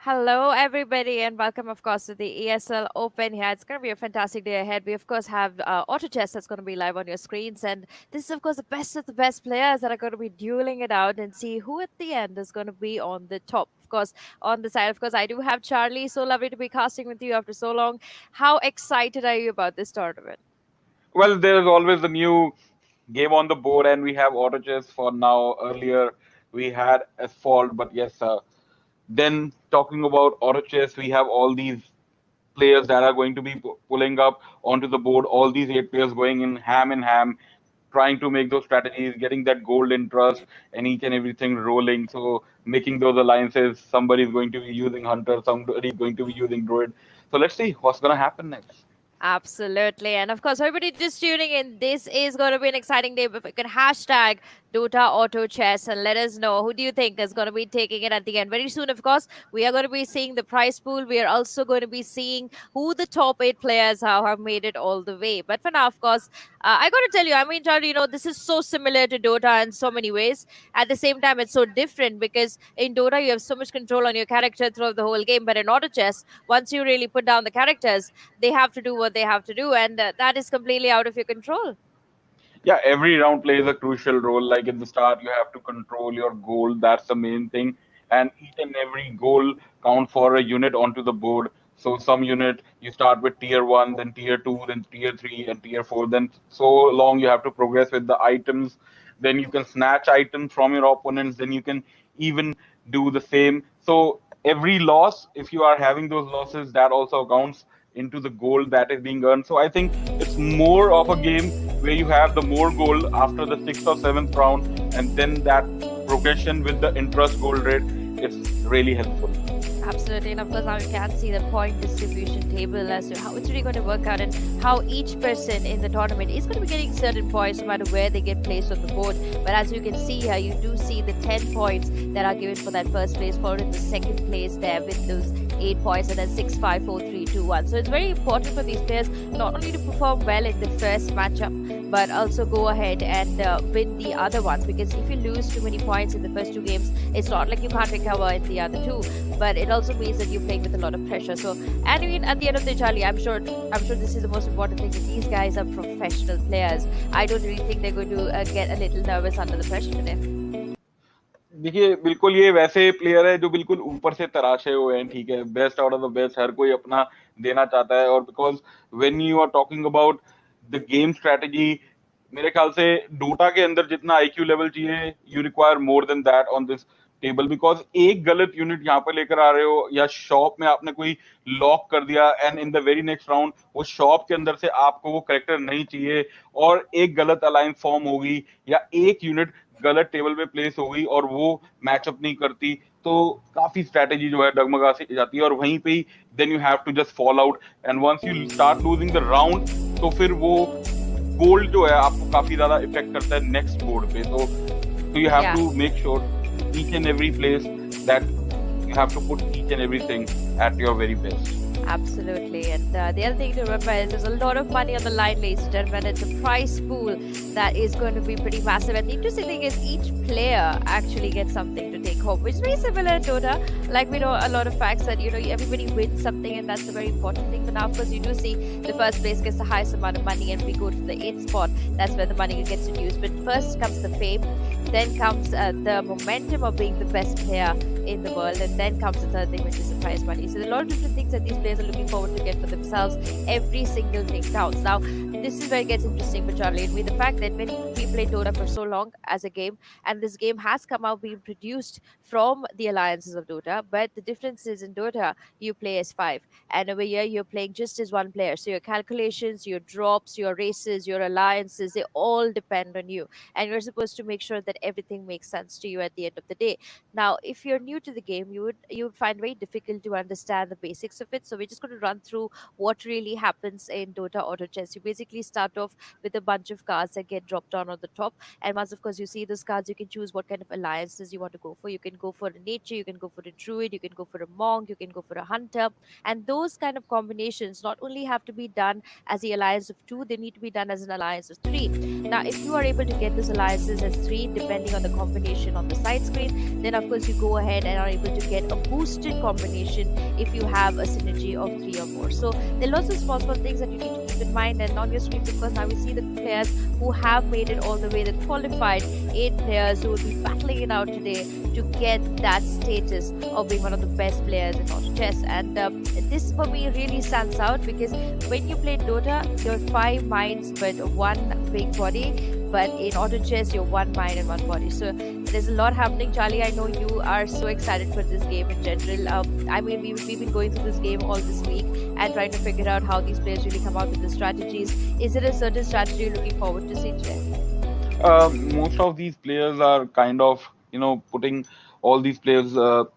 Hello, everybody, and welcome, of course, to the ESL Open here. It's going to be a fantastic day ahead. We, of course, have Auto Chess that's going to be live on your screens. And this is, of course, the best of the best players that are going to be dueling it out and see who at the end is going to be on the top. Of course, on the side, of course, I do have Charlie. So lovely to be casting with you after so long. How excited are you about this tournament? Well, there's always a new game on the board, and we have auto chess for now. Earlier, we had asphalt, but yes, then talking about auto chess, we have all these players that are going to be pulling up onto the board. All these eight players going in ham, trying to make those strategies, getting that gold interest, and each and everything rolling. So making those alliances. Somebody is going to be using hunter, somebody is going to be using druid. So let's see what's going to happen next. Absolutely. And of course, everybody just tuning in, this is going to be an exciting day. If you can hashtag Dota Auto Chess and let us know who do you think is going to be taking it at the end. Very soon, of course, we are going to be seeing the prize pool. We are also going to be seeing who the top eight players are who have made it all the way. But for now, of course, I got to tell you, I mean, Charlie, this is so similar to Dota in so many ways. At the same time, it's so different because in Dota, you have so much control on your character throughout the whole game. But in Auto Chess, once you really put down the characters, they have to do what they have to do, and that is completely out of your control. Yeah, every round plays a crucial role. Like at the start, you have to control your goal. That's the main thing. And each and every goal count for a unit onto the board. So some unit you start with tier one, then tier two, then tier three, and tier four. Then so long you have to progress with the items. Then you can snatch items from your opponents. Then you can even do the same. So every loss, if you are having those losses, that also counts into the goal that is being earned. So I think it's more of a game where you have the more goal after the sixth or seventh round, and then that progression with the interest goal rate is really helpful. Absolutely, and of course now you can see the point distribution table as to how it's really going to work out and how each person in the tournament is going to be getting certain points no matter where they get placed on the board. But as you can see here, you do see the 10 points that are given for that first place, followed in the second place there with those 8 points, and then 6, 5, 4, 3, 2, 1. So it's very important for these players not only to perform well in the first matchup, but also go ahead and win the other ones, because if you lose too many points in the first two games, it's not like you can't recover in the other two, but it also means that you're playing with a lot of pressure. So, and I mean, at the end of the day, Charlie, I'm sure this is the most important thing, that these guys are professional players. I don't really think they're going to get a little nervous under the pressure today. देखिए बिल्कुल ये वैसे player है जो बिल्कुल ऊपर से तराशे हुए हैं. ठीक है, best out of the best हर कोई अपना देना चाहता है. और because when you are talking about the game strategy, मेरे ख्याल से डोटा के अंदर जितना आईक्यू लेवल चाहिए, you require more than that on this table. Because एक गलत यूनिट यहाँ पे लेकर आ रहे हो, या शॉप में आपने कोई लॉक कर दिया, and in the very next round वो शॉप के अंदर से आपको वो करेक्टर नहीं चाहिए, और एक गलत अलायंस फॉर्म होगी, या एक यूनिट गलत टेबल पे प्लेस हो गई और वो मैचअप नहीं करती, तो काफी स्ट्रेटेजी जो है डगमगा सी जाती है. और वहीं पे ही then you have to just fall out, and once you start losing the round, तो फिर वो गोल्ड जो है आपको काफी ज्यादा इफेक्ट करता है नेक्स्ट बोर्ड पे. तो you have to make sure each and every place that you have to put each and everything at your very best. Absolutely. And the other thing to remember is there's a lot of money on the line, ladies and gentlemen. It's a prize pool that is going to be pretty massive. And the interesting thing is each player actually gets something to take home, which is very similar to Dota. Like we know a lot of facts that, everybody wins something, and that's a very important thing. But now, of course, you do see the first place gets the highest amount of money, and we go to the 8th spot. That's where the money gets reduced. But first comes the fame, then comes the momentum of being the best player in the world, and then comes the third thing, which is the prize money. So there are a lot of different things that these players are looking forward to get for themselves. Every single thing counts. Now, this is where it gets interesting for Charlie and me. The fact that when we played Dota for so long as a game, and this game has come out being produced from the alliances of Dota, but the difference is in Dota, you play as 5, and over here you're playing just as one player. So your calculations, your drops, your races, your alliances, they all depend on you, and you're supposed to make sure that everything makes sense to you at the end of the day. Now, if you're new to the game, you would find very difficult to understand the basics of it. So we're just going to run through what really happens in Dota Auto Chess. You basically start off with a bunch of cards that get dropped down on the top. And once, of course, you see those cards, you can choose what kind of alliances you want to go for. You can go for a nature, you can go for a druid, you can go for a monk, you can go for a hunter. And those kind of combinations not only have to be done as the alliance of two, they need to be done as an alliance of three. Now, if you are able to get those alliances as three, depending on the combination on the side screen, then of course you go ahead and are able to get a boosted combination if you have a synergy of three or more. So there are lots of small things that you need to keep in mind. And on your screen, of course, now we see the players who have made it all the way, the qualified 8 players who will be battling it out today to get that status of being one of the best players in auto chess. And this for me really stands out because when you play Dota, you're 5 minds but one big body. But in auto chess, you're 1 mind and one body. So there's a lot happening. Charlie, I know you are so excited for this game in general. I mean, we've been going through this game all this week and trying to figure out how these players really come out with the strategies. Is there a certain strategy you're looking forward to see today? Most of these players are kind of, putting all these players are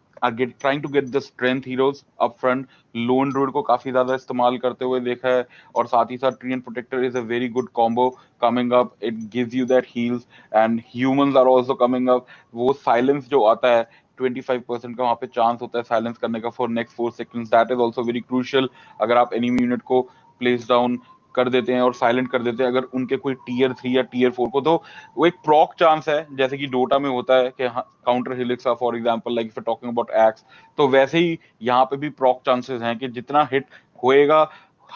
trying to get the strength heroes up front. Loan road को काफी ज्यादा इस्तेमाल करते हुए देखा है, और साथ ही साथ tree and protector is a very good combo coming up. It gives you that heals and humans are also coming up. वो साइलेंस जो आता है 25% का वहां पे चांस होता है साइलेंस करने का for next 4 seconds. That is also very crucial. अगर आप एनिमी यूनिट को प्लेस डाउन कर देते हैं और साइलेंट कर देते हैं अगर उनके कोई टीयर 3 या टीयर 4 को, तो वो एक प्रॉक चांस है जैसे कि डोटा में होता है कि counter helix for example, like if talking about Axe. तो वैसे ही यहाँ पे भी प्रॉक चांसेस हैं कि जितना हिट होएगा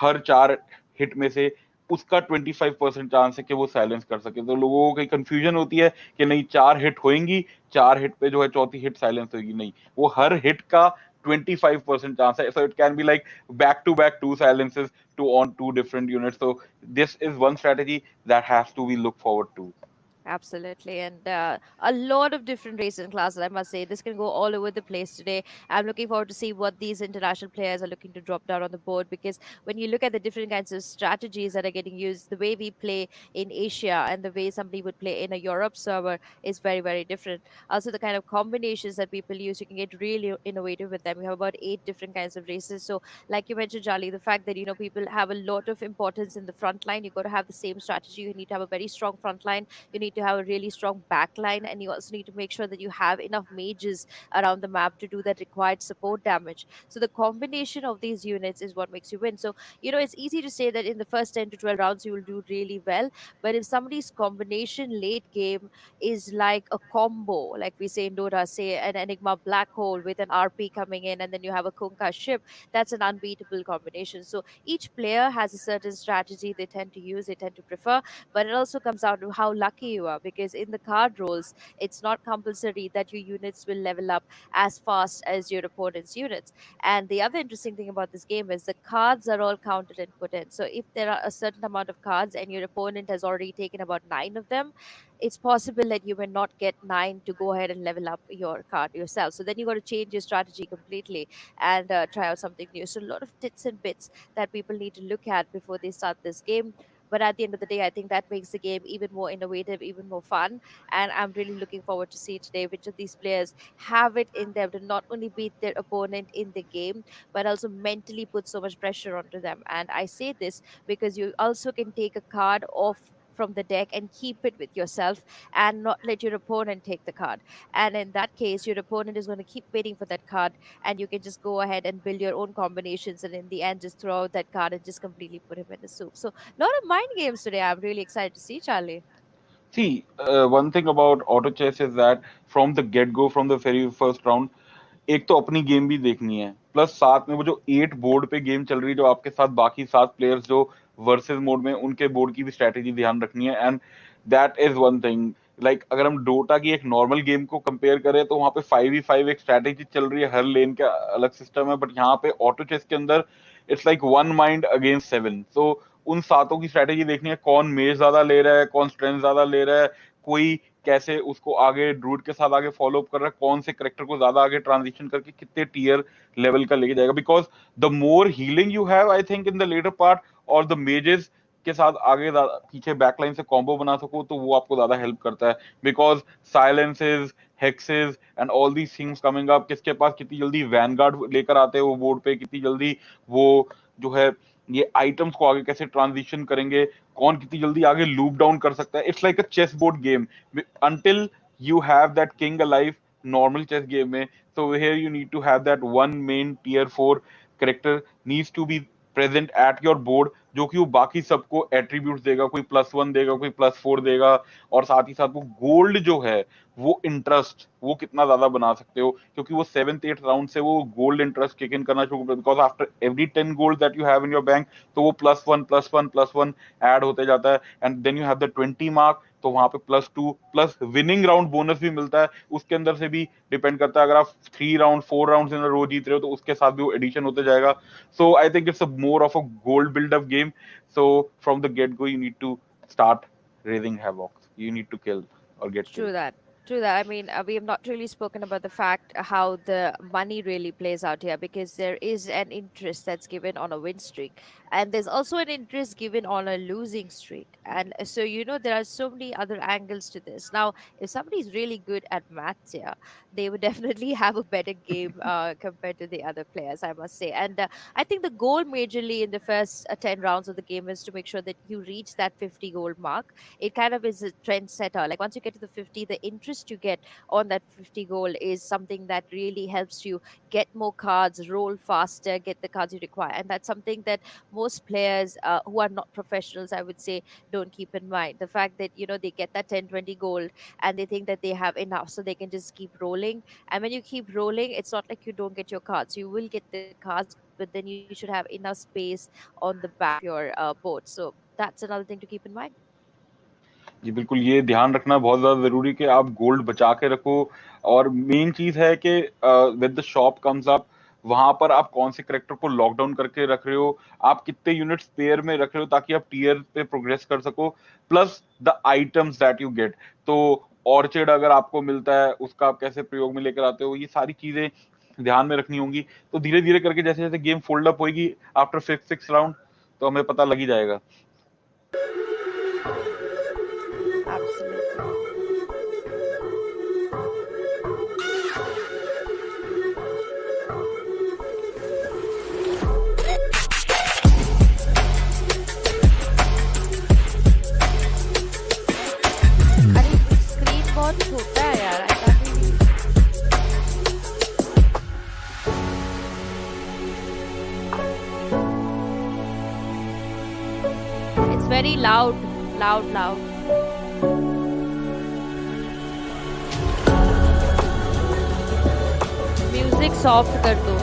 हर 4 हिट में से उसका 25% चांस है कि वो साइलेंस कर सके. तो लोगों को कंफ्यूजन होती है कि नहीं 4 हिट होएंगी, 4 हिट पे जो है चौथी हिट साइलेंस होगी. नहीं, वो हर हिट का 25% chance hai. So it can be like back to back 2 silences to on 2 different units. So this is one strategy that has to be looked forward to. Absolutely. And a lot of different races and classes, I must say. This can go all over the place today. I'm looking forward to see what these international players are looking to drop down on the board because when you look at the different kinds of strategies that are getting used, the way we play in Asia and the way somebody would play in a Europe server is very, very different. Also, the kind of combinations that people use, you can get really innovative with them. We have about 8 different kinds of races. So, like you mentioned, Charlie, the fact that, people have a lot of importance in the front line, you've got to have the same strategy. You need to have a very strong front line, you need to have a really strong backline, and you also need to make sure that you have enough mages around the map to do that required support damage. So the combination of these units is what makes you win. So it's easy to say that in the first 10 to 12 rounds you will do really well, but if somebody's combination late game is like a combo, like we say in Dota, say an Enigma black hole with an RP coming in, and then you have a Kunkka ship, that's an unbeatable combination. So each player has a certain strategy they tend to use, they tend to prefer, but it also comes down to how lucky you are, because in the card rolls it's not compulsory that your units will level up as fast as your opponent's units. And the other interesting thing about this game is the cards are all counted and put in. So if there are a certain amount of cards and your opponent has already taken about 9 of them, it's possible that you may not get 9 to go ahead and level up your card yourself. So then you got to change your strategy completely and try out something new. So a lot of tits and bits that people need to look at before they start this game. But at the end of the day, I think that makes the game even more innovative, even more fun. And I'm really looking forward to see today which of these players have it in them to not only beat their opponent in the game, but also mentally put so much pressure onto them. And I say this because you also can take a card off from the deck and keep it with yourself and not let your opponent take the card. And in that case, your opponent is going to keep waiting for that card, and you can just go ahead and build your own combinations, and in the end just throw out that card and just completely put him in the soup. So lot of mind games today. I'm really excited to see, Charlie. See, one thing about auto chess is that from the get go, from the very first round, एक तो अपनी game भी देखनी है, plus साथ में वो जो 8 बोर्ड पे गेम चल रही है, जो आपके साथ बाकी 7 प्लेयर्स जो वर्सेस मोड में, उनके बोर्ड की भी स्ट्रेटेजी ध्यान रखनी है. And that is one thing. Like अगर हम डोटा की एक नॉर्मल गेम को कंपेयर करें तो वहां पे 5v5 एक स्ट्रेटेजी चल रही है, हर लेन का अलग सिस्टम है. बट यहाँ पे ऑटो चेस के अंदर इट्स लाइक 1 माइंड अगेंस्ट 7. तो उन 7 की स्ट्रेटेजी देखनी है, कौन मेज ज्यादा ले रहा है, कौन स्ट्रेंथ ज्यादा ले रहा है, कोई कैसे उसको आगे ड्रूड के साथ आगे फॉलो अप कर रहा है, कौन से करेक्टर को ज्यादा आगे ट्रांजिशन करके कितने टीयर लेवल का लेके जाएगा. Because the more healing you have I think in the later part, और द मेजेस के साथ आगे पीछे बैकलाइन से कॉम्बो बना सको तो वो आपको ज्यादा हेल्प करता है. Because silences, hexes and all these things coming up, किसके पास कितनी जल्दी वैनगार्ड लेकर आते हैं वो बोर्ड पे, कितनी जल्दी वो जो है ये आइटम्स को आगे कैसे ट्रांजिशन करेंगे, कौन कितनी जल्दी आगे लूप डाउन कर सकता है. It's like a chess board game until you have that king alive normal chess game में. So here you need to have that one main tier 4 character needs to be present at your board, जो कि वो बाकी सबको attributes देगा, कोई +1 देगा, कोई +4 देगा, और साथ ही साथ वो गोल्ड जो है वो इंटरेस्ट वो कितना ज्यादा बना सकते हो, क्योंकि वो 7th 8th राउंड से वो गोल्ड इंटरेस्ट किक इन करना शुरू, because after every 10 gold that you have in your bank, तो वो +1 ऐड होते जाता है. And then you have the 20 mark, तो वहां पे +2 प्लस विनिंग राउंड बोनस भी मिलता है, उसके अंदर से भी डिपेंड करता है. अगर आप 3 राउंड 4 राउंड इन रो जीत रहे हो तो उसके साथ भी वो एडिशन होते जाएगा. So I think it's a more of a gold buildup game. So from the get go you need to start raising havoc. You need to kill or get True killed. that. True that. I mean, we have not really spoken about the fact how the money really plays out here, because there is an interest that's given on a win streak, and there's also an interest given on a losing streak. And so, there are so many other angles to this. Now, if somebody's really good at maths here, they would definitely have a better game compared to the other players, I must say. And I think the goal majorly in the first 10 rounds of the game is to make sure that you reach that 50 gold mark. It kind of is a trend setter. Like, once you get to the 50, the interest you get on that 50 goal is something that really helps you get more cards, roll faster, get the cards you require. And that's something that most players who are not professionals, I would say, don't keep in mind. The fact that, they get that 10-20 gold and they think that they have enough, so they can just keep rolling. And when you keep rolling, it's not like you don't get your cards. You will get the cards, but then you should have enough space on the back of your board. So that's another thing to keep in mind. जी बिल्कुल, ये ध्यान रखना बहुत ज्यादा जरूरी कि आप gold बचा के रखो. और मेन चीज है कि with the shop comes up, वहां पर आप कौन से करेक्टर को लॉकडाउन करके रख रहे हो, आप कितने यूनिट्स पेयर में रख रहे हो ताकि आप टीयर पे प्रोग्रेस कर सको, plus the items that you get. तो ऑर्चिड अगर आपको मिलता है उसका आप कैसे प्रयोग में लेकर आते हो, ये सारी चीजें ध्यान में रखनी होंगी. तो धीरे धीरे करके जैसे जैसे गेम फोल्ड अप होगी आफ्टर 5th 6th राउंड, तो हमें पता लग ही जाएगा. Absolutely. अरे स्क्रीन बहुत छोटा है यार. I can't really... It's very loud. Music soft कर दो.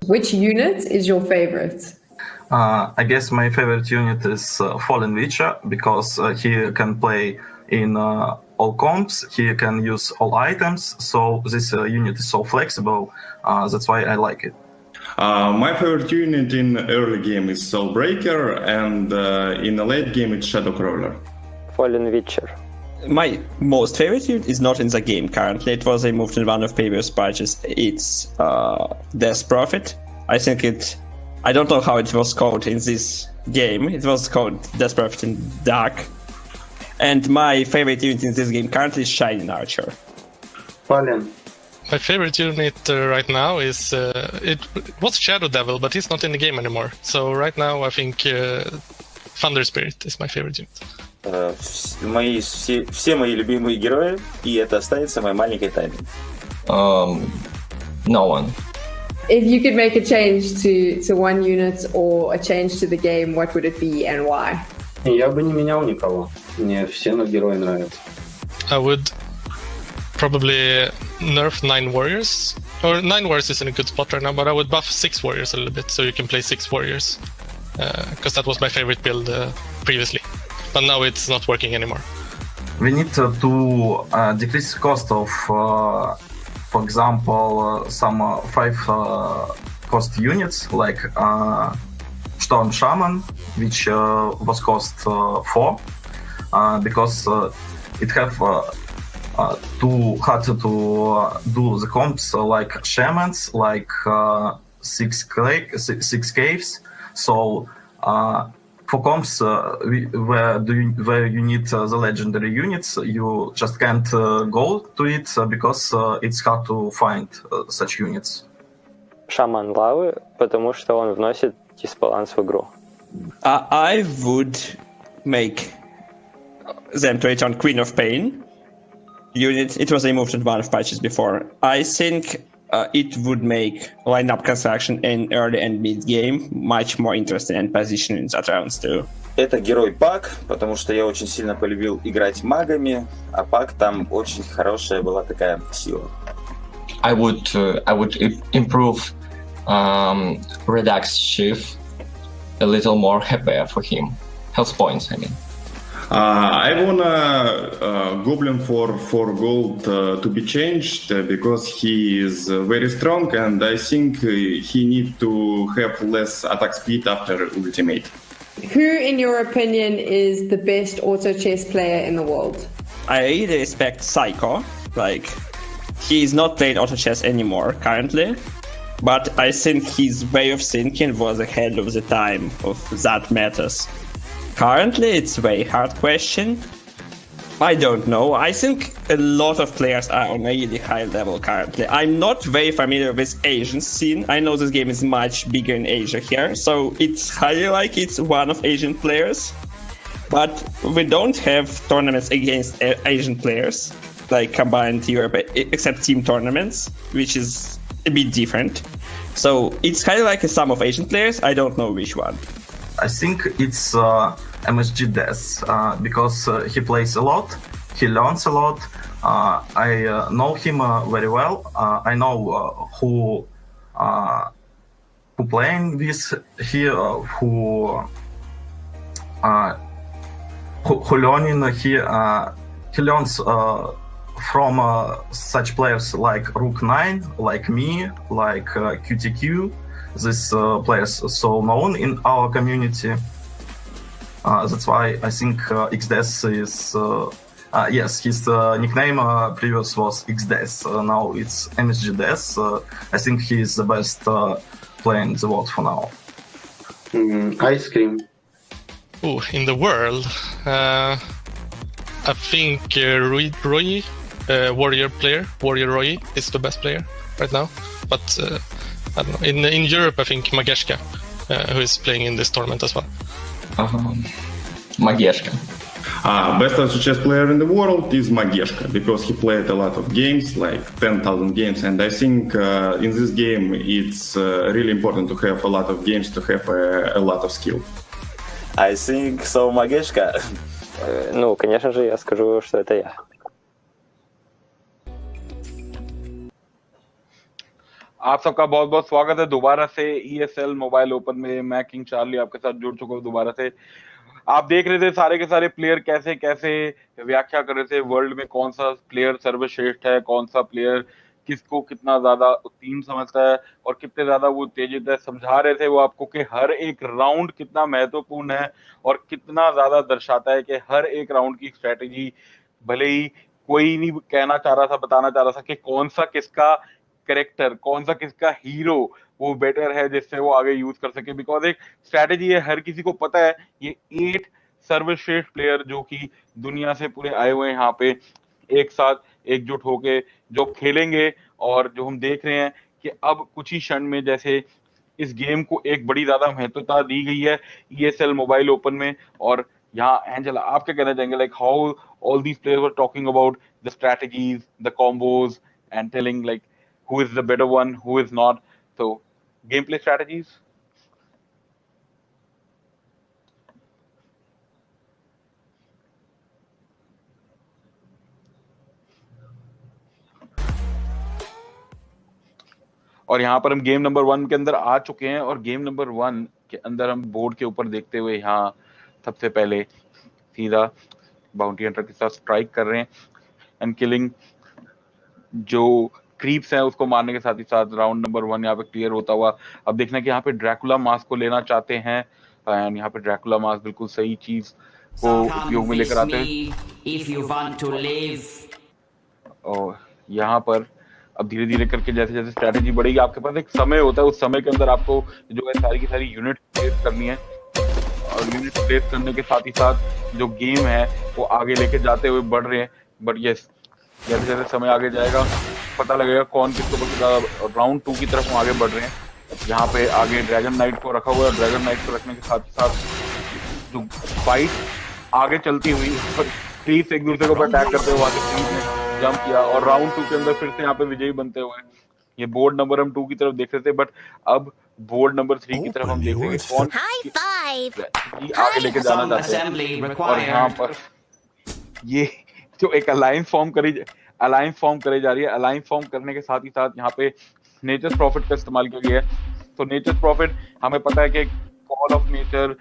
Which unit is your favorite? I guess my favorite unit is Fallen Witcher because he can play in all comps, he can use all items, so this unit is so flexible, that's why I like it. My favorite unit in early game is Soulbreaker, and in the late game it's Shadowcrawler. Fallen Witcher. My most favorite unit is not in the game currently. It was removed in one of previous patches. It's Death Prophet. I don't know how it was called in this game. It was called Death Prophet in Dark. And my favorite unit in this game currently is Shining Archer. Fallen. My favorite unit right now is it was Shadow Devil, but he's not in the game anymore. So right now I think Thunder Spirit is my favorite unit. Все мои любимые герои, и это останется моей маленькой тайной. No one. If you could make a change to one unit or a change to the game, what would it be and why? Я бы не менял никого. Мне все герои нравятся. I would probably nerf 9 warriors. Or 9 warriors is in a good spot right now, but I would buff 6 warriors a little bit so you can play 6 warriors. Because that was my favorite build previously. But now it's not working anymore. We need to decrease the cost of, for example, some 5 cost units like Storm Shaman, which was cost 4, because it have too hard to do the comps like shamans, like 6 caves. So for comps where you need the legendary units, you just can't go to it because it's hard to find such units. Шаман лавы, потому что он вносит дисбаланс в игру. I would make them to return Queen of Pain unit. It was removed in one of patches before. I think it would make lineup construction in early and mid game much more interesting and positioning in that rounds too. Это герой Пак, потому что я очень сильно полюбил играть магами, а Пак там очень хорошая была такая сила. I would improve Redux Chief a little more happier for him. Health points, I mean. I want a Goblin for 4 gold to be changed because he is very strong, and I think he need to have less attack speed after ultimate. Who, in your opinion, is the best auto chess player in the world? I really respect Psycho. Like, he is not playing auto chess anymore currently, but I think his way of thinking was ahead of the time of that matters. Currently, it's a very hard question. I don't know. I think a lot of players are on a really high level currently. I'm not very familiar with Asian scene. I know this game is much bigger in Asia here, so it's highly like it's one of Asian players. But we don't have tournaments against Asian players, like combined Europe, except team tournaments, which is a bit different. So it's highly like a sum of Asian players. I don't know which one. I think it's MSG Death because he plays a lot, he learns a lot. I know him very well. I know who playing with here, who learning here. He learns from such players like Rook 9, like me, like QTQ. These players are so known in our community. That's why I think XDeath is... yes, his nickname previous was XDeath. Now it's MSG Death. I think he is the best player in the world for now. Ice Cream. Ooh, in the world, I think Roy, warrior Roy is the best player right now. But I don't know. In Europe, I think Mageshka, who is playing in this tournament as well. Mageshka. Best chess player in the world is Mageshka because he played a lot of games, like 10,000 games, and I think in this game it's really important to have a lot of games to have a lot of skill. I think so, Mageshka. Ну, конечно же, я скажу, что это я. आप सबका बहुत बहुत स्वागत है दोबारा से ESL mobile open में। मैं किंग चार्ली आपके साथ जुड़ चुका हूँ दोबारा से। आप देख रहे थे सारे के सारे प्लेयर कैसे कैसे व्याख्या कर रहे थे वर्ल्ड में कौन सा प्लेयर सर्वश्रेष्ठ है, कौन सा प्लेयर किसको कितना ज्यादा उत्तीर्ण समझता है और कितने ज्यादा वो उत्तेजित है। समझा रहे थे वो आपको कि हर एक राउंड कितना महत्वपूर्ण है और कितना ज्यादा दर्शाता है कि हर एक राउंड की स्ट्रेटेजी, भले ही कोई नहीं कहना चाह रहा था, बताना चाह रहा था कि कौन सा किसका कैरेक्टर, कौन सा किसका हीरो वो बेटर है जिससे वो आगे यूज कर सके। बिकॉज एक स्ट्रैटेजी है, हर किसी को पता है ये 8 सर्वश्रेष्ठ प्लेयर जो कि दुनिया से पूरे आए हुए हैं यहाँ पे एक साथ एकजुट होके जो खेलेंगे। और जो हम देख रहे हैं कि अब कुछ ही क्षण में जैसे इस गेम को एक बड़ी ज्यादा महत्वता दी गई है ESL मोबाइल ओपन में। और यहाँ एंजेला आप क्या कहना चाहेंगे, like how all these players were talking about the strategies, the combos and telling like who is the better one, who is not. So, gameplay strategies. और यहाँ पर हम गेम नंबर 1 के अंदर आ चुके हैं और गेम नंबर 1 के अंदर हम बोर्ड के ऊपर देखते हुए यहाँ सबसे पहले सीधा बाउंटी हंटर के साथ स्ट्राइक कर रहे हैं एंड किलिंग जो क्रीप्स हैं उसको मारने के साथ ही साथ राउंड नंबर 1 यहाँ पे क्लियर होता हुआ। अब देखना कि यहाँ पे ड्रैकुला मास्क को लेना चाहते हैं एंड यहाँ पे ड्रैकुला मास्क बिल्कुल सही चीज को उपयोग में लेकर आते हैं। और यहाँ पर अब धीरे धीरे करके जैसे जैसे स्ट्रैटेजी बढ़ेगी, आपके पास एक समय होता है, उस समय के अंदर आपको जो है सारी की सारी यूनिट प्लेस करनी है और यूनिट प्लेस करने के साथ ही साथ जो गेम है वो आगे लेके जाते हुए बढ़ रहे हैं। बट यस, जैसे जैसे समय आगे जाएगा पता लगेगा कौन किसको बल्कि राउंड 2 की तरफ हम आगे बढ़ रहे हैं। यहाँ पे आगे ड्रैगन नाइट को रखा हुआ है, ड्रैगन नाइट को रखने के साथ ही साथ जो फाइट आगे चलती हुई क्रीप्स एक दूसरे को अटैक करते हुए वहां से क्रीप ने जंप किया और राउंड 2 के अंदर फिर से यहाँ पे विजयी बनते हुए ये बोर्ड नंबर हम 2 की तरफ देख रहे थे। बट अब बोर्ड नंबर 3 की तरफ हम देखेंगे कौन आगे लेके जाना चाहते हैं। और यहाँ पर ये जो एक अलायंस फॉर्म करी जा रही है, अलायंस फॉर्म करने के साथ ही साथ यहाँ पे नेचर्स प्रॉफिट का इस्तेमाल किया गया है। तो नेचर्स प्रॉफिट हमें पता है कि कॉल ऑफ नेचर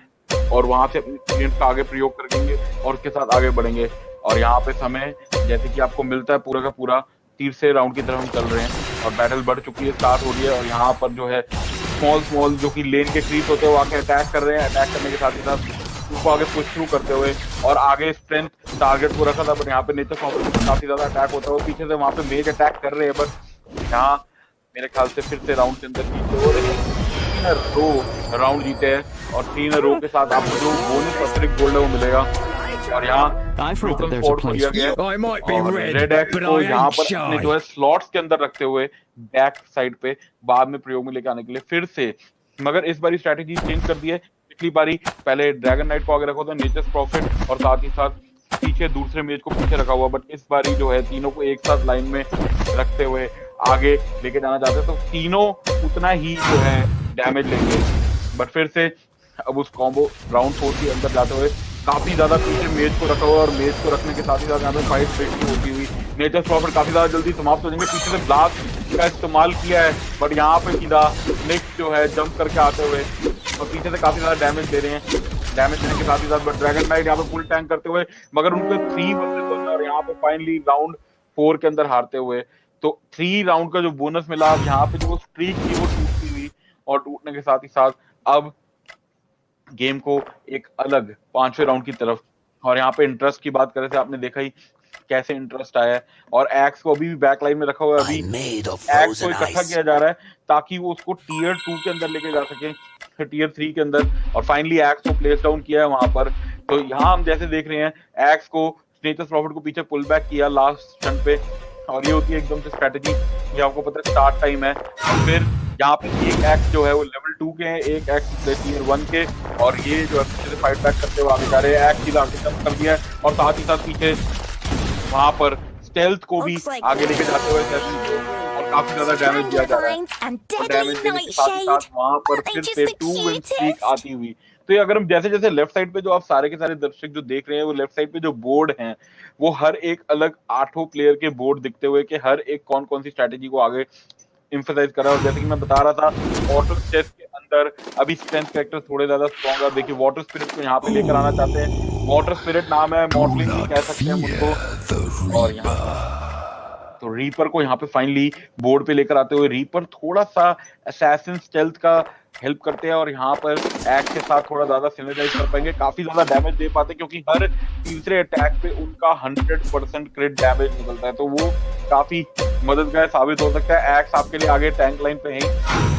और वहां से अपने इंग्रेडिएंट्स का आगे प्रयोग करेंगे और उसके साथ आगे बढ़ेंगे। और यहाँ पे समय जैसे कि आपको मिलता है पूरा का पूरा तीसरे राउंड की तरफ हम चल रहे हैं और बैटल बढ़ चुकी है, स्टार्ट हो रही है। और यहाँ पर जो है स्मॉल जो कि लेन के क्रीप होते हैं वो आके अटैक कर रहे हैं, अटैक करने के साथ ही साथ उसको आगे पुश थ्रू करते हुए और आगे स्ट्रेंथ टारगेट को रखा था। बट यहाँ पे नेचर प्रॉफिट काफी ज्यादा अटैक होता है, पीछे से वहां पे मेज अटैक कर रहे हैं। बट यहाँ मेरे ख्याल से फिर से राउंड के अंदर जीत हो रहे हैं, 3 राउंड जीते हैं और 3 रो के साथ आपको जो बोनस अतिरिक्त गोल्ड है वो मिलेगा। और यहाँ रेड एक्स को यहाँ पर अपने जो है स्लॉट्स के अंदर रखते हुए बैक साइड पे बाद में प्रयोग में लेके आने के लिए फिर से, मगर इस बारी स्ट्रैटेजी चेंज कर दी है। पिछली बारी पहले ड्रैगन नाइट को आगे रखा था, नेचर्स प्रॉफिट और साथ ही साथ पीछे दूसरे मेज को पीछे रखा हुआ। बट इस बारी जो है तीनों को एक साथ लाइन में रखते हुए आगे लेके जाना चाहते हैं, तो तीनों उतना ही जो है डैमेज लेंगे। बट फिर से अब उस कॉम्बो राउंड 4 के अंदर जाते हुए काफी ज्यादा पीछे मेज को रखा हुआ और मेज को रखने के साथ ही साथ यहाँ पे फाइट ब्रेकिंग होती हुई नेचर्स प्रॉफिट काफी ज्यादा जल्दी समाप्त हो जाएंगे। पीछे से ब्लास्ट का इस्तेमाल किया है बट यहाँ पे सीधा नेक्स्ट जो है जंप करके आते हुए और पीछे से काफी ज्यादा डैमेज दे रहे हैं। डैमेज देने के साथ ही साथ बट ड्रैगन नाइट यहाँ पे फुल टैंक करते हुए मगर उनके 3 बंदे और यहाँ पे फाइनली राउंड 4 के अंदर हारते हुए। तो 3 राउंड का जो बोनस मिला, अब यहाँ पे जो वो स्ट्रीक थी वो टूटती हुई और टूटने के साथ ही साथ अब गेम को एक अलग 5वें राउंड की तरफ। और यहाँ पे इंटरेस्ट की बात करें थे, आपने देखा ही कैसे इंटरेस्ट आया है। और एक्स को अभी भी बैक लाइन में रखा हुआ है, अभी एक्स को इकट्ठा किया जा रहा है ताकि वो उसको टियर 2 के अंदर लेके जा सके, फिर टियर 3 के अंदर। और फाइनली एक्स को प्लेस डाउन किया है वहां पर। तो यहाँ हम जैसे देख रहे हैं एक्स को नेचर्स प्रॉफिट को पीछे पुल बैक किया लास्ट क्षण पे और ये होती है एकदम से स्ट्रेटेजी। ये आपको पता है स्टार्ट टाइम है और फिर यहाँ पे एक एक्स जो है वो लेवल 2 के हैं, एक एक्स टियर 1 के और ये जो है पीछे से फाइट बैक करते हुए आगे जा रहे हैं। एक्स सीधा आगे जंप कर दिया है और साथ ही साथ पीछे वहां पर स्टेल्थ को भी आगे लेके जाते हुए और काफी ज्यादा डैमेज दिया जा रहा है और डैमेज देने के साथ ही साथ वहां पर फिर से 2 विन स्ट्रीक आती हुई। तो ये अगर हम जैसे जैसे लेफ्ट साइड पे जो आप सारे के सारे दर्शक जो देख रहे हैं वो लेफ्ट साइड पे जो बोर्ड हैं वो हर एक अलग 8 प्लेयर के बोर्ड दिखते हुए कि हर एक कौन कौन सी स्ट्रैटेजी को आगे emphasize कर रहा है। और जैसे कि मैं बता रहा था, ऑटो चेस के अंदर अभी स्ट्रेंथ कैरेक्टर थोड़े ज्यादा स्ट्रॉन्ग है। देखिए वाटर स्पिरिट को यहाँ पे लेकर आना चाहते हैं। वाटर स्पिरिट नाम है, मॉडलिंग भी कह सकते हैं हम उनको। और यहाँ तो रीपर को यहाँ पे फाइनली बोर्ड पे लेकर आते हुए, रीपर थोड़ा सा असैसिन स्टेल्थ का हेल्प करते हैं और यहाँ पर एक्स के साथ थोड़ा ज्यादा सिनर्जाइज कर पाएंगे, काफी ज्यादा डैमेज दे पाते हैं क्योंकि हर तीसरे अटैक पे उनका 100% क्रिट डैमेज निकलता है, तो वो काफी मददगार साबित हो सकता है। एक्स आपके लिए आगे टैंक लाइन पे है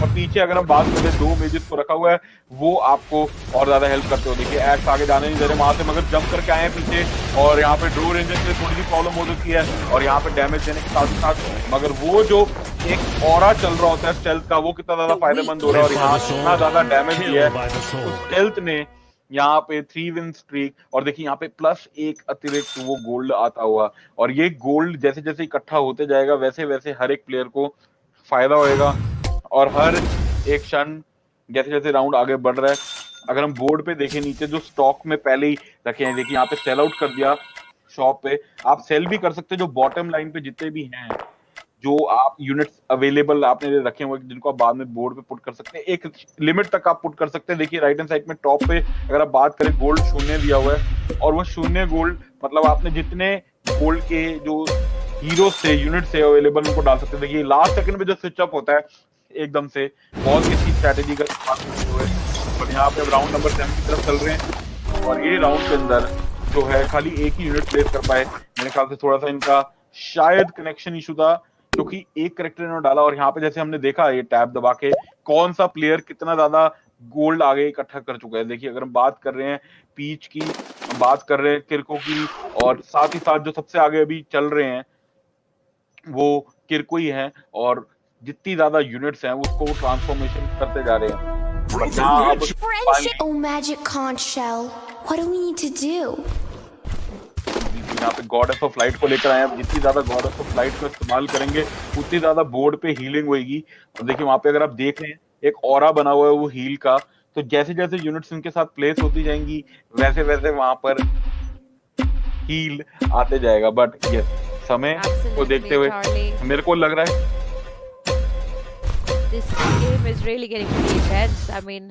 और पीछे अगर हम बात करें 2 मेजेस को रखा हुआ है, वो आपको और ज्यादा हेल्प करते हो। देखिए एक्स आगे जाने नहीं दे रहे वहां से, मगर जंप करके आए हैं पीछे और यहाँ पे ड्रो रेंजर से थोड़ी सी प्रॉब्लम हो सकती है और यहाँ पे डैमेज देने के साथ साथ, मगर वो जो एक ऑरा चल रहा होता है स्टेल्थ का, वो कितना ज्यादा फायदेमंद हो रहा है और यहाँ इतना ज्यादा डैमेज दिया है तो स्टेल्थ ने यहाँ पे 3 विन स्ट्रीक। और देखिए यहाँ पे +1 अतिरिक्त वो गोल्ड आता हुआ, और ये गोल्ड जैसे जैसे इकट्ठा होते जाएगा वैसे वैसे हर एक प्लेयर को फायदा होएगा और हर एक क्षण जैसे जैसे राउंड आगे बढ़ रहा है। अगर हम बोर्ड पे देखें नीचे जो स्टॉक में पहले ही रखे हैं, देखिए यहाँ पे सेल आउट कर दिया शॉप पे, आप सेल भी कर सकते हैं। जो बॉटम लाइन पे जितने भी हैं जो आप यूनिट्स अवेलेबल आपने रखे हुए जिनको आप बाद में बोर्ड पे पुट कर सकते हैं, एक लिमिट तक आप पुट कर सकते हैं। देखिए राइट हैंड साइड में टॉप पे अगर आप बात करें, गोल्ड 0 दिया हुआ है और वो 0 गोल्ड मतलब आपने जितने गोल्ड के जो हीरो से यूनिट से अवेलेबल उनको डाल सकते हैं। देखिए लास्ट सेकंड में जो स्विच अप होता है एकदम से, बहुत ही अच्छी स्ट्रैटेजी का इस्तेमाल करते हुए। और यहाँ पे राउंड नंबर 7 की तरफ चल रहे हैं और ये राउंड के अंदर जो है खाली एक ही यूनिट प्लेस कर पाए। मेरे ख्याल से थोड़ा सा इनका शायद कनेक्शन इशू था क्योंकि एक कैरेक्टर इन्होंने डाला और यहाँ पे जैसे हमने देखा ये टैब दबा के कौन सा प्लेयर कितना ज्यादा गोल्ड आगे इकट्ठा कर चुका है। देखिए अगर हम बात कर रहे हैं पीच की, बात कर रहे हैं किरको की, और साथ ही साथ जो सबसे आगे अभी चल रहे हैं वो किरको ही है और जितनी ज्यादा यूनिट्स हैं उसको वो ट्रांसफॉर्मेशन करते जा रहे हैं। Oh, magic conch shell. What do we need to do? यहाँ पे गॉडेस ऑफ लाइट को लेकर आए हैं। जितनी ज्यादा गॉडेस ऑफ लाइट को इस्तेमाल करेंगे उतनी ज्यादा बोर्ड पे हीलिंग होगी। और देखिए वहां पे अगर आप देख रहे हैं एक ऑरा बना हुआ है वो हील का, तो जैसे जैसे यूनिट्स उनके साथ प्लेस होती जाएंगी वैसे वैसे वहां पर हील आते जाएगा। बट ये समय को देखते हुए मेरे को लग रहा है this game is really getting pretty intense. I mean,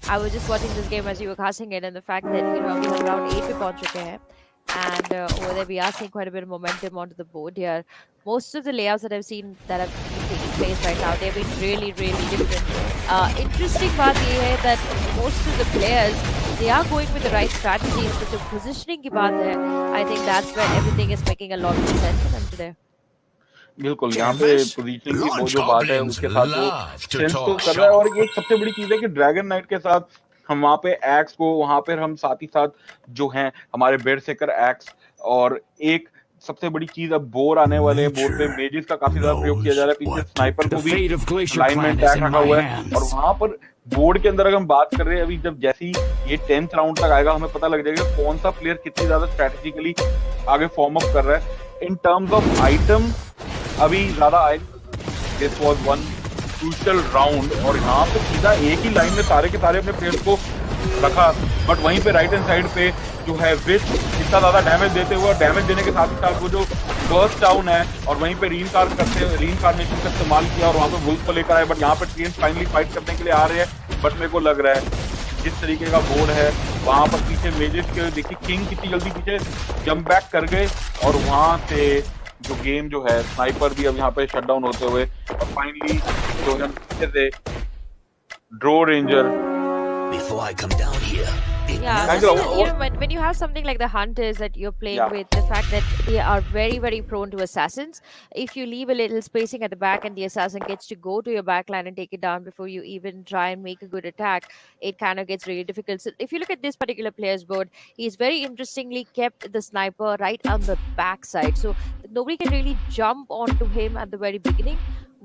I was just watching this game as you were casting it, and the fact that we have around 8 पे पहुंच चुके हैं, and over there we are seeing quite a bit of momentum onto the board here. Most of the layouts that I've seen that have taken place right now, they've been really different. Interesting बात ये है that most of the players they are going with the right strategies, but the positioning की बात है, I think that's where everything is making a lot of sense for them today. बिल्कुल यहाँ पे positioning की वो जो बात है उसके साथ वो सेंस तो कर रहा है। और ये एक सबसे बड़ी चीज है कि ड्रैगन नाइट के साथ हम वहाँ पे एक्स को वहाँ पर हम साथ ही साथ जो हैं हमारे बेडसेकर एक्स, और एक सबसे बड़ी चीज अब बोर आने वाले हैं। बोर पे मेजिस का काफी ज्यादा प्रयोग किया जा रहा है, पीछे स्नाइपर को भी लाइन में अटैक रखा हुआ है। और वहां पर बोर्ड के अंदर अगर हम बात कर रहे हैं अभी जब जैसे ही ये 10th राउंड तक आएगा हमें पता लग जाएगा कौन सा प्लेयर कितनी ज्यादा स्ट्रेटेजिकली आगे फॉर्म अप कर रहा है। इन टर्म्स ऑफ आइटम अभी ज्यादा आए, this was one crucial round और यहाँ पे सीधा एक ही लाइन में सारे के सारे अपने प्लेयर्स को रखा, बट वहीं पे राइट हैंड साइड पे जो है विच इतना ज्यादा डैमेज देते हुए और डैमेज देने के साथ ही साथ वो जो बर्स्ट डाउन है और वहीं पे रीइंकार्नेशन का इस्तेमाल किया और वहाँ पे वुल्फ को लेकर आए। बट यहाँ पे ट्रेन फाइनली फाइट करने के लिए आ रहे हैं। बट मेरे को लग रहा है जिस तरीके का बोर्ड है वहां पर पीछे मेजेस के देखिए किंग कितनी जल्दी पीछे जंप बैक कर गए और वहां से जो गेम जो है स्नाइपर भी अब यहाँ पे शट डाउन होते हुए और फाइनली जो है पीछे से drow ranger. Yeah, you know, when you have something like the hunters that you're playing with, the fact that they are very prone to assassins, if you leave a little spacing at the back and the assassin gets to go to your backline and take it down before you even try and make a good attack, it kind of gets really difficult. So if you look at this particular player's board, he's very interestingly kept the sniper right on the backside, so nobody can really jump onto him at the very beginning,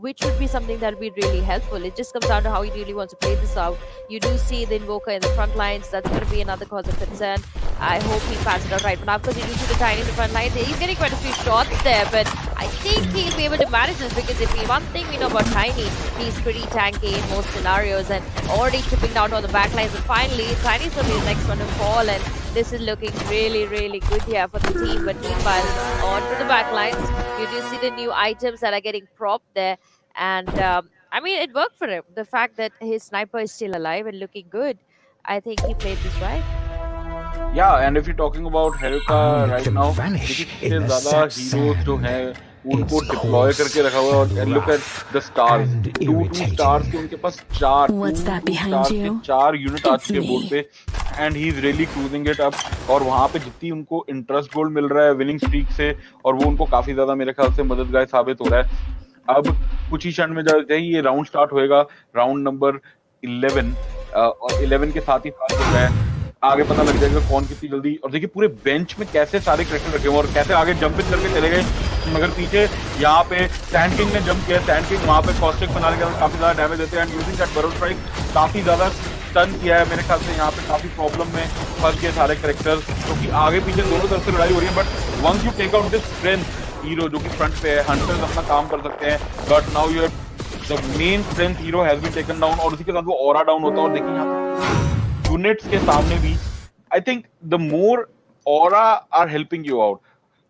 which would be something that would be really helpful. It just comes down to how he really wants to play this out. You do see the Invoker in the front lines. That's going to be another cause of concern. I hope he passes it out right. But now, because you do see the Tiny in the front lines, he's getting quite a few shots there. But I think he'll be able to manage this because if one thing we know about Tiny, he's pretty tanky in most scenarios and already chipping down on the back lines. And finally, Tiny's going to be the next one to fall. And this is looking really good here for the team. But meanwhile, on to the back lines, you do see the new items that are getting propped there. And I mean, it worked for him. The fact that his sniper is still alive and looking good, I think he played this right. Yeah, and if you're talking about Heruka right now, देखिए कितने ज़्यादा heroes जो हैं उनको deploy करके रखा हुआ है और and look at the stars, 2 stars के उनके पास 4 stars के 4 unit आ चुके हैं board पे and he's really cruising it up और वहाँ पे जितनी उनको interest gold मिल रहा है winning streak से और वो उनको काफी ज़्यादा मेरे ख्याल से मददगार साबित हो रहा है। अब कुछ ही क्षण में जैसे ही ये राउंड स्टार्ट होएगा, राउंड नंबर 11 और 11 के साथ ही साथ जो है आगे पता लग जाएगा कौन कितनी जल्दी। और देखिए पूरे बेंच में कैसे सारे कैरेक्टर रखे हुए और कैसे आगे जंप इन करके चले गए, मगर पीछे यहाँ पे सैंड किंग ने जंप किया। सैंड किंग वहाँ पे कॉस्टिक बनाने के बाद काफी ज्यादा डैमेज देते हैं and using that burrow strike काफी ज्यादा स्टन किया है। मेरे ख्याल से यहाँ पे काफी प्रॉब्लम में फंस गए सारे कैरेक्टर्स क्योंकि आगे पीछे दोनों तरफ से लड़ाई हो रही है। But once you take out this strength hero जो कि फ्रंट पे है, हंटर्स अपना काम कर सकते हैं, but now you're the main strength hero has been taken down और उसी के साथ वो ऑरा डाउन होता है। और देखिए यहाँ यूनिट्स के सामने भी I think the more aura are helping you out.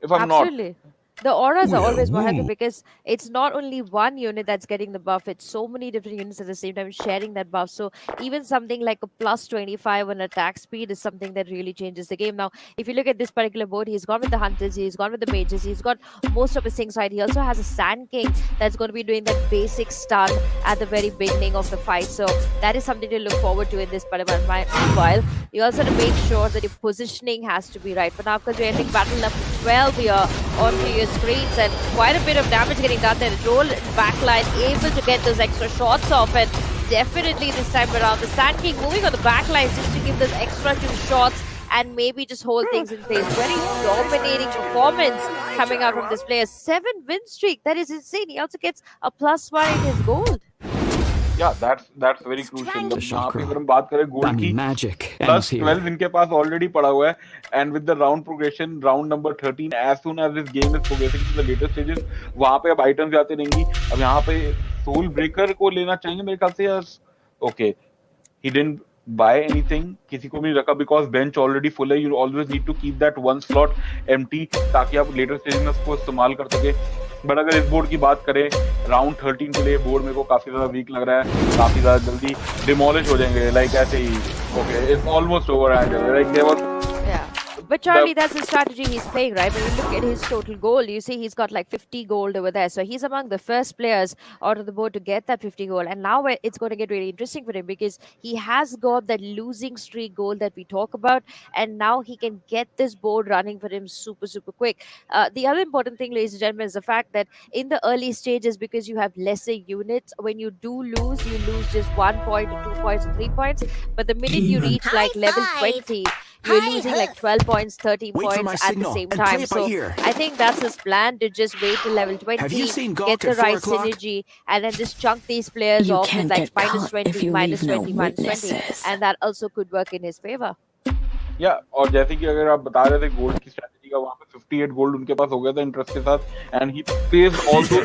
If I'm Absolutely. The auras are always more happy because it's not only one unit that's getting the buff, it's so many different units at the same time sharing that buff. So even something like a plus 25 on attack speed is something that really changes the game. Now, if you look at this particular board, he's gone with the hunters, he's gone with the mages, he's got most of his things right. He also has a Sand King that's going to be doing that basic stun at the very beginning of the fight. So that is something to look forward to in this particular. Meanwhile, you also have to make sure that your positioning has to be right. But now, because you're ending battle number 12 here onto your screens and quite a bit of damage getting done there. Roll backline, able to get those extra shots off, and definitely this time around the Sand King moving on the backline just to give those extra 2 shots and maybe just hold things in place. Very dominating performance coming out from this player. 7 win streak, that is insane. He also gets a +1 in his gold. Yeah, that's very crucial. यहाँ पे अगर हम बात करें gold की, +12 इनके पास already पड़ा हुआ है and with the round progression, round number 13 as soon as this game is progressing to the latest stages, वहाँ पे अब आइटम्स आते रहेंगी। अब यहाँ पे सोल ब्रेकर को लेना चाहेंगे मेरे ख्याल से। Okay, he didn't buy anything, किसी को भी नहीं रखा बिकॉज बेंच ऑलरेडी फुल है। You always need to keep that 1 slot empty ताकि आप लेटेस्ट स्टेज में उसको इस्तेमाल कर सके। बट अगर इस बोर्ड की बात करें, राउंड 13 के लिए बोर्ड मेरे को काफी ज्यादा वीक लग रहा है, काफी ज्यादा जल्दी डिमोलिश हो जाएंगे, लाइक ऐसे ही। Okay, it's almost over like there was. But Charlie, that's the strategy he's playing, right? When you look at his total gold, you see he's got like 50 gold over there. So he's among the first players out of the board to get that 50 gold. And now it's going to get really interesting for him because he has got that losing streak gold that we talk about. And now he can get this board running for him super, super quick. The other important thing, ladies and gentlemen, is the fact that in the early stages, because you have lesser units, when you do lose, you lose just 1 point, 2 points, 3 points. But the minute you reach like level 20, you're losing like 12 points, 13 points at the same time. So I think that's his plan, to just wait till level 20, get the right synergy, and then just chunk these players off with like -20, -20, -20. And that also could work in his favor. Yeah, और जैसे कि अगर आप बता रहे थे gold की strategy का, वहाँ पे 58 गोल्ड उनके पास हो गया था इंटरेस्ट के साथ and he plays also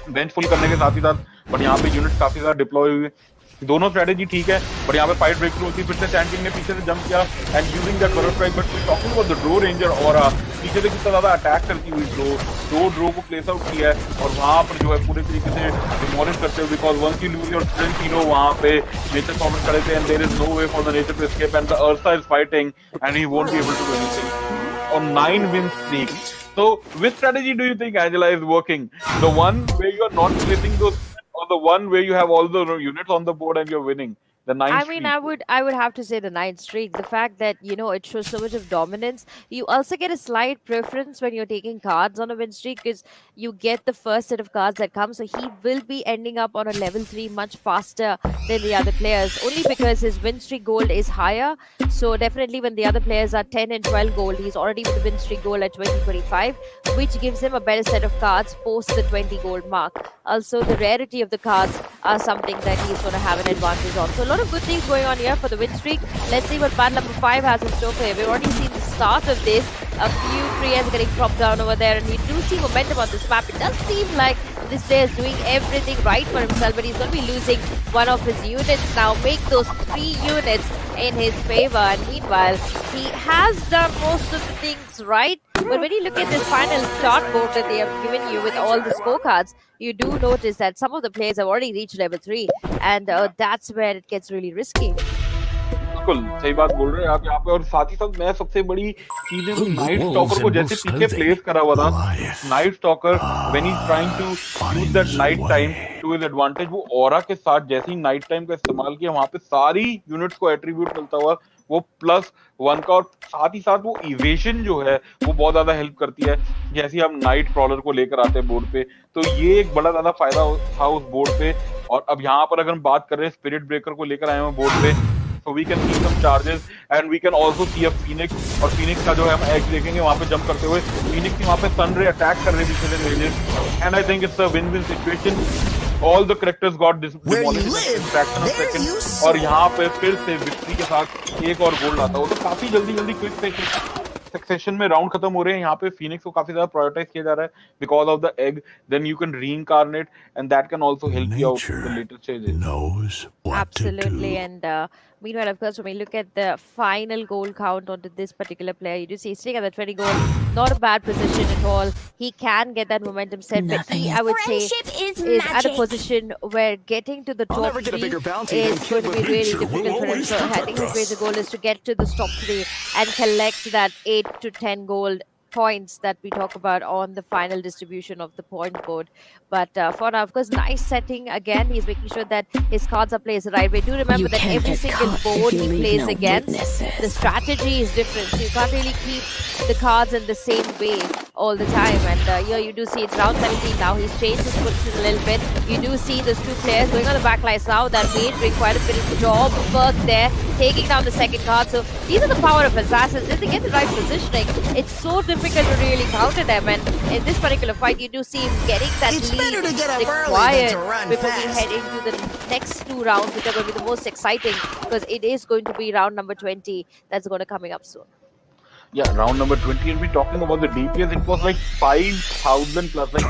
bench full करने के साथ ही साथ। बट यहाँ पे यूनिट काफी ज्यादा डिप्लॉय हुए, दोनों स्ट्रेटेजी ठीक है। बट यहाँ पे फाइट ब्रेक थ्रू होती है, फिर से सैंड किंग ने पीछे से जंप किया and using that burrow strike. But talking about the drow ranger और पीछे से कितना ज्यादा अटैक करती हुई ड्रो को प्लेस आउट किया है और वहां पर जो है पूरे तरीके से डिमोलिश करते हुए, because once you lose your strength hero, वहां पे नेचर फॉर्मेट खड़े थे and there is no way for the nature to escape and the Ursa is fighting and he won't be able to do anything on 9 win streak. So which strategy do you think Angela is working? The one where you are not placing those, or the one where you have all the units on the board and you're winning? The 9 I mean, I would have to say the 9 streak. The fact that, you know, it shows so much of dominance. You also get a slight preference when you're taking cards on a win streak because you get the first set of cards that come. So he will be ending up on a level 3 much faster than the other players, only because his win streak gold is higher. So definitely when the other players are 10 and 12 gold, he's already with the win streak gold at 20-25, which gives him a better set of cards post the 20 gold mark. Also, the rarity of the cards are something that he's going to have an advantage on. So a lot of good things going on here for the win streak. Let's see what battle number 5 has in store for him. We've already seen the start of this. a few players getting dropped down over there, and you do see momentum on this map. It does seem like this player is doing everything right for himself, but he's going to be losing one of his units now. Make those 3 units in his favor, and meanwhile, he has done most of the things right. But when you look at this final start board that they have given you with all the scorecards, you do notice that some of the players have already reached level 3, and that's where it gets really risky. बिल्कुल सही बात बोल रहे हैं आप यहाँ पे। और साथ ही साथ मैं सबसे बड़ी चीज है नाइट स्टॉकर को जैसे पीछे प्लेस करा हुआ था, night stalker when he is trying to use that night time to his advantage, वो ऑरा के साथ जैसे ही नाइट टाइम का इस्तेमाल किया वहां पे सारी यूनिट्स को एट्रीब्यूट मिलता हुआ वो +1 का, और साथ ही साथ वो इवेशन जो है वो बहुत ज्यादा हेल्प करती है जैसे हम नाइट क्रॉलर को लेकर आते हैं बोर्ड पे। तो ये एक बड़ा ज्यादा फायदा था उस बोर्ड पे। और अब यहाँ पर अगर हम बात कर रहे हैं स्पिरिट ब्रेकर को लेकर आए हैं बोर्ड पे, so we can see some charges and we can also see a Phoenix, और Phoenix का जो है हम एज देखेंगे वहाँ पे जंप करते हुए। Phoenix वहाँ पे सनरे अटैक कर रहे पीछे से raises, and I think it's a win-win situation. All the characters got demolished in a fraction of second, और यहाँ पे फिर से विक्ट्री के साथ एक और गोल्ड आता हो। तो काफी जल्दी क्विक सक्सेशन में राउंड खत्म हो रहे हैं। यहाँ पे फिनिक्स को काफी ज्यादा प्रायोरिटाइज किया जा रहा है because of the egg, then you can reincarnate and that can also help you out in the later stages. Absolutely, and meanwhile, of course, when we look at the final goal count onto this particular player, you do see he's sitting at the 20 goal. Not a bad position at all. He can get that momentum set, but he, I would say, is at a position where getting to the top 3 is going to be really difficult for him. So I think his major goal is to get to the top 3 and collect that 8 to 10 gold points that we talk about on the final distribution of the point board. But for now, of course, nice setting again. He's making sure that his cards are placed right. We do remember that every single board he plays against, the strategy is different. So you can't really keep the cards in the same way all the time. And here you do see it's round 17 now. He's changed his position a little bit. You do see those 2 players going on the back lines now. That may bring quite a bit of job work there, taking down the second card. So these are the power of assassins. If they get the right positioning, it's so difficult to really counter them. And in this particular fight, you do see him getting that lead required before we head into the next 2 rounds, which are going to be the most exciting, because it is going to be round number 20 that's going to coming up soon. Yeah, round number 20, and we're talking about the DPS. It was like 5,000 plus, like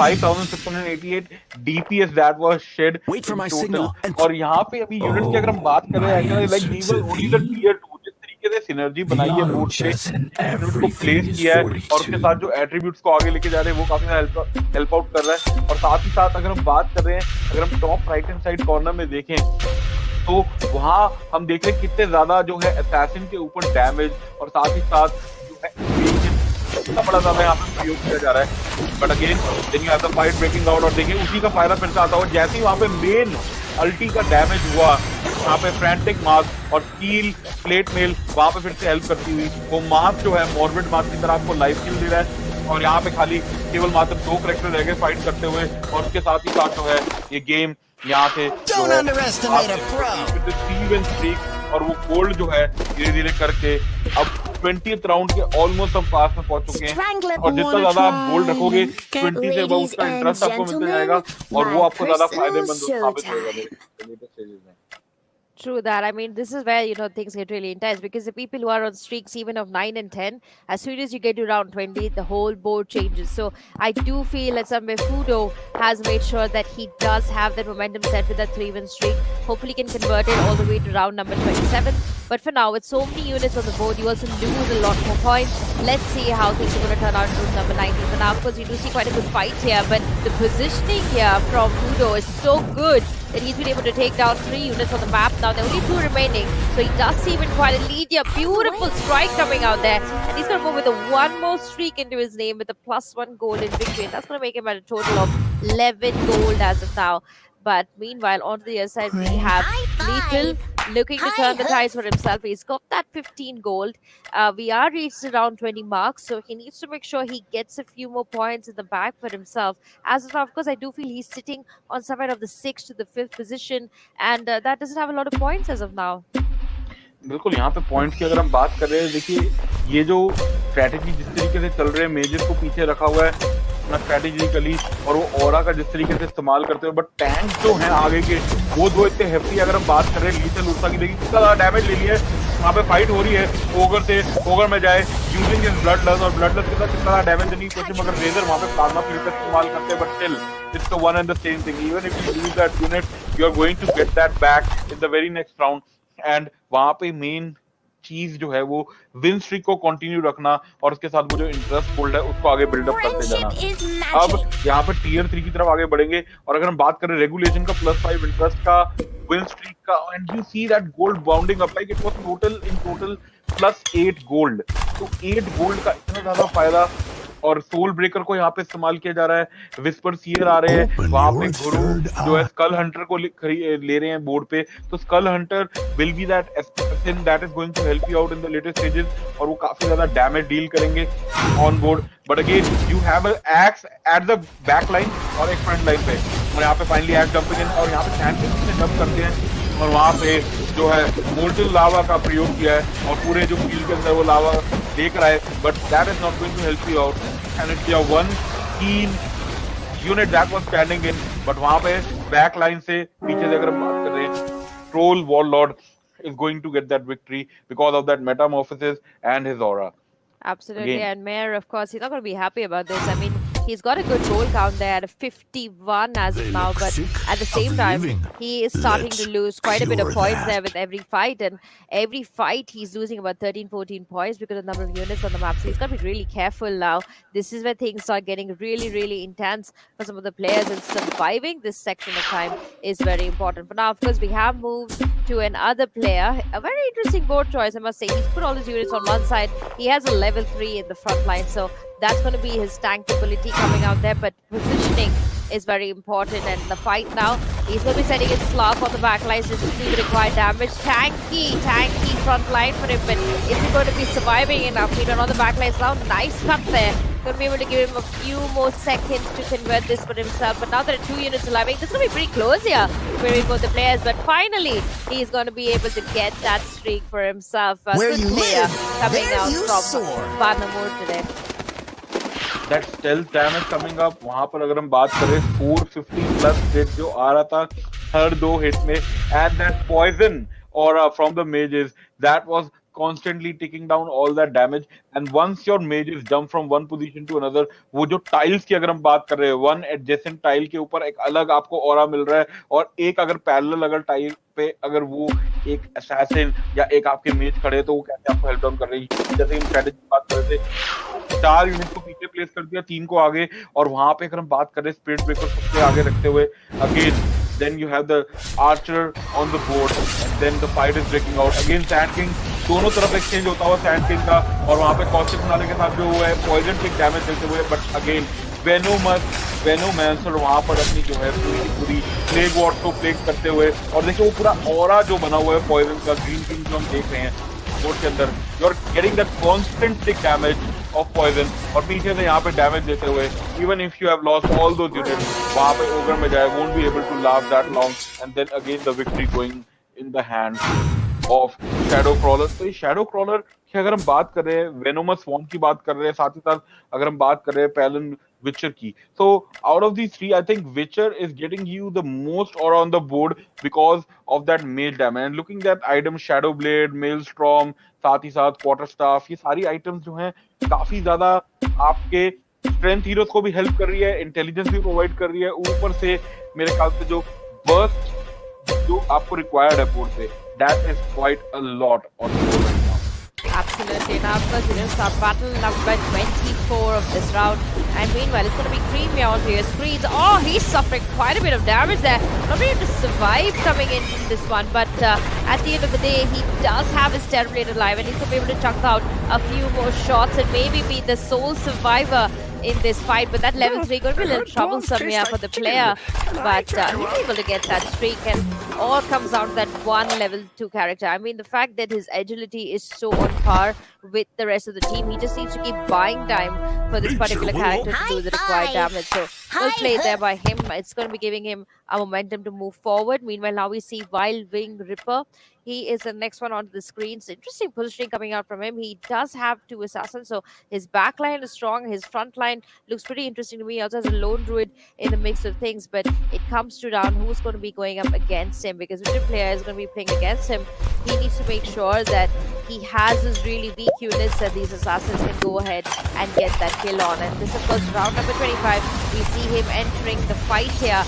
5,688 DPS that was shed. Wait for my total. signal. और यहाँ पे अभी unit की अगर हम बात कर रहे हैं, like we were only the tier 2, जिस तरीके से सिनर्जी बनाई है बोर्ड पे, यूनिट को प्लेस किया है और उसके साथ जो एट्रीब्यूट्स को आगे लेके जा रहे हैं वो काफी हेल्प आउट कर रहा है। और साथ ही साथ अगर हम बात कर रहे हैं, अगर हम top right hand side corner में देखें तो वहां हम देख रहे हैं कितने ज्यादा जो है असैसिन के ऊपर डैमेज और साथ ही साथ जो है इतना बड़ा ज्यादा यहाँ पे प्रयोग किया जा रहा है। But again then you have the fight breaking out, और देखिए उसी का फायदा फिर से आता हुआ जैसे ही वहां पे मेन अल्टी का डैमेज हुआ, यहाँ पे फ्रैंटिक मास्क और स्टील प्लेट मेल वहां पे फिर से हेल्प करती हुई। वो मास्क जो है मॉर्बिड मास्क की तरह आपको लाइफ किल दे रहा है, और यहाँ पे खाली केवल मात्र 2 कैरेक्टर रह गए फाइट करते हुए, और उसके साथ ही साथ जो है ये गेम यहाँ से स्ट्रीक और वो गोल्ड जो है धीरे धीरे करके अब 20th राउंड के ऑलमोस्ट हम पास में पहुंच चुके हैं। और जितना ज्यादा आप गोल्ड रखोगे 20 से अब उसका इंटरेस्ट आपको मिलता जाएगा और वो आपको ज्यादा फायदेमंद साबित होगा लेटर स्टेजेस में। True that. I mean, this is where, you know, things get really intense, because the people who are on streaks even of 9 and 10, as soon as you get to round 20, the whole board changes. So I do feel that somewhere Fudo has made sure that he does have that momentum set with that 3-win streak. Hopefully can convert it all the way to round number 27. But for now, with so many units on the board, you also lose a lot more points. Let's see how things are going to turn out in round number 19. For now, of course, you do see quite a good fight here, but the positioning here from Fudo is so good that he's been able to take down 3 units on the map. Now there are only 2 remaining, so he does seem in quite a lead here. Beautiful strike coming out there, and he's going to go with a 1 more streak into his name with a +1 gold in victory, and that's going to make him at a total of 11 gold as of now. But meanwhile, on the other side, we have Lethal looking to turn the tides for himself. He's got that 15 gold. We are reached around 20 marks, so he needs to make sure he gets a few more points in the bag for himself. As of now, of course, I do feel he's sitting on somewhere of the 6th to the 5th position, and that doesn't have a lot of points as of now. बिल्कुल यहाँ पे points की अगर हम बात कर रहे हैं, देखिए ये जो स्ट्रेटेजी जिस तरीके से चल रहे हैं, मेजर को पीछे रखा हुआ है अपना स्ट्रेटेजिकली और वो ऑरा का जिस तरीके से इस्तेमाल करते हुए, बट टैंक जो हैं आगे के वो 2 इतने हेफ्टी। अगर हम बात कर रहे हैं लीथल उर्सा की, देखिए कितना ज्यादा डैमेज ले लिया है वहाँ पे फाइट हो रही है ओगर से, ओगर में जाए यूजिंग इज ब्लडलस, और ब्लडलस के साथ कितना डैमेज देने की कोशिश, मगर रेजर वहाँ पे प्लाज्मा फ्लीट का इस्तेमाल करते हैं, but still it's the one and the same thing. Even if you lose that unit, you are going to get that back in the very next round. And वहाँ पे main चीज जो है वो विन स्ट्रीक को continue रखना और उसके साथ वो जो इंटरेस्ट होल्ड है उसको आगे बिल्डअप करते जाना। अब यहाँ पर टियर 3 की तरफ आगे बढ़ेंगे, और अगर हम बात करें रेगुलेशन का +5 इंटरेस्ट का, विन स्ट्रीक का, and you see that gold bounding up like it was total +8 gold. तो 8 गोल्ड का इतना ज्यादा फायदा, और सोल ब्रेकर को यहाँ पे इस्तेमाल किया जा रहा है, विस्पर सीयर आ रहे हैं, वहां पे गुरु जो है स्कल हंटर को ले रहे हैं बोर्ड पे। तो skull hunter will be that assassin that is going to help you out in the later stages, और वो काफी ज्यादा डैमेज डील करेंगे on board. But again you have an axe at the back line और एक front line पे, और यहाँ पे फाइनली axe डंपिंग इन, और यहाँ पे सैंडविच से डंप करते हैं, और वहां पे जो है मोल्टन लावा का प्रयोग किया है, और पूरे जो फील्ड के अंदर वो लावा देख रहा है, but that is not going to help you out, and it's your one keen unit that was standing in. But वहां पे बैक लाइन से पीछे से अगर हम बात कर रहे हैं, troll warlord is going to get that victory because of that metamorphosis and his aura. Absolutely. Again. And Mayor, of course, he's not going to be happy about this. I mean, he's got a good goal count there at 51 as of now, but at the same time, he is starting to lose quite a bit of points there with every fight. And every fight, he's losing about 13, 14 points because of the number of units on the map. So he's got to be really careful now. This is where things start getting really, really intense for some of the players, and surviving this section of time is very important. For now, of course, we have moved to another player. A very interesting board choice, I must say. He's put all his units on one side. He has a level 3 in the front line, so that's going to be his tank ability coming out there, but positioning is very important. And the fight now, he's going to be setting his slurp on the back lines, just to require damage. Tanky front line for him, but is he going to be surviving enough? Even on the back lines now, nice cut there. Going to be able to give him a few more seconds to convert this for himself, but now there are 2 units alive. This is going to be pretty close here between both the players, but finally he's going to be able to get that streak for himself. A good player coming out from Banamur today. That stealth damage coming up, वहां पर अगर हम बात करें 450+ hit जो आ रहा था हर 2 hit में, and that poison aura from the mages that was constantly ticking down all that damage. And once your mages jump from one position to another, वो जो tiles की अगर हम बात कर रहे हैं, one adjacent tile के ऊपर एक अलग आपको aura मिल रहा है, और एक अगर parallel अगर tile पे अगर वो एक assassin या एक आपके mage खड़े तो वो कैसे आपको help down कर रही है। जैसे हम strategy की बात कर रहे थे, 4 यूनिट को पीछे प्लेस कर दिया, 3 को आगे, और वहां पे अगर हम बात करें स्पिरिट ब्रेकर सबसे आगे रखते हुए, again then you have the archer on the board, and then the fight is breaking out again. Sand King दोनों तरफ एक्सचेंज होता हुआ सैंड किंग का, और वहां पे कॉस्टिक नाले के साथ जो हुआ है पॉइजन किक डैमेज देते हुए, बट अगेन वेनोमैंसर वहां पर अपनी जो है पूरी प्लेग वॉर्ड को प्लेग करते हुए, और देखिए वो पूरा ऑरा जो बना हुआ है पॉइजन का, ग्रीन किंग जो हम देख रहे हैं बोर्ड के अंदर, you are getting that constant tick damage of poison, और पीछे से यहाँ पे डैमेज देते हुए, even if you have lost all those units, वहां पे ओगर में जाए won't be able to last that long, and then again the victory going in the hands of shadow crawler. तो इस शैडो क्रॉलर की अगर हम बात कर रहे हैं, वेनोमस स्वॉर्म की बात कर रहे हैं, साथ ही साथ अगर हम बात कर रहे हैं पैलन विचर की, so out of these 3 I think Witcher is getting you the most aura on the board because of that mage damage, and looking at item Shadow Blade, Maelstrom, साथ ही साथ क्वार्टर स्टाफ, ये सारी आइटम्स जो हैं काफी ज्यादा आपके स्ट्रेंथ हीरोज को भी हेल्प कर रही है, इंटेलिजेंस भी प्रोवाइड कर रही है, ऊपर से मेरे ख्याल से जो बर्स्ट जो आपको रिक्वायर्ड है बोर्ड से, that is quite a lot on the board. Absolutely. Now, of course, start battle number 24 of this round. And meanwhile, it's going to be Creamy onto your screens. Oh, he's suffering quite a bit of damage there. Not able to survive coming in from this one. But at the end of the day, he does have his Terrorblade alive, and he's going to be able to chunk out a few more shots and maybe be the sole survivor in this fight. But that level 3 going to be a little troublesome here for the player. But he's able to get that streak, and all comes down to that one level 2 character. I mean, the fact that his agility is so on par with the rest of the team, he just needs to keep buying time for this particular character to do the required damage. So well played there by him. It's going to be giving him a momentum to move forward. Meanwhile, now we see Wild Wing Ripper. He is the next one onto the screens. Interesting positioning coming out from him. He does have 2 assassins, so his back line is strong. His front line looks pretty interesting to me. He also has a lone druid in the mix of things, but it comes to down who's going to be going up against him, because whichever player is going to be playing against him, he needs to make sure that he has his really weak units that these assassins can go ahead and get that kill on. And this, of course, round number 25. We see him entering the fight here,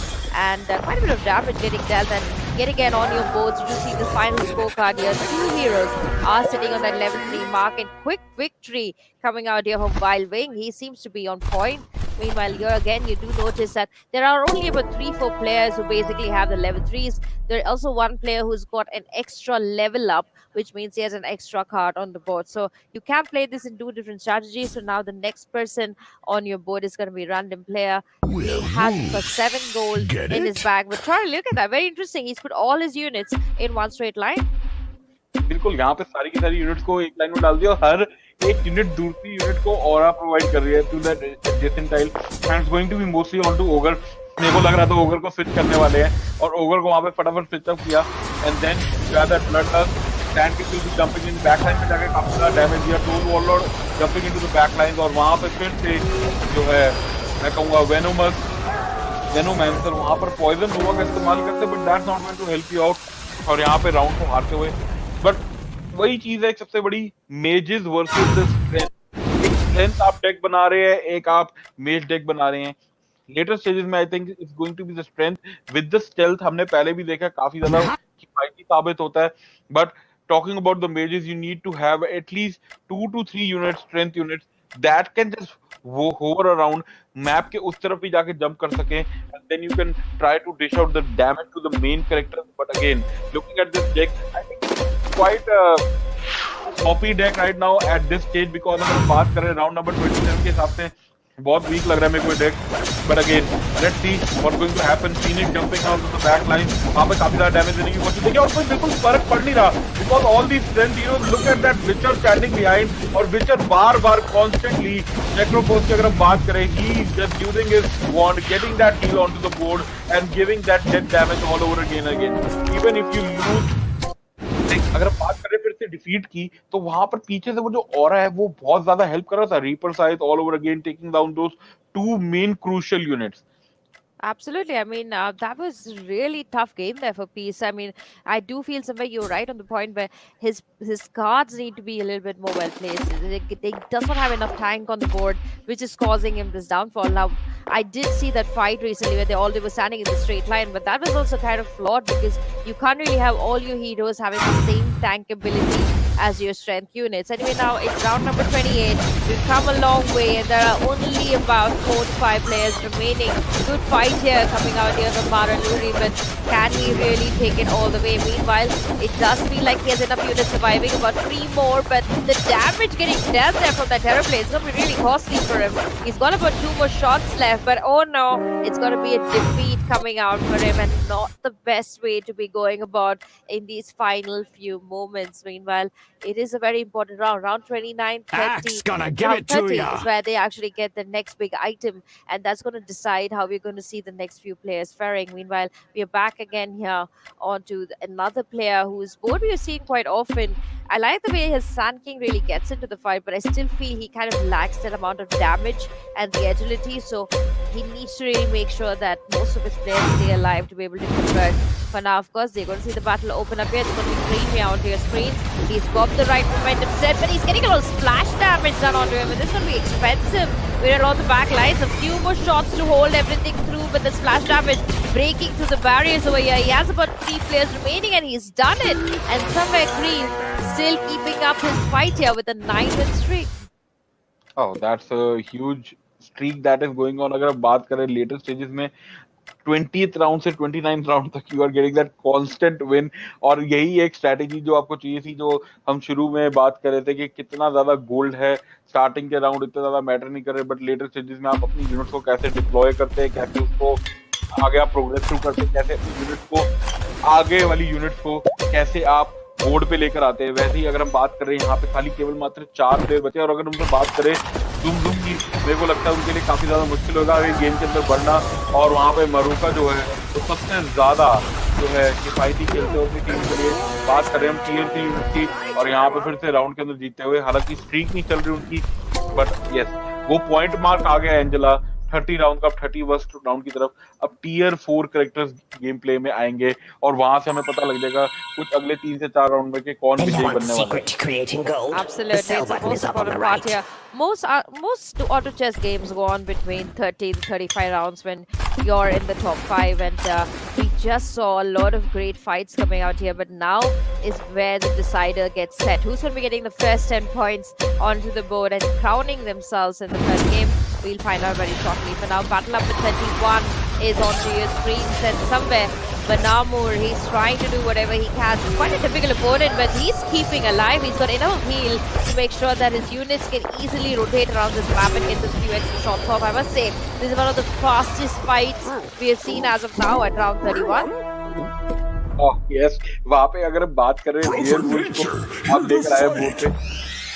and quite a bit of damage getting dealt. And yet again on your boards, you do see the final scorecard here. 2 heroes are sitting on that level 3 mark, and quick victory coming out here from Wild Wing. He seems to be on point. Meanwhile, here again, you do notice that there are only about 3-4 players who basically have the level 3s. There's also one player who's got an extra level up, which means he has an extra card on the board. So you can play this in 2 different strategies. So now the next person on your board is going to be a random player. He has for 7 gold in his bag. But Charlie, look at that. Very interesting. He's put all his units in one straight line. बिल्कुल यहाँ पे सारी की सारी units को एक line में डाल दिया और हर एक यूनिट दूसरी यूनिट को ऑरा प्रोवाइड कर रही है to that adjacent tile and it's going to be mostly on to ogre. मेरे को लग रहा था ओगर को स्विच करने वाले हैं और ओगर को वहां पे फटाफट स्विच अप किया and then you have that blood lust stand kill be jumping in back line में जाके काफी ज्यादा डैमेज दिया. Troll warlord jumping into the back line और वहां पे फिर से जो है मैं कहूंगा वेनोमैंसर वहां पर पॉइजन नोवा का इस्तेमाल करते but that's not going to help you out और यहाँ पे राउंड को हारते हुए. बट वही चीज है, एक सबसे बड़ी मेजेस वर्सेस द स्ट्रेंथ. एक स्ट्रेंथ आप डेक बना रहे हैं, एक आप मेज डेक बना रहे हैं. लेटर स्टेजेस में I think it's going to be the strength with the stealth. हमने पहले भी देखा काफी ज्यादा किफायती साबित होता है. But talking about the mages you need to have at least 2 to 3 units, strength units that can just वो होवर अराउंड मैप के उस तरफ भी जाके जंप कर सके and then you can try to dish out the damage to the main character. But again looking at this deck I think quite a sloppy deck right now at this stage because अगर हम बात करें round number 27 के हिसाब से बहुत week लग रहा है मेरे को deck. But again let's see what going to happen. Phoenix jumping out of the back line, वहां पे काफी ज्यादा डैमेज देने की कोशिश देखिए और कोई बिल्कुल फर्क पड़ नहीं रहा because all the strength heroes look at that विचर स्टैंडिंग बिहाइंड और विचर बार-बार कॉन्स्टेंटली नेक्रोपोस की अगर हम बात करें he just using his wand getting that heal onto the board and giving that death damage all over again even if you lose. अगर हम बात करें फिर से डिफीट की तो वहां पर पीछे से वो जो ऑरा है वो बहुत ज्यादा हेल्प कर रहा था. Reaper size all over again taking down those 2 main crucial units. Absolutely. I mean, that was really tough game there for Peace. I mean, I do feel somewhere you're right on the point where his cards need to be a little bit more well placed. They does not have enough tank on the board, which is causing him this downfall. Now, I did see that fight recently where they were standing in the straight line, but that was also kind of flawed because you can't really have all your heroes having the same tank ability as your strength units. Anyway, now it's round number 28. We've come a long way and there are only about 4 to 5 players remaining. Good fight here coming out here from Maranuri, but can he really take it all the way? Meanwhile, it does feel like he has enough units surviving, about 3 more, but the damage getting dealt there from that Terrorblade is going to be really costly for him. He's got about 2 more shots left, but oh no, it's going to be a defeat coming out for him and not the best way to be going about in these final few moments. Meanwhile, it is a very important round. Round 29, 30. Gonna give it to 30 ya. is where they actually get the next big item, and that's going to decide how we're going to see the next few players faring. Meanwhile, we are back again here onto another player whose board we are seeing quite often. I like the way his Sand King really gets into the fight, but I still feel he kind of lacks that amount of damage and the agility, so he needs to really make sure that most of his players stay alive to be able to convert. For now, of course, they're going to see the battle open up here. It's going to be Creamy onto your screen. He's got the right momentum set, but he's getting a little splash damage done onto him, and this is going to be expensive. We're along the back lines, a few more shots to hold everything through, but the splash damage breaking through the barriers over here. He has about 3 players remaining, and he's done it. And somewhere Green still keeping up his fight here with a 9-win streak. Oh, that's a huge streak that is going on. अगर बात करें later stages में 20th round से 29th round तक you are getting that constant win और यही एक strategy जो आपको चाहिए थी, जो हम शुरू में बात कर रहे थे कि कितना ज्यादा गोल्ड है. स्टार्टिंग के राउंड इतना ज्यादा मैटर नहीं कर रहे, बट लेटर स्टेजेस में आप अपनी यूनिट्स को कैसे डिप्लॉय करते हैं, कैसे उसको आगे आप प्रोग्रेस थ्रू करते हैं, कैसे अपनी यूनिट्स को आगे वाली यूनिट्स को कैसे आप बोर्ड पे लेकर आते हैं. वैसे ही अगर हम बात करें यहाँ पे खाली केवल मात्र 4 प्लेयर बचे और अगर उनसे बात करें जुम की, मेरे को लगता है उनके लिए काफी ज्यादा मुश्किल होगा गेम के अंदर बढ़ना. और वहाँ पे मरूका जो है तो सबसे ज्यादा जो है किफायती खेलते हो अपनी टीम के लिए। बात कर रहे हैं हम टीयर 3 यूनिट की, और यहाँ पे फिर से राउंड के अंदर जीतते हुए, हालांकि स्ट्रीक नहीं चल रही उनकी, बट यस वो पॉइंट मार्क आ गया एंजेला 30 राउंड का, 31st राउंड की तरफ। अब टियर 4 कैरेक्टर्स गेम प्ले में आएंगे और वहां से हमें पता लग जाएगा कुछ अगले 3 से 4 राउंड में कि कौन विजयी बनने वाला है। Absolutely, it's the most important part here. Most auto chess games go on between 30 to 35 rounds when you're in the top 5, and we just saw a lot of great fights coming out here, but now is where the decider gets set. Who's going to be getting the first 10 points onto the board and crowning themselves in the first game? We'll find out very shortly. For now, battle number 31 is onto your screens, and somewhere Banamur, he's trying to do whatever he can. He's quite a typical opponent, but he's keeping alive. He's got enough heal to make sure that his units can easily rotate around this map and get this few extra shots off. I must say, this is one of the fastest fights we have seen as of now at round 31. Yes वहां पे अगर हम बात कर रहे हैं real wolf को आप देख रहे हैं बोर्ड पे,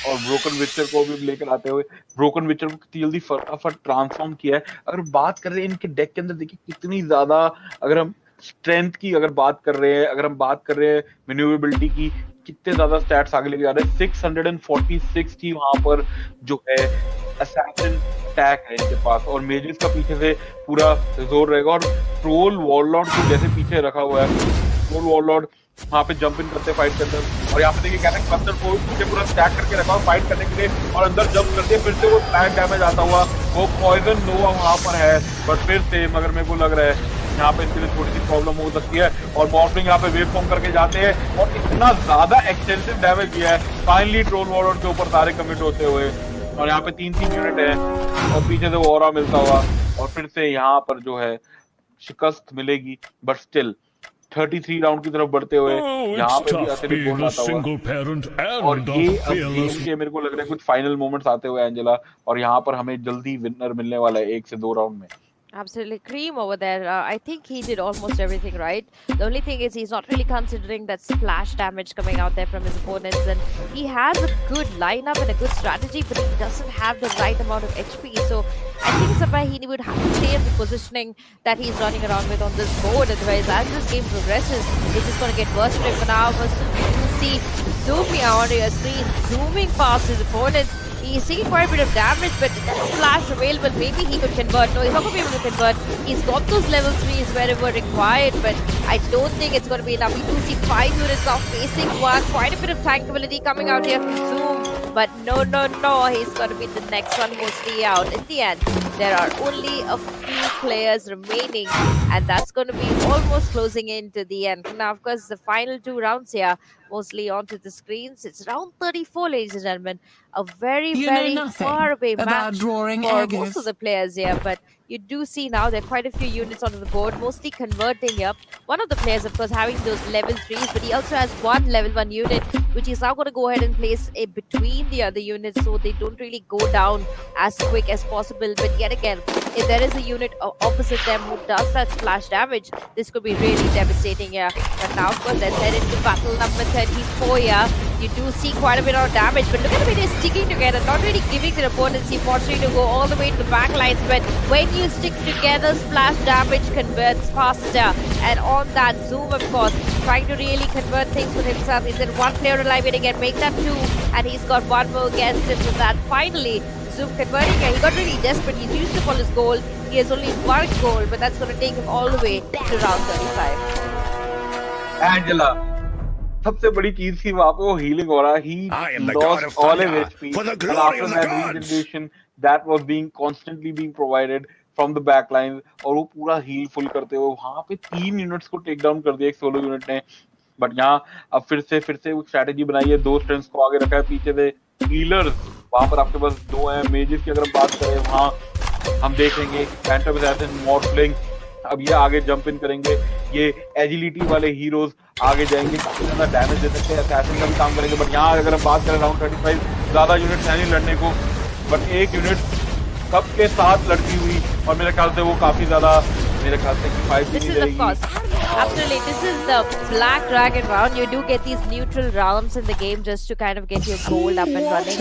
और ब्रोकन विचर को भी लेकर आते हुए, ब्रोकन विचर को कितनी जल्दी फटाफट ट्रांसफॉर्म किया है। अगर बात कर रहे हैं इनके डेक के अंदर, देखिए कितनी ज्यादा, अगर हम स्ट्रेंथ की अगर बात कर रहे हैं, अगर हम बात कर रहे हैं मैन्यूवरेबिलिटी की, कितने ज्यादा स्टैट्स आगे लेके जा रहे हैं। 646 की वहां पर जो है असैसिन अटैक है इनके पास, और मेजेस का पीछे से पूरा जोर रहेगा, और ट्रोल वॉरलॉर्ड को जैसे पीछे रखा हुआ है, ट्रोल वॉरलॉर्ड वहाँ पे जंप इन करते फाइट के अंदर, और यहाँ पे देखिए कैनन क्लस्टर को पीछे पूरा स्टैक करके रखा हुआ फाइट करने के लिए, और अंदर जंप करते फिर से वो फ्लैग डैमेज आता हुआ, वो पॉइजन नोवा वहाँ पर है, बट फिर से मगर मेरे को लग रहा है यहाँ पे इनके लिए थोड़ी सी प्रॉब्लम हो सकती है, और मॉर्फिंग यहाँ पे वेव फॉर्म करके जाते हैं, और इतना ज्यादा एक्सटेंसिव डैमेज किया है फाइनली ट्रोल वॉरलॉर्ड के ऊपर सारे कमिट होते हुए, और यहाँ पे 3 यूनिट है, और पीछे से वो ऑरा मिलता हुआ, और फिर से यहाँ पर जो है शिकस्त मिलेगी, बट स्टिल 33 राउंड की तरफ बढ़ते हुए यहाँ पे भी अतिरिक्त गोल आता हुआ, और ये अब गेम के मेरे को लग रहा है कुछ फाइनल मोमेंट्स आते हुए एंजेला, और यहाँ पर हमें जल्दी विनर मिलने वाला है 1 से 2 राउंड में। Absolutely. Cream over there, I think he did almost everything right. The only thing is he's not really considering that splash damage coming out there from his opponents, and he has a good lineup and a good strategy, but he doesn't have the right amount of HP. So I think somewhere he would have to stay in the positioning that he's running around with on this board. Otherwise, as this game progresses, it's just going to get worse for him. For now, you can see zooming onto your screen, zooming past his opponents. He's taking quite a bit of damage, but that splash available, maybe he could convert. No, he's not going to be able to convert. He's got those level 3s wherever required, but I don't think it's going to be enough. We do see 5 units now facing one. Quite a bit of tankability coming out here from Zoom, but no, he's going to be the next one mostly out. In the end, there are only a few players remaining, and that's going to be almost closing into the end. Now, of course, the final 2 rounds here, mostly onto the screens. It's round 34, ladies and gentlemen. A very far away match for most of the players here, but you do see now there are quite a few units onto the board, mostly converting here. One of the players, of course, having those level 3s, but he also has one level 1 unit, which he's now going to go ahead and place between the other units so they don't really go down as quick as possible. But yet again, if there is a unit opposite them who does that splash damage, this could be really devastating here. But now, of course, let's head into battle number 34 here. You do see quite a bit of damage, but look at the way they're sticking together, not really giving their opponents the opportunity to go all the way to the back lines, but when you stick together, splash damage converts faster. And on that, Zoom, of course, trying to really convert things for himself. He's in 1 player alive, and again, make that 2, and he's got 1 more against him. So that finally, Zoom converting here. He got really desperate. He's used up all his gold. He has only 1 goal, but that's going to take him all the way to round 35. Angela. सबसे बड़ी चीज थी वहां पे वो healing हो रहा है. He lost all his HP, and after that regeneration that was constantly being provided from the back line, और वो पूरा हील फुल करते हुए वहां पे 3 यूनिट्स को टेक डाउन कर दिया एक सोलो यूनिट ने. बट यहाँ अब फिर से वो स्ट्रेटेजी बनाई है, 2 स्ट्रेंथ्स को आगे रखा है, पीछे से हीलर्स वहां पर आपके पास 2 हैं. मेजेस की अगर हम बात करें वहां हम देखेंगे फैंटम असैसिन, मॉर्फलिंग, अब ये आगे जंप इन करेंगे, ये एजिलिटी वाले हीरोज आगे जाएंगे, काफी ज्यादा डैमेज दे सकते हैं, असैसिन का भी काम करेंगे. बट यहाँ अगर हम बात करें राउंड 35, ज्यादा यूनिट्स हैं नहीं लड़ने को, बट एक यूनिट सबके साथ लड़ती हुई, और मेरे ख्याल से वो काफी ज्यादा मेरे ख्याल से कि 5 This is, of course, absolutely. This is the Black Dragon round. You do get these neutral rounds in the game just to kind of get your gold up and running.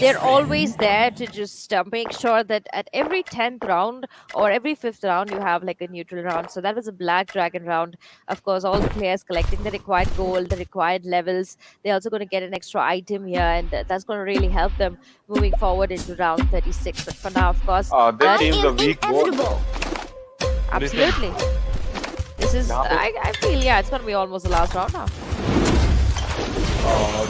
They're always there to just make sure that at every 10th round or every 5th round, you have like a neutral round. So that was a Black Dragon round. Of course, all the players collecting the required gold, the required levels. They're also going to get an extra item here, and that's going to really help them moving forward into round 36. But for now, of course, this team's a weak board. Absolutely. This is, I feel, yeah, it's going to be almost the last round now.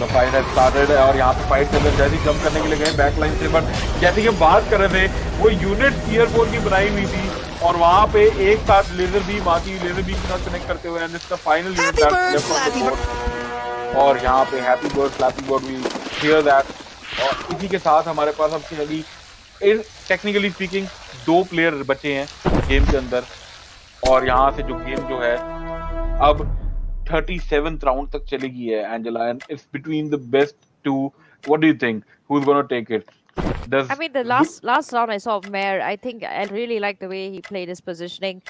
The fight has started और यहाँ पे fight के अंदर जैसे ही jump करने के लिए गए बैकलाइन से, बट जैसे कि हम बात कर रहे थे वो यूनिट ईयर 4 की बनाई हुई थी और वहाँ पे एक साथ लेजर बीम आती हुई, लेजर बीम के साथ कनेक्ट करते हुए, एंड इसका फाइनल यूनिट और यहाँ पे happy bird flappy bird we hear that. और इसी के साथ हमारे पास अब अभी टेक्निकली स्पीकिंग 2 प्लेयर बचे हैं गेम के अंदर, और यहाँ से जो गेम जो है अब 37th राउंड तक चलेगी है Angela, and it's between the best two. What do you think, who is gonna take it? I mean, the last round I saw of Mayor, I think I really like the way he played his positioning.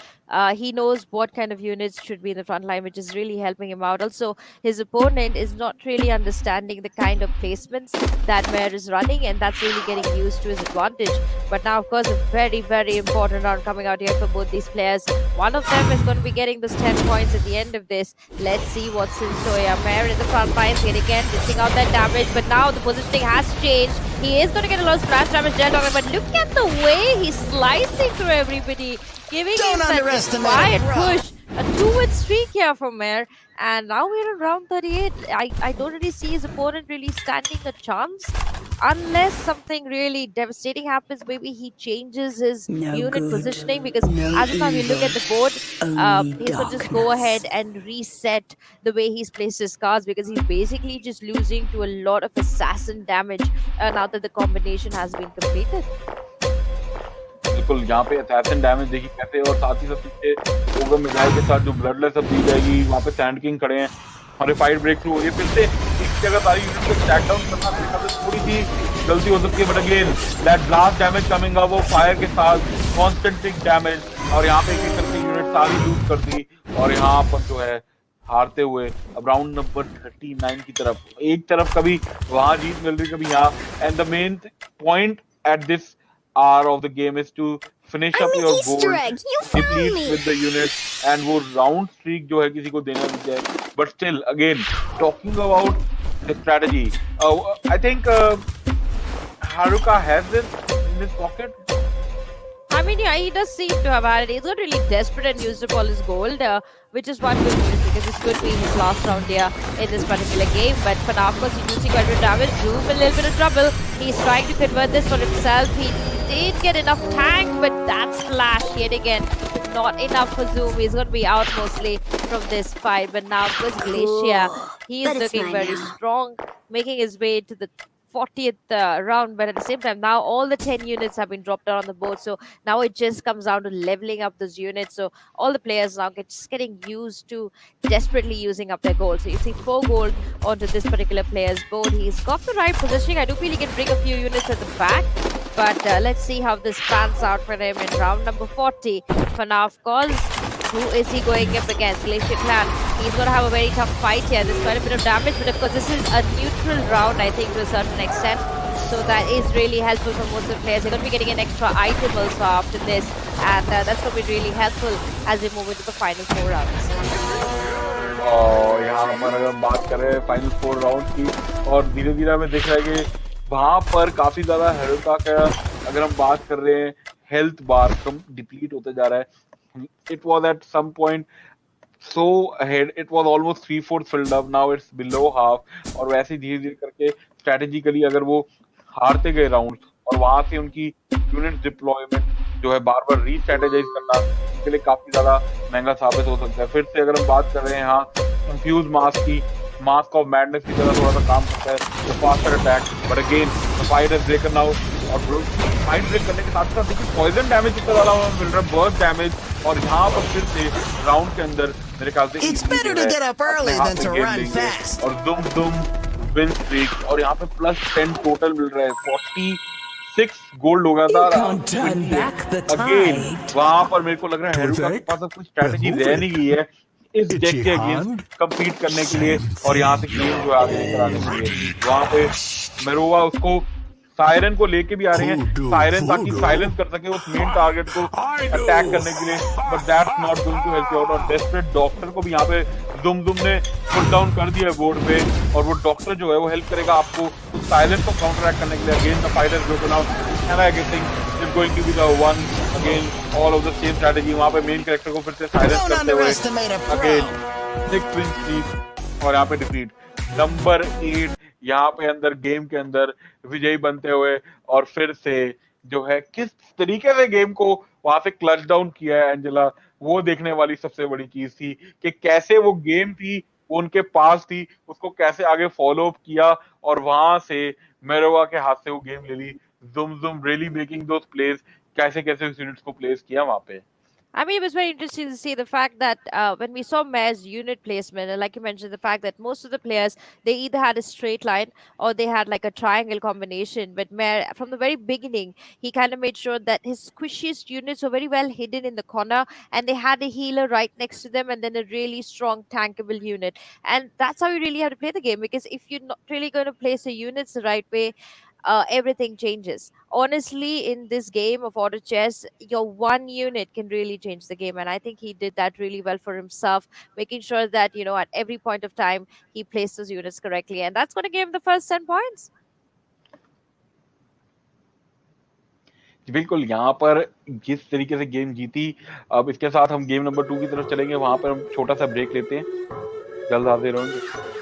He knows what kind of units should be in the front line, which is really helping him out. Also, his opponent is not really understanding the kind of placements that Mayor is running, and that's really getting used to his advantage. But now, of course, a very, very important round coming out here for both these players. One of them is going to be getting those 10 points at the end of this. Let's see what's in store here. Mayor in the front lines, yet again, dishing out that damage, but now the positioning has changed. He is going to get a lot of splash damage there, but look at the way he's slicing through everybody, giving him that quiet push. A 2-win streak here from Mayor, and now we're in round 38. I don't really see his opponent really standing a chance unless something really devastating happens. Maybe he changes his unit positioning, because as of now we look at the board, he could just go ahead and reset the way he's placed his cards, because he's basically just losing to a lot of assassin damage now that the combination has been completed. बिल्कुल यहाँ पे assassin damage देखिए कैसे, और साथ ही साथ पीछे ओवर मिसाइल के साथ जो ब्लडलेस अब दी जाएगी, वहाँ पे सैंड किंग खड़े हैं और फाइट ब्रेक थ्रू हो रही है। फिर से एक जगह सारी यूनिट को स्टैक डाउन करना थोड़ी सी गलती हो सकती है, but again that blast damage coming up, वो फायर के साथ कांस्टेंट डैमेज, और यहाँ पे एक करके यूनिट सारी लूज कर दी, और यहाँ पर जो है हारते हुए अब राउंड नंबर 39 की तरफ, एक तरफ कभी वहां जीत मिल रही कभी यहाँ, and the main point at this hour of the game is to finish up your goal, deplete with the unit, and वो round streak जो है किसी को देना नहीं चाहिए. But still, again, talking about the strategy, I think Haruka has this in his pocket. I mean, yeah, he does seem to have had it. He's not really desperate and used up all his gold, which is one good news, because this could be his last round here in this particular game. But for now, of course, he do see quite a bit of damage. Zoom in a little bit of trouble. He's trying to convert this for himself. He did get enough tank, but that splash yet again, not enough for Zoom. He's going to be out mostly from this fight. But now, of course, Glacier, he is looking very strong, making his way to the 40th round, but at the same time, now all the 10 units have been dropped out on the board, so now it just comes down to leveling up those units. So all the players now just getting used to desperately using up their gold. So you see 4 gold onto this particular player's board. He's got the right positioning. I do feel he can bring a few units at the back, but let's see how this pans out for him in round number 40. For now, of course, who is he going up against? Glacier Clan. He's going to have a very tough fight here. There's quite a bit of damage, but of course this is a neutral round, I think, to a certain extent. So that is really helpful for most of the players. They're going to be getting an extra item also after this, and that's going to be really helpful as we move into the final 4 rounds. यहाँ पर अगर हम बात करें final 4 round की, और धीरे धीरे हमें दिख रहा है कि वहाँ पर काफी ज्यादा हेल्थ का, अगर हम बात कर रहे हैं हेल्थ बार कम डिप्लीट होते जा रहा है. It was at some point so ahead, it was almost 3/4 filled up, now it's below half. और वैसे धीरे धीरे करके स्ट्रेटेजिकली अगर वो हारते गए राउंड, और वहां से उनकी यूनिट डिप्लॉयमेंट जो है बार बार रीस्ट्रेटेजाइज करना उसके लिए काफी ज्यादा महंगा साबित हो सकता है. फिर से अगर हम बात कर रहे हैं यहाँ कंफ्यूज मास्क की, मास्क ऑफ मैडनेस की तरह थोड़ा सा काम करता है, तो faster attack, but again the fight is ब्रेकन now. और फाइट ब्रेक करने के साथ साथ देखिए पॉइजन डैमेज कितना ज्यादा मिल रहा है, बर्स्ट डैमेज, और यहाँ पर फिर से राउंड के अंदर मेरे ख्याल से और दुम दुम विन स्ट्रीक, और यहाँ पे +10 टोटल मिल रहा है. 6 गोल्ड हो गया था अगेन। वहां पर मेरे को लग रहा है हेरुका के पास अब कोई स्ट्रैटेजी रह नहीं गई है इस डेक के अगेंस्ट कम्पीट करने के लिए और यहाँ से गेम जो है आगे लेकर आने के लिए। वहां पे मेरोवा उसको सायरन को लेके भी आ रहे हैं, सायरन ताकि साइलेंस कर सके उस मेन टारगेट को अटैक करने के लिए, but that's not going to help you out. और डेस्परेट डॉक्टर को भी यहाँ पे दुम ने पुट डाउन कर दिया है बोर्ड पे, और वो डॉक्टर जो है वो हेल्प करेगा आपको साइलेंस को काउंटर करने के लिए। अगेन द फाइटर जो now MENA is going to be the one again all of the same strategy. वहां पे मेन कैरेक्टर को फिर से साइलेंस करते हुए अगेन 6 विन स्ट्रीक और यहाँ पे डिफीट। नंबर 8 यहाँ पे अंदर गेम के अंदर विजयी बनते हुए, और फिर से जो है किस तरीके से गेम को वहां से क्लच डाउन किया है एंजेला, वो देखने वाली सबसे बड़ी चीज थी कि कैसे वो गेम थी वो उनके पास थी, उसको कैसे आगे फॉलो अप किया और वहां से मेरोवा के हाथ से वो गेम ले ली। जुम रियली मेकिंग दोस प्लेस, कैसे कैसे उस यूनिट्स को प्लेस किया वहां पे। I mean, it was very interesting to see the fact that when we saw Mayor's unit placement, and like you mentioned, the fact that most of the players, they either had a straight line or they had like a triangle combination. But Mayor, from the very beginning, he kind of made sure that his squishiest units were very well hidden in the corner, and they had a healer right next to them, and then a really strong tankable unit. And that's how you really have to play the game, because if you're not really going to place the units the right way, everything changes. Honestly, in this game of auto chess, your one unit can really change the game, and I think he did that really well for himself, making sure that at every point of time he placed those units correctly, and that's going to give him the first 10 points. बिल्कुल, यहाँ पर जिस तरीके से game जीती, अब इसके साथ हम गेम नंबर 2 की तरफ चलेंगे। वहां पर हम छोटा सा ब्रेक लेते हैं, जल्द हाजिर होंगे।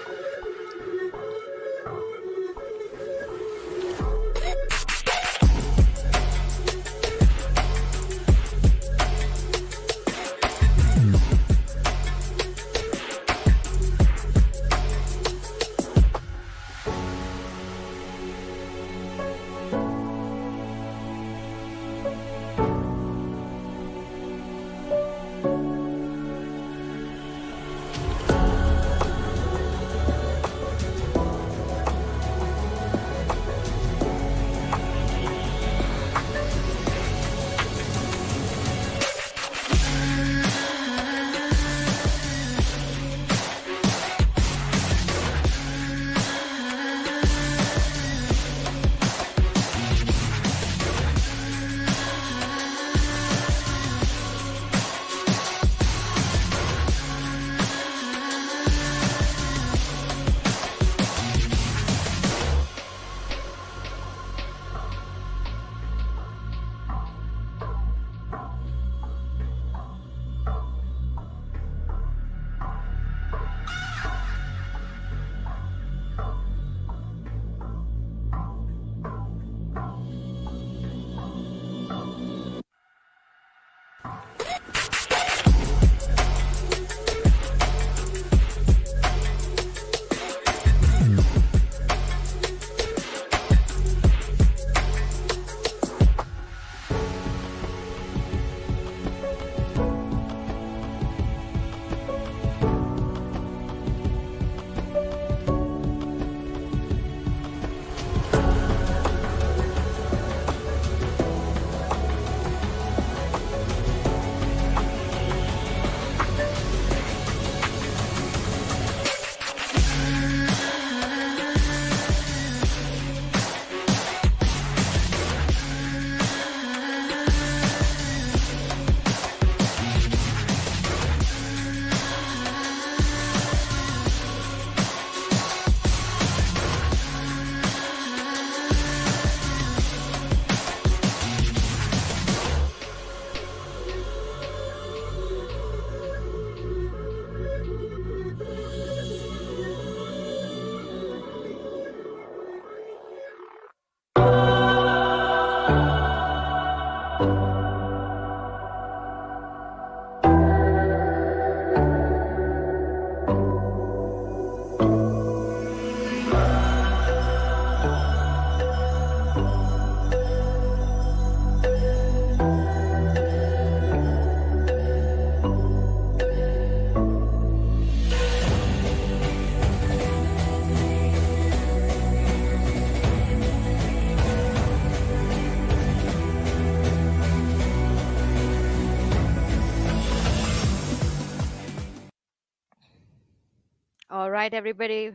All right, everybody,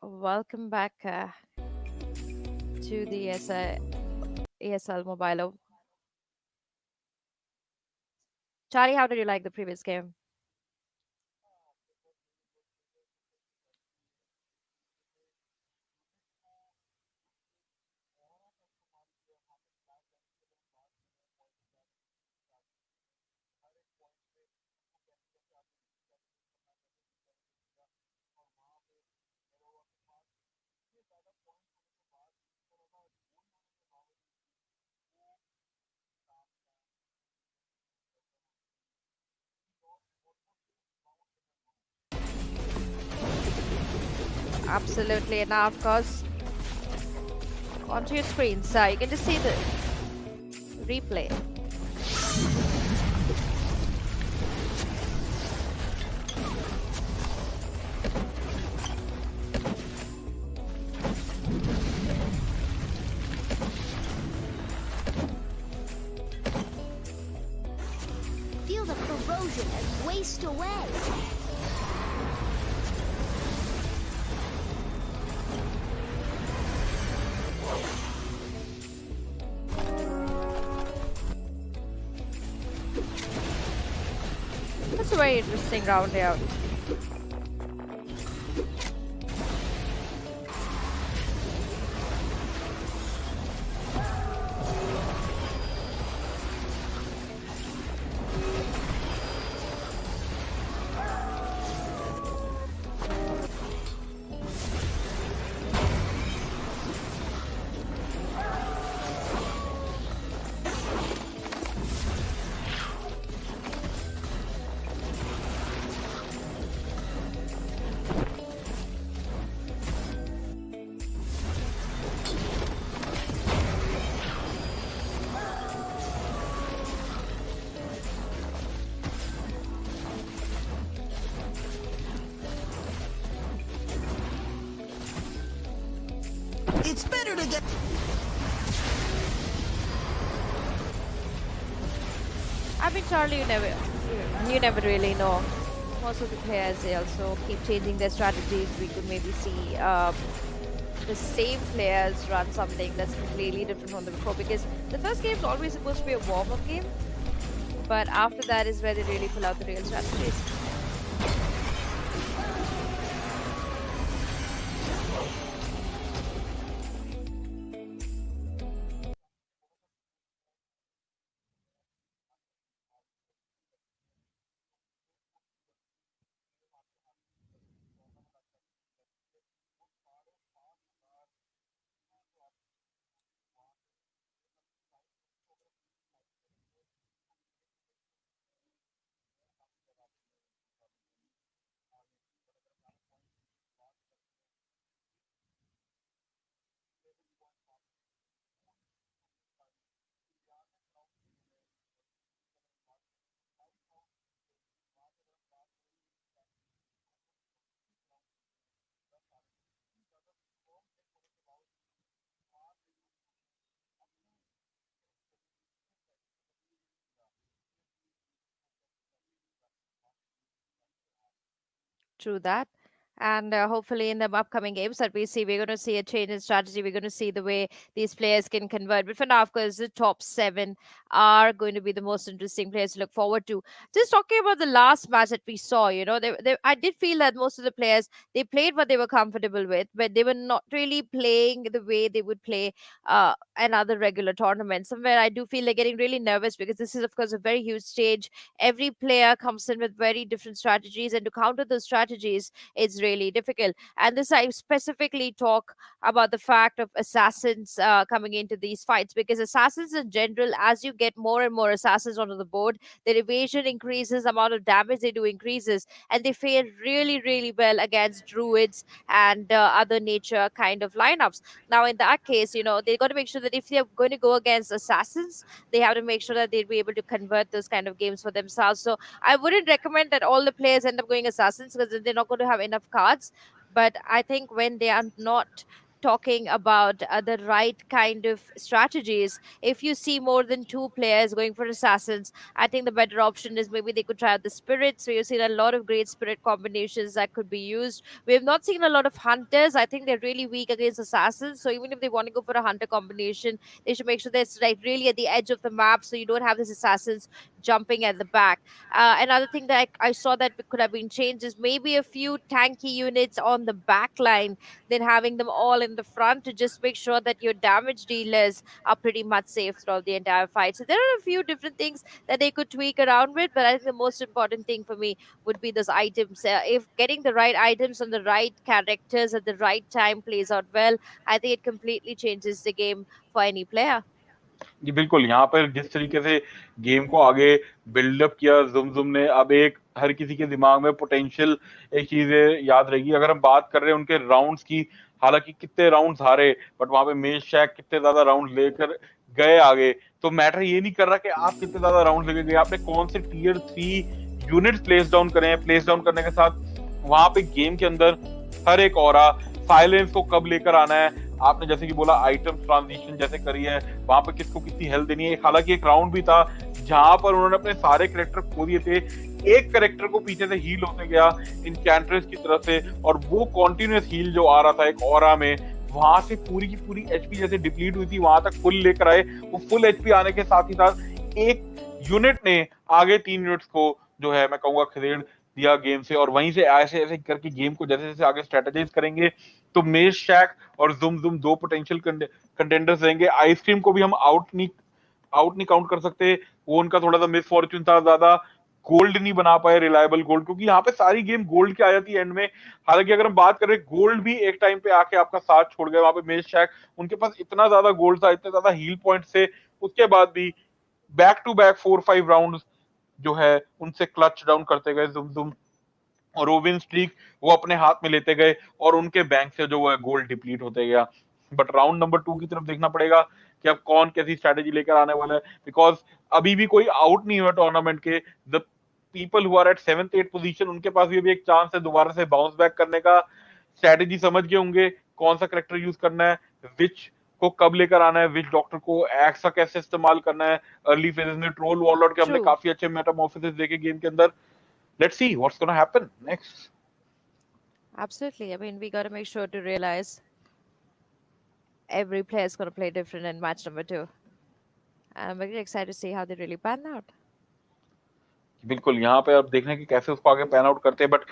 welcome back to the ESL Mobile. Charlie, how did you like the previous game? Absolutely, and now, of course, onto your screen, so you can just see the replay. Feel the corrosion and waste away. That's a very interesting round out. It's better to get... I mean, Charlie, you never really know. Most of the players, they also keep changing their strategies. We could maybe see the same players run something that's completely different from the before, because the first game is always supposed to be a warm-up game, but after that is where they really pull out the real strategies. True that. And hopefully, in the upcoming games that we see, we're going to see a change in strategy. We're going to see the way these players can convert. But for now, of course, the top 7 are going to be the most interesting players to look forward to. Just talking about the last match that we saw, I did feel that most of the players, they played what they were comfortable with, but they were not really playing the way they would play another regular tournament. Somewhere I do feel they're getting really nervous, because this is, of course, a very huge stage. Every player comes in with very different strategies, and to counter those strategies, it's really difficult. And this, I specifically talk about the fact of assassins coming into these fights, because assassins in general, as you get more and more assassins onto the board, their evasion increases, amount of damage they do increases, and they fare really, really well against druids and other nature kind of lineups. Now, in that case, they've got to make sure that if they're going to go against assassins, they have to make sure that they'll be able to convert those kind of games for themselves. So I wouldn't recommend that all the players end up going assassins, because they're not going to have enough cards. But I think when they are not talking about the right kind of strategies, if you see more than two players going for assassins, I think the better option is maybe they could try out the spirit. So you've seen a lot of great spirit combinations that could be used. We have not seen a lot of hunters. I think they're really weak against assassins. So even if they want to go for a hunter combination, they should make sure that's like really at the edge of the map, so you don't have these assassins jumping at the back. Another thing that I saw that could have been changed is maybe a few tanky units on the back line, then having them all in the front to just make sure that your damage dealers are pretty much safe throughout the entire fight. So there are a few different things that they could tweak around with, but I think the most important thing for me would be those items. If getting the right items on the right characters at the right time plays out well, I think it completely changes the game for any player. जी बिल्कुल, यहाँ पर जिस तरीके से game को आगे buildup किया जुम ने, अब एक हर किसी के दिमाग में पोटेंशियल एक चीज याद रहेगी। अगर हम बात कर रहे हैं उनके राउंड्स की, हालांकि कितने राउंड्स हारे, बट वहां पे मेज शैक कितने ज्यादा राउंड लेकर गए आगे, तो मैटर ये नहीं कर रहा कि आप कितने ज्यादा राउंड लेके गए, आपने कौन से टीयर 3 यूनिट प्लेस डाउन करे हैं। प्लेस डाउन करने के साथ वहां पे गेम के अंदर हर एक ऑरा साइलेंस को कब लेकर आना है, आपने जैसे कि बोला आइटम ट्रांजिशन जैसे करी है, वहां पे किसको कितनी हेल्थ देनी है। हालांकि एक राउंड भी था जहां पर उन्होंने अपने सारे कैरेक्टर खो दिए थे, एक कैरेक्टर को पीछे से हील होते गया इनकैंट्रेस की तरफ से, और वो कॉन्टिन्यूस हील जो आ रहा था एक ऑरा में, वहां से पूरी की पूरी एचपी जैसे डिप्लीट हुई थी वहां तक फुल लेकर आए। वो फुल एचपी आने के साथ ही साथ एक यूनिट ने आगे 3 यूनिट्स को जो है मैं कहूंगा खदेड़ दिया गेम से, और वहीं से ऐसे ऐसे करके गेम को जैसे जैसे आगे स्ट्रेटेजाइज करेंगे तो मेज शैक और जुम दो पोटेंशियल कंटेंडर्स रहेंगे। आइसक्रीम को भी हम आउट नहीं काउंट कर सकते, वो उनका थोड़ा सा मिस फॉर्च्यून था, ज्यादा गोल्ड नहीं बना पाए रिलायबल गोल्ड, क्योंकि यहाँ पे सारी गेम गोल्ड की आ जाती है एंड में। हालांकि अगर हम बात करें गोल्ड भी एक टाइम पे आके आपका साथ छोड़ गया, वहां पे मेज शैक उनके पास इतना ज्यादा गोल्ड था, इतने ज्यादा हील पॉइंट्स थे, उसके बाद भी बैक टू बैक 4-5 राउंड जो है उनसे क्लच डाउन करते गए जुम, और वो विन स्ट्रीक वो अपने हाथ में लेते गए, और उनके बैंक से जो वो गोल्ड डिप्लीट होते गया। बट राउंड नंबर 2 की तरफ देखना पड़ेगा कि अब कौन कैसी स्ट्रेटेजी लेकर आने वाला है, बिकॉज अभी भी कोई आउट नहीं हुआ टूर्नामेंट के। The people who are at 7th 8th position, उनके पास भी अभी एक चांस है दोबारा से बाउंस बैक करने का। स्ट्रेटेजी समझ गए होंगे कौन सा करेक्टर यूज करना है, विच को कब लेकर आना है, विच डॉक्टर को एक्स का कैसे इस्तेमाल करना है। अर्ली फेजेस में ट्रोल वॉलॉट के हमने काफी अच्छे मेटामॉर्फोसिस देखे गेम के अंदर। Let's see what's going to happen next. Absolutely. I mean, we got to make sure to realize every player is going to play different in match number 2. And I'm very excited to see how they really pan out. बिल्कुल, यहाँ पे अब देखने की कैसे उसको आगे pan out करते हैं, बट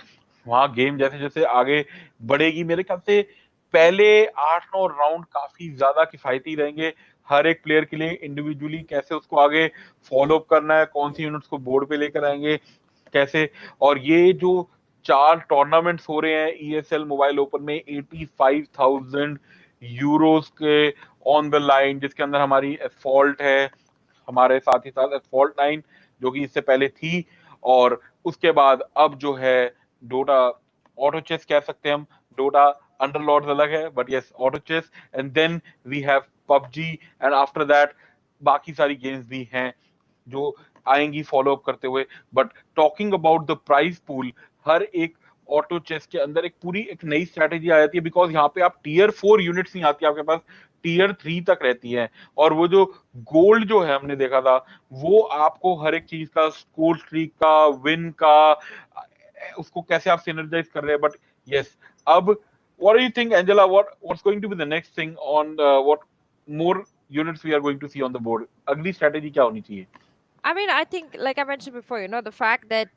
वहाँ गेम जैसे जैसे आगे बढ़ेगी मेरे ख्याल से पहले 8-9 राउंड काफी ज्यादा किफायती रहेंगे हर एक प्लेयर के लिए इंडिविजुअली, कैसे उसको आगे फॉलो अप करना है, कौन सी यूनिट्स को बोर्ड पे लेकर आएंगे कैसे। और ये जो 4 टूर्नामेंट्स हो रहे हैं ESL मोबाइल ओपन में 85,000 यूरोस के ऑन द लाइन, जिसके अंदर हमारी एसफॉल्ट है, हमारे साथ ही साथ एसफॉल्ट 9 जो कि इससे पहले थी, और उसके बाद अब जो है डोटा ऑटो चेस कह सकते हैं हम, डोटा अंडरलॉर्ड्स अलग है but yes auto chess, and then we have PUBG, and after that बाकी सारी गेम्स भी हैं जो आएंगी फॉलो अप करते हुए। But talking about the price pool, हर एक ऑटो चेस के अंदर एक पूरी एक नई स्ट्रेटेजी आ जाती है, बिकॉज यहाँ पे आप टीयर 4 यूनिट्स नहीं आती, आपके पास टीयर 3 तक रहती है, और वो जो गोल्ड जो है हमने देखा था वो आपको हर एक चीज का स्कोर स्ट्रीक का विन का उसको कैसे आप सिनर्जाइज कर रहे हैं। बट यस, अब what do you think, Angela? What's going to be the next thing on what more units we are going to see on the board? अगली strategy क्या होनी चाहिए? I mean, I think, like I mentioned before, the fact that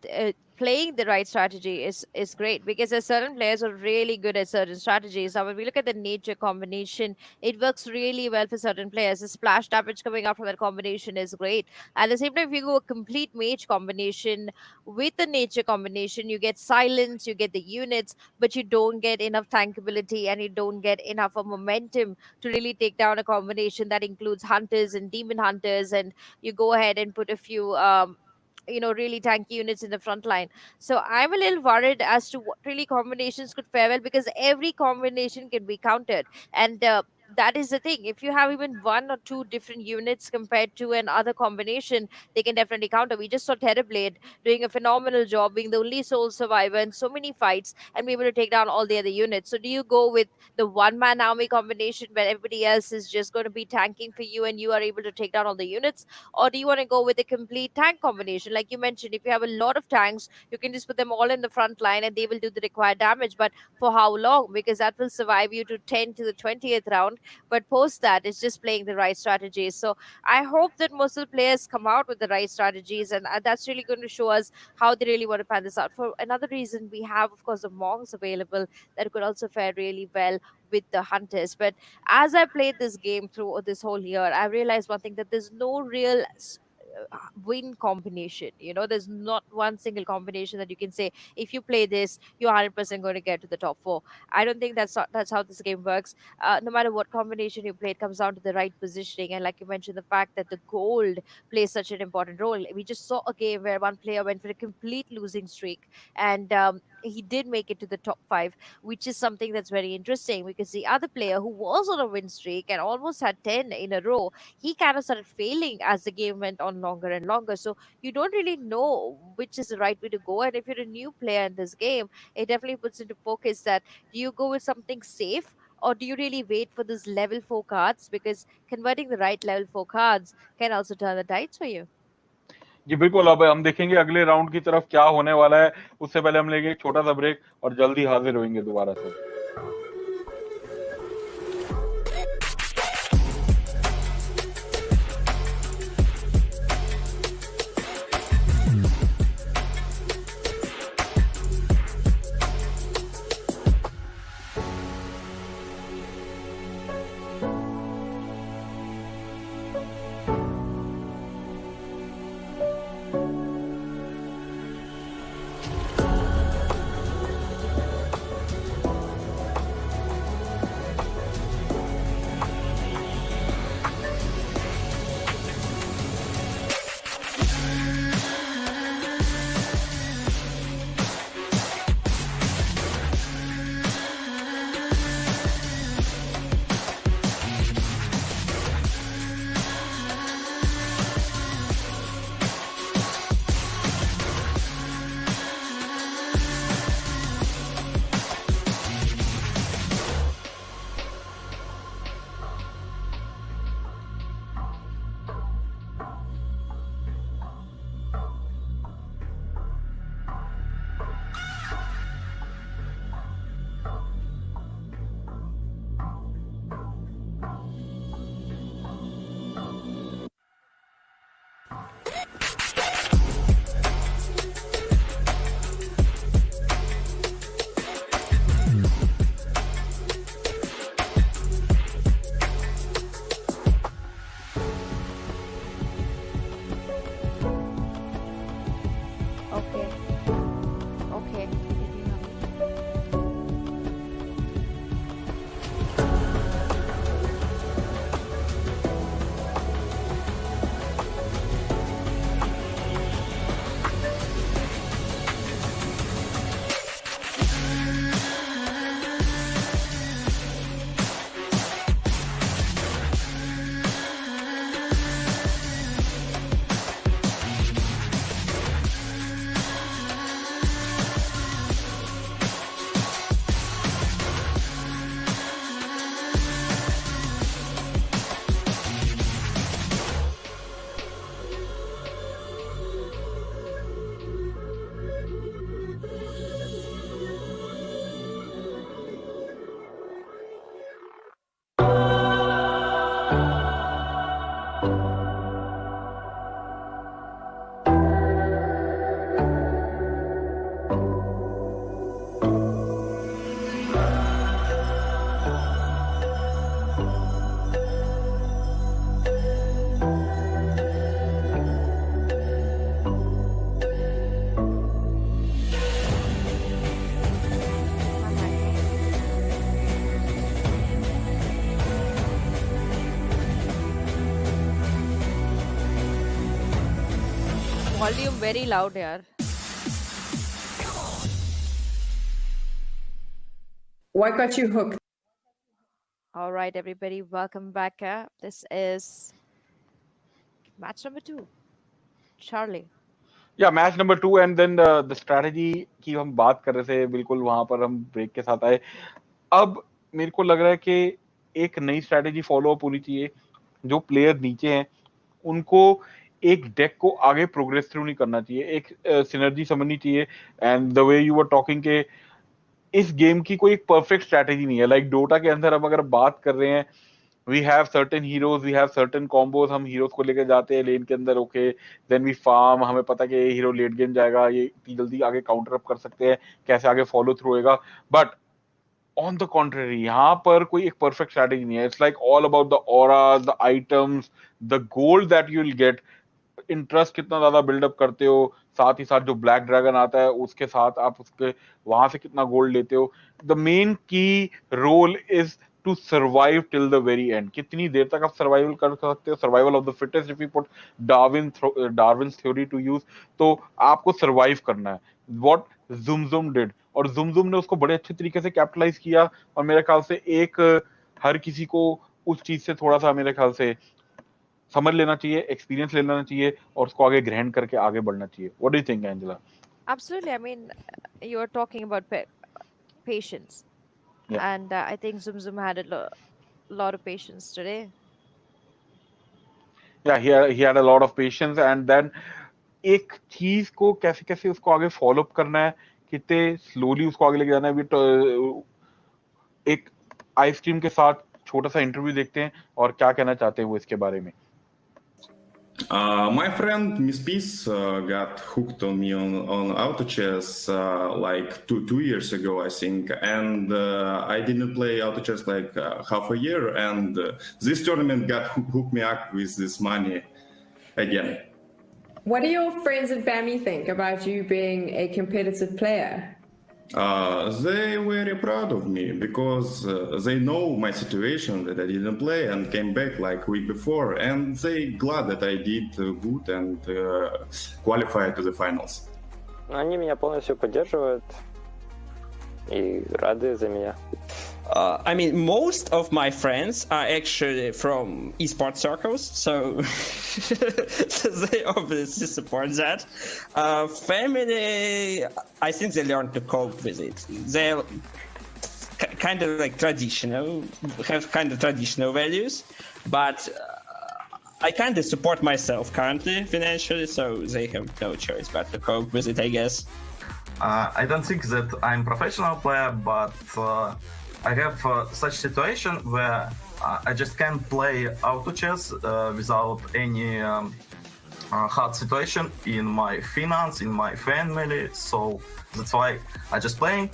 playing the right strategy is great, because there's certain players who are really good at certain strategies. Now, when we look at the nature combination, it works really well for certain players. The splash damage coming out from that combination is great. At the same time, if you go a complete mage combination with the nature combination, you get silence, you get the units, but you don't get enough tankability and you don't get enough of momentum to really take down a combination that includes hunters and demon hunters, and you go ahead and put a few really tanky units in the front line. So I'm a little worried as to what really combinations could fare well, because every combination can be countered, and that is the thing. If you have even one or two different units compared to another combination, they can definitely counter. We just saw Terrorblade doing a phenomenal job, being the only sole survivor in so many fights and be able to take down all the other units. So do you go with the one-man army combination where everybody else is just going to be tanking for you and you are able to take down all the units? Or do you want to go with a complete tank combination? Like you mentioned, if you have a lot of tanks, you can just put them all in the front line and they will do the required damage. But for how long? Because that will survive you to 10 to the 20th round. But post that, it's just playing the right strategies. So I hope that most of the players come out with the right strategies, and that's really going to show us how they really want to pan this out. For another reason, we have, of course, the monks available that could also fare really well with the hunters. But as I played this game through this whole year, I realized one thing, that there's no real win combination. There's not one single combination that you can say, if you play this, you're 100% going to get to the top 4. I don't think that's how this game works. No matter what combination you play, it comes down to the right positioning. And like you mentioned, the fact that the gold plays such an important role. We just saw a game where one player went for a complete losing streak, and he did make it to the top 5, which is something that's very interesting, because the other player who was on a win streak and almost had 10 in a row, he kind of started failing as the game went on longer and longer. So you don't really know which is the right way to go. And if you're a new player in this game, it definitely puts into focus that, do you go with something safe, or do you really wait for this level 4 cards? Because converting the right level 4 cards can also turn the tides for you. जी बिल्कुल, अब हम देखेंगे अगले round की तरफ क्या होने वाला है। उससे पहले हम लेंगे एक छोटा सा ब्रेक और जल्दी हाजिर होंगे दोबारा से। Volume very loud here. What got you hooked? All right, everybody, welcome back. This is match number 2. Charlie. या match number 2 and then the strategy की हम बात कर रहे थे, बिल्कुल वहां पर हम ब्रेक के साथ आए. अब मेरे को लग रहा है कि एक नई स्ट्रेटजी फॉलो अप होनी चाहिए. जो प्लेयर नीचे हैं उनको एक डेक को आगे प्रोग्रेस थ्रू नहीं करना चाहिए, एक सिनर्जी समझनी चाहिए. And the way you were talking के इस गेम की कोई एक परफेक्ट स्ट्रेटजी नहीं है. लाइक डोटा के अंदर अब अगर बात कर रहे हैं, we have certain heroes, we have certain combos, हम हीरोज को लेकर जाते हैं लेन के अंदर, ओके, देन वी फार्म, हमें पता कि ये हीरो लेट गेम जाएगा, ये इतनी जल्दी आगे काउंटर अप कर सकते हैं, कैसे आगे फॉलो थ्रू होएगा. बट ऑन द कॉन्ट्ररी यहाँ पर कोई एक परफेक्ट स्ट्रेटजी नहीं है. It's like all about the aura, the items, the gold that you will get. Interest कितना ज्यादा बिल्डअप करते हो, साथ ही साथ जो ब्लैक ड्रैगन आता है उसके साथ आप उसके वहां से कितना गोल्ड लेते हो. The main key role is to survive till the very end. कितनी देर तक आप सर्वाइवल कर सकते हो, survival of the fittest, if you put Darwin's theory to use, तो आपको सर्वाइव करना है. व्हाट जुमजुम डिड, और जुमजुम ने उसको बड़े अच्छे तरीके से कैपिटलाइज किया. और मेरे ख्याल से एक हर किसी को उस चीज से थोड़ा सा मेरे ख्याल से समझ लेना चाहिए, एक्सपीरियंस ले लेना चाहिए और उसको आगे ग्रहण करके आगे बढ़ना चाहिए. What do you think, Angela? Absolutely. I mean, you are talking about patience. Yeah. And I think Zum had a lot of patience today. Yeah, he had a lot of patience. And then एक चीज को कैसे कैसे उसको आगे follow up करना है, कितने स्लोली उसको आगे लेके जाना है. एक आइसक्रीम के साथ छोटा सा इंटरव्यू देखते हैं और क्या कहना चाहते हैं वो इसके बारे में. My friend Miss Peace got hooked on me on auto chess like two years ago, I think, and I didn't play auto chess like half a year, and this tournament got hooked me up with this money again. What do your friends and family think about you being a competitive player? They were very proud of me because they know my situation, that I didn't play and came back like week before, and they glad that I did good and qualified to the finals. Они меня полностью поддерживают и рады за меня. I mean, most of my friends are actually from esports circles, so they obviously support that. Family, I think they learn to cope with it. They're kind of like traditional, have kind of traditional values, but I kind of support myself currently financially, so they have no choice but to cope with it, I guess. I don't think that I'm a professional player, but I have such situation where I just can't play auto chess without any hard situation in my finance, in my family. So that's why I just playing.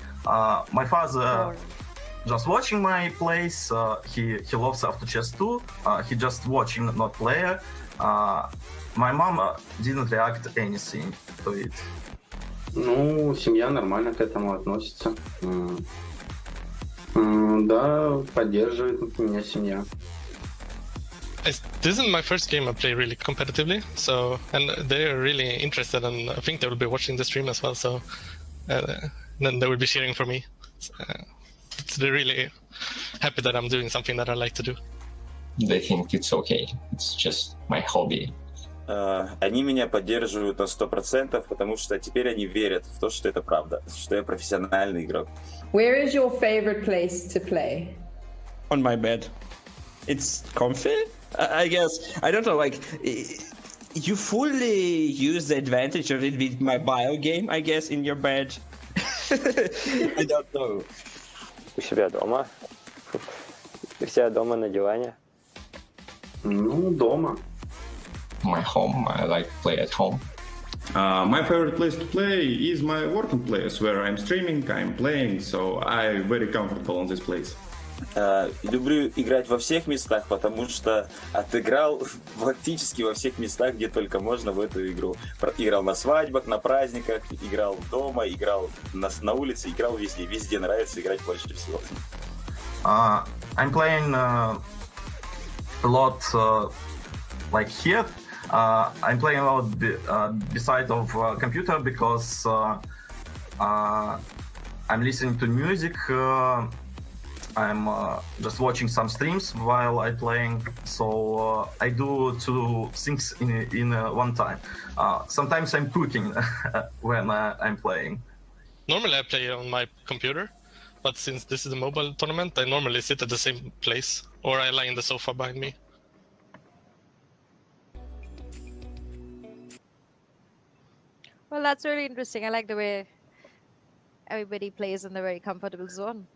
My father just watching my plays. He loves auto chess too. He just watching, not player. My mom didn't react anything to it. Ну, семья нормально к этому относится. Да, поддерживает меня семья. This is my first game I play really competitively, so and they're really interested, and I think they will be watching the stream as well. So then they will be cheering for me. They're really happy that I'm doing something that I like to do. They think it's okay. It's just my hobby. Они меня поддерживают на 100%, потому что теперь они верят в то, что это правда, что я профессиональный игрок. Where is your favorite place to play? On my bed. It's comfy, I guess. I don't know, like, you fully use the advantage of it with my bio game, I guess, in your bed. I don't know. У себя дома. У себя дома на диване. Ну, дома. My home, I like play at home. My favorite place to play is my working place, where I'm streaming, I'm playing, so I'm very comfortable in this place. Люблю играть во всех местах, потому что отыграл фактически во всех местах, где только можно в эту игру. Играл на свадьбах, на праздниках, играл дома, играл на улице, играл везде. Везде нравится играть больше всего. I'm playing a lot like here. I'm playing a lot beside of computer because I'm listening to music I'm just watching some streams while I'm playing, so I do two things in one time. Sometimes I'm cooking when I'm playing. Normally I play on my computer, but since this is a mobile tournament, I normally sit at the same place, or I lie in the sofa behind me. Well, that's really interesting. I like the way everybody plays in the very comfortable zone.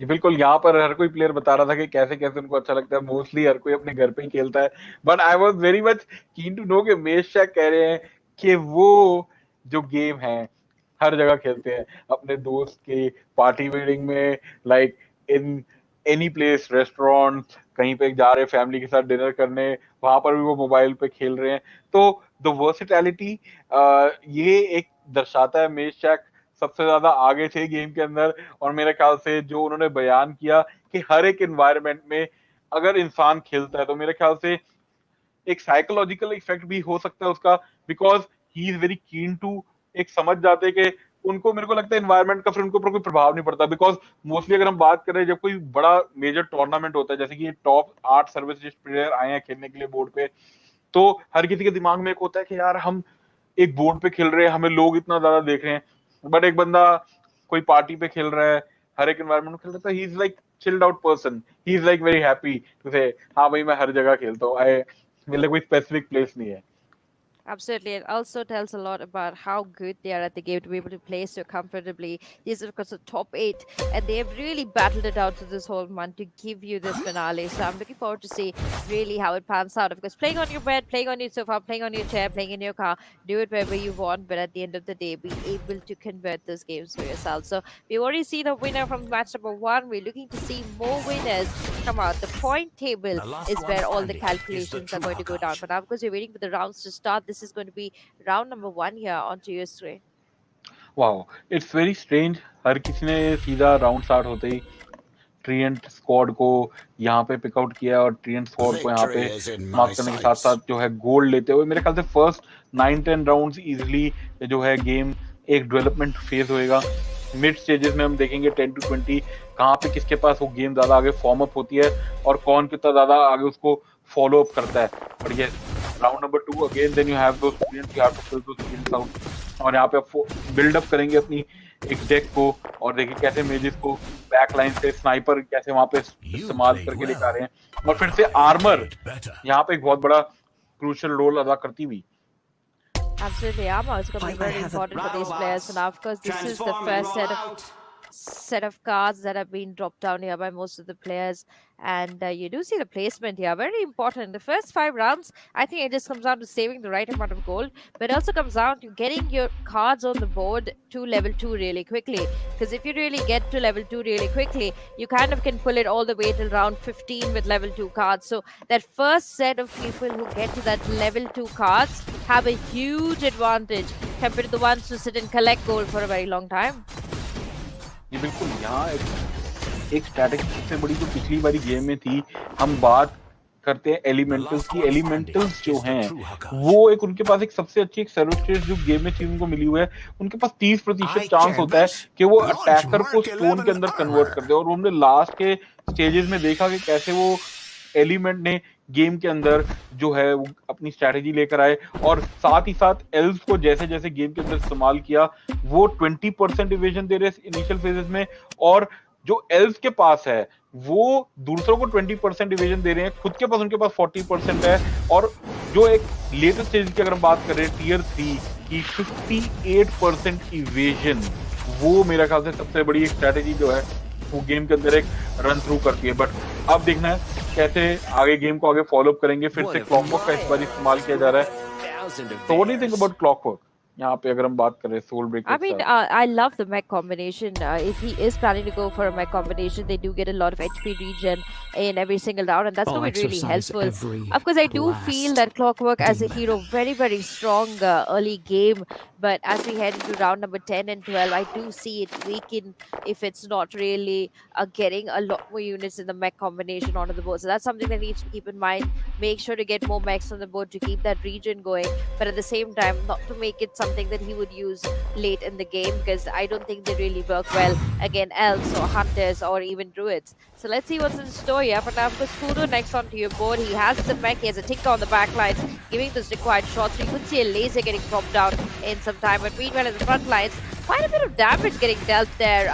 ये बिल्कुल यहाँ पर हर कोई player बता रहा था कि कैसे कैसे उनको अच्छा लगता है. मोस्टली हर कोई अपने घर पे ही खेलता है. But I was very much keen to know कि मेश शेक कह रहे हैं कि वो जो गेम है हर जगह खेलते हैं, अपने दोस्त के पार्टी वेडिंग में, like in any place, restaurant, कहीं पे जा रहे फैमिली के साथ डिनर करने, वहां पर भी वो मोबाइल पे खेल रहे हैं. तो द वर्सेटैलिटी ये एक दर्शाता है मेश शेक सबसे ज्यादा आगे थे गेम के अंदर. और मेरे ख्याल से जो उन्होंने बयान किया कि हर एक एनवायरनमेंट में अगर इंसान खेलता है तो मेरे ख्याल से एक साइकोलॉजिकल इफेक्ट भी हो सकता है उसका, because he is very keen to एक समझ जाते हैं कि उनको, मेरे को लगता है एनवायरनमेंट का फिर उनके ऊपर कोई प्रभाव नहीं पड़ता. बिकॉज मोस्टली अगर हम बात करें जब कोई बड़ा मेजर टूर्नामेंट होता है, जैसे कि टॉप 8 सर्विस प्लेयर आए हैं खेलने के लिए बोर्ड पे, तो हर किसी के दिमाग में एक होता है कि यार हम एक बोर्ड पे खेल रहे हैं, हमें लोग इतना ज्यादा देख रहे हैं. बट एक बंदा कोई पार्टी पे खेल रहा है, हर एक एनवायरनमेंट में खेल रहा है, he is like chilled out person. He is like very happy to say हाँ भाई मैं हर जगह खेलता हूँ, मेरे लिए कोई स्पेसिफिक प्लेस नहीं है. Absolutely. It also tells a lot about how good they are at the game to be able to play so comfortably. These are, of course, the top 8, and they have really battled it out through this whole month to give you this finale. So I'm looking forward to see really how it pans out. Of course, playing on your bed, playing on your sofa, playing on your chair, playing in your car, do it wherever you want, but at the end of the day, be able to convert those games for yourself. So we've already seen a winner from match number 1. We're looking to see more winners come out. The point table is where all the calculations are going to go down. But now, because we're waiting for the rounds to start, this is going to be round number 1 here onto your screen. Wow, it's very strange. हर किसी ने सीधा round start होते ही ट्रिएंट squad को यहाँ पे पिकआउट किया और ट्रिएंट स्क्वाड को यहाँ पे मार्क करने के साथ साथ जो है गोल्ड लेते हुए, मेरे ख्याल से फर्स्ट 9-10 राउंड्स इजीली जो है गेम एक डेवलपमेंट फेज होएगा. मिड स्टेजेस में हम देखेंगे 10 to 20 कहाँ पे किसके पास वो गेम ज्यादा आगे फॉर्म अप होती है और कौन कितना ज्यादा आगे उसको फॉलो अप करता है. और ये round number 2 again, then you have those students, you have to fill those students out. और यहाँ पे आप बिल्ड अप करेंगे अपनी एक डेक को, और देखिए कैसे मेजेस को बैक लाइन से स्नाइपर कैसे वहां पे इस्तेमाल करके दिखा रहे हैं. और फिर से आर्मर यहाँ पे एक बहुत बड़ा क्रूशियल रोल अदा करती हुई. Absolutely, armor is going to be very important for these players. And now, of course, this is the first set of cards that have been dropped down here by most of the players, and you do see the placement here, very important. The first 5 rounds, I think it just comes down to saving the right amount of gold, but it also comes down to getting your cards on the board to level 2 really quickly, because if you really get to level 2 really quickly, you kind of can pull it all the way till round 15 with level 2 cards. So that first set of people who get to that level 2 cards have a huge advantage compared to the ones who sit and collect gold for a very long time. ये बिल्कुल यहाँ एक strategy सबसे बड़ी जो पिछली बारी game में थी, हम बात करते हैं एलिमेंटल्स की. एलिमेंटल्स जो हैं वो एक उनके पास एक सबसे अच्छी एक सर्विस जो गेम में चीज उनको मिली हुई है, उनके पास 30% चांस होता है कि वो अटैकर को स्टोन के अंदर कन्वर्ट कर दे. और हमने लास्ट के स्टेजेस में देखा कि कैसे वो एलिमेंट ने गेम के अंदर जो है वो अपनी स्ट्रैटेजी लेकर आए, और साथ ही साथ एल्व्स को जैसे जैसे गेम के अंदर इस्तेमाल किया, वो 20% इवेजन दे रहे हैं इनिशियल फेजेस में, और जो एल्व्स के पास है वो दूसरों को 20% इवेजन दे रहे हैं, खुद के पास उनके पास 40% है. और जो एक लेटेस्ट स्टेज की अगर हम बात करें टियर 3 की 58% इवेजन, वो मेरा ख्याल से सबसे बड़ी एक स्ट्रैटेजी जो है वो गेम के अंदर एक रन थ्रू करती है. बट अब देखना है कैसे आगे गेम को आगे फॉलो अप करेंगे. फिर से क्लॉकवर्क का इस बार इस्तेमाल किया जा रहा है. So what do you think about clockwork? यहाँ पे अगर हम बात करें soul breaker, I mean, I love the mech combination. If he is planning to go for a mech combination, they do get a lot of HP regen in every single round, and that's going to be really helpful. Of course, I do feel that Clockwork as a hero, very, very strong early game, but as we head into round number 10 and 12, I do see it weaken if it's not really getting a lot more units in the mech combination onto the board. So that's something that needs to keep in mind. Make sure to get more mechs on the board to keep that region going, but at the same time, not to make it something that he would use late in the game, because I don't think they really work well against elves or hunters or even druids. So let's see what's in store here. But now, of course, Fudo next onto your board. He has the mech, he has a Tinker on the back lines, giving those required shots. So you could see a laser getting popped down in some time. But meanwhile, in the front lines, quite a bit of damage getting dealt there.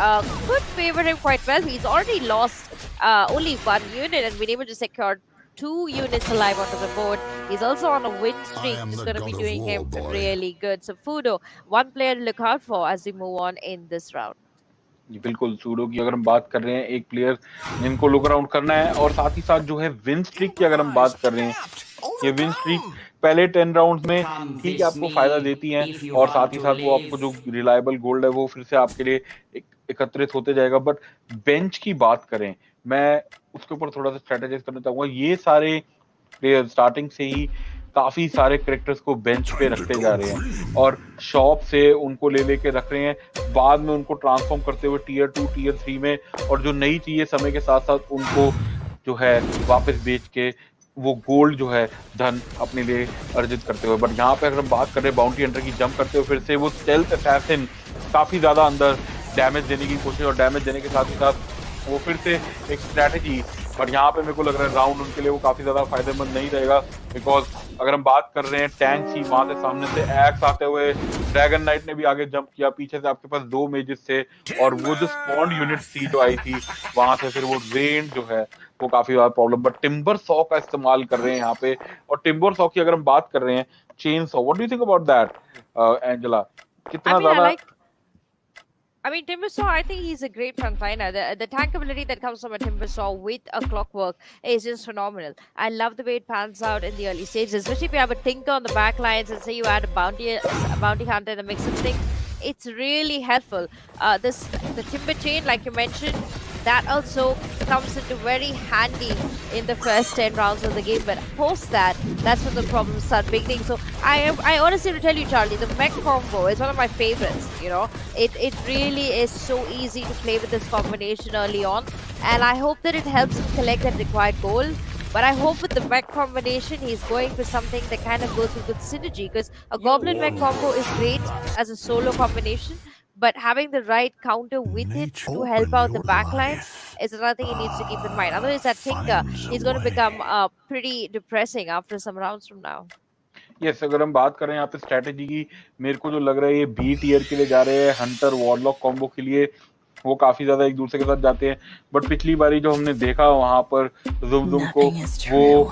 Could favor him quite well. He's already lost only one unit and been able to secure 2 units alive onto the board. He's also on a win streak, just going to be doing him really good. So Fudo, one player to look out for as we move on in this round. बिल्कुल pseudo की अगर हम बात कर रहे हैं, एक player जिनको लुक अराउंड करना है, और साथ ही साथ जो है विन स्ट्रीक की अगर हम बात कर रहे हैं, ये विन स्ट्रीक पहले 10 राउंड्स में ठीक है आपको फायदा देती हैं, और साथ ही साथ वो आपको जो रिलायबल गोल्ड है वो फिर से आपके लिए एकत्रित होते जाएगा. बट बेंच की बात करें, मैं उसके ऊपर थोड़ा सा स्ट्रेटेजाइज करना चाहूंगा. ये सारे प्लेयर स्टार्टिंग से ही काफी सारे कैरेक्टर्स को बेंच पे रखते जा रहे हैं और शॉप से उनको ले लेके रख रहे हैं, बाद में उनको ट्रांसफॉर्म करते हुए टीयर 2 टीयर 3 में, और जो नई चीजें समय के साथ साथ उनको जो है वापस बेच के वो गोल्ड जो है धन अपने लिए अर्जित करते हुए. बट यहाँ पे अगर हम बात कर रहे हैं बाउंटी हंटर की जंप करते हुए, फिर से वो स्टेल्थ असैसिन काफी ज्यादा अंदर डैमेज देने की कोशिश, और डैमेज देने के साथ ही साथ वो फिर से एक स्ट्रैटेजी. बट यहाँ पे मेरे को लग रहा है राउंड उनके लिए वो काफी ज्यादा फायदेमंद नहीं रहेगा, बिकॉज अगर हम बात कर रहे हैं टैंक ही वहां से सामने से एक्स आते हुए, ड्रैगन नाइट ने भी आगे जंप किया, पीछे से आपके पास 2 मेजेस थे, और वो जो स्पॉन्ड यूनिट सी जो आई थी वहां से फिर वो रेन जो है वो काफी ज्यादा प्रॉब्लम. बट टिम्बर सॉ का इस्तेमाल कर रहे हैं यहाँ पे, और टिम्बर सॉ की अगर हम बात कर रहे हैं, chain saw, what do you think about that Angela? कितना ज्यादा I mean, Timber Saw, I think he's a great frontliner. The tank ability that comes from a Timber Saw with a clockwork is just phenomenal. I love the way it pans out in the early stages, especially if you have a Tinker on the back lines and say you add a bounty hunter in the mix of things. It's really helpful. The Timber Chain, like you mentioned, that also comes into very handy in the first 10 rounds of the game, but post that, that's when the problems start beginning. So I honestly to tell you, Charlie, the mech combo is one of my favorites. You know, it really is so easy to play with this combination early on, and I hope that it helps him collect that required gold. But I hope with the mech combination, he's going for something that kind of goes with good synergy, because a goblin mech combo is great as a solo combination, but having the right counter with it to help out the backline is another thing he needs to keep in mind. Otherwise, that Tinker is going to become pretty depressing after some rounds from now. Yes, अगर हम बात करें यहाँ पे strategy की, मेरे को जो लग रहा है ये बी टीयर के लिए जा रहे हैं, हंटर वॉरलॉक कॉम्बो के लिए वो काफी ज्यादा एक दूसरे के साथ जाते हैं. बट पिछली बारी जो हमने देखा वहां पर जुमजुम को, वो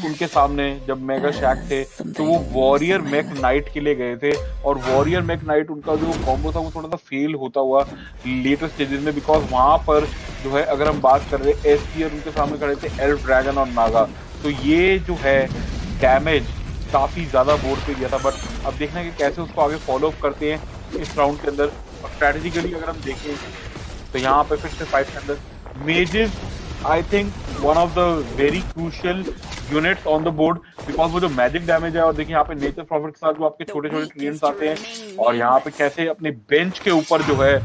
उनके सामने जब मेगा शैक थे तो वो वॉरियर मैक नाइट के लिए गए थे, और वॉरियर मैक नाइट उनका जो कॉम्बो था वो थोड़ा सा फेल होता हुआ लेटेस्ट स्टेजेस में, बिकॉज वहां पर जो है अगर हम बात कर रहे हैं एस टीयर उनके सामने खड़े थे एल्फ ड्रैगन और नागा, तो ये जो है डैमेज काफी ज्यादा बोर्ड पे गया था. बट अब देखना है कि कैसे उसको आगे फॉलो अप करते हैं इस राउंड के अंदर. और स्ट्रेटेजिकली अगर हम देखें तो यहाँ पे फिर से फाइट के अंदर mazes I think one of the very crucial units on the board, because वो जो मैजिक डैमेज है, और देखिए यहाँ पे नेचर प्रॉफिट के साथ जो आपके छोटे छोटे ट्रेंड्स आते हैं, और यहाँ पे कैसे अपने बेंच के ऊपर जो है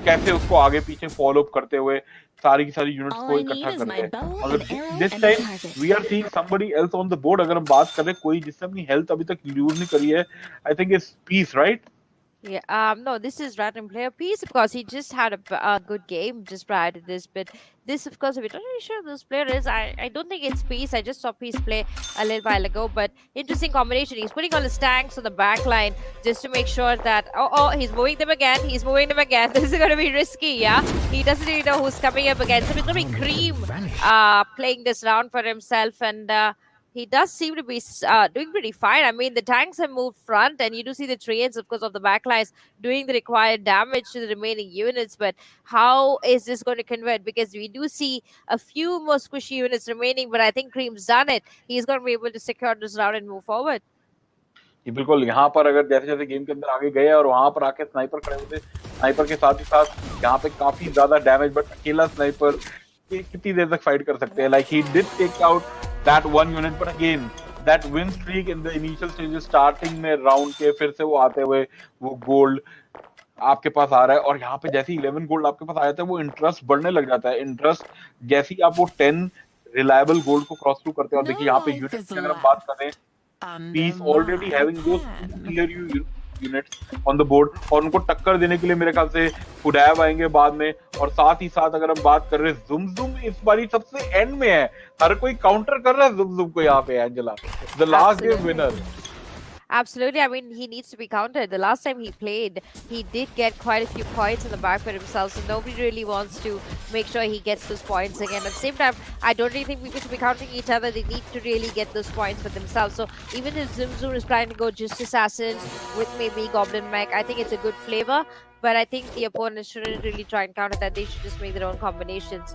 कैसे उसको आगे पीछे फॉलो अप करते हुए सारी की सारी यूनिट्स को इकट्ठा करते हैं. अगर this time we are seeing somebody else on the board, अगर हम बात करें कोई जिसने अपनी हेल्थ अभी तक यूज नहीं करी है, I think it's Peace, right? Yeah, no, this is random player Peace. Of course, he just had a good game just prior to this, but this, of course, we're not really sure who this player is. I don't think it's Peace. I just saw Peace play a little while ago, but interesting combination. He's putting all his tanks on the back line just to make sure that, he's moving them again. He's moving them again. This is going to be risky, yeah? He doesn't really know who's coming up against him. It's going to be Cream playing this round for himself, and he does seem to be doing pretty fine. I mean, the tanks have moved front, and you do see the trains, of course, of the backlines doing the required damage to the remaining units. But how is this going to convert? Because we do see a few more squishy units remaining, but I think Cream's done it. He's going to be able to secure this round and move forward. बिल्कुल, यहाँ पर अगर जैसे जैसे game के अंदर आगे गए और वहां पर आके स्नाइपर खड़े होते, स्नाइपर के साथ ही साथ यहाँ पे काफी ज्यादा डैमेज, बट अकेला स्नाइपर कितनी देर तक फाइट कर सकते हैं? Like he did take out that one unit, but again that win streak in the initial stages, starting में राउंड के फिर से वो आते हुए वो गोल्ड आपके पास आ रहा है, और यहाँ पे जैसे ही 11 गोल्ड आपके पास आ जाता है वो इंटरेस्ट बढ़ने लग जाता है। इंटरेस्ट जैसे ही आप वो 10 रिलायबल गोल्ड को क्रॉस थ्रू करते हैं, और देखिए यहाँ पे यूनिट की अगर हम बात करें, Peace already having those clear units on the board, और उनको टक्कर देने के लिए मेरे ख्याल से फुडैब आएंगे बाद में। और साथ ही साथ अगर हम बात कर रहे हैं जुमजुम इस बारी सबसे एंड में है, हर कोई काउंटर कर रहा है जुमजुम को यहाँ पे, Angela the last game winner. Absolutely. I mean, he needs to be counted. The last time he played, he did get quite a few points in the back for himself, so nobody really wants to make sure he gets those points again. At the same time, I don't really think people should be counting each other. They need to really get those points for themselves. So even if Zoom is planning to go just Assassins with maybe Goblin Mech, I think it's a good flavor. But I think the opponents shouldn't really try and counter that. They should just make their own combinations.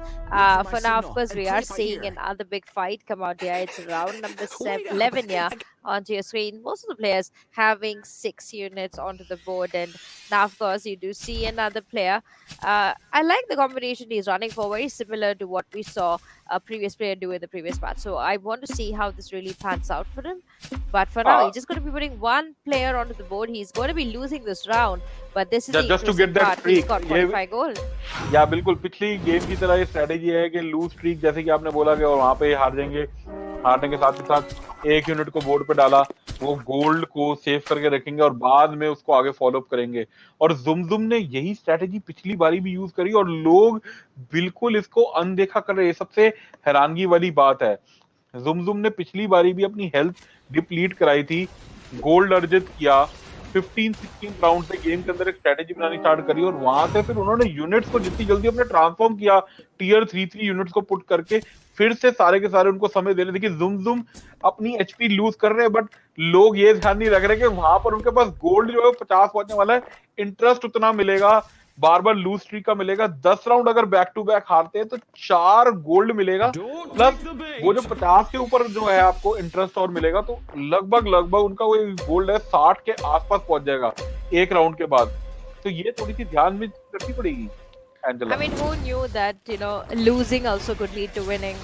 For now, of course, we are seeing another big fight come out here. It's round number 11 here onto your screen. Most of the players having 6 units onto the board. And now, of course, you do see another player. I like the combination he's running for. Very similar to what we saw a previous player do in the previous match. So I want to see how this really pans out for him. But for now, he's just going to be putting one player onto the board. He's going to be losing this round. But this is the just to get that part. He's got 45 gold. या बिल्कुल पिछली game की तरह ये strategy है कि loose streak जैसे कि आपने बोला कि और वहां पे हार जाएंगे, हारने के साथ ही साथ एक यूनिट को बोर्ड पे डाला, वो गोल्ड को सेव करके रखेंगे और बाद में उसको आगे फॉलो अप करेंगे। और जुमजुम ने यही स्ट्रेटेजी पिछली बारी भी यूज करी और लोग बिल्कुल इसको अनदेखा कर रहे हैं। सबसे हैरानगी वाली बात है, जुमजुम ने पिछली बारी भी अपनी हेल्थ डिप्लीट कराई थी, गोल्ड अर्जित किया, 15-16 राउंड से गेम के अंदर एक स्ट्रेटेजी बनानी स्टार्ट करी, और वहां से फिर उन्होंने यूनिट्स को जितनी जल्दी अपने ट्रांसफॉर्म किया, टियर 3 यूनिट्स को पुट करके फिर से सारे के सारे उनको समय दे रहे। देखिए जुमजुम अपनी एचपी लूज कर रहे हैं, बट लोग ये ध्यान नहीं रख रहे कि वहां पर उनके पास गोल्ड जो है 50 पहुंचने वाला है, इंटरेस्ट उतना मिलेगा, बार बार लूज स्ट्रीक का मिलेगा। 10 राउंड अगर बैक टू बैक हारते हैं तो 4 गोल्ड मिलेगा, प्लस वो जो 50 के ऊपर जो है आपको इंटरेस्ट और मिलेगा, तो लगभग उनका वो गोल्ड है 60 के आसपास पहुंच जाएगा एक राउंड के बाद। तो ये थोड़ी सी ध्यान में रखनी पड़ेगी Angela. I mean, who knew that, losing also could lead to winning.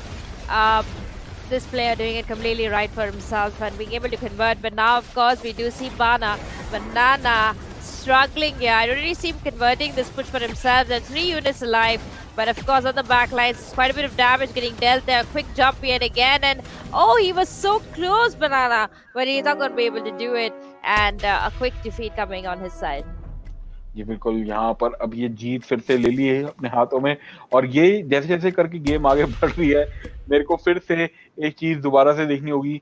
This player doing it completely right for himself and being able to convert. But now, of course, we do see Banana struggling here. I don't really see him converting this push for himself. There are 3 units alive. But of course, on the back lines, quite a bit of damage getting dealt there. Quick jump yet again. And he was so close, Banana. But he's not going to be able to do it. And a quick defeat coming on his side. ये बिल्कुल यहाँ पर अब ये जीत फिर से ले ली है अपने हाथों में, और ये जैसे जैसे करके गेम आगे बढ़ रही है, मेरे को फिर से एक चीज दोबारा से देखनी होगी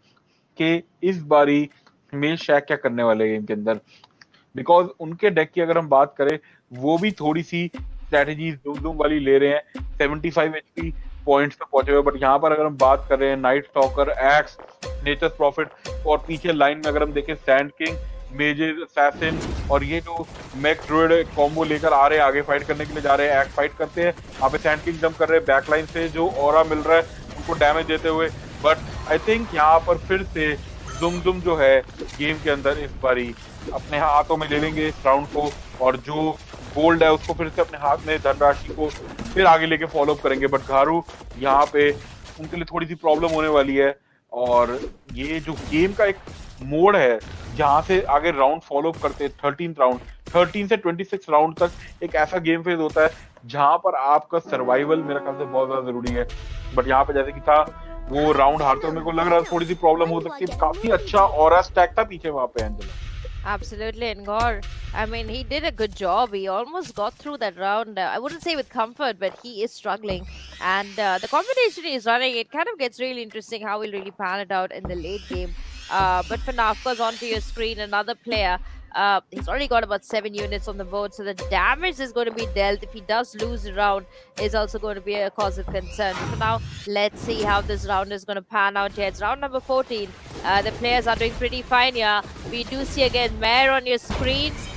कि इस बारी मेल शैक क्या करने वाले गेम के अंदर, बिकॉज उनके डेक की अगर हम बात करें वो भी थोड़ी सी स्ट्रेटेजीज दुम वाली ले रहे हैं, 75 HP पॉइंट्स पे पहुंचे हुए। बट यहाँ पर अगर हम बात कर रहे हैं night stalker, axe, nature's prophet, और पीछे लाइन में अगर हम देखें सैंड किंग, मेजर असैसिन, और ये जो मैक ड्रुइड कॉम्बो लेकर आ रहे हैं आगे फाइट करने के लिए जा रहे हैं, एक्स फाइट करते हैं, यहाँ पे सैंड किंग जंप कर रहे हैं, बैकलाइन से जो ऑरा मिल रहा है उनको डैमेज देते हुए। बट आई थिंक यहाँ पर फिर से जुमजुम जो है गेम के अंदर इस बारी अपने हाथों में ले लेंगे इस राउंड को, और जो गोल्ड है उसको फिर से अपने हाथ में धनराशि को फिर आगे लेके फॉलो अप करेंगे। बट घारू यहाँ पे उनके लिए थोड़ी सी प्रॉब्लम होने वाली है, और ये जो गेम का एक मोड है जहां से आगे राउंड फॉलो अप करते हैं, 13 से 26 राउंड तक एक ऐसा गेम फेज होता है जहां पर आपका सर्वाइवल मेरे ख्याल से बहुत ज्यादा जरूरी है। बट यहाँ पे जैसे कि था वो राउंड हारते हुए मेरे को लग रहा है थोड़ी सी प्रॉब्लम हो सकती है। काफी अच्छा ऑरा स्टैक था पीछे वहां पे Angela. Absolutely, and Gore, I mean, he did a good job. He almost got through that round. I wouldn't say with comfort, but he is struggling. And the combination he's running, it kind of gets really interesting how he'll really pan it out in the late game. But for now, of course, onto your screen, another player. He's already got about 7 units on the board, so the damage is going to be dealt. If he does lose a round, is also going to be a cause of concern. For now, let's see how this round is going to pan out here. It's round number 14. The players are doing pretty fine here. We do see again Mayor on your screens.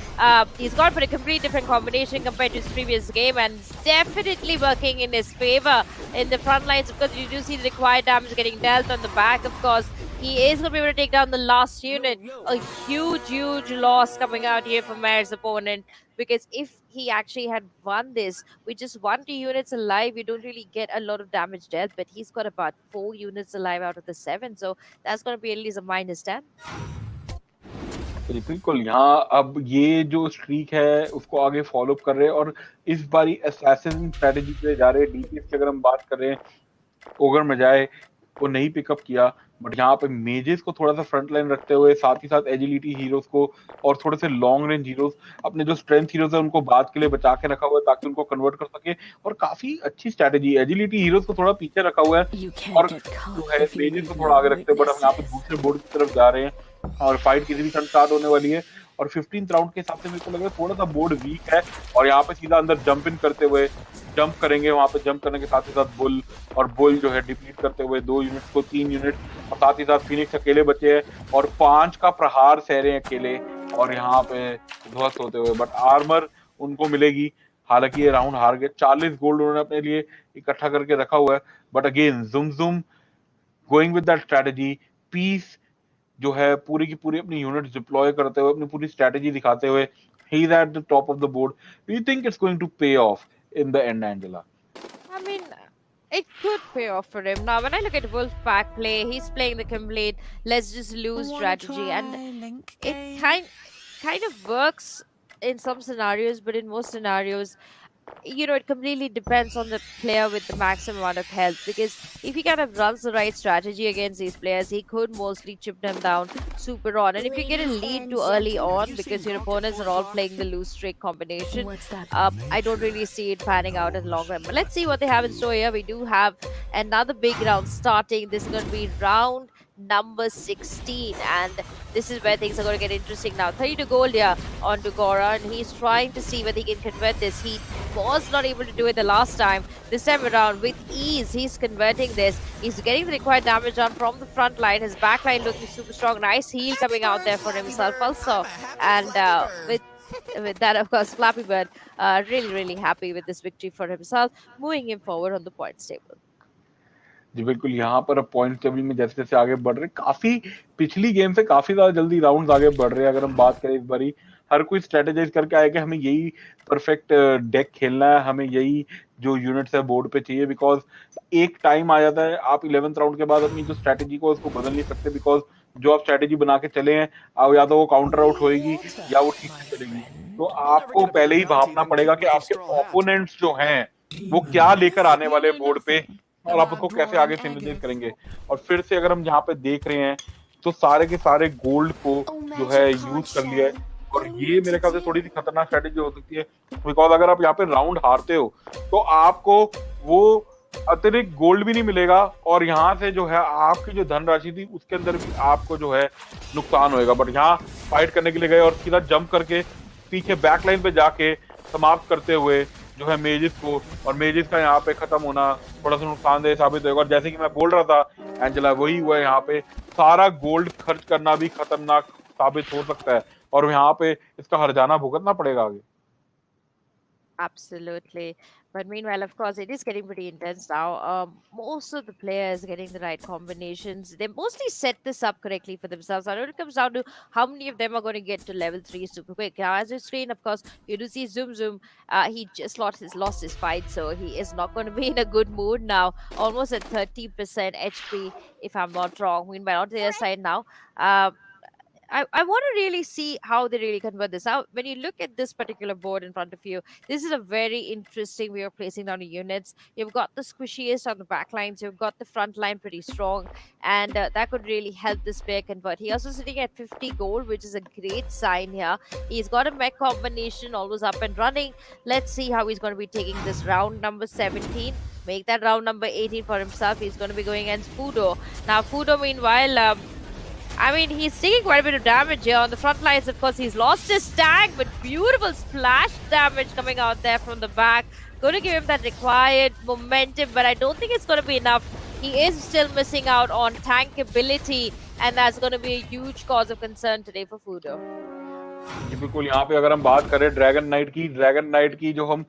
He's gone for a complete different combination compared to his previous game, and it's definitely working in his favor in the front lines, because you do see the required damage getting dealt on the back, of course. He is going to be able to take down the last unit. A huge loss coming out here for Mayor's opponent, because if he actually had won this with just 1-2 units alive, you don't really get a lot of damage dealt, but he's got about 4 units alive out of the 7, so that's going to be at least a -10. बिल्कुल यहाँ अब ये जो streak है उसको आगे follow कर रहे हैं और इस बारी असैसिन स्ट्रेटेजी पे जा रहे हैं। डीपीएस की अगर हम बात कर रहे हैं, ओगर मजाए को नहीं पिकअप किया, बट यहाँ पे मेजेस को थोड़ा सा फ्रंट लाइन रखते हुए, साथ ही साथ एजिलिटी हीरोज को और थोड़े से लॉन्ग रेंज हीरोज, अपने जो स्ट्रेंथ हीरोज है उनको बाद के लिए बचा के रखा हुआ है ताकि उनको कन्वर्ट कर सके। और काफी अच्छी स्ट्रेटेजी, एजिलिटी हीरोज को थोड़ा पीछे रखा हुआ है और जो है मेजेस को थोड़ा आगे रखते हैं। बट हम यहाँ पे दूसरे बोर्ड की तरफ जा रहे हैं और फाइट किसी भी स्टार्ट होने वाली है। और 15th राउंड के हिसाब से मेरे को लग रहा है थोड़ा सा बोर्ड वीक है और यहाँ पे सीधा अंदर जंप इन करते हुए जंप करेंगे। वहां पे जंप करने के साथ ही साथ बुल, और बुल जो है डिप्लीट करते हुए 2 यूनिट्स को 3 यूनिट, और साथ ही साथ फिनिक्स अकेले बचे हैं और 5 का प्रहार सह रहे हैं अकेले और यहाँ पे ध्वस्त होते हुए। बट आर्मर उनको मिलेगी, हालांकि ये राउंड हार गए। 40 गोल्ड उन्होंने अपने लिए इकट्ठा करके रखा हुआ है। But again Zoom going with that strategy, Peace जो है पूरी की पूरी अपनी यूनिट डिप्लॉय करते हुए, अपनी पूरी स्ट्रेटेजी दिखाते हुए, he is at the top of the board. Do you think it's going to pay off in the end, Angela? I mean, it could pay off for him. Now, when I look at Wolfpack play, he's playing the complete let's just lose strategy, and it kind of works in some scenarios, but in most scenarios, you know, it completely depends on the player with the maximum amount of health, because if he kind of runs the right strategy against these players, he could mostly chip them down super on. And if you get a lead too early on because your opponents are all playing the lose streak combination, I don't really see it panning out in the long run. But let's see what they have in store here. We do have another big round starting. This is going to be round number 16, and this is where things are going to get interesting now. 32 gold here onto Gora, and he's trying to see whether he can convert this. He was not able to do it the last time. This time around, with ease, he's converting this. He's getting the required damage on from the front line. His back line looking super strong. Nice heal coming out there for himself also. And with that, of course, Flappy Bird really happy with this victory for himself, moving him forward on the points table. जी बिल्कुल, यहाँ पर अब point table में जैसे जैसे आगे बढ़ रहे, काफी पिछली गेम से काफी ज्यादा जल्दी राउंड्स आगे बढ़ रहे हैं। अगर हम बात करें, इस बारी हर कोई स्ट्रेटेजाइज करके आया कि हमें यही परफेक्ट डेक खेलना है, हमें यही जो यूनिट्स है बोर्ड पे चाहिए। बिकॉज एक टाइम आ जाता है, आप 11th राउंड के बाद अपनी जो स्ट्रेटेजी को उसको बदल नहीं सकते, बिकॉज जो आप स्ट्रेटेजी बना के चले हैं, अब या तो वो काउंटर आउट होएगी या वो ठीक से चलेगी। तो आपको पहले ही भापना पड़ेगा कि आपके ओपोनेंट्स जो हैं वो क्या लेकर आने वाले बोर्ड पे और आप उसको कैसे आगे सिंथेसाइज करेंगे। और फिर से अगर हम यहाँ पे देख रहे हैं तो सारे के सारे गोल्ड को जो है यूज कर लिया है, और ये मेरे ख्याल से थोड़ी सी खतरनाक स्ट्रेटेजी हो सकती है। बिकॉज अगर आप यहाँ पे राउंड हारते हो तो आपको वो अतिरिक्त गोल्ड भी नहीं मिलेगा, और यहाँ से जो है आपकी जो धनराशि थी उसके अंदर भी आपको जो है नुकसान होएगा। बट यहाँ फाइट करने के लिए गए और सीधा जंप करके पीछे बैकलाइन पे जाके समाप्त करते हुए जो है मेजिस को, और मेजिस का यहाँ पे खत्म होना थोड़ा सा नुकसानदेह साबित होगा। और जैसे कि मैं बोल रहा था एंजेला, वही हुआ है, यहाँ पे सारा गोल्ड खर्च करना भी खतरनाक साबित हो सकता है और यहाँ पे इसका हर्जाना भुगतना पड़ेगा आगे। Absolutely. But meanwhile, of course, it is getting pretty intense now. Most of the players getting the right combinations. They mostly set this up correctly for themselves. I know it comes down to how many of them are going to get to level 3 super quick. Now, as you screen, of course, you do see Zoom. He just lost his fight, so he is not going to be in a good mood now. Almost at 30% HP, if I'm not wrong. Meanwhile, on the other side now, I want to really see how they really convert this. Now, when you look at this particular board in front of you, this is a very interesting way of placing down the units. You've got the squishiest on the back lines. You've got the front line pretty strong. And that could really help this player convert. He also sitting at 50 gold, which is a great sign here. He's got a mech combination always up and running. Let's see how he's going to be taking this round number 17. Make that round number 18 for himself. He's going to be going against Fudo. Now, Fudo, meanwhile... I mean, he's taking quite a bit of damage here on the front lines. Of course, he's lost his tag, but beautiful splash damage coming out there from the back. Going to give him that required momentum, but I don't think it's going to be enough. He is still missing out on tank ability, and that's going to be a huge cause of concern today for Fudo. जी बिल्कुल, यहाँ पे अगर हम बात करें dragon night की जो हम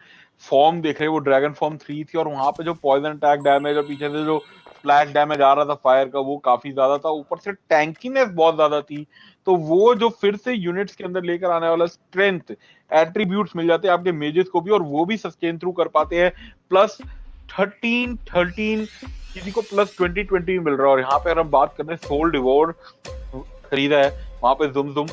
फॉर्म देख रहे हैं वो ड्रैगन फॉर्म 3 थी, और वहाँ पे जो पॉइजन अटैक डैमेज और पीछे से जो स्प्लैश डैमेज आ रहा था फायर का वो काफी ज्यादा था, ऊपर से टैंकीनेस बहुत ज्यादा थी। तो वो जो फिर से यूनिट्स के अंदर लेकर आने वाला स्ट्रेंथ एट्रीब्यूट्स मिल जाते हैं आपके मेजेस को भी, और वो भी सस्टेन थ्रू कर पाते हैं। प्लस 13 किसी को प्लस 20 मिल रहा है। और यहाँ पे अगर हम बात कर रहे हैं सोल डिवोर खरीदा है, वहां पे जुम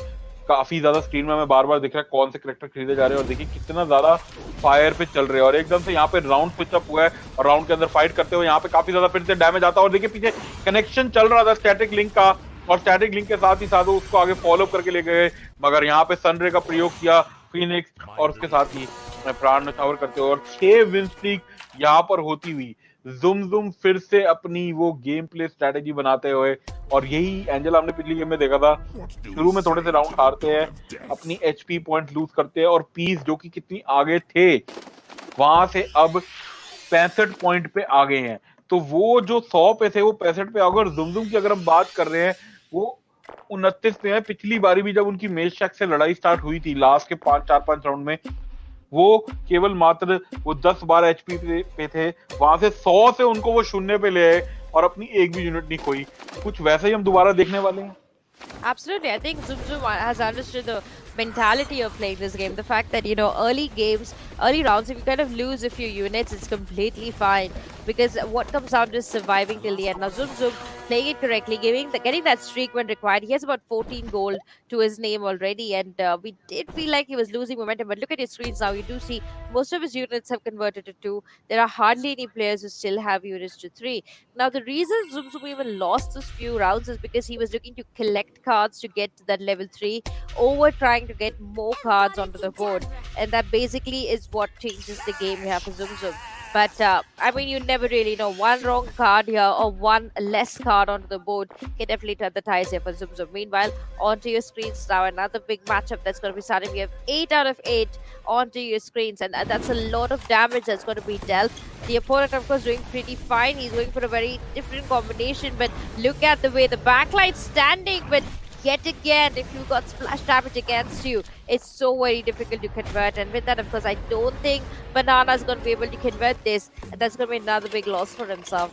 काफी ज्यादा स्क्रीन में हमें बार बार दिख रहा है कौन से करेक्टर खरीदे जा रहे हैं, और देखिए कितना ज्यादा फायर पे चल रहे हैं। और एकदम से यहाँ पे राउंड स्विच अप हुआ है, और राउंड के अंदर फाइट करते हुए यहाँ पे काफी ज्यादा फिर से डैमेज आता है। और देखिए पीछे कनेक्शन चल रहा था स्टैटिक लिंक का, और स्टैटिक लिंक के साथ ही साथ उसको आगे फॉलो करके ले गए, मगर यहाँ पे सनरे का प्रयोग किया फिनिक्स, और उसके साथ ही प्राण न्यौछावर करते हुए, और 6 विन स्ट्रीक यहाँ पर होती हुई जुम फिर से अपनी वो गेम प्ले स्ट्रेटेजी बनाते हुए। और यही एंजल हमने पिछली गेम में देखा था, शुरू में थोड़े से राउंड हारते हैं, अपनी एचपी पॉइंट लूज करते हैं, और पीस जो कि कितनी आगे थे वहां से अब 65 पॉइंट पे आ गए हैं। तो वो जो 100 पे थे वो 65 पे आ गए। और जुम की अगर हम बात कर रहे हैं वो 29 पे है। पिछली बारी भी जब उनकी मेज शक से लड़ाई स्टार्ट हुई थी लास्ट के 4-5 राउंड में, वो केवल मात्र वो 10-12 एचपी पे थे, वहां से 100 से उनको वो 0 पे ले आए और अपनी एक भी यूनिट नहीं खोई। कुछ वैसा ही हम दोबारा देखने वाले हैं। Absolutely. I think Zoom has understood the mentality of playing this game. The fact that, early games, early rounds, if you kind of lose a few units, it's completely fine. Because what comes down to is surviving till the end. Now, Zoom playing it correctly, getting that streak when required. He has about 14 gold to his name already. And we did feel like he was losing momentum. But look at his screens now. You do see most of his units have converted to 2. There are hardly any players who still have units to 3. Now, the reason Zoom even lost those few rounds is because he was looking to collect cards to get to that level 3 over trying to get more cards onto the board, and that basically is what changes the game here for Zoom. But I mean, you never really know. One wrong card here or one less card onto the board can definitely turn the ties here for Zoom. Meanwhile, onto your screens now, another big matchup that's going to be starting. We have 8 out of 8 onto your screens, and that's a lot of damage that's going to be dealt. The opponent, of course, doing pretty fine. He's going for a very different combination, but look at the way the backline's standing. But yet again, if you got splash damage against you, it's so very difficult to convert. And with that, of course, I don't think Banana is going to be able to convert this, and that's going to be another big loss for himself.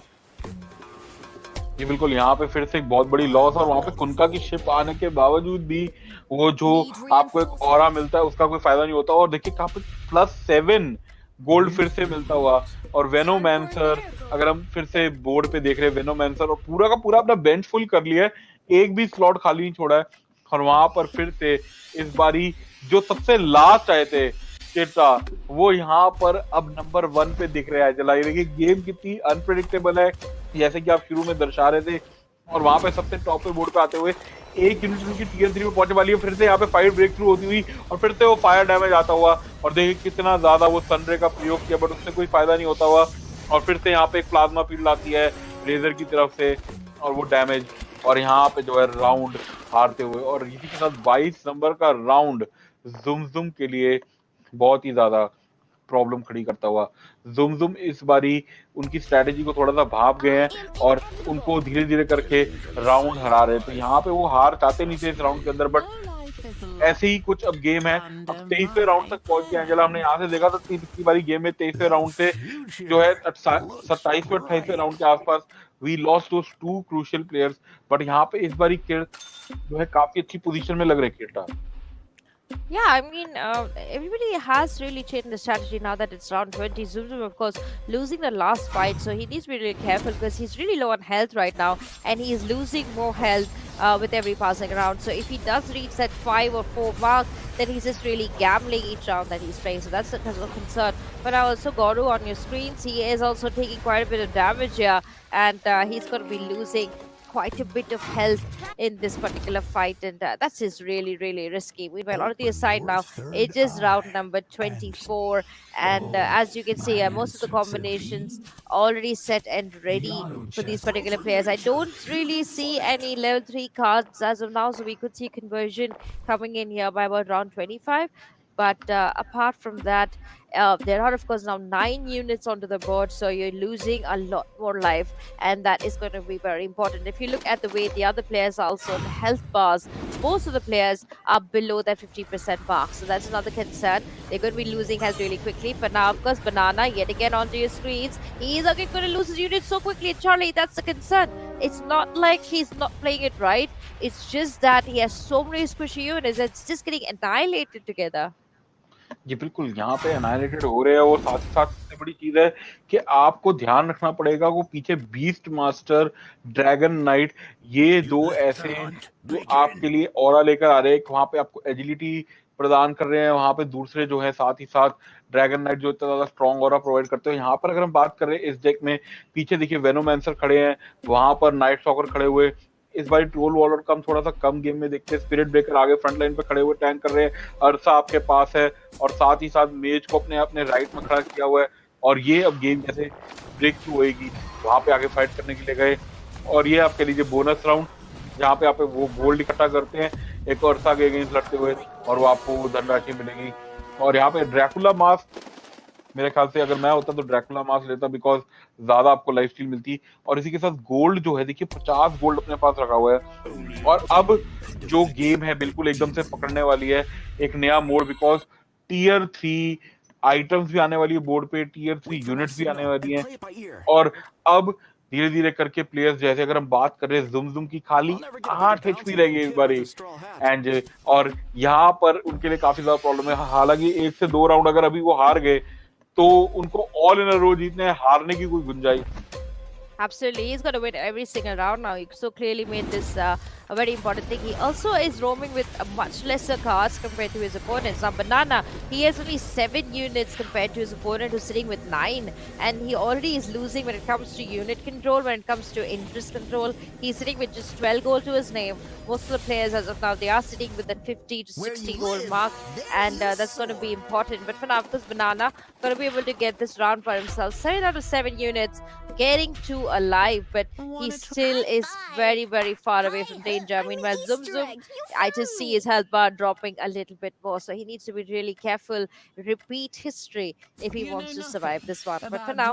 ये बिल्कुल यहाँ पे फिर से एक बहुत बड़ी loss, और वहां पे कुनका की शिप आने के बावजूद भी वो जो आपको एक ऑरा मिलता है उसका कोई फायदा नहीं होता। और देखिए कहाँ पे +7 गोल्ड फिर से मिलता हुआ। और वेनोमैंसर अगर हम फिर से बोर्ड पे देख रहे हैं, वेनोमैंसर और पूरा का पूरा अपना बेंच फुल कर लिया है, एक भी स्लॉट खाली नहीं छोड़ा है। और वहां पर फिर से इस बारी जो सबसे लास्ट आए थे केटा, वो यहाँ पर अब नंबर 1 पे दिख रहा है। चला देखिए गेम कितनी अनप्रेडिक्टेबल है, जैसे कि आप शुरू में दर्शा रहे थे। और वहां पे सबसे टॉप पे बोर्ड पे आते हुए एक यूनिट उनकी टीयर 3 में पहुंचने वाली है। फिर से यहाँ पे फाइट ब्रेक थ्रू होती हुई और फिर से वो फायर डैमेज आता हुआ, और देखिए कितना ज्यादा वो सनरे का प्रयोग किया, बट उससे कोई फायदा नहीं होता हुआ। और फिर से यहाँ पे एक प्लाज्मा फील्ड आती है रेजर की तरफ से, और वो डैमेज, और यहाँ पे जो है राउंड हारते हुए। और इसी के साथ 22 नंबर का राउंड जुम के लिए बहुत ही ज्यादा प्रॉब्लम खड़ी करता हुआ। जुम इस बारी उनकी स्ट्रेटेजी को थोड़ा सा भाप गए हैं और उनको धीरे धीरे करके राउंड हरा रहे थे। यहाँ पे वो हार चाहते नहीं थे इस राउंड के अंदर, बट ऐसे ही कुछ अब गेम है। अब 23वें राउंड तक पहुंच गए एंजेला। हमने यहाँ से देखा था पिछली बारी गेम में 23वें राउंड से जो है 27वें 28वें राउंड के आसपास we lost those 2 crucial players, but यहाँ पे इस बारी किर्ट जो है काफी अच्छी पोजीशन में लग रहे किर्टा। Yeah, I mean, everybody has really changed the strategy now that it's round 20. Zoom, of course, losing the last fight, so he needs to be really careful because he's really low on health right now, and he's losing more health with every passing round. So if he does reach that 5 or 4 mark, then he's just really gambling each round that he's playing. So that's a concern. But now also Goru on your screens, he is also taking quite a bit of damage here, and he's going to be losing quite a bit of health in this particular fight, and that's just really, really risky. Meanwhile, on the side now, it is round number 24, and as you can see, most of the combinations already set and ready for these particular players. I don't really see any level 3 cards as of now, so we could see conversion coming in here by about round 25. But apart from that, there are of course now 9 units onto the board, so you're losing a lot more life, and that is going to be very important. If you look at the way the other players are also on the health bars, most of the players are below that 50% mark, so that's another concern. They're going to be losing health really quickly. For now, of course, Banana yet again onto your screens. He is again going to lose his units so quickly. Charlie, that's the concern. It's not like he's not playing it right. It's just that he has so many squishy units. It's just getting annihilated together. जी बिल्कुल, यहाँ पे एनाइलेटेड हो रहे हैं और साथ ही साथ सबसे बड़ी चीज है कि आपको ध्यान रखना पड़ेगा वो पीछे बीस्ट मास्टर, ड्रैगन नाइट, ये दो ऐसे हैं जो आपके लिए ऑरा लेकर आ रहे हैं। वहां पे आपको एजिलिटी प्रदान कर रहे हैं, वहां पे दूसरे जो है साथ ही साथ ड्रैगन नाइट जो इतना ज्यादा स्ट्रॉन्ग ऑरा प्रोवाइड करते हैं। यहाँ पर अगर हम बात करें इस डेक में, पीछे देखिए वेनोमैंसर खड़े हैं, वहां पर नाइट सॉकर खड़े हुए। इस बार ट्रोल वॉलर का हम थोड़ा सा कम गेम में देखते हैं। स्पिरिट ब्रेकर आगे फ्रंट लाइन पे खड़े हुए टैंक कर रहे हैं, अरसा आपके पास है और साथ ही साथ मेज को अपने अपने राइट में खड़ा किया हुआ है। और ये अब गेम जैसे ब्रेक थ्रू होएगी, वहां पे आगे फाइट करने के लिए गए और ये आप कह लीजिए बोनस राउंड जहाँ पे आप वो गोल्ड इकट्ठा करते हैं एक अरसा के अगेंस्ट लड़ते हुए और वो आपको धनराशि मिलेगी। और यहाँ पे ड्रैकुला मास्क, मेरे ख्याल से अगर मैं होता तो ड्रैकुला मास्क लेता, बिकॉज ज्यादा आपको लाइफ स्टील मिलती। और इसी के साथ गोल्ड जो है देखिए 50 गोल्ड अपने पास रखा हुआ है। और अब जो गेम है बिल्कुल एकदम से पकड़ने वाली है एक नया मोड, बिकॉज टियर 3 आइटम्स भी आने वाली है बोर्ड पे, टियर 3 यूनिट्स भी आने वाली हैं। और अब धीरे धीरे करके प्लेयर्स, जैसे अगर हम बात कर रहे हैं जुमजुम की, खाली 8 HP रहेगी एक बार एंड और यहाँ पर उनके लिए काफी ज्यादा प्रॉब्लम है। हालांकि 1 से 2 राउंड अगर अभी वो हार गए तो उनको ऑल इन अ रो जीतने, हारने की कोई गुंजाइश। Absolutely, he's going to win every single round now. He so clearly made this a very important thing. He also is roaming with much lesser cards compared to his opponents. Now, Banana, he has only 7 units compared to his opponent who's sitting with 9. And he already is losing when it comes to unit control, when it comes to interest control. He's sitting with just 12 gold to his name. Most of the players as of now, they are sitting with that 50 to 60 gold mark. And that's going to be important. But for now, of course, Banana going to be able to get this round for himself. 7 out of 7 units, getting to alive, but he still is very, very far away from danger. Meanwhile, Zum Zum, I just see his health bar dropping a little bit more, so he needs to be really careful, repeat history if he wants to survive this one. But for now,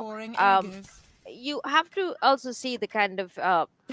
you have to also see the kind of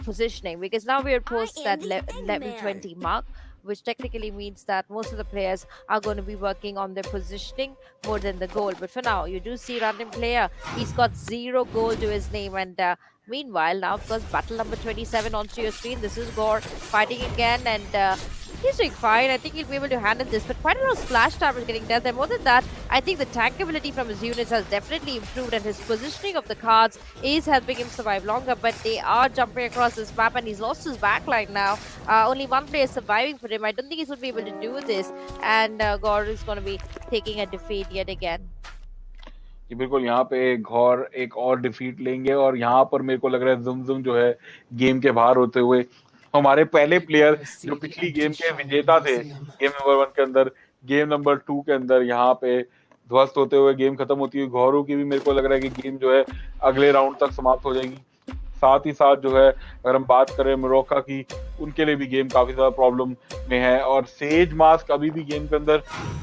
positioning, because now we are post that level 20 mark, which technically means that most of the players are going to be working on their positioning more than the goal. But for now, you do see random player, he's got 0 goal to his name. And meanwhile, now of course, battle number 27 onto your screen. This is Gore fighting again, and he's doing fine. I think he'll be able to handle this, but quite a lot of splash damage getting dealt. And more than that, I think the tank ability from his units has definitely improved, and his positioning of the cards is helping him survive longer. But they are jumping across this map, and he's lost his backline now. Only one player is surviving for him. I don't think he's going to be able to do this, and Gore is going to be taking a defeat yet again. जी बिल्कुल, यहाँ पे घौर एक और defeat लेंगे और यहाँ पर मेरे को लग रहा है जुमजुम जो है गेम के बाहर होते हुए। हमारे पहले प्लेयर जो पिछली गेम के विजेता थे गेम नंबर 1 के अंदर, गेम नंबर 2 के अंदर यहाँ पे ध्वस्त होते हुए गेम खत्म होती हुई, घौरू की भी मेरे को लग रहा है कि गेम जो है अगले राउंड तक समाप्त हो जाएगी। साथ ही साथ जो है अगर हम बात करें मोरक्को की, उनके लिए भी गेम काफी ज्यादा प्रॉब्लम में है और सेज मास्क अभी भी गेम के अंदर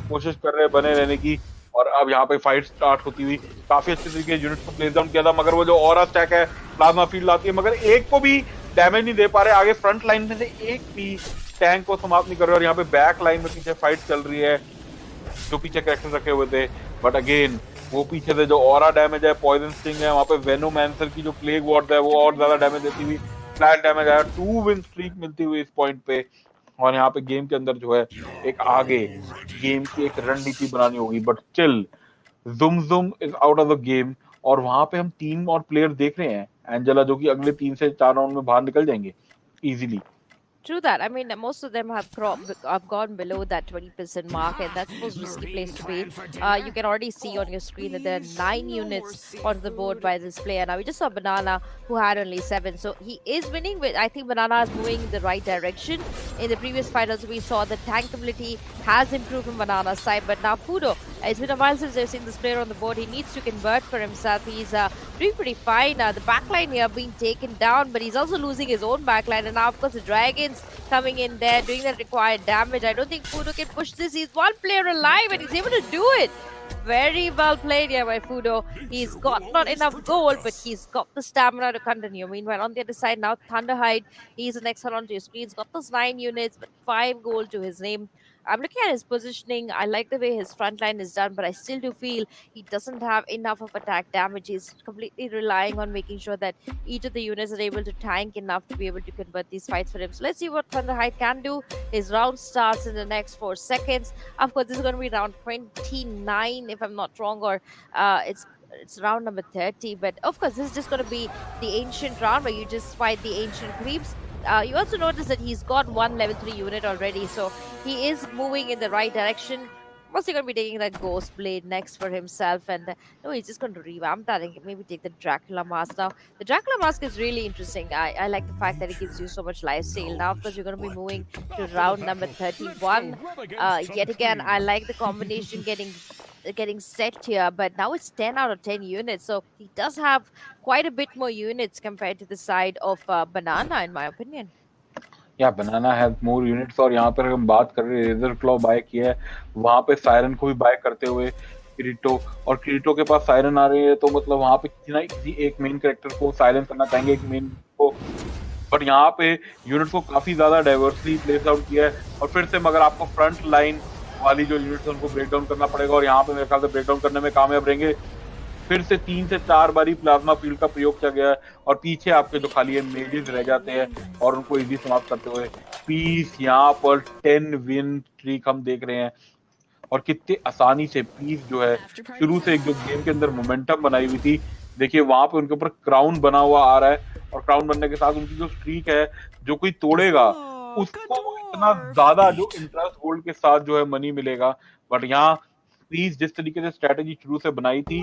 कोशिश कर रहे हैं बने रहने की। और अब यहाँ पे फाइट स्टार्ट होती हुई, काफी अच्छे तरीके यूनिट को प्लेस डाउन किया था, मगर वो जो ऑरा स्टैक है प्लाज्मा फील्ड आती है, मगर एक को भी डैमेज नहीं दे पा रहे। आगे फ्रंट लाइन में से एक भी टैंक को समाप्त नहीं कर रहे और यहाँ पे बैक लाइन में पीछे फाइट चल रही है जो पीछे कैरेक्टर रखे हुए थे। बट अगेन वो पीछे से जो ऑरा डैमेज है, पॉइजन स्टिंग है, वहाँ पे वेनोमैंसर की जो प्लेग वॉर्ड है वो और ज्यादा डैमेज देती हुई, फ्लैट डैमेज आया, 2 विन स्ट्रीक मिलती हुई इस पॉइंट पे। और यहाँ पे गेम के अंदर जो है एक आगे गेम की एक रणनीति बनानी होगी। But still Zumzum is out of the game और वहां पे हम 3 और प्लेयर देख रहे हैं, एंजेला जो कि अगले 3 से 4 राउंड में बाहर निकल जाएंगे easily. True that. I mean, most of them have gone below that 20% mark, and that's the most risky place to be. You can already see on your screen that there are 9 units on the board by this player. Now, we just saw Banana, who had only 7. So, he is winning. With I think Banana is moving in the right direction. In the previous finals, we saw the tank ability has improved from Banana's side. But now, Fudo It's been a while since I've seen this player on the board. He needs to convert for himself. He's doing pretty fine. The backline here being taken down, but he's also losing his own backline. And now, of course, the Dragons coming in there, doing that required damage. I don't think Fudo can push this. He's one player alive, and he's able to do it. Very well played here by Fudo. He's got not enough gold, but he's got the stamina to continue. Meanwhile, on the other side now, Thunderhide, he's the next one onto your screen. He's got those 9 units, but 5 gold to his name. I'm looking at his positioning. I like the way his front line is done, but I still do feel he doesn't have enough of attack damage. He's completely relying on making sure that each of the units are able to tank enough to be able to convert these fights for him. So let's see what Thunderhide can do. His round starts in the next 4 seconds. Of course, this is going to be round 29, if I'm not wrong, or it's round number 30. But of course, this is just going to be the ancient round where you just fight the ancient creeps. You also notice that he's got 1 level 3 unit already, so he is moving in the right direction. Mostly going to be taking that Ghost Blade next for himself, and no, he's just going to revamp that and maybe take the Dracula Mask. Now, the Dracula Mask is really interesting. I like the fact that it gives you so much lifesteal. Now, of course, you're going to be moving to round number 31. Yet again, I like the combination getting set here, but now it's 10 out of 10 units, so he does have quite a bit more units compared to the side of Banana, in my opinion. Yeah, Banana has more units. और यहाँ पर हम बात कर रहे हैं razor claw bye किया है, वहाँ पे सायरन को भी बाय करते हुए किरीटो के पास सायरन आ रही है, तो मतलब वहाँ पे किसी एक मेन कैरेक्टर को साइलेंस करना चाहेंगे, एक मेन को, बट यहाँ पे यूनिट को काफी ज्यादा डाइवर्सली प्लेस आउट किया है. और फिर से मगर आपको फ्रंट लाइन वाली जो यूनिट्स उनको ब्रेक डाउन करना पड़ेगा, और यहाँ पे मेरे ख्याल से ब्रेक डाउन करने में कामयाब रहेंगे. फिर से 3 से 4 बारी प्लाज्मा फील्ड का प्रयोग किया गया है, और पीछे आपके जो खाली है मेजेस रह जाते हैं और उनको इजी समाप्त करते हुए पीस यहाँ पर 10 विन स्ट्रीक हम देख रहे हैं. और कितने आसानी से पीस जो है शुरू से एक जो गेम के अंदर मोमेंटम बनाई हुई थी, देखिए वहां पे उनके ऊपर क्राउन बना हुआ आ रहा है, और क्राउन बनने के साथ उनकी जो स्ट्रीक है जो कोई तोड़ेगा उसको इतना ज्यादा जो इंटरेस्ट गोल्ड के साथ जो है मनी मिलेगा. बट यहाँ प्लीज जिस तरीके से स्ट्रेटेजी शुरू से बनाई थी,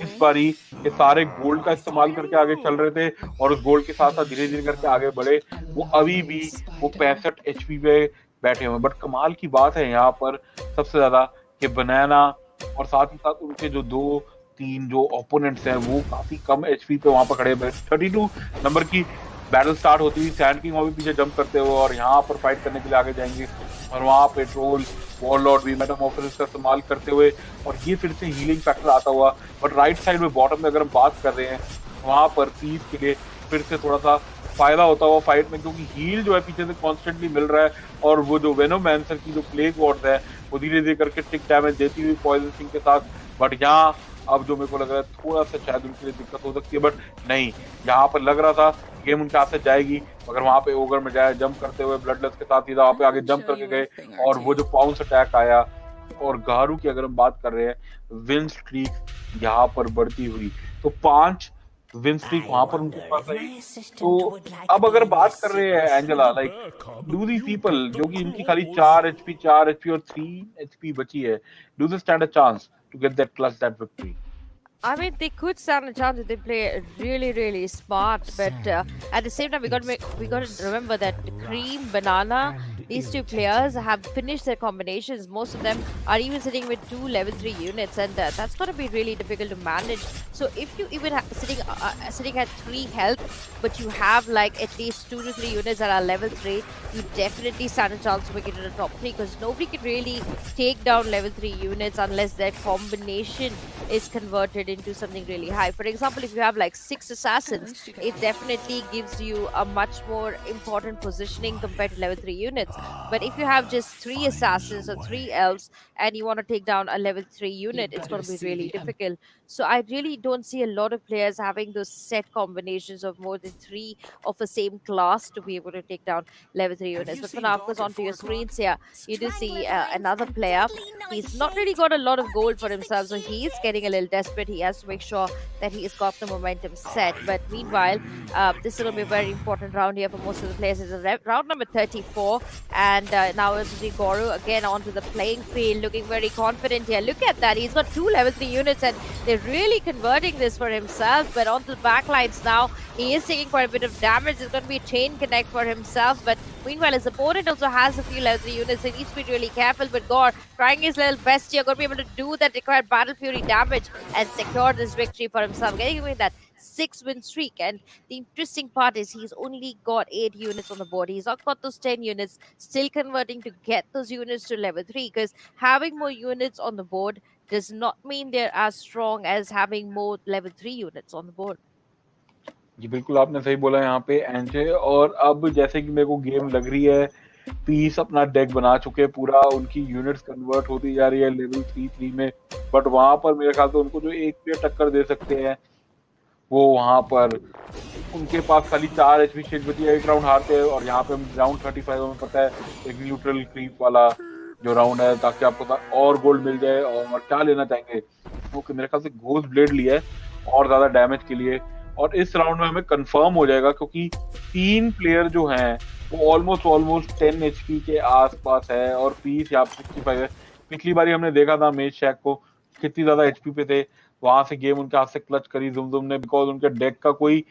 इस बारी ये सारे गोल्ड का इस्तेमाल करके आगे चल रहे थे, और उस गोल्ड के साथ साथ धीरे धीरे करके आगे बढ़े. वो अभी भी वो 65 HP पे बैठे हुए. बट कमाल की बात है यहाँ पर सबसे ज्यादा कि बनाना और साथ ही साथ उनके जो 2-3 जो ओपोनेंट्स हैं वो काफी कम HP पे वहां पर खड़े हुए. 32 नंबर की बैटल स्टार्ट होती हुई सैंड किंग भी पीछे जंप करते हुए और यहाँ पर फाइट करने के लिए आगे जाएंगे, और वहाँ पे ट्रोल वॉरलॉर्ड भी मेटामॉर्फोसिस का इस्तेमाल करते हुए, और ये फिर से हीलिंग फैक्टर आता हुआ. बट राइट साइड में बॉटम में अगर हम बात कर रहे हैं, वहाँ पर पीस के लिए फिर से थोड़ा सा फायदा होता हुआ फाइट में, क्योंकि हील जो है पीछे से कॉन्स्टेंटली मिल रहा है, और वो जो वेनोमैंसर की जो प्लेग वॉर्ड है वो धीरे धीरे करके टिक डैमेज देती हुई पॉइजन सिंह के साथ. बट यहाँ अब जो मेरे को लग रहा है थोड़ा सा शायद उनके लिए दिक्कत हो सकती है, बट नहीं, यहाँ पर लग रहा था गेम उनके हाथ से जाएगी, मगर वहां पे ओगर में जाए जंप करते हुए ब्लडलेस के साथ सीधा वहां पे आगे जंप करके गए, और वो जो पाउंस अटैक आया. और गारू की अगर हम बात कर रहे हैं, विन स्ट्रीक यहाँ पर बढ़ती हुई, तो 5 विन स्ट्रीक वहां पर उनके पास आई. तो अब अगर बात कर रहे हैं Angela, like do the people जो कि इनकी खाली 4 HP और 3 HP बची है, do they stand a chance to get that clutch, that victory? I mean, they could stand a chance if they play really, really smart. But at the same time, we got to remember that Cream, Banana, these 2 players have finished their combinations. Most of them are even sitting with 2 level 3 units, and that's going to be really difficult to manage. So if you even sitting at 3 health, but you have like at least 2 to 3 units that are level 3, you definitely stand a chance to make it to the top 3, because nobody can really take down level 3 units unless their combination is converted into something really high. For example, if you have like 6 assassins, it definitely gives you a much more important positioning compared to level 3 units. But if you have just 3 assassins or 3 elves and you want to take down a level 3 unit, it's going to be really difficult. So I really don't see a lot of players having those set combinations of more than 3 of the same class to be able to take down level 3 units. But for now, of course, onto your screens here, you do see another player. He's not really got a lot of gold for himself, so he is getting a little desperate. He has to make sure that he's got the momentum set. But meanwhile, this is going to be a very important round here for most of the players. It's round number 34, and now it's Goru again onto the playing field, looking very confident here. Look at that, he's got 2 level 3 units, and they're really converting this for himself. But onto the backlines now, he is taking quite a bit of damage. There's going to be a chain connect for himself, but Meanwhile, his opponent also has a few level 3 units, so he needs to be really careful. But Gore trying his little best here, going to be able to do that required Battle Fury damage and secure this victory for himself, getting away that 6-win streak. And the interesting part is he's only got 8 units on the board. He's not got those 10 units, still converting to get those units to level 3, because having more units on the board does not mean they're as strong as having more level 3 units on the board. जी बिल्कुल आपने सही बोला यहाँ पे एंजे। और अब जैसे कि मेरे को गेम लग रही है, पीस अपना डेक बना चुके हैं पूरा, उनकी यूनिट्स कन्वर्ट होती जा रही है लेवल 3 में, बट वहां पर मेरे ख्याल से उनको जो एक प्लेयर टक्कर दे सकते हैं वो वहां पर उनके पास खाली 4 एचपी शेष बची है, 1 राउंड हारते हैं। और यहाँ पे हम राउंड 35 में पता है एक न्यूट्रल क्रीप वाला जो राउंड है, ताकि आपको और गोल्ड मिल जाए। और क्या लेना चाहेंगे वो मेरे ख्याल से घोस्ट ब्लेड लिया है और ज्यादा डैमेज के लिए। और इस राउंड में हमें कंफर्म हो जाएगा क्योंकि 3 प्लेयर जो हैं वो ऑलमोस्ट 10 एचपी के आसपास है और पीस यहाँ पे 65 है। पिछली बारी हमने देखा था मेज शैक को कितनी ज्यादा एचपी पे थे, वहां से गेम उनके हाथ से क्लच करी जुमजुम ने, बिकॉज उनके डेक का कोई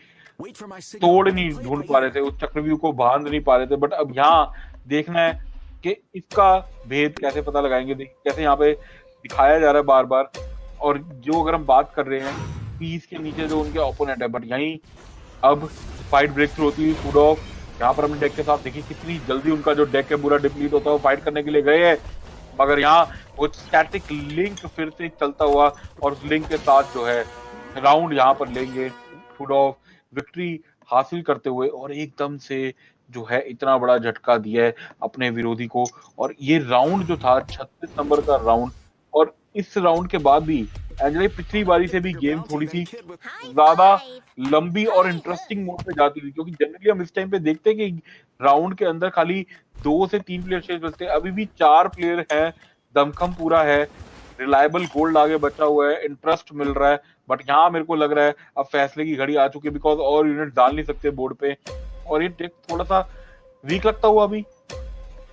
तोड़ नहीं ढूंढ पा रहे थे, उस चक्रव्यूह को बांध नहीं पा रहे थे। बट अब यहाँ देखना है कि इसका भेद कैसे पता लगाएंगे, कैसे यहाँ पे दिखाया जा रहा है बार बार। और जो अगर हम बात कर रहे हैं पीस के नीचे जो उनके ओपोनेंट है, बट यहीं अब फाइट ब्रेक थ्रू होती है फूड ऑफ। यहाँ पर हमने डेक के साथ देखी कितनी जल्दी उनका जो डेक है पूरा डिप्लीट होता है, वो फाइट करने के लिए गए हैं, मगर यहाँ वो स्टैटिक लिंक फिर से चलता हुआ और उस लिंक के साथ जो है राउंड यहाँ पर लेंगे फूड ऑफ, विक्ट्री हासिल करते हुए। और एकदम से जो है इतना बड़ा झटका दिया है अपने विरोधी को। और ये राउंड जो था 36 नंबर का राउंड, और इस राउंड के बाद भी एंजली पिछली बारी से भी गेम थोड़ी सी ज्यादा लंबी और इंटरेस्टिंग मोड पे जाती थी, क्योंकि जनरली हम इस टाइम पे देखते हैं कि राउंड के अंदर खाली 2 से 3 प्लेयर शेष बचते हैं, अभी भी 4 प्लेयर हैं, दमखम पूरा है, रिलायबल गोल्ड आगे बचा हुआ है, इंटरेस्ट मिल रहा है। बट यहाँ मेरे को लग रहा है अब फैसले की घड़ी आ चुकी है, बिकॉज और यूनिट डाल नहीं सकते बोर्ड पे, और ये डेक थोड़ा सा वीक लगता हुआ अभी।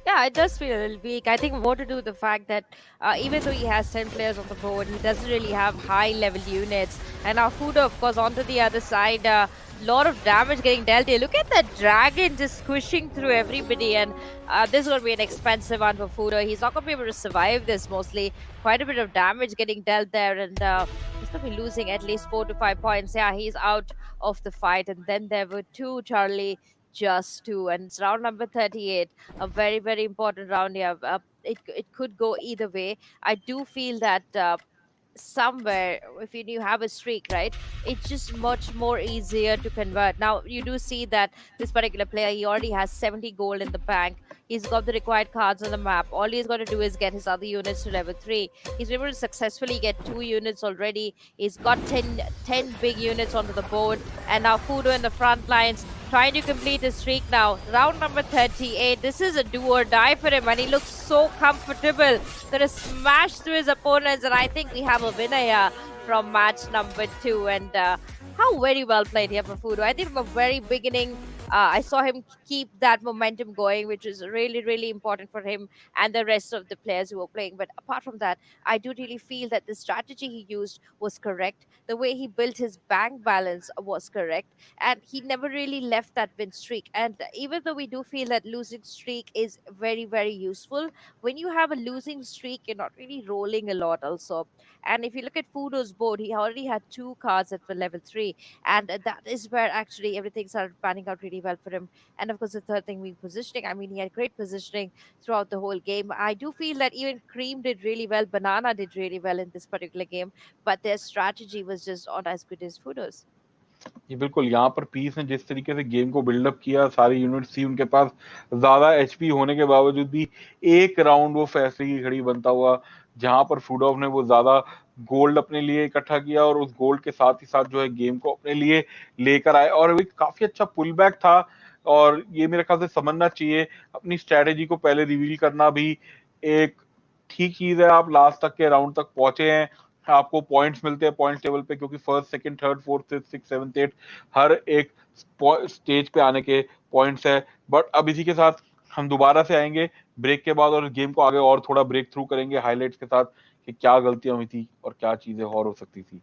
Yeah, it does feel a little weak. I think more to do with the fact that even though he has 10 players on the board, he doesn't really have high level units. And our Fudo, of course, onto the other side, lot of damage getting dealt here. Look at that dragon just squishing through everybody, and this is going to be an expensive one for Fudo. He's not going to be able to survive this mostly. Quite a bit of damage getting dealt there, and he's going to be losing at least 4 to 5 points. Yeah, he's out of the fight. And then there were 2 Charlie. Just 2, and it's round number 38, a very, very important round here. It could go either way. I do feel that somewhere, if you have a streak, right, it's just much more easier to convert. Now you do see that this particular player, he already has 70 gold in the bank. He's got the required cards on the map. All he's got to do is get his other units to level 3. He's able to successfully get 2 units already. He's got 10 big units onto the board, and now Fudo in the front lines trying to complete his streak now. Round number 38. This is a do or die for him, and he looks so comfortable. Gonna smash through his opponents, and I think we have a winner here from match number 2. And how very well played here for Fudo. I think from the very beginning, I saw him keep that momentum going, which is really, really important for him and the rest of the players who were playing. But apart from that, I do really feel that the strategy he used was correct. The way he built his bank balance was correct. And he never really left that win streak. And even though we do feel that losing streak is very, very useful, when you have a losing streak, you're not really rolling a lot also. And if you look at Fudo's board, he already had 2 cards at the level 3. And that is where actually everything started panning out really well for him. And of course, the third thing being positioning. I mean, he had great positioning throughout the whole game. I do feel that even Cream did really well, Banana did really well in this particular game, but their strategy was just not as good as Fudo's. जी बिल्कुल, यहाँ पर piece ने जिस तरीके से game को buildup किया, सारी यूनिट्स थी उनके पास, ज्यादा एचपी होने के बावजूद भी एक राउंड वो फैसले की घड़ी बनता हुआ, जहां पर फूडॉफ ने वो ज्यादा गोल्ड अपने लिए इकट्ठा किया और उस गोल्ड के साथ ही साथ जो है गेम को अपने लिए लेकर आए। और एक काफी अच्छा पुल बैक था, और ये मेरे ख्याल से समझना चाहिए, अपनी स्ट्रेटेजी को पहले रिवील करना भी एक ठीक चीज है। आप लास्ट तक के राउंड तक पहुंचे हैं, आपको पॉइंट्स मिलते हैं पॉइंट्स टेबल पे, क्योंकि first second third fourth fifth six seventh at her एक स्टेज पे आने के पॉइंट्स है। बट अब इसी के साथ हम दोबारा से आएंगे ब्रेक के बाद और गेम को आगे और थोड़ा ब्रेक थ्रू करेंगे हाइलाइट्स के साथ कि क्या गलतियां हुई थी और क्या चीजें और हो सकती थी।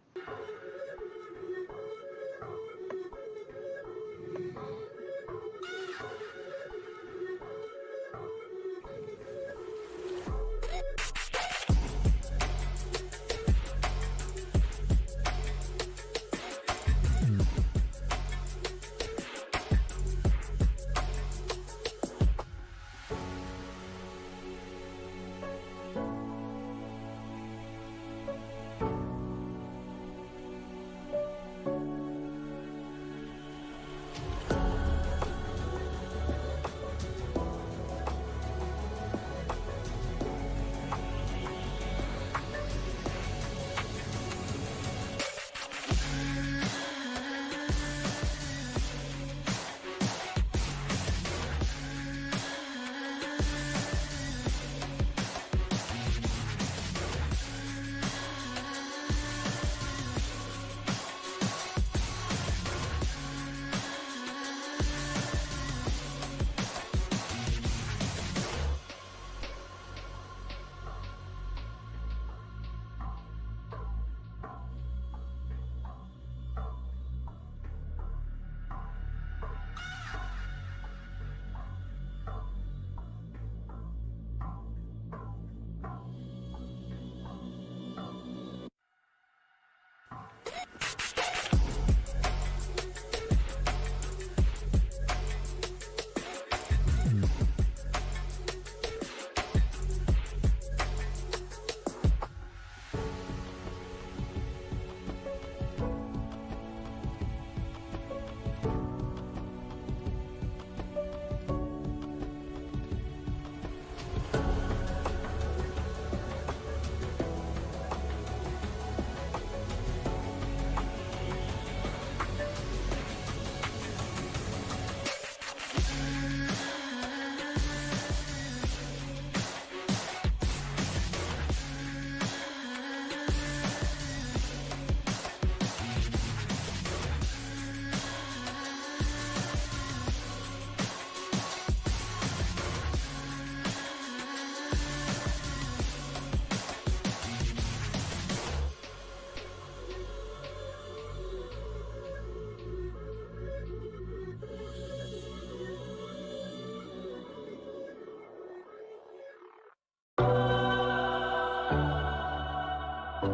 जी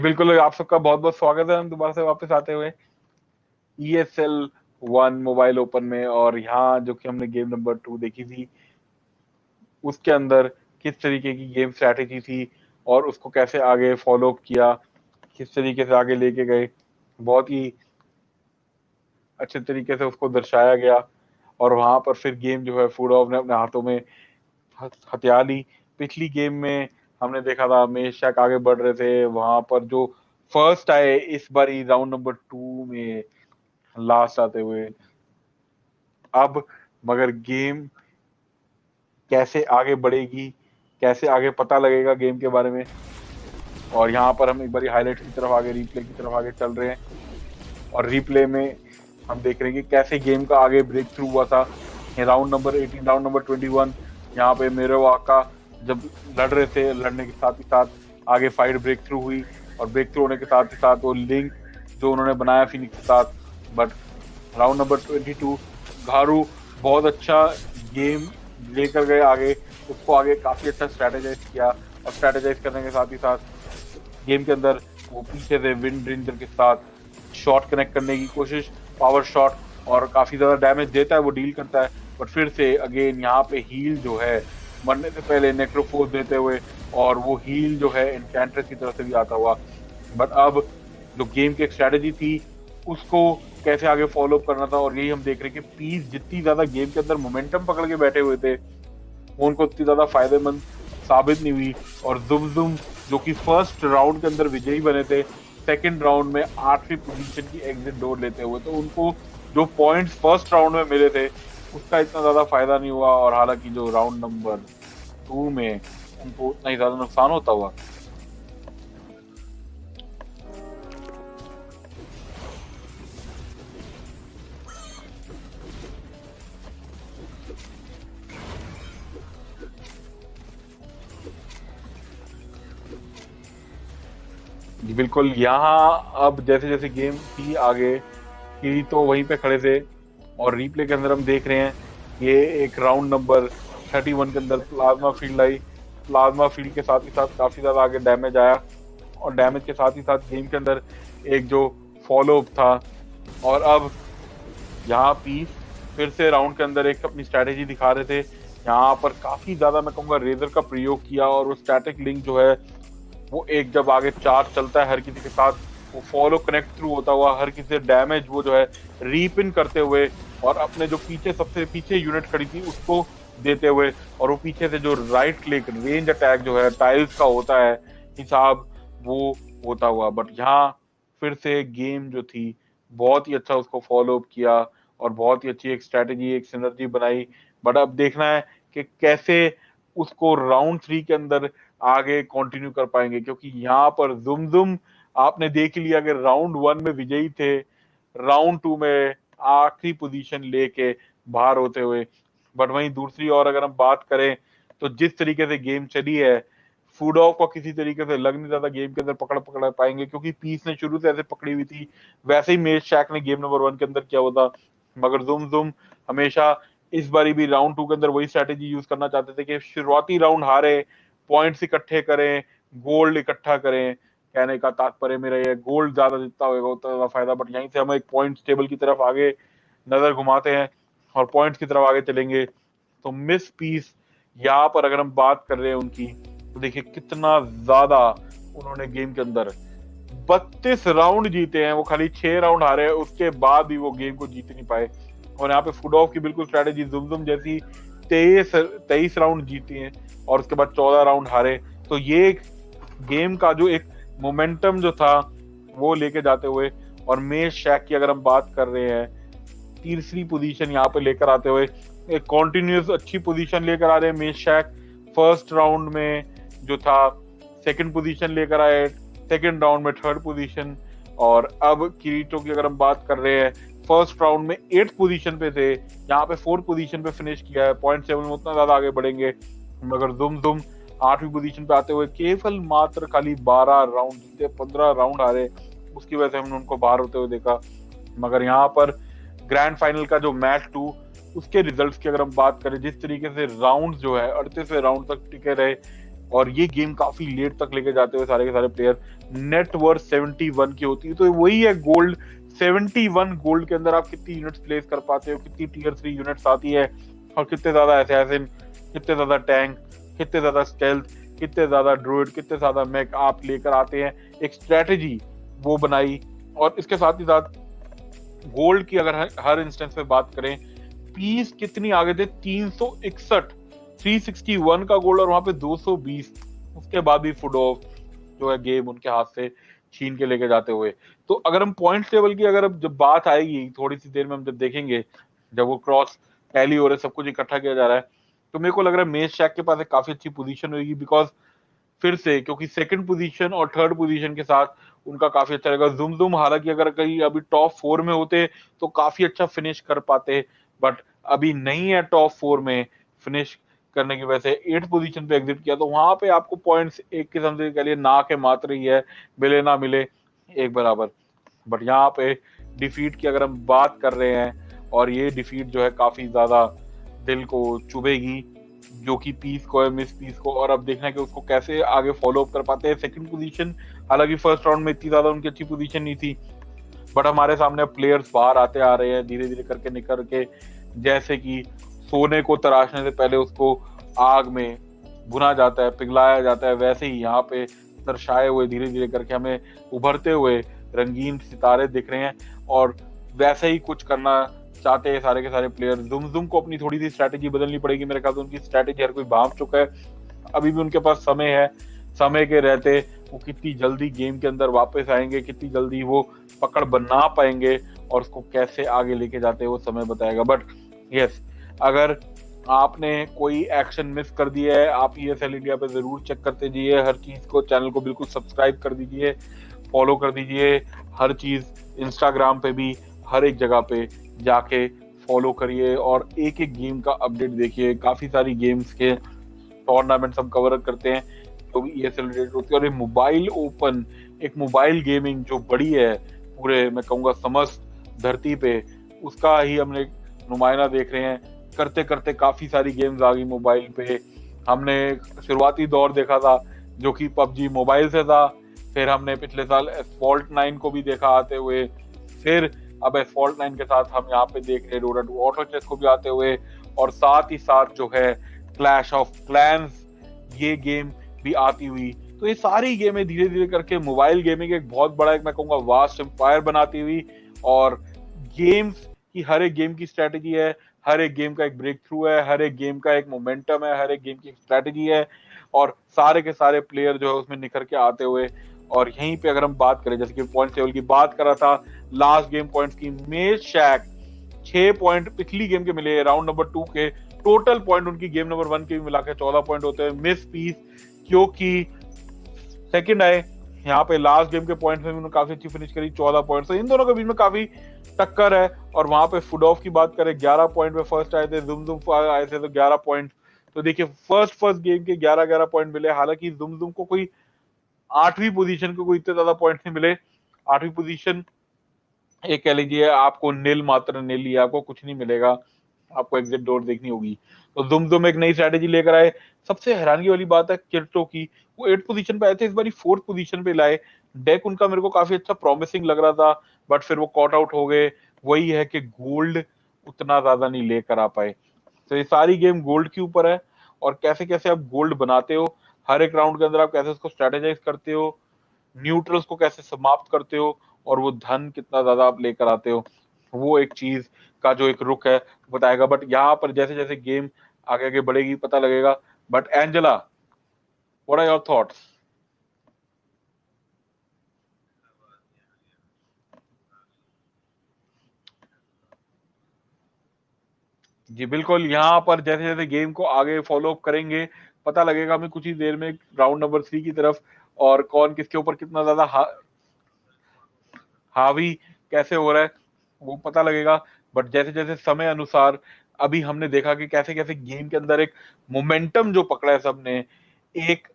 बिल्कुल, आप सबका बहुत बहुत स्वागत है हम दोबारा से वापस आते हुए ESL 1 मोबाइल ओपन में। और यहाँ जो कि हमने गेम नंबर 2 देखी थी, उसके अंदर किस तरीके की गेम स्ट्रैटेजी थी और उसको कैसे आगे फॉलो किया, किस तरीके से आगे लेके गए, बहुत ही अच्छे तरीके से उसको दर्शाया गया। और वहां पर फिर गेम जो है फूडॉफ ने अपने हाथों में हथिया ली। पिछली गेम में हमने देखा था मेशक आगे बढ़ रहे थे, वहां पर जो फर्स्ट आए इस बार ही राउंड नंबर 2 में लास्ट आते हुए। अब मगर गेम कैसे आगे बढ़ेगी, कैसे आगे पता लगेगा गेम के बारे में। और यहाँ पर हम एक बार हाईलाइट की तरफ आगे, रिप्ले की तरफ आगे चल रहे हैं और रिप्ले में हम देख रहे हैं कि कैसे गेम का आगे ब्रेक थ्रू हुआ था। राउंड नंबर 18, राउंड नंबर 21, यहाँ पे मेरे वाका जब लड़ रहे थे, लड़ने के साथ ही साथ आगे फाइट ब्रेक थ्रू हुई और ब्रेक थ्रू होने के साथ ही साथ वो लिंक जो उन्होंने बनाया फिनिक्स के साथ। बट राउंड नंबर 22 घारू बहुत अच्छा गेम लेकर गए आगे, उसको आगे काफी अच्छा स्ट्रेटेजाइज किया और स्ट्रेटेजाइज करने के साथ ही साथ गेम के अंदर वो पीछे से विंड रेंजर के साथ शॉट कनेक्ट करने की कोशिश, पावर शॉट, और काफी ज्यादा डैमेज देता है, वो डील करता है। बट फिर से अगेन यहाँ पे हील जो है मरने से पहले नेक्रोफोर्स देते हुए, और वो हील जो है एनचैंट्रेस की तरफ से भी आता हुआ। बट अब जो गेम की एक स्ट्रेटेजी थी उसको कैसे आगे फॉलो अप करना था, और यही हम देख रहे हैं कि पीस जितनी ज्यादा गेम के अंदर मोमेंटम पकड़ के बैठे हुए थे वो उनको उतनी ज्यादा फायदेमंद साबित नहीं हुई। और जुम जो कि फर्स्ट राउंड के अंदर विजयी बने थे, सेकंड राउंड में 8वीं पोजीशन की एग्जिट डोर लेते हुए, तो उनको जो पॉइंट्स फर्स्ट राउंड में मिले थे उसका इतना ज्यादा फायदा नहीं हुआ। और हालांकि जो राउंड नंबर 2 में उनको उतना ही ज्यादा नुकसान होता हुआ। जी बिल्कुल, यहाँ अब जैसे जैसे गेम थी आगे की तो वहीं पे खड़े थे, और रिप्ले के अंदर हम देख रहे हैं ये एक राउंड नंबर 31 के अंदर plasma field I. Plasma field के साथ ही साथ काफी ज्यादा आगे डैमेज आया, और डैमेज के साथ ही साथ गेम के अंदर एक जो फॉलो अप था। और अब यहाँ पीस फिर से राउंड के अंदर एक अपनी स्ट्रैटेजी दिखा रहे थे, यहाँ पर काफी ज्यादा मैं कहूँगा रेजर का प्रयोग किया, और वो स्टैटिक लिंक जो है वो एक जब आगे चार्ज चलता है हर किसी के साथ, वो फॉलो कनेक्ट थ्रू होता हुआ हर किसी से डैमेज वो जो है रीपिन करते हुए, और अपने जो पीछे सबसे पीछे यूनिट खड़ी थी उसको देते हुए, और वो पीछे से जो राइट क्लिक रेंज अटैक जो है टाइल्स का होता है हिसाब, वो होता हुआ। बट यहाँ फिर से गेम जो थी बहुत ही अच्छा उसको फॉलो अप किया, और बहुत ही अच्छी एक स्ट्रैटेजी, एक सिनर्जी बनाई। बट अब देखना है कि कैसे उसको राउंड 3 के अंदर आगे कंटिन्यू कर पाएंगे, क्योंकि यहाँ पर जुम आपने देख लिया कि राउंड 1 में विजयी थे, राउंड 2 में आखिरी पोजीशन लेके बाहर होते हुए। बट वहीं दूसरी ओर अगर हम बात करें तो जिस तरीके से गेम चली है, फूड ऑफ को किसी तरीके से लग नहीं रहा था गेम के अंदर पकड़ पाएंगे, क्योंकि पीस ने शुरू से ऐसे पकड़ी हुई थी, वैसे ही मेज शैक ने गेम नंबर 1 के अंदर किया हुआ था। मगर जुम हमेशा इस बारी भी राउंड 2 के अंदर वही स्ट्रेटेजी यूज करना चाहते थे कि शुरुआती राउंड हारे, पॉइंट्स इकट्ठे करें, गोल्ड इकट्ठा करें। कहने का तात्पर्य मेरा ये, गोल्ड ज्यादा जितना होगा उतना ज्यादा फायदा। बट यहीं से हम एक पॉइंट टेबल की तरफ आगे नजर घुमाते हैं और पॉइंट्स की तरफ आगे चलेंगे। तो मिस पीस यहाँ पर अगर हम बात कर रहे हैं उनकी, तो देखिए कितना ज्यादा उन्होंने गेम के अंदर 32 राउंड जीते हैं, वो खाली 6 राउंड हारे हैं, उसके बाद भी वो गेम को जीत नहीं पाए। और यहाँ पे फूड ऑफ की बिल्कुल स्ट्रेटेजी जुम जैसी 23 राउंड जीते हैं और उसके बाद 14 राउंड हारे। तो ये गेम का जो एक मोमेंटम जो था वो लेके जाते हुए, और मेश शैक की अगर हम बात कर रहे हैं, तीसरी पोजीशन यहाँ पे लेकर आते हुए एक कॉन्टिन्यूस अच्छी पोजीशन लेकर आ रहे हैं मेश शैक। फर्स्ट राउंड में जो था सेकंड पोजीशन लेकर आए, सेकंड राउंड में थर्ड पोजीशन, और अब किरीटो की अगर हम बात कर रहे हैं, फर्स्ट राउंड में 8th पोजीशन पे थे, यहाँ पे 4th पोजीशन पे फिनिश किया है। पॉइंट टेबल में उतना ज्यादा आगे बढ़ेंगे, मगर दुम 8वीं पोजीशन पे आते हुए केवल मात्र खाली 12 राउंड जीते, 15 राउंड हारे, उसकी वजह से हमने उनको बाहर होते हुए देखा। मगर यहाँ पर ग्रैंड फाइनल का जो मैच 2 उसके रिजल्ट्स की अगर हम बात करें, जिस तरीके से राउंड जो है 38वें राउंड तक टिके रहे और ये गेम काफी लेट तक लेके जाते हुए सारे के सारे प्लेयर, नेट वर्थ 71 की होती है। तो वही है गोल्ड, 71 गोल्ड के अंदर आप कितनी यूनिट्स प्लेस कर पाते हो, कितनी टीयर 3 यूनिट्स आती है, और कितने ज्यादा असैसिन, कितने ज्यादा टैंक, कितने ज्यादा स्टेल्थ, कितने ज्यादा ड्रूइड, कितने ज्यादा मैक आप लेकर आते हैं। एक स्ट्रेटेजी वो बनाई। और इसके साथ ही साथ गोल्ड की अगर हर इंस्टेंस में बात करें, पीस कितनी आगे थे, 361, 361 का गोल्ड और वहां पे 220, उसके बाद भी फुडोव जो है गेम उनके हाथ से छीन के लेके जाते हुए। तो अगर हम पॉइंट टेबल की अगर जब बात आएगी थोड़ी सी देर में, हम जब देखेंगे, जब वो क्रॉस टैली हो रहा है, सब कुछ इकट्ठा किया जा रहा है, तो मेरे को लग रहा है मेश शैक के पास एक काफी अच्छी पोजीशन होगी, बिकॉज फिर से क्योंकि सेकंड पोजीशन और थर्ड पोजीशन के साथ उनका काफी अच्छा रहेगा। जुम हालांकि अगर कहीं अभी टॉप 4 में होते तो काफी अच्छा फिनिश कर पाते, बट अभी नहीं है टॉप 4 में फिनिश करने की वजह से 8th पोजीशन पे एग्जिट किया। तो वहां पे आपको पॉइंट्स एक किस्म से कह लिए ना के मात्र ही है, मिले ना मिले एक बराबर। बट यहाँ पे डिफीट की अगर हम बात कर रहे हैं, और ये डिफीट जो है काफी ज्यादा दिल को चुभेगी, जो कि पीस को है, मिस पीस को, और अब देखना है कि उसको कैसे आगे फॉलो अप कर पाते हैं। सेकंड पोजीशन, हालांकि फर्स्ट राउंड में इतनी ज्यादा उनकी अच्छी पोजीशन नहीं थी, बट हमारे सामने प्लेयर्स बाहर आते आ रहे हैं धीरे धीरे करके निकल के, जैसे कि सोने को तराशने से पहले उसको आग में भुना जाता है, पिघलाया जाता है, वैसे ही यहाँ पे दर्शाए हुए धीरे धीरे करके हमें उभरते हुए रंगीन सितारे दिख रहे हैं, और वैसे ही कुछ करना चाहते हैं सारे के सारे प्लेयर। जुम को अपनी थोड़ी सी स्ट्रैटेजी बदलनी पड़ेगी, मेरे ख्याल से उनकी स्ट्रैटेजी हर कोई भांप चुका है, अभी भी उनके पास समय है। समय के रहते वो कितनी जल्दी गेम के अंदर वापस आएंगे, कितनी जल्दी वो पकड़ बना पाएंगे और उसको कैसे आगे लेके जाते हैं वो समय बताएगा। बट यस, अगर आपने कोई एक्शन मिस कर दिया है, आप ESL इंडिया पे जरूर चेक करते जाइए हर चीज को, चैनल को बिल्कुल सब्सक्राइब कर दीजिए, फॉलो कर दीजिए, हर चीज इंस्टाग्राम पे भी हर एक जगह पे जाके फॉलो करिए और एक एक गेम का अपडेट देखिए। काफी सारी गेम्स के टूर्नामेंट्स हम कवर करते हैं जो भी ESL रिलेटेड होती है, और ये मोबाइल ओपन, एक मोबाइल गेमिंग जो बड़ी है पूरे मैं कहूँगा समस्त धरती पे, उसका ही हमने नुमाइंदा देख रहे हैं। करते करते काफी सारी गेम्स आ गई मोबाइल पे। हमने शुरुआती दौर देखा था जो कि PUBG मोबाइल से था, फिर हमने पिछले साल एसफॉल्ट 9 को भी देखा आते हुए, फिर अब एसफॉल्ट 9 के साथ हम यहाँ पे देख रहे डोरा 2 ऑटो चेस को भी आते हुए, और साथ ही साथ जो है क्लैश ऑफ क्लैंस ये गेम भी आती हुई। तो ये सारी गेमें धीरे धीरे करके मोबाइल गेमिंग एक बहुत बड़ा, एक मैं कहूँगा वास्ट एम्पायर बनाती हुई, और गेम्स की हर एक गेम की स्ट्रैटेजी है, हर एक गेम का एक ब्रेक थ्रू है, हर एक गेम का एक मोमेंटम है, हर एक गेम की एक स्ट्रैटेजी है, और सारे के सारे प्लेयर जो है उसमें निखर के आते हुए। और यहीं पे अगर हम बात करें, जैसे कि पॉइंट टेबल की बात कर रहा था, लास्ट गेम पॉइंट्स की, मेज शैक 6 पॉइंट पिछली गेम के मिले राउंड नंबर 2 के, टोटल पॉइंट उनकी गेम नंबर 1 के भी मिला के 14 पॉइंट होते हैं। मिस पीस क्योंकि सेकंड आए, यहाँ पे लास्ट गेम के पॉइंट्स में भी उन्होंने काफी अच्छी फिनिश करी, 14 पॉइंट। तो इन दोनों के बीच में काफी टक्कर है। और वहां पे फुडॉफ की बात करें, 11 पॉइंट पे फर्स्ट आए थे, जुम आए थे तो 11 पॉइंट। तो देखिए फर्स्ट गेम के 11 पॉइंट मिले, हालांकि जुम को कोई 8वीं पोजीशन को कोई इतने ज्यादा पॉइंट नहीं मिले। 8वीं पोजीशन ये कह लीजिए आपको नील मात्र नील ही, आपको कुछ नहीं मिलेगा, आपको एग्जिट डोर देखनी होगी। तो जुम एक नई स्ट्रैटेजी लेकर आए। सबसे हैरानगी वाली बात है किर्टो की, वो 8th पोजीशन पे आए थे, इस बार 4th पोजीशन पे लाए। डेक उनका मेरे को काफी अच्छा प्रॉमिसिंग लग रहा था, बट फिर वो कॉट आउट हो गए। वही है कि गोल्ड उतना ज्यादा नहीं लेकर आ पाए। तो ये सारी गेम गोल्ड के ऊपर है, और कैसे कैसे आप गोल्ड बनाते हो, हर एक राउंड के अंदर आप कैसे उसको स्ट्रेटेजाइज करते हो, न्यूट्रल्स को कैसे समाप्त करते हो, और वो धन कितना ज्यादा आप लेकर आते हो, वो एक चीज का जो एक रुख है बताएगा। बट यहाँ पर जैसे जैसे गेम आगे आगे बढ़ेगी, पता लगेगा. But Angela, what are your thoughts? जी बिल्कुल, यहाँ पर जैसे जैसे गेम को आगे फॉलो अप करेंगे, पता लगेगा हमें कुछ ही देर में राउंड नंबर 3 की तरफ, और कौन किसके ऊपर कितना ज्यादा हावी कैसे हो रहा है वो पता लगेगा. बट जैसे जैसे समय अनुसार अभी हमने देखा कि कैसे कैसे गेम के अंदर एक मोमेंटम जो पकड़ा है सबने, एक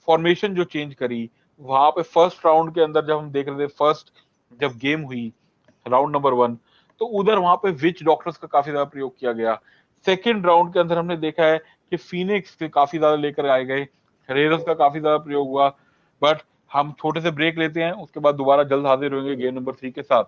फॉर्मेशन जो चेंज करी, वहां पे फर्स्ट राउंड के अंदर जब हम देख रहे थे, फर्स्ट जब गेम हुई राउंड नंबर 1, तो उधर वहां पे विच डॉक्टर्स का काफी ज्यादा प्रयोग किया गया. सेकेंड राउंड के अंदर हमने देखा है कि फिनिक्स के काफी ज्यादा लेकर आए गए, रेरस का काफी ज्यादा प्रयोग हुआ. बट हम छोटे से ब्रेक लेते हैं, उसके बाद दोबारा जल्द हाजिर होंगे गेम नंबर 3 के साथ.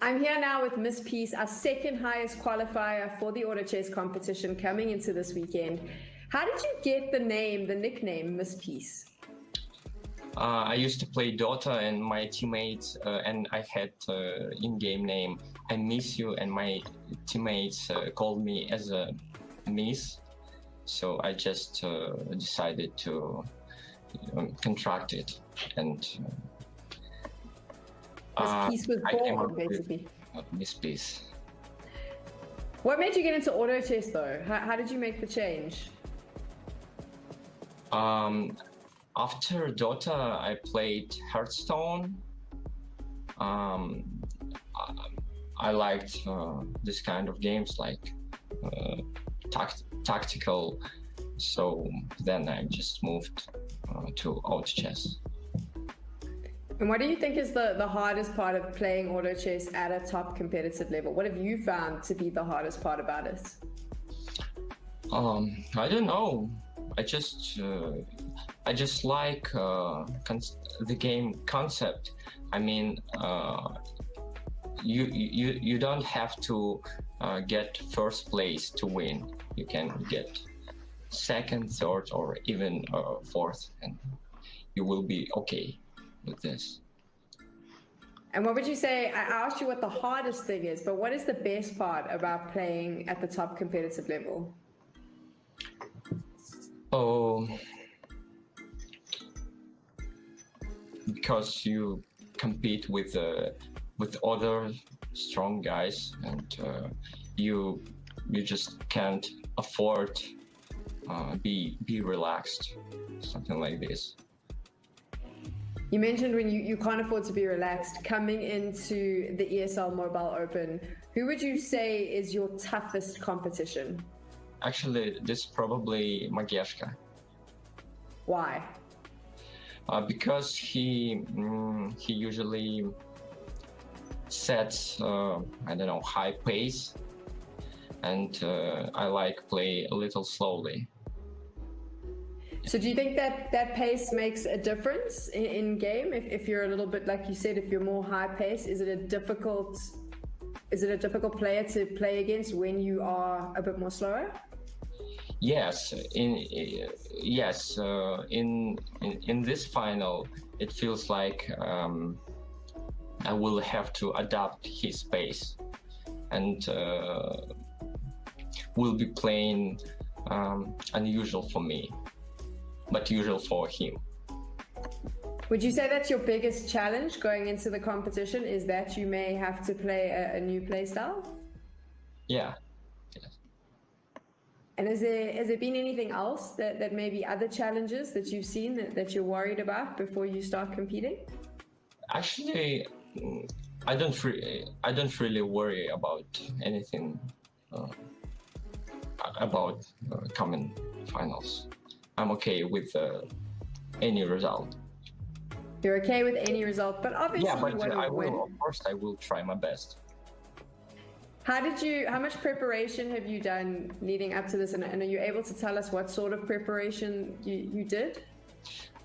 I'm here now with Miss Peace, our second highest qualifier for the auto chess competition coming into this weekend. How did you get the nickname Miss Peace? I used to play Dota, and my teammates and I had in-game name I Miss You, and my teammates called me as a Miss, so I just decided to contract it, and Miss Peace was born, basically. Miss Peace. What made you get into auto chess, though? How did you make the change? After Dota, I played Hearthstone. I liked this kind of games, like tactical. So then I just moved to auto chess. And what do you think is the hardest part of playing auto chess at a top competitive level? What have you found to be the hardest part about it? I don't know. I just like the game concept. I mean, you don't have to get first place to win. You can get second, third, or even fourth, and you will be okay with this. And what would you say? I asked you what the hardest thing is, but what is the best part about playing at the top competitive level? Oh, because you compete with other strong guys, and you just can't afford be relaxed, something like this. You mentioned when you can't afford to be relaxed. Coming into the ESL Mobile Open, who would you say is your toughest competition? Actually, this is probably Mageshka. Why? Because he usually sets I don't know, high pace, and I like play a little slowly. So do you think that pace makes a difference in game? If you're a little bit, like you said, if you're more high pace, is it a difficult player to play against when you are a bit more slower? Yes, in this final, it feels like I will have to adapt his pace, and will be playing unusual for me, but usual for him. Would you say that's your biggest challenge going into the competition, is that you may have to play a new play style? Yeah. And has there been anything else that maybe other challenges that you've seen that you're worried about before you start competing? Actually, I don't really worry about anything about coming finals. I'm okay with any result. You're okay with any result, but obviously yeah, but you want to win. Of course, I will try my best. How much preparation have you done leading up to this? And are you able to tell us what sort of preparation you did?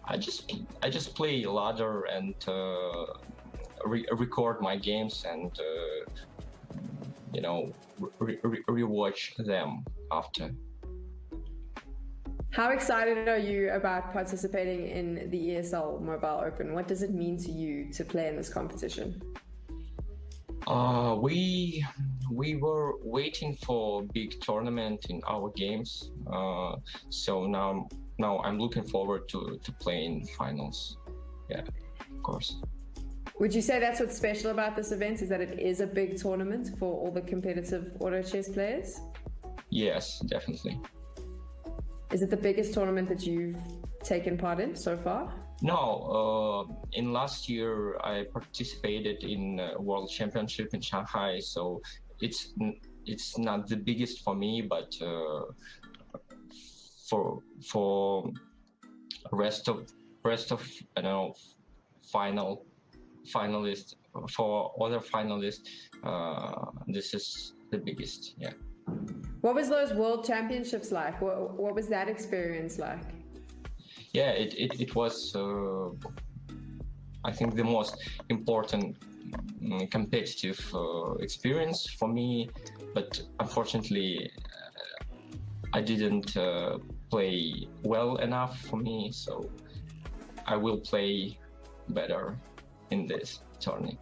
I just play ladder and record my games and rewatch them after. How excited are you about participating in the ESL Mobile Open? What does it mean to you to play in this competition? We were waiting for big tournament in our games, so now I'm looking forward to playing finals. Yeah, of course. Would you say that's what's special about this event, is that it is a big tournament for all the competitive auto chess players? Yes, definitely. Is it the biggest tournament that you've taken part in so far? No, in last year I participated in World Championship in Shanghai, so it's not the biggest for me, but for rest of I don't know, finalists, for other finalists, this is the biggest. Yeah. What was those World Championships like? What was that experience like? Yeah, it was I think the most important competitive experience for me, but unfortunately I didn't play well enough for me, so I will play better in this tournament.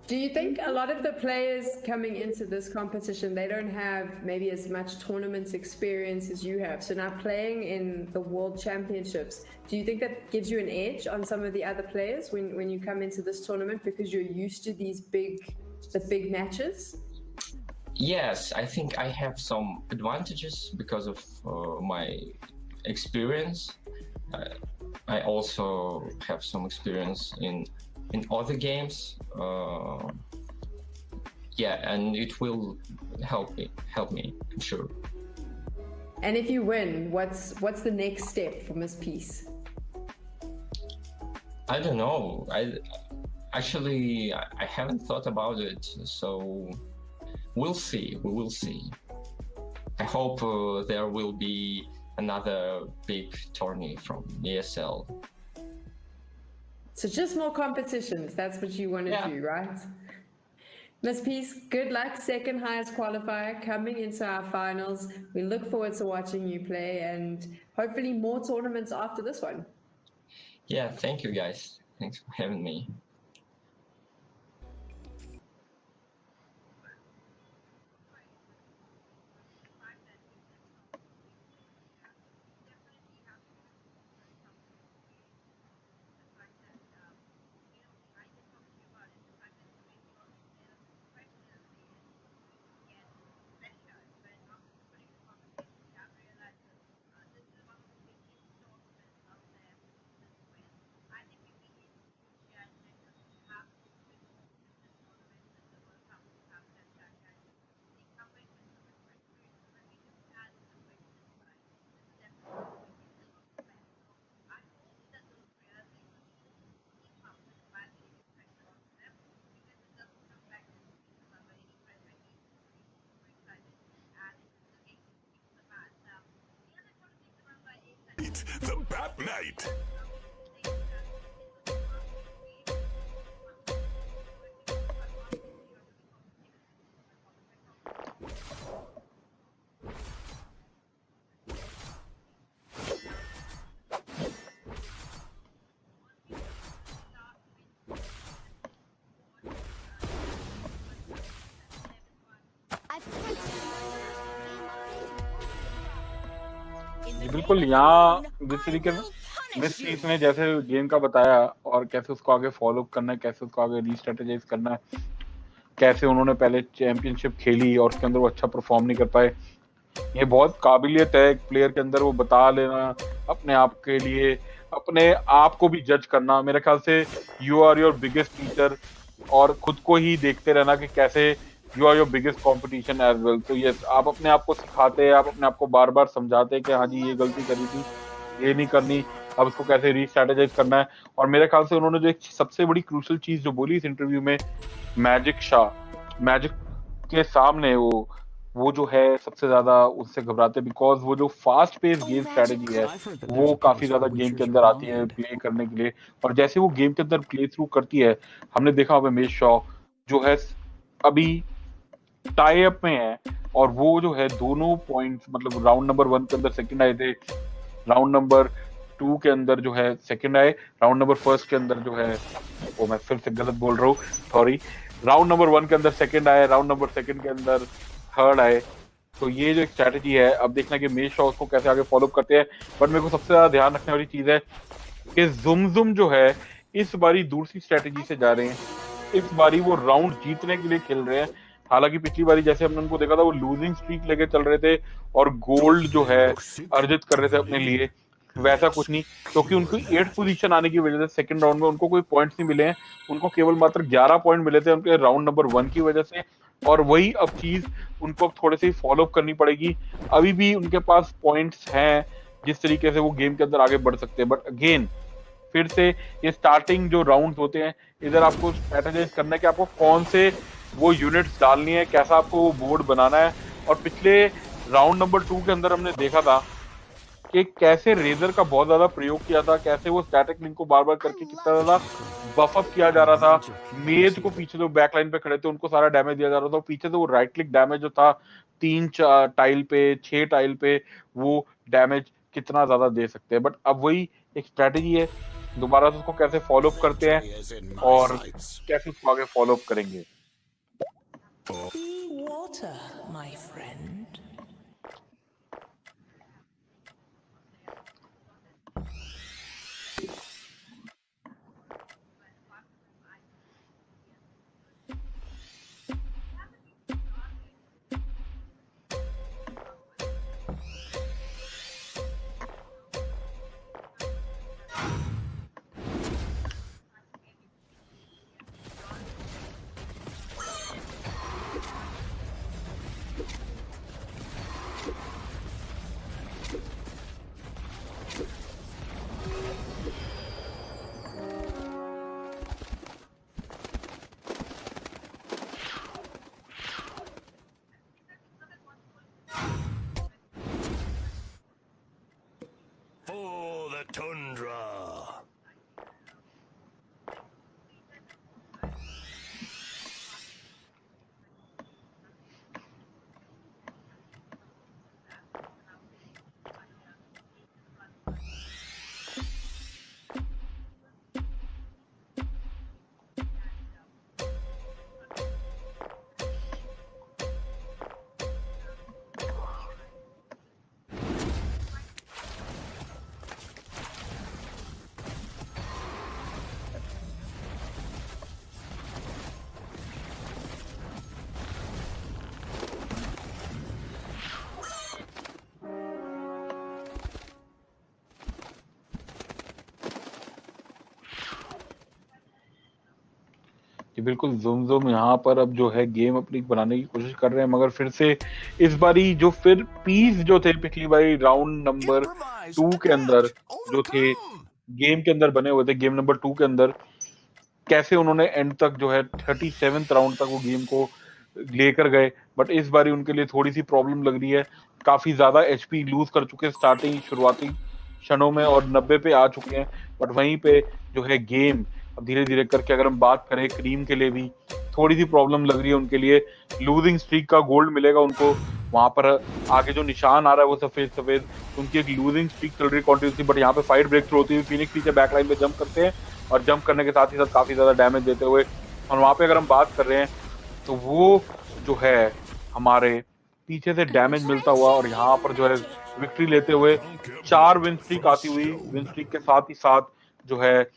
Do you think a lot of the players coming into this competition, they don't have maybe as much tournament experience as you have? So now playing in the World Championships, do you think that gives you an edge on some of the other players when you come into this tournament, because you're used to the big matches? Yes, I think I have some advantages because of my experience, I also have some experience in other games. Yeah, and it will help me, I'm sure. And if you win, what's the next step for Miss Peace? I don't know. I haven't thought about it, so we'll see. We will see. I hope there will be another big tourney from ESL. So just more competitions. That's what you want to do, right? Miss Peace, good luck. Second highest qualifier coming into our finals. We look forward to watching you play and hopefully more tournaments after this one. Yeah, thank you guys. Thanks for having me. The Bat Night. बिल्कुल यहाँ जिस तरीके से miss piece ने जैसे game का बताया और कैसे उसको आगे फॉलो करना है, कैसे उसको आगे रीस्ट्रेटेजाइज करना है, कैसे उन्होंने पहले चैंपियनशिप खेली और उसके अंदर वो अच्छा परफॉर्म नहीं कर पाए, ये बहुत काबिलियत है एक प्लेयर के अंदर वो बता लेना अपने आप के लिए, अपने आप को भी जज करना। मेरे ख्याल से you are your biggest teacher और खुद को ही देखते रहना कि कैसे you are your biggest competition as well. तो ये आप अपने आप को सिखाते हैं, आप अपने आप को बार बार समझाते हैं कि हाँ जी ये गलती करी थी, ये नहीं करनी, अब इसको कैसे रीस्ट्रेटेजाइज करना है। और मेरे ख्याल से उन्होंने जो एक सबसे बड़ी क्रूशियल चीज जो बोली इस इंटरव्यू में, मैजिक के सामने वो जो है सबसे ज्यादा उससे घबराते, बिकॉज वो जो फास्ट पेस गेम स्ट्रेटेजी है वो काफी ज्यादा गेम के अंदर आती है प्ले करने के लिए, और जैसे वो गेम के अंदर प्ले थ्रू करती है, हमने देखा अब मेज शॉ जो है अभी टाई अप में है और वो जो है दोनों पॉइंट्स मतलब राउंड नंबर 1 के अंदर सेकंड आए थे, राउंड नंबर 2 के अंदर जो है सेकंड आए, राउंड नंबर 1 के अंदर जो है वो मैं फिर से गलत बोल रहा हूँ, सॉरी, राउंड नंबर 1 के अंदर सेकंड आए, राउंड नंबर 2 के अंदर थर्ड आए। तो ये जो एक स्ट्रैटेजी है, अब देखना कि मेज शॉ उसको कैसे आगे फॉलो करते हैं। बट मेरे को सबसे ज्यादा ध्यान रखने वाली चीज है कि जुम जो है इस बारी दूसरी स्ट्रैटेजी से जा रहे हैं, इस बारी वो राउंड जीतने के लिए खेल रहे हैं। हालांकि पिछली बारी जैसे हमने उनको देखा था वो लूजिंग स्ट्रीक लेके चल रहे थे और गोल्ड जो है अर्जित कर रहे थे अपने लिए, वैसा कुछ नहीं, क्योंकि उनको 8th पोजीशन आने की वजह से सेकंड राउंड में उनको कोई पॉइंट्स नहीं मिले हैं, उनको केवल मात्र 11 पॉइंट मिले थे उनके राउंड नंबर 1 की वजह से, और वही अब चीज उनको अब थोड़े से फॉलो अप करनी पड़ेगी। अभी भी उनके पास पॉइंट्स हैं जिस तरीके से वो गेम के अंदर आगे बढ़ सकते हैं, बट अगेन फिर से ये स्टार्टिंग जो राउंड होते हैं इधर आपको स्ट्रेटेजाइज करना है कि आपको कौन से वो यूनिट्स डालनी है, कैसा आपको वो बोर्ड बनाना है। और पिछले राउंड नंबर 2 के अंदर हमने देखा था कि कैसे रेजर का बहुत ज्यादा प्रयोग किया था, कैसे वो स्टैटिक लिंक को बार बार करके कितना ज्यादा बफ अप किया जा रहा था, मेज को पीछे जो बैकलाइन पे खड़े थे उनको सारा डैमेज दिया जा रहा था, पीछे से वो राइट क्लिक डैमेज जो था 3 टाइल पे 6 टाइल पे वो डैमेज कितना ज्यादा दे सकते हैं। बट अब वही एक स्ट्रेटेजी है, दोबारा से उसको कैसे फॉलो अप करते हैं और कैसे उसको आगे फॉलो अप करेंगे। Water, my friend. कि बिल्कुल ज़ुम यहाँ पर अब जो है गेम अपनी बनाने की कोशिश कर रहे हैं, मगर फिर से इस बारी जो फिर पीस जो थे पिछली बारी राउंड नंबर 2 के अंदर जो थे, गेम के अंदर बने हुए थे, गेम नंबर 2 के अंदर कैसे उन्होंने एंड तक जो है 37th राउंड तक वो गेम को लेकर गए, बट इस बारी उनके लिए थोड़ी सी प्रॉब्लम लग रही है। काफी ज्यादा एचपी लूज कर चुके हैं स्टार्टिंग शुरुआती क्षणों में और 90 पे आ चुके हैं, बट वहीं पे जो है गेम अब धीरे धीरे करके अगर हम बात करें क्रीम के लिए भी थोड़ी सी प्रॉब्लम लग रही है उनके लिए। लूजिंग स्ट्रीक का गोल्ड मिलेगा उनको, वहां पर आगे जो निशान आ रहा है वो सफेद, उनकी एक लूजिंग स्ट्रीक चल रही है कॉन्टिन्यूसली, बट यहाँ पे फाइट ब्रेक थ्रू होती है, फिनिक्स पीछे बैकलाइन पे जंप करते हैं और जंप करने के साथ ही साथ काफी ज्यादा डैमेज देते हुए, और वहां पे अगर हम बात कर रहे हैं तो वो जो है हमारे पीछे से डैमेज मिलता हुआ और यहाँ पर जो है विक्ट्री लेते हुए 4 विन स्ट्रीक आती हुई, विन स्ट्रीक के साथ ही साथ जो है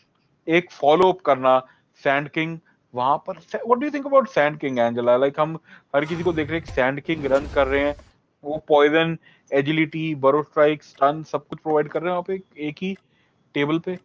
एक फॉलो अप करना सैंड किंग वहां पर। What do you think about sand king Angela? Like हम हर किसी को देख रहे हैं सैंड किंग रन कर रहे हैं, वो पॉइजन, एजिलिटी, बरो स्ट्राइक, स्टन सब कुछ प्रोवाइड कर रहे हैं वहां पे एक ही टेबल पे।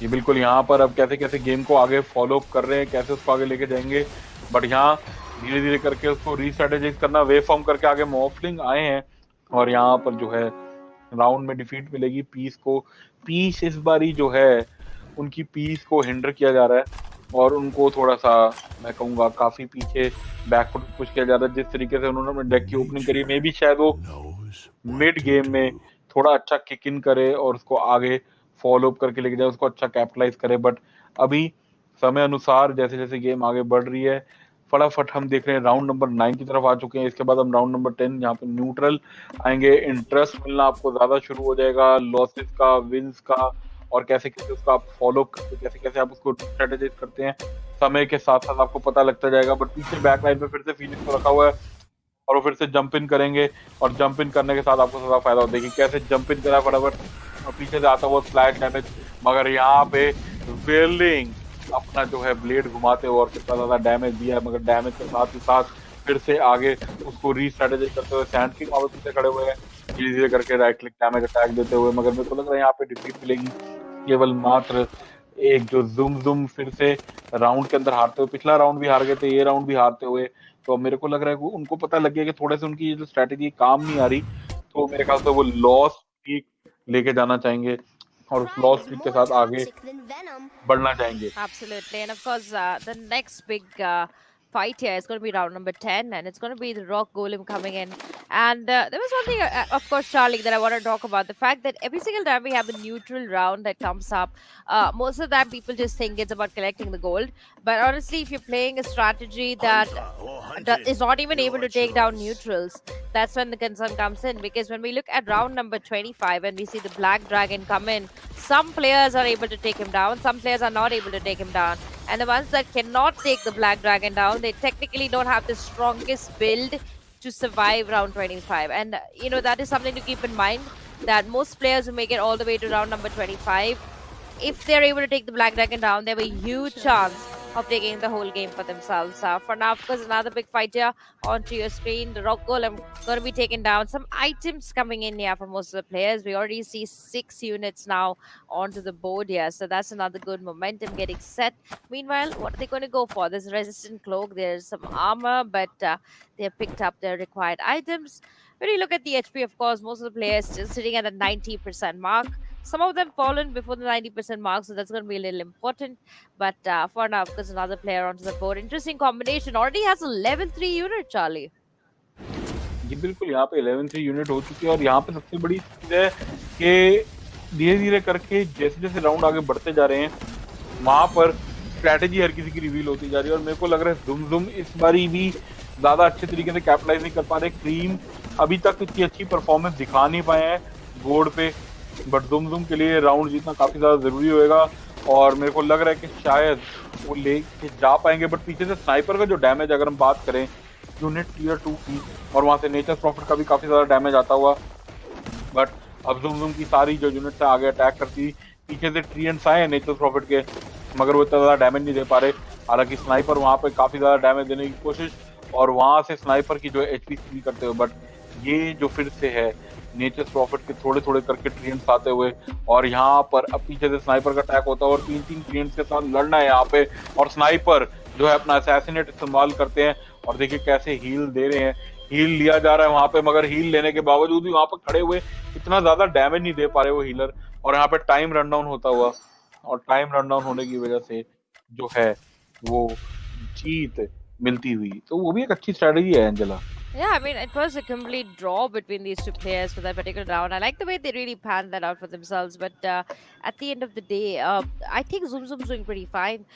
ये बिल्कुल यहाँ पर अब कैसे कैसे गेम को आगे फॉलो अप कर रहे हैं, कैसे उसको आगे लेके जाएंगे, बट यहाँ धीरे धीरे करके उसको रीस्ट्रेटेजाइज करना, वे फॉर्म करके आगे मॉफलिंग आए हैं और यहाँ पर जो है राउंड में डिफीट मिलेगी पीस को। पीस इस बारी जो है उनकी पीस को हिंडर किया जा रहा है और उनको थोड़ा सा मैं कहूँगा काफी पीछे बैकफुट पुश किया जा रहा है। जिस तरीके से उन्होंने अपने डेक की ओपनिंग करी, मे भी शायद वो मिड गेम में थोड़ा अच्छा किक इन करे और उसको आगे फॉलो अप करके लेके जाए, उसको अच्छा कैपिटलाइज करे, बट अभी समय अनुसार जैसे जैसे गेम आगे बढ़ रही है फटाफट हम देख रहे हैं राउंड नंबर 9 की तरफ आ चुके हैं। इसके बाद हम राउंड नंबर 10 यहाँ पे न्यूट्रल आएंगे, इंटरेस्ट मिलना आपको ज्यादा शुरू हो जाएगा लॉसेस का, विंस का, और कैसे कैसे उसका आप फॉलो करते, कैसे कैसे आप उसको स्ट्रेटेजाइज करते हैं समय के साथ साथ आपको पता लगता जाएगा। बट पीछे बैक लाइन पे फिर से फिनिक्स को रखा हुआ है और वो फिर से जंप इन करेंगे और जंप इन करने के साथ आपको ज्यादा फायदा होता है कि कैसे जंप इन करा फटाफट और पीछे से आता हुआ स्लैश डैमेज, मगर यहाँ पे वेलिंग अपना जो है ब्लेड घुमाते हुए और कितना ज्यादा डैमेज दिया है, मगर डैमेज के साथ ही साथ फिर से आगे उसको रीस्ट्रेटेजाइज करते हुए सैंड किंग और पीछे खड़े हुए हैं धीरे धीरे करके राइट क्लिक डैमेज अटैक देते हुए, मगर मेरे को लग रहा है यहाँ पे डिफीट मिलेगी केवल मात्र एक जो जुम फिर से राउंड के अंदर हारते हुए, पिछला राउंड भी हार गए थे, ये राउंड भी हारते हुए, तो मेरे को लग रहा है उनको पता लग गया कि थोड़े से उनकी जो स्ट्रेटेजी काम नहीं आ रही, तो मेरे ख्याल से वो लॉस स्ट्रीक लेके जाना चाहेंगे और उस लॉस स्ट्रीक के साथ आगे बढ़ना चाहेंगे। Absolutely, and of course, the next big fight here is going to be round number 10, and it's going to be the Rock Golem coming in. And there was one thing, of course, Charlie, that I want to talk about: the fact that every single time we have a neutral round that comes up, most of the time people just think it's about collecting the gold. But honestly, if you're playing a strategy that is not even able to take down neutrals, that's when the concern comes in. Because when we look at round number 25 and we see the Black Dragon come in, some players are able to take him down, some players are not able to take him down. And the ones that cannot take the Black Dragon down, they technically don't have the strongest build to survive round 25. And, you know, that is something to keep in mind, that most players who make it all the way to round number 25, if they're able to take the Black Dragon down, they have a huge chance of taking the whole game for themselves. For now, of course, another big fight here onto your screen. The Rock Golem going to be taken down. Some items coming in here for most of the players. We already see 6 units now onto the board here. So that's another good momentum getting set. Meanwhile, what are they going to go for? There's a resistant cloak. There's some armor, but they have picked up their required items. When you look at the HP, of course, most of the players still sitting at the 90% mark. Some of them fallen before the 90% mark, so that's going to be a little important. But for now, of course, another player onto the board. Interesting combination. Already has a level 3 unit, Charlie. जी बिल्कुल, यहाँ पे 11-3 unit हो चुकी है और यहाँ पे सबसे बड़ी चीज है कि धीरे धीरे करके जैसे जैसे राउंड आगे बढ़ते जा रहे हैं वहां पर स्ट्रैटेजी हर किसी की रिवील होती जा रही है और मेरे को लग रहा है जुम इस बारी भी ज्यादा अच्छे तरीके से कैपिटलाइज नहीं कर पा रहे। क्रीम अभी तक इतनी अच्छी परफॉर्मेंस दिखा नहीं पाए हैं बोर्ड पे, बट जुम के लिए राउंड जीतना काफी ज्यादा जरूरी होएगा और मेरे को लग रहा है कि शायद वो ले जा पाएंगे। बट पीछे से स्नाइपर का जो डैमेज अगर हम बात करें यूनिट टियर 2 की, और वहाँ से नेचर प्रॉफिट का भी काफ़ी ज़्यादा डैमेज आता हुआ। बट अब जुम की सारी जो यूनिट्स आगे अटैक करती, पीछे से ट्रियंट्स आए हैं नेचर प्रॉफिट के, मगर वो इतना ज़्यादा डैमेज नहीं दे पा रहे। हालांकि स्नाइपर वहाँ पे काफ़ी ज़्यादा डैमेज देने की कोशिश, और वहाँ से स्नाइपर की जो एचपी भी करते हुए, बट ये जो फिर से है नेचर प्रॉफिट के थोड़े थोड़े करके ट्रियंट्स आते हुए, और यहाँ पर अब पीछे से स्नाइपर का अटैक होता है और 3-3 ट्रियंट्स के साथ लड़ना है यहाँ पे, और स्नाइपर जो है अपना असैसिनेट इस्तेमाल करते हैं, और देखिए कैसे हील दे रहे हैं, हील लिया जा रहा है वहां पे, मगर हील लेने के बावजूद भी वहां पर खड़े हुए इतना ज्यादा डैमेज नहीं दे पा रहे वो हीलर, और यहाँ पे टाइम रन डाउन होता हुआ, और टाइम रन डाउन होने की वजह से जो है वो जीत मिलती हुई, तो वो भी एक अच्छी स्ट्रेटजी है Angela. Yeah, I mean, it was a complete draw between these two players for that particular round. I like the way they really panned that out for themselves. But at the end of the day, I think Zoom Zoom's doing pretty fine.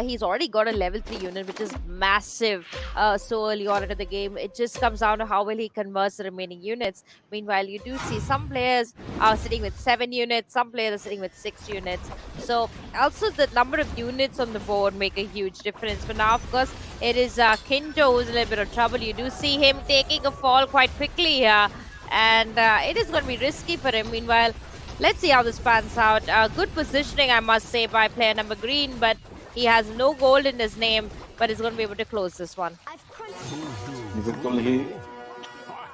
He's already got a level 3 unit, which is massive so early on into the game. It just comes down to how well he converts the remaining units. Meanwhile, you do see some players are sitting with 7 units, some players are sitting with 6 units. So also the number of units on the board make a huge difference. But now, of course, it is Kinto who's in a little bit of trouble. You do see him taking a fall quite quickly here, and it is going to be risky for him. Meanwhile, let's see how this pans out. Good positioning, I must say, by player number green, but he has no gold in his name, but he's going to be able to close this one. बिल्कुल ही,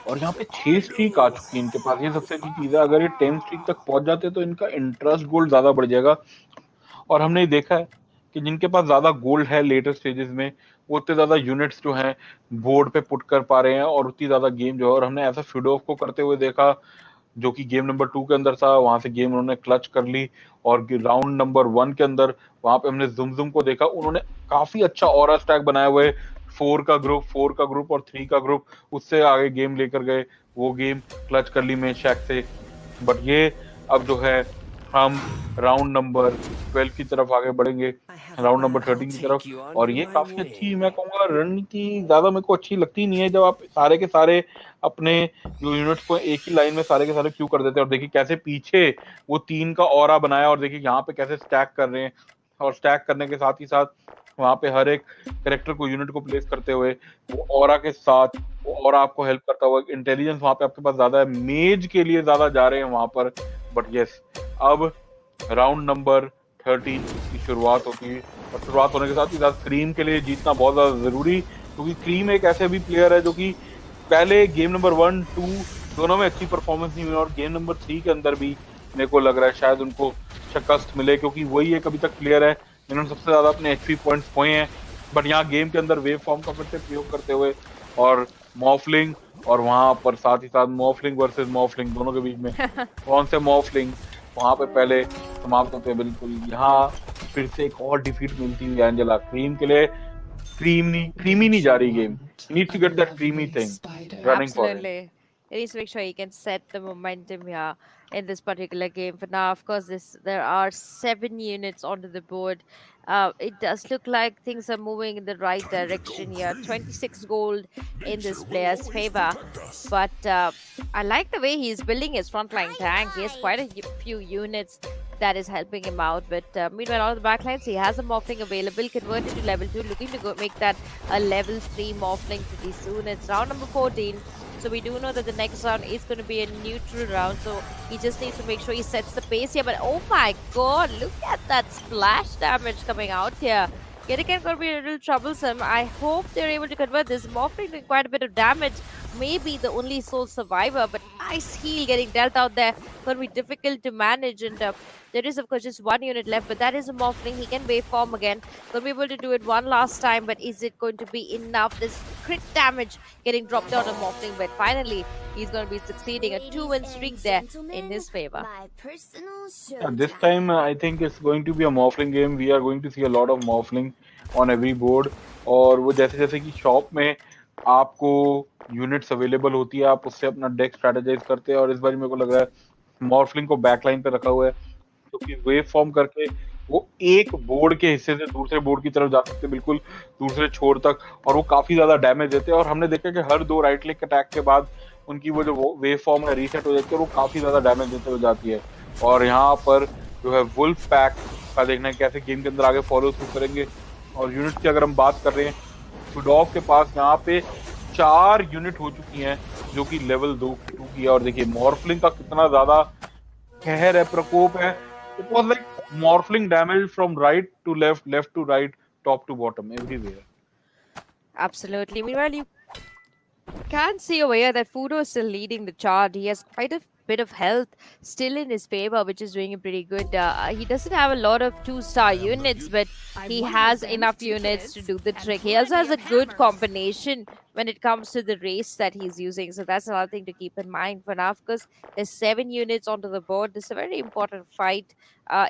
और यहाँ पे 6 streak आ चुकी है इनके पास, ये सबसे अच्छी चीज है। अगर ये 10 स्ट्रीक तक पहुंच जाते तो इनका इंटरेस्ट गोल्ड ज्यादा बढ़ जाएगा, और हमने ये देखा है कि जिनके पास ज्यादा गोल्ड है लेटर स्टेजेस में, वो उतने ज्यादा यूनिट्स जो हैं बोर्ड पे पुट कर पा रहे हैं, और उतनी ज्यादा गेम जो है, और हमने ऐसा फ्यूडोफ को करते हुए देखा जो कि गेम नंबर 2 के अंदर था, वहां से गेम उन्होंने क्लच कर ली, और राउंड नंबर 1 के अंदर वहां पे हमने जुम को देखा, उन्होंने काफी अच्छा ऑरा स्टैक बनाया हुआ है, 4 का ग्रुप और 3 का ग्रुप, उससे आगे गेम लेकर गए, वो गेम क्लच कर ली में शैक से। बट ये अब जो है हम राउंड नंबर 12 की तरफ आगे बढ़ेंगे, राउंड नंबर 13 की तरफ, और ये काफी अच्छी, मैं कहूंगा रणनीति ज्यादा मेरे को अच्छी लगती नहीं है जब आप सारे के सारे अपने जो यूनिट्स को एक ही लाइन में सारे के सारे क्यू कर देते हैं, और देखिए कैसे पीछे वो 3 का ऑरा बनाया, और देखिए यहाँ पे कैसे स्टैक कर रहे हैं, और स्टैक करने के साथ ही साथ वहां पे हर एक कैरेक्टर को यूनिट को प्लेस करते हुए वो ऑरा के साथ, वो ऑरा आपको हेल्प करता हुआ, इंटेलिजेंस वहां पे आपके पास ज्यादा है, मेज के लिए ज्यादा जा रहे हैं वहां पर। बट यस, अब राउंड नंबर 13 की शुरुआत होती है, और शुरुआत होने के साथ ही साथ क्रीम के लिए जीतना बहुत ज्यादा जरूरी, क्योंकि क्रीम एक ऐसे भी प्लेयर है जो कि पहले गेम नंबर 1, 2 दोनों में अच्छी परफॉर्मेंस नहीं हुई, और गेम नंबर 3 के अंदर भी मेरे को लग रहा है शायद उनको शिकस्त मिले, क्योंकि वही एक अभी तक प्लेयर है जिन्होंने सबसे ज्यादा अपने एचपी पॉइंट्स खोए हैं। बट यहाँ गेम के अंदर वेव फॉर्म का फिर से प्रयोग करते हुए, और मॉफलिंग, और वहां पर साथ ही साथ मॉफलिंग वर्सेस मॉफलिंग दोनों के बीच में कौन से मॉफलिंग वहां पे पहले समाप्त होते हैं। बिल्कुल यहाँ फिर से एक और डिफीट मिलती हुई एंजेला क्रीम के लिए। क्रीमी नहीं जा रही game, need to get that creamy thing running for it. Absolutely. He needs to make sure he can set the momentum here in this particular game. For now, of course, there are 7 units onto the board. It does look like things are moving in the right direction here. 26 gold in this player's favor. But I like the way he's building his frontline tank. He has quite a few units that is helping him out. But meanwhile, on the backlines, he has a morphling available, converted to level 2, looking to make that a level 3 morphling pretty soon. It's round number 14. So we do know that the next round is going to be a neutral round. So he just needs to make sure he sets the pace here. But oh my god, look at that splash damage coming out here. Getting going to be a little troublesome. I hope they're able to convert this. Morphling doing quite a bit of damage. Maybe the only sole survivor, but nice heal getting dealt out there. Going to be difficult to manage, and there is of course just 1 unit left, but that is a Morphling. He can waveform again. Going to be able to do it one last time, but is it going to be enough? This crit damage getting dropped out on Morphling, but finally he's going to be succeeding. A 2-win streak there in his favor. This time I think it's going to be a Morphling game. We are going to see a lot of Morphling on every board, और वो जैसे जैसे कि shop में आपको units available होती है, आप उससे अपना डेक स्ट्रेटेजाइज करते हैं, और इस बार मेरे को लग रहा है मॉर्फलिंग को बैकलाइन पे रखा हुआ है, क्योंकि वेव फॉर्म करके वो एक बोर्ड के हिस्से से दूसरे बोर्ड की तरफ जा सकते हैं, बिल्कुल दूसरे छोर तक, और वो काफी ज्यादा डैमेज देते हैं। और हमने देखा कि हर 2 राइट क्लिक अटैक के बाद उनकी वो जो वेव फॉर्म है रीसेट हो जाती है, वो काफी ज्यादा डैमेज देते हुए जाती है। और यहाँ पर जो है वुल्फ पैक का देखना है कैसे गेम के अंदर आगे फॉलो थ्रू करेंगे। और यूनिट की अगर हम बात कर रहे हैं, सुडॉफ के पास यहाँ पे 4 यूनिट हो चुकी हैं जो कि लेवल 2 की है। और देखिए मॉर्फलिंग का कितना ज्यादा कहर है, प्रकोप है। It was like Morphling damage from right to left, left to right, top to bottom, everywhere. Absolutely. Meanwhile, you can see over here that Fudo is still leading the chart. He has quite a bit of health still in his favor, which is doing him pretty good. He doesn't have a lot of 2-star units, but he has enough units to do the trick. He also has a good combination when it comes to the race that he's using. So that's another thing to keep in mind for now, because there's 7 units onto the board. This is a very important fight.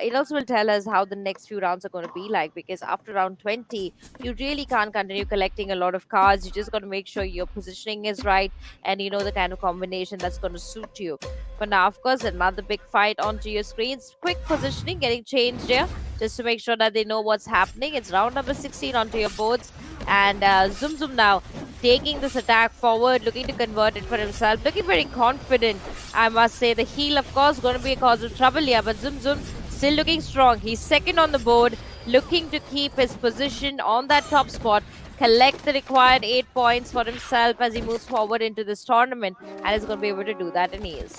It also will tell us how the next few rounds are going to be like, because after round 20, you really can't continue collecting a lot of cards. You just got to make sure your positioning is right and you know the kind of combination that's going to suit you. But now, of course, another big fight onto your screens. Quick positioning getting changed here just to make sure that they know what's happening. It's round number 16 onto your boards. And Zoom Zoom now taking this attack forward, looking to convert it for himself, looking very confident, I must say. The heal, of course, going to be a cause of trouble here, but Zoom Zoom still looking strong. He's second on the board, looking to keep his position on that top spot, collect the required 8 points for himself as he moves forward into this tournament, and is going to be able to do that in ease.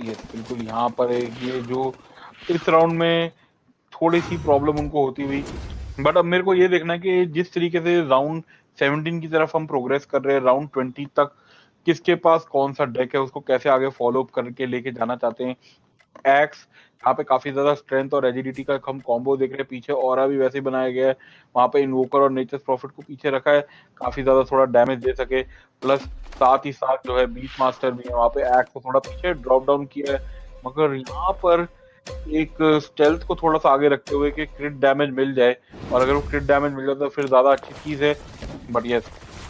Yes बिल्कुल, यहाँ पर ये जो इस round में थोड़ी सी problem उनको होती हुई, बट अब मेरे को ये देखना है कि जिस तरीके से राउंड 17 की तरफ हम प्रोग्रेस कर रहे हैं, राउंड 20 तक किसके पास कौन सा डेक है, उसको कैसे आगे फॉलो अप करके लेके जाना चाहते हैं। एक्स यहाँ पे काफी ज्यादा स्ट्रेंथ और एजिलिटी का हम कॉम्बो देख रहे हैं, पीछे ऑरा भी वैसे ही बनाया गया है, वहां पे इन्वोकर और नेचर्स प्रॉफिट को पीछे रखा है, काफी ज्यादा थोड़ा डैमेज दे सके, प्लस साथ ही साथ जो है बीट मास्टर भी है, वहां पे एक्स को थोड़ा पीछे ड्रॉप डाउन किया है, मगर यहाँ पर एक स्टेल्थ को थोड़ा सा आगे रखते हुए कि क्रिट डैमेज मिल जाए, और अगर वो क्रिट डैमेज मिल जाए तो फिर ज्यादा अच्छी चीज है। बट यस,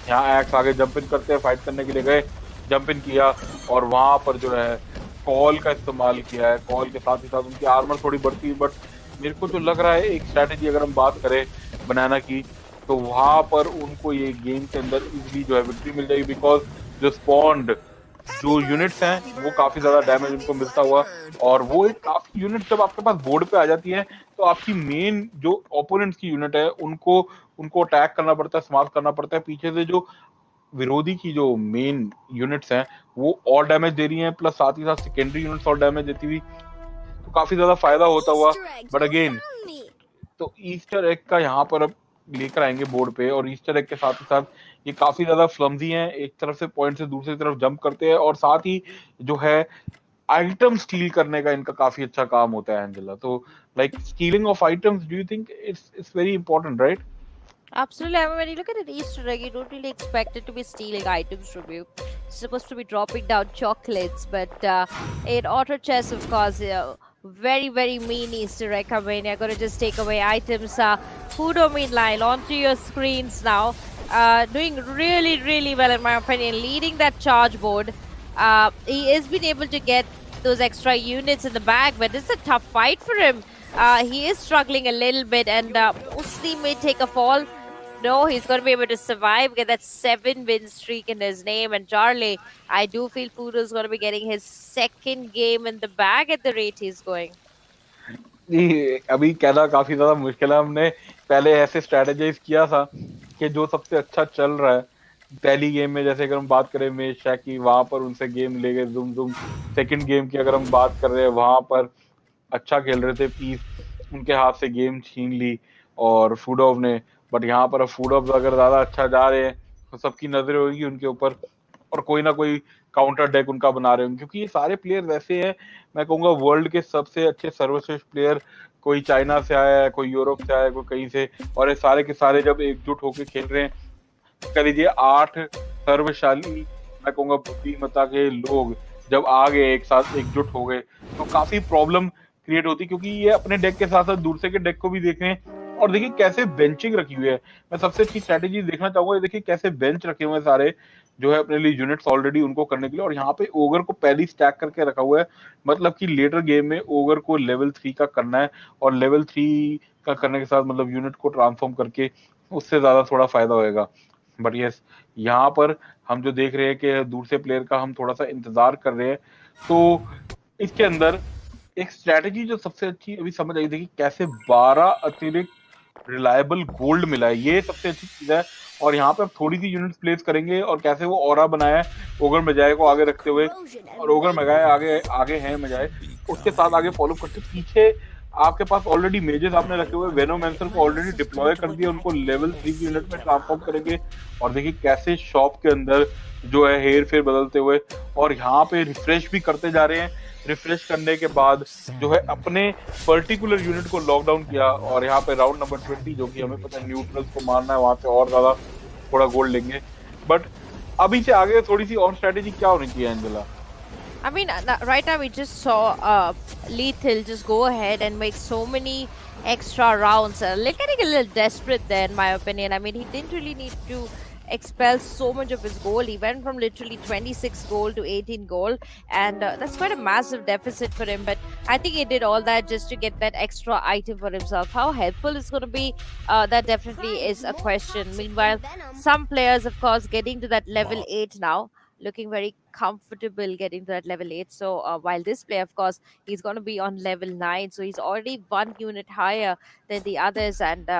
यहाँ एक्स आगे जंप इन करते हैं, फाइट करने के लिए गए, जंप इन किया और वहां पर जो है कॉल का इस्तेमाल किया है। कॉल के साथ ही साथ उनकी आर्मर थोड़ी बढ़ती है, बट मेरे को जो लग रहा है एक स्ट्रैटेजी अगर हम बात करें बनाना की, तो वहां पर उनको ये गेम के अंदर इजीली जो है विक्ट्री मिल जाएगी, बिकॉज जो स्पॉन्ड जो यूनिट्स हैं वो काफी ज्यादा डैमेज उनको मिलता हुआ, और वो एक काफी यूनिट जब आपके पास बोर्ड पे आ जाती है तो आपकी मेन जो ओपोनेंट्स की यूनिट है उनको अटैक करना पड़ता है, समाप्त करना पड़ता है। पीछे से जो विरोधी की जो मेन यूनिट्स हैं वो और डैमेज दे रही हैं, प्लस साथ ही साथ सेकेंडरी यूनिट्स और डैमेज देती हुई, तो काफी ज्यादा फायदा होता हुआ। बट अगेन तो ईस्टर एग का यहाँ पर अब लेकर आएंगे बोर्ड पे, और ईस्टर एग के साथ ही साथ ये काफी ज्यादा फ्लम्जी हैं, एक तरफ से पॉइंट से दूसरी तरफ जंप करते हैं, और साथ ही जो है आइटम स्टील करने का इनका काफी अच्छा काम होता है एंजेला। तो like stealing of items, do you think it's very important, right? Absolutely. I mean, when you look at an Easter egg, you don't really expect it to be stealing items from you. It's supposed to be dropping down chocolates, but in auto chess, of course, very, very mean Easter egg. I mean, you're going to just take away items. Fudo, meanwhile, onto your screens now. Doing really, really well, in my opinion, leading that charge board. He has been able to get those extra units in the bag, but it's a tough fight for him. He is struggling a little bit, and Usli may take a fall. No, he's going to be able to survive, get that 7-win streak in his name. And Charlie, I do feel Fudo is going to be getting his second game in the bag at the rate he's going. अभी कहना काफी ज्यादा मुश्किल है। हमने पहले ऐसे strategise किया था कि जो सबसे अच्छा चल रहा है पहली गेम में, जैसे अगर हम बात करें मेश की, वहां पर उनसे गेम ले गए ज़ूम ज़ूम। सेकंड गेम की अगर हम बात कर रहे हैं, वहां पर अच्छा खेल रहे थे, पीस उनके हाथ से गेम छीन ली और फूडोव ने। बट यहाँ पर फूडोव अगर ज्यादा अच्छा जा रहे हैं तो सबकी नजर होगी उनके ऊपर, और कोई ना कोई काउंटर डेक उनका बना रहे होंगे, क्योंकि ये सारे प्लेयर ऐसे हैं, मैं कहूंगा वर्ल्ड के सबसे अच्छे सर्वश्रेष्ठ प्लेयर, कोई चाइना से आया है, कोई यूरोप से आया है, कोई कहीं से, और ये सारे के सारे जब एकजुट होकर खेल रहे हैं, कह लीजिए 8 सर्वशाली मैं कहूंगा बुद्धिमत्ता के लोग जब आ गए एक साथ एकजुट हो गए, तो काफी प्रॉब्लम क्रिएट होती, क्योंकि ये अपने डेक के साथ साथ दूसरे के डेक को भी देख रहे हैं। और देखिए कैसे बेंचिंग रखी हुई है, मैं सबसे अच्छी स्ट्रेटेजी देखना चाहूंगा, ये देखिए कैसे बेंच रखे हुए हैं सारे जो है अपने लिए यूनिट्स ऑलरेडी उनको करने के लिए, और यहाँ पे ओगर को पहली स्टैक करके रखा हुआ है, मतलब कि लेटर गेम में ओगर को लेवल 3 का करना है, और लेवल 3 का करने के साथ मतलब यूनिट को ट्रांसफॉर्म करके उससे ज्यादा थोड़ा फायदा होएगा। बट यस, यहाँ पर हम जो देख रहे हैं कि दूसरे प्लेयर का हम थोड़ा सा इंतजार कर रहे हैं, तो इसके अंदर एक स्ट्रेटेजी जो सबसे अच्छी अभी समझ आई, देखिए कैसे 12 अतिरिक्त रिलायबल गोल्ड मिला है, ये सबसे अच्छी चीज है। और यहाँ पे अब थोड़ी सी यूनिट्स प्लेस करेंगे और कैसे वो ऑरा बनाया है ओगर मजाए को आगे रखते हुए, और ओगर मजाए आगे आगे है मजाए, उसके साथ आगे फॉलो करते पीछे आपके पास ऑलरेडी मेजेस आपने रखे हुए, वेनोमैंसर को ऑलरेडी डिप्लॉय कर दिया, उनको लेवल 3 की यूनिट में ट्रांसफॉर्म करेंगे। और देखिए कैसे शॉप के अंदर जो है हेर फेर बदलते हुए और यहाँ पे रिफ्रेश भी करते जा रहे हैं। रिफ्रेश करने के बाद जो है अपने पर्टिकुलर यूनिट को लॉकडाउन किया, और यहाँ पे राउंड नंबर 20 जो कि हमें पता है न्यूट्रल्स को मारना है, वहां से और ज्यादा थोड़ा गोल्ड लेंगे। बट अभी से आगे थोड़ी सी और स्ट्रेटेजी क्या होनी चाहिए Angela? I mean, right now we just saw Lethal just go ahead and make so many extra rounds. Getting a little desperate there, in my opinion. I mean, he didn't really need to expel so much of his gold. He went from literally 26 gold to 18 gold, and that's quite a massive deficit for him. But I think he did all that just to get that extra item for himself. How helpful it's going to be, that definitely is a question. Meanwhile, some players, of course, getting to that level 8 now, looking very comfortable getting to that level 8. So while this player, of course, he's going to be on level 9, so he's already 1 unit higher than the others, and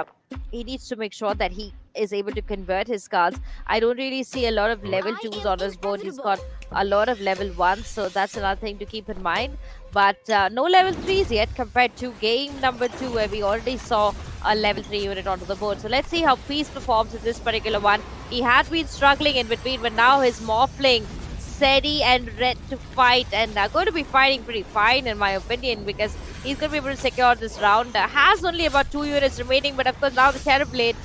he needs to make sure that he is able to convert his cards. I don't really see a lot of level 2s on his board. He's got a lot of level 1s, so that's another thing to keep in mind. But no level 3s yet compared to game number 2, where we already saw a level 3 unit onto the board. So let's see how Peace performs in this particular one. He had been struggling in between, but now his Morphling steady and ready to fight, and going to be fighting pretty fine in my opinion, because he's going to be able to secure this round. Has only about 2 units remaining, but of course now the Terrorblade,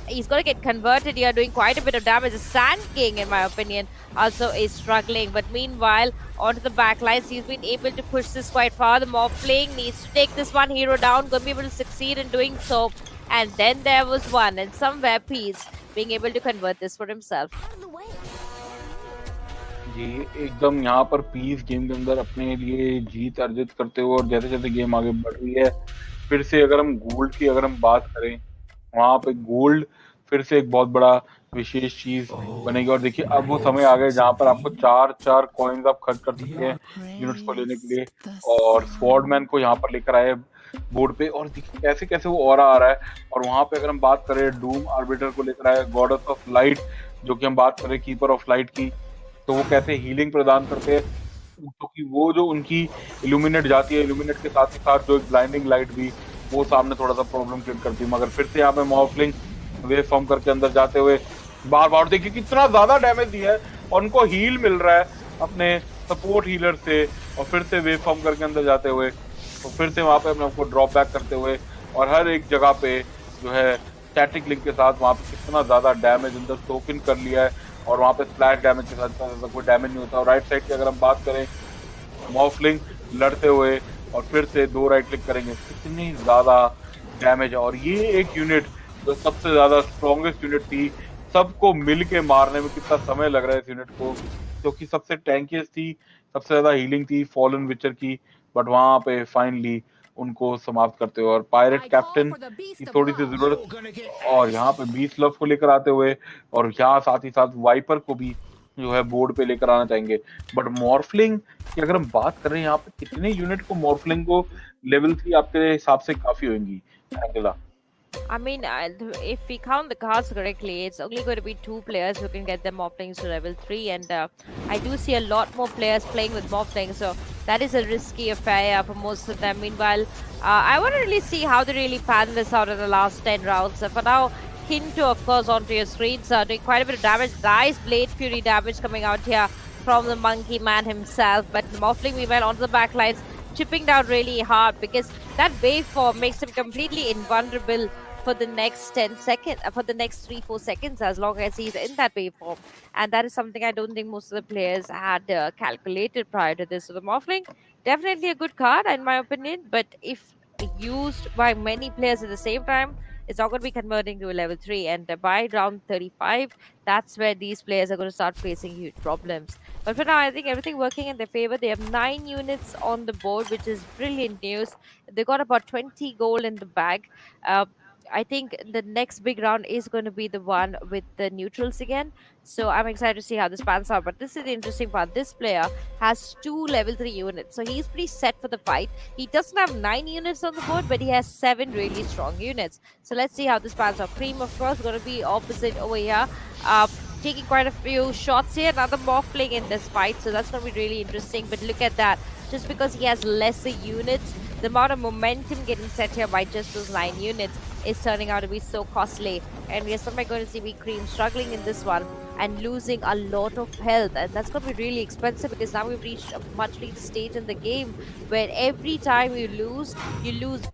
he's going to get converted here, doing quite a bit of damage. The Sand King, in my opinion, also is struggling, but meanwhile onto the back lines, he's been able to push this quite far. The Morphling needs to take this one hero down, going to be able to succeed in doing so. And then there was one, and somewhere Peace being able to convert this for himself. जी एकदम यहाँ पर piece game के अंदर अपने लिए जीत अर्जित करते हुए, और जैसे जैसे गेम आगे बढ़ रही है, फिर से अगर हम गोल्ड की अगर हम बात करें, वहां पे गोल्ड फिर से एक बहुत बड़ा विशेष चीज बनेगी। और देखिए अब वो समय आ गया जहाँ पर आपको 4 कॉइन्स आप खर्च कर सकते हैं यूनिट्स को लेने के लिए, और स्वॉर्डमैन को यहाँ पर लेकर आए बोर्ड पे, और देखिए कैसे कैसे वो ऑरा आ रहा है। और वहां पे अगर हम बात करें डूम आर्बिटर को लेकर आए, गॉडेस ऑफ लाइट, जो कि हम बात करें कीपर ऑफ लाइट की, तो वो कैसे हीलिंग प्रदान करते हैं, क्योंकि वो जो उनकी इल्यूमिनेट जाती है, इल्यूमिनेट के साथ ही साथ जो एक ब्लाइंडिंग लाइट भी वो सामने थोड़ा सा प्रॉब्लम क्रिएट करती है। मगर फिर से यहाँ पे मॉर्फलिंग वेव फॉर्म करके अंदर जाते हुए बार बार देखिए कितना ज्यादा डैमेज दिया है, और उनको हील मिल रहा है अपने सपोर्ट हीलर से, और फिर से वेव फॉर्म करके अंदर जाते हुए, तो फिर से वहां पे अपने आपको ड्रॉप बैक करते हुए, और हर एक जगह पे जो है स्टैटिक लिंक के साथ वहां पे कितना ज्यादा डैमेज अंदर सोक इन कर लिया है, और वहां पे स्प्लैश डैमेज के साथ कोई डैमेज नहीं होता। और राइट साइड की अगर हम बात करें, मॉर्फलिंग लड़ते हुए और फिर से 2 राइट क्लिक करेंगे, कितनी ज्यादा डैमेज है। और ये एक यूनिट जो सबसे ज्यादा स्ट्रॉन्गेस्ट यूनिट थी, सबको मिल के मारने में कितना समय लग रहा है इस यूनिट को, क्योंकि सबसे टैंकियस्ट थी, सबसे ज्यादा हीलिंग थी फॉलन विचर की, बट वहां पे फाइनली उनको समाप्त करते हुए, और पायरेट कैप्टन की थोड़ी सी जरूरत, और यहाँ पे बीस लव को लेकर आते हुए, और यहाँ साथ ही साथ वाइपर को भी जो है बोर्ड पे लेकर आना चाहेंगे। बट मॉर्फलिंग की अगर हम बात करें, यहाँ पे कितने यूनिट को मॉर्फलिंग को लेवल 3 आपके हिसाब से काफी होंगी Angela? I mean, if we count the cards correctly, it's only going to be 2 players who can get their Morphlings to level 3, and I do see a lot more players playing with Morphlings, so that is a risky affair for most of them. Meanwhile, I want to really see how they really pan this out in the last 10 rounds. For now, Hinto, of course, onto your screens, doing quite a bit of damage. Nice Blade Fury damage coming out here from the Monkey Man himself, but Morphling meanwhile onto the back lines, chipping down really hard, because that waveform makes him completely invulnerable for the next 10 seconds, for the next 3-4 seconds, as long as he's in that waveform. And that is something I don't think most of the players had calculated prior to this. So the Morphling, definitely a good card in my opinion, but if used by many players at the same time, it's not going to be converting to a level 3. And by round 35, that's where these players are going to start facing huge problems. But for now, I think everything working in their favor. They have 9 units on the board, which is brilliant news. They got about 20 gold in the bag. I think the next big round is going to be the one with the neutrals again. So I'm excited to see how this pans out. But this is the interesting part. This player has 2 level 3 units. So he's pretty set for the fight. He doesn't have 9 units on the board, but he has 7 really strong units. So let's see how this pans out. Cream, of course, going to be opposite over here. Taking quite a few shots here. Another morphling in this fight. So that's going to be really interesting. But look at that. Just because he has lesser units, the amount of momentum getting set here by just those 9 units is turning out to be so costly. And we are somehow going to see Cream struggling in this one and losing a lot of health. And that's going to be really expensive because now we've reached a much later stage in the game where every time you lose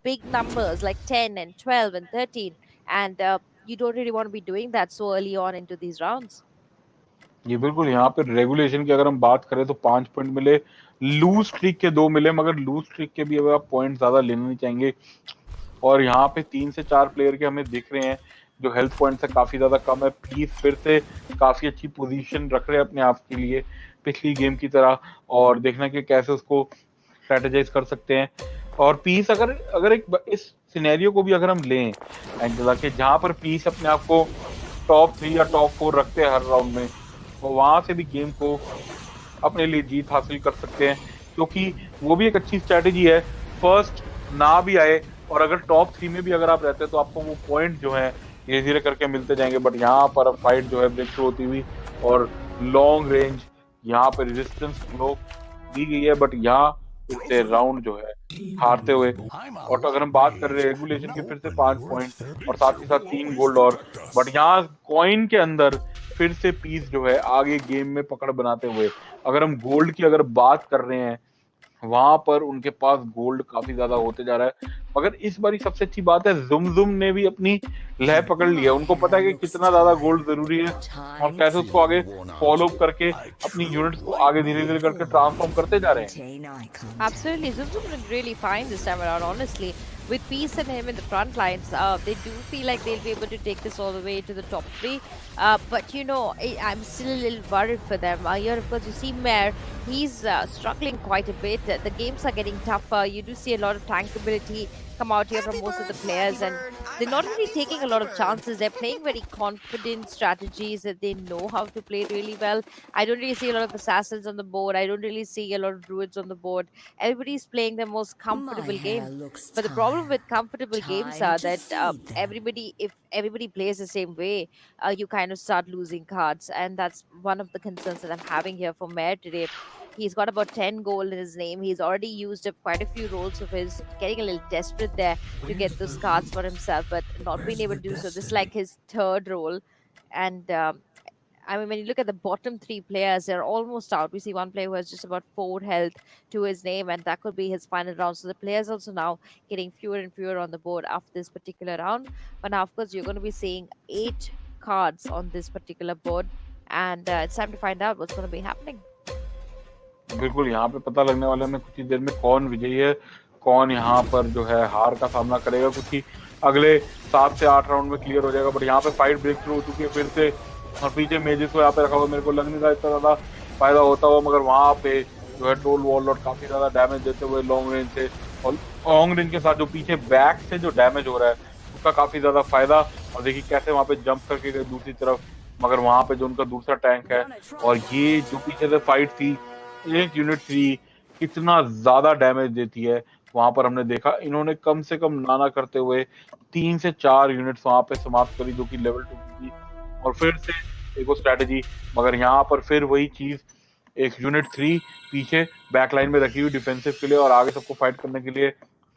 big numbers like 10 and 12 and 13. And you don't really want to be doing that so early on into these rounds. ये बिल्कुल यहाँ पे regulation की अगर हम बात करें तो 5 पॉइंट मिले, लूज स्ट्रीक के 2 मिले, मगर लूज स्ट्रीक के भी अब आप पॉइंट ज्यादा लेने नहीं चाहेंगे। और यहाँ पे 3 से 4 प्लेयर के हमें दिख रहे हैं जो हेल्थ पॉइंट से काफी ज्यादा कम है। पीस फिर से काफी अच्छी पोजीशन रख रहे हैं अपने आप के लिए पिछली गेम की तरह, और देखना कि कैसे उसको स्ट्रेटेजाइज कर सकते हैं। और पीस अगर एक इस सिनेरियो को भी अगर हम लें एंजेला के, जहाँ पर पीस अपने आप को टॉप 3 या टॉप 4 रखते हैं हर राउंड में, तो वहां से भी गेम को अपने लिए जीत हासिल कर सकते हैं, क्योंकि वो भी एक अच्छी स्ट्रेटेजी है। फर्स्ट ना भी आए और अगर टॉप 3 में भी अगर आप रहते हैं तो आपको वो पॉइंट जो है धीरे धीरे करके मिलते जाएंगे। बट यहाँ पर अब फाइट जो है ब्रेक थ्रू होती हुई और लॉन्ग रेंज यहाँ पे रेजिस्टेंस ब्लॉक दी गई है, बट यहाँ इससे राउंड जो है हारते हुए। और अगर हम बात कर रहे हैं रेगुलेशन के, फिर से 5 पॉइंट और साथ ही साथ 3 गोल्ड और, बट यहाँ कॉइन के अंदर फिर से पीस जो है आगे गेम में पकड़ बनाते हुए। अगर हम गोल्ड की अगर बात कर रहे हैं, वहां पर उनके पास गोल्ड काफी ज्यादा होते जा रहा है। मगर इस बारी सबसे अच्छी बात है, जुम ने भी अपनी लय पकड़ लिया। उनको पता है कि कितना ज्यादा गोल्ड जरूरी है और कैसे उसको आगे फॉलो अप करके अपनी यूनिट्स को आगे धीरे धीरे करके ट्रांसफॉर्म करते जा रहे हैं। Absolutely, Zum did really fine this time around, honestly. With Peace and him in the front lines, they do feel like they'll be able to take this all the way to the top 3. But you know, I'm still a little worried for them. Here, of course, you see Mare, he's struggling quite a bit. The games are getting tougher. You do see a lot of tankability come out here from most of the players, and they're not really taking a lot of chances. They're playing very confident strategies that they know how to play really well. I don't really see a lot of assassins on the board. I don't really see a lot of druids on the board. Everybody's playing their most comfortable game. But the problem with comfortable games are that if everybody plays the same way, you kind of start losing cards, and that's one of the concerns that I'm having here for Mare today. He's got about 10 gold in his name. He's already used up quite a few rolls of his, getting a little desperate there to get those cards for himself, but not being able to do so. This is like his 3rd roll. And I mean, when you look at the bottom 3 players, they're almost out. We see one player who has just about 4 health to his name, and that could be his final round. So the players also now getting fewer and fewer on the board after this particular round. But now, of course, you're going to be seeing 8 cards on this particular board, and it's time to find out what's going to be happening. बिल्कुल यहाँ पे पता लगने वाला है कुछ ही देर में कौन विजयी है, कौन यहाँ पर जो है हार का सामना करेगा। कुछ ही अगले 7 से 8 राउंड में क्लियर हो जाएगा। बट यहाँ पे फाइट ब्रेक थ्रू हो चुकी है फिर से, और पीछे मेजिस को यहाँ पे रखा हुआ, मेरे को लग नहीं रहा इतना ज्यादा फायदा होता हुआ, मगर वहाँ पे जो है टोल वॉल और काफी ज्यादा डैमेज देते हुए लॉन्ग रेंज से, और लॉन्ग रेंज के साथ जो पीछे बैक से जो डैमेज हो रहा है उसका काफी ज्यादा फायदा। और देखिए कैसे वहाँ पे जंप करके गए दूसरी तरफ, मगर वहाँ पे जो उनका दूसरा टैंक है, और ये जो पीछे से फाइट थी, एक यूनिट 3 कितना ज्यादा डैमेज देती है वहां पर हमने देखा। इन्होंने कम से कम नाना करते हुए 3 से 4 यूनिट्स वहां पे समाप्त करी, जो कि लेवल 2 की थी। और फिर से एक स्ट्रेटेजी, मगर यहाँ पर फिर वही चीज, एक यूनिट 3 पीछे बैकलाइन में रखी हुई डिफेंसिव के लिए और आगे सबको फाइट करने के लिए,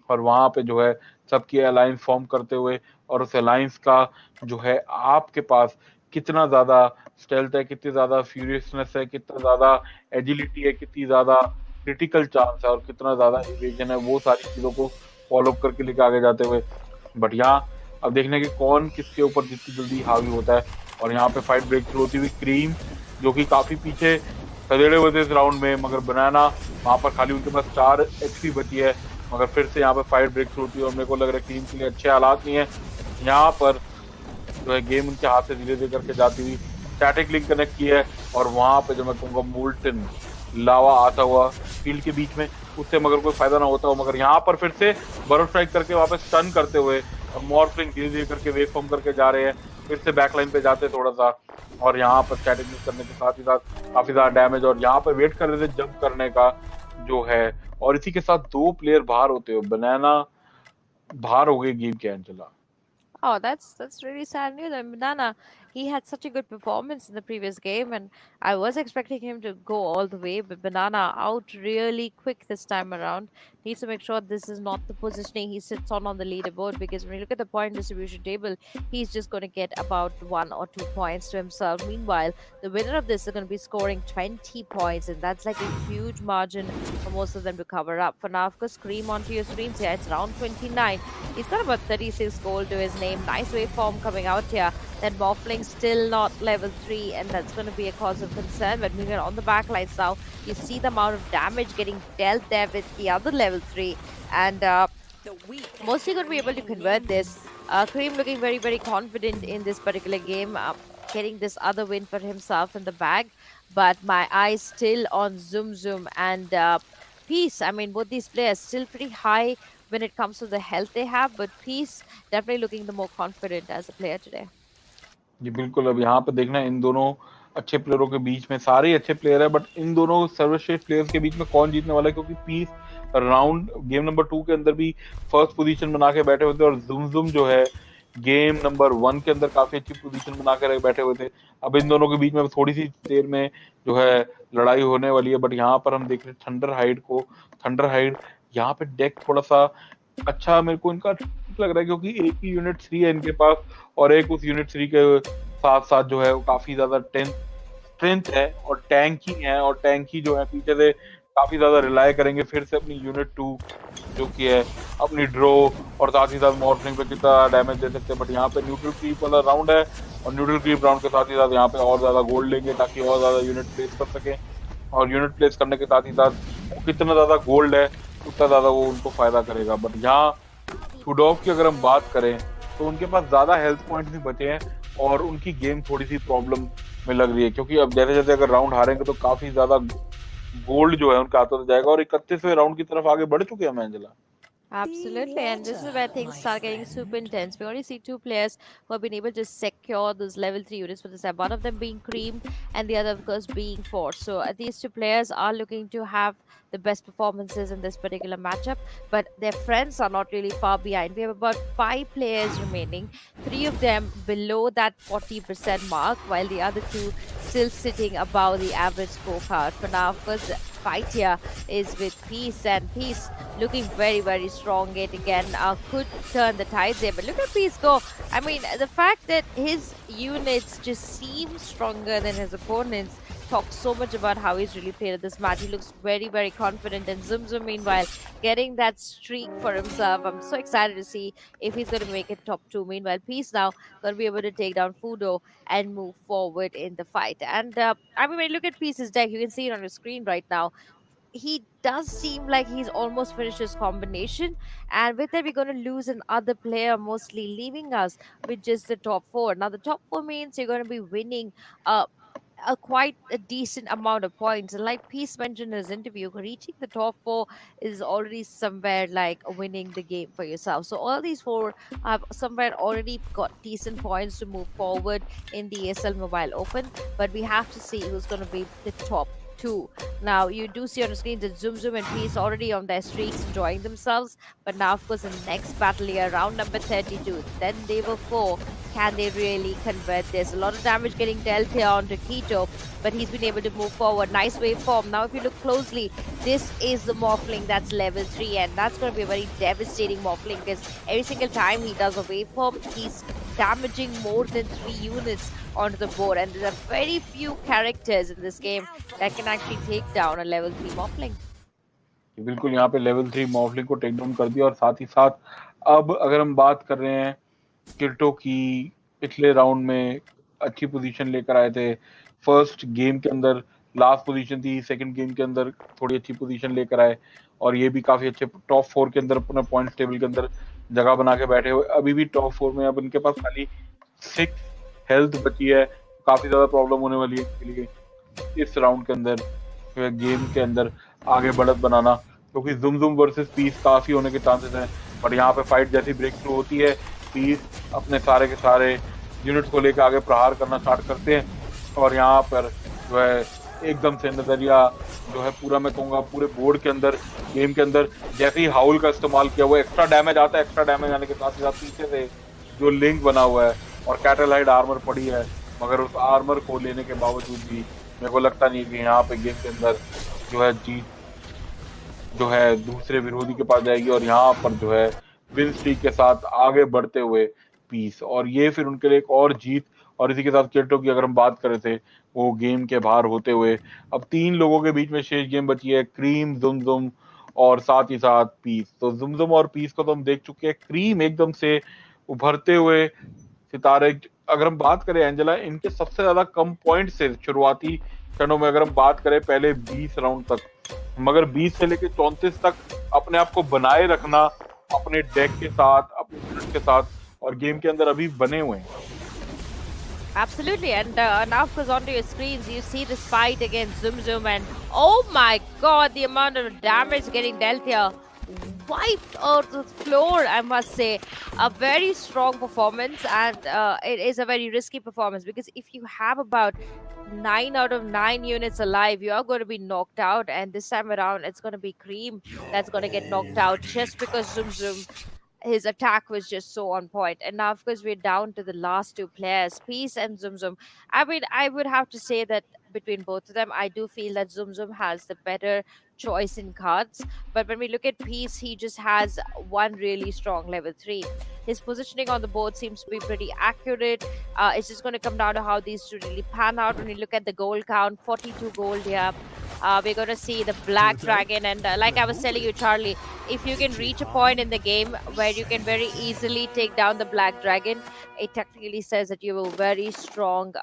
और वहां पे जो है सबकी अलायंस फॉर्म करते हुए, और उस अलायंस का जो है आपके पास कितना ज्यादा स्टेल्थ है, कितनी ज्यादा फ्यूरियसनेस है, कितना ज्यादा एजिलिटी है, कितनी ज्यादा क्रिटिकल चांस है और कितना ज्यादा इवेजन है, वो सारी चीजों को फॉलो अप करके लेके आगे जाते हुए। बट यहाँ अब देखने के कौन किसके ऊपर जितनी जल्दी हावी होता है। और यहाँ पे फाइट ब्रेक थ्रू होती हुई क्रीम, जो कि काफी पीछे सदेड़े हुए थे इस राउंड में, मगर बनाना वहां पर खाली उनके पास 4 HP बची है, मगर फिर से यहाँ पे फाइट ब्रेक थ्रू होती है। और मेरे को लग रहा है क्रीम के लिए अच्छे हालात नहीं है। यहाँ पर जो है गेम उनके हाथ से धीरे धीरे करके जाती हुई स्टैटिक लिंक कनेक्ट की है, और वहां पे जो मैं कहूँगा मोल्टन लावा आता हुआ फील्ड के बीच में, उससे मगर कोई फायदा ना होता हो। मगर यहाँ पर फिर से बर्फ स्ट्राइक करके वहां पे स्टन करते हुए मॉर्फलिंग धीरे धीरे करके वेव फॉर्म करके जा रहे हैं, फिर से बैकलाइन पे जाते थोड़ा सा, और यहाँ पर स्टैटिक मिस करने के साथ ही साथ काफी ज्यादा डैमेज, और यहाँ पर वेट कर रहे थे जंप करने का जो है, और इसी के साथ 2 प्लेयर बाहर होते हो, बनाना बाहर हो गए गेम के Angela. Oh, that's really sad news. And Banana, he had such a good performance in the previous game, and I was expecting him to go all the way, but Banana out really quick this time around. Needs to make sure this is not the positioning he sits on the leaderboard, because when you look at the point distribution table, he's just going to get about 1 or 2 points to himself. Meanwhile, the winner of this is going to be scoring 20 points, and that's like a huge margin for most of them to cover up. For now, of course, scream onto your screens here. It's round 29. He's got about 36 gold to his name. Nice waveform coming out here. Then Morphling still not level 3, and that's going to be a cause of concern. But moving on the backlines now, you see the amount of damage getting dealt there with the other level 3. And mostly going to be able to convert this. Cream looking very, very confident in this particular game, getting this other win for himself in the bag. But my eyes still on Zoom Zoom and Peace. I mean, both these players still pretty high when it comes to the health they have, but Peace definitely looking the more confident as a player today. जी बिल्कुल, अब यहाँ पे देखना है इन दोनों अच्छे प्लेयरों के बीच में, सारे अच्छे प्लेयर है, बट इन दोनों सर्वश्रेष्ठ प्लेयर्स के बीच में कौन जीतने वाला है, क्योंकि पीस राउंड गेम नंबर 2 के अंदर भी फर्स्ट पोजीशन बना के बैठे हुए थे, और जुम जुम जो है गेम नंबर 1 के अंदर काफी अच्छी पोजीशन बना कर बैठे हुए थे। अब इन दोनों के बीच में थोड़ी सी देर में जो है लड़ाई होने वाली है, बट यहाँ पर हम देख रहे हैं थंडर हाइड को। थंडर हाइड यहाँ पे डेक थोड़ा सा अच्छा मेरे को इनका ठीक लग रहा है, क्योंकि एक ही यूनिट 3 है इनके पास, और एक उस यूनिट 3 के साथ साथ जो है वो काफी ज्यादा स्ट्रेंथ है, और टैंक ही है, और टैंक ही जो है पीछे से काफी ज्यादा रिलाय करेंगे फिर से अपनी यूनिट 2 जो कि है अपनी ड्रो, और साथ ही साथ मॉर्फलिंग पे कितना डैमेज दे सकते हैं। बट यहाँ पे न्यूट्रल क्रीप वाला राउंड है, और न्यूट्रल क्रीप राउंड के साथ ही साथ यहाँ पे और ज्यादा गोल्ड लेंगे ताकि और ज्यादा यूनिट प्लेस कर सके, और यूनिट प्लेस करने के साथ ही साथ कितना ज्यादा गोल्ड है उतना ज्यादा वो उनको फायदा करेगा। बट यहाँ फुडॉव की अगर हम बात करें तो उनके पास ज्यादा हेल्थ पॉइंट्स भी बचे हैं, और उनकी गेम थोड़ी सी प्रॉब्लम में लग रही है, क्योंकि अब जैसे जैसे अगर राउंड हारेंगे तो काफी ज्यादा गोल्ड जो है उनका आता जाएगा, और 31वें राउंड की तरफ आगे बढ़ चुके हैं Angela. Absolutely, and this is where things start getting super intense. We only see 2 players who have been able to secure those level 3 units for this set, one of them being Cream and the other of course being Force. So these 2 players are looking to have the best performances in this particular matchup, but their friends are not really far behind. We have about 5 players remaining, 3 of them below that 40% mark, while the other 2 still sitting above the average scorecard. For now, of course, the fight here is with Peace, and Peace looking very, very strong yet again. Could turn the tides there, but look at Peace go. I mean, the fact that his units just seem stronger than his opponents talks so much about how he's really played at this match. He looks very, very confident, and Zum Zum meanwhile getting that streak for himself. I'm so excited to see if he's going to make it top 2. Meanwhile, Peace now going to be able to take down Fudo and move forward in the fight. And I mean, when you look at Peace's deck, you can see it on your screen right now. He does seem like he's almost finished his combination, and with that we're going to lose another player, mostly leaving us with just the top 4. Now the top 4 means you're going to be winning quite a decent amount of points, and like Peace mentioned in his interview, reaching the top 4 is already somewhere like winning the game for yourself. So all these 4 have somewhere already got decent points to move forward in the ESL Mobile Open, but we have to see who's going to be the top 2. Now you do see on the screen that Zoom Zoom and Peace already on their streaks enjoying themselves, but now of course in the next battle here, round number 32, then they were 4. Can they really convert this? A lot of damage getting dealt here onto Keto, but he's been able to move forward. Nice waveform. Now if you look closely, this is the Morphling that's level 3, and that's going to be a very devastating Morphling, because every single time he does a waveform, he's damaging more than 3 units onto the board, and there are very few characters in this game that can actually take down a level 3 Morphling. बिल्कुल यहाँ पे level 3 मॉर्फलिंग को take down कर दिया, और साथ ही साथ अब अगर हम बात कर रहे हैं किर्टो की, पिछले राउंड में अच्छी पोजीशन लेकर आए थे, फर्स्ट गेम के अंदर लास्ट पोजीशन थी, सेकंड गेम के अंदर थोड़ी अच्छी पोजीशन लेकर आए, और ये भी काफी अच्छे टॉप 4 के अंदर अपना पॉइंट टेबल के अंदर जगह बना के बैठे हुए, अभी भी टॉप 4 में। अब इनके पास खाली 6 हेल्थ बची है, काफी ज्यादा प्रॉब्लम होने वाली है इनके लिए इस राउंड के अंदर गेम के अंदर आगे बढ़त बनाना, क्योंकि जुम जुम वर्सेस पीस काफी होने के चांसेस हैं। बट यहाँ पे फाइट जैसी ब्रेक थ्रू होती है, पीस अपने सारे के सारे यूनिट्स को लेकर आगे प्रहार करना स्टार्ट करते हैं और यहाँ पर जो है एकदम से नजरिया जो है पूरा मैं कहूँगा पूरे बोर्ड के अंदर गेम के अंदर जैसे ही हाउल का इस्तेमाल किया वो एक्स्ट्रा डैमेज आता है, एक्स्ट्रा डैमेज आने के साथ ही साथ पीछे से जो लिंक बना हुआ है और कैटलाइट आर्मर पड़ी है, मगर उस आर्मर को लेने के बावजूद भी मेरे को लगता नहीं कि यहाँ पे गेम के अंदर जो है जीत जो है दूसरे विरोधी के पास जाएगी और यहाँ पर जो है विन स्ट्रीक के साथ आगे बढ़ते हुए पीस और ये फिर उनके लिए एक और जीत। और इसी के साथ केटो की अगर हम बात कर रहे थे वो गेम के बाहर होते हुए अब 3 लोगों के बीच में शेष गेम बची है, क्रीम, जुमजुम और साथ ही साथ पीस। तो जुमजुम और पीस को तो हम देख चुके हैं, क्रीम एकदम से उभरते हुए सितारे। अगर हम बात करें एंजेला, इनके सबसे ज्यादा कम पॉइंट से शुरुआती क्षणों में अगर हम बात करें पहले 20 राउंड तक, मगर 20 से लेकर 34 तक अपने आप को बनाए रखना अपने डेक के साथ, अपने यूनिट के साथ और गेम के अंदर अभी बने हुए हैं। Absolutely, and now of course onto your screens you see this fight against Zoom Zoom, and oh my god, the amount of damage getting dealt here. Wiped out the floor, I must say. A very strong performance, and it is a very risky performance because if you have about 9 out of 9 units alive, you are going to be knocked out, and this time around it's going to be Cream that's going to get knocked out just because Zoom Zoom, his attack was just so on point. And now, of course, we're down to the last two players, Peace and Zoom Zoom. I mean, I would have to say that between both of them, I do feel that Zoom Zoom has the better choice in cards. But when we look at Peace, he just has one really strong level 3. His positioning on the board seems to be pretty accurate. It's just going to come down to how these two really pan out. When you look at the gold count, 42 gold here. We're going to see the Black Dragon, and like I was telling you, Charlie, if you can reach a point in the game where you can very easily take down the Black Dragon, it technically says that you have a very strong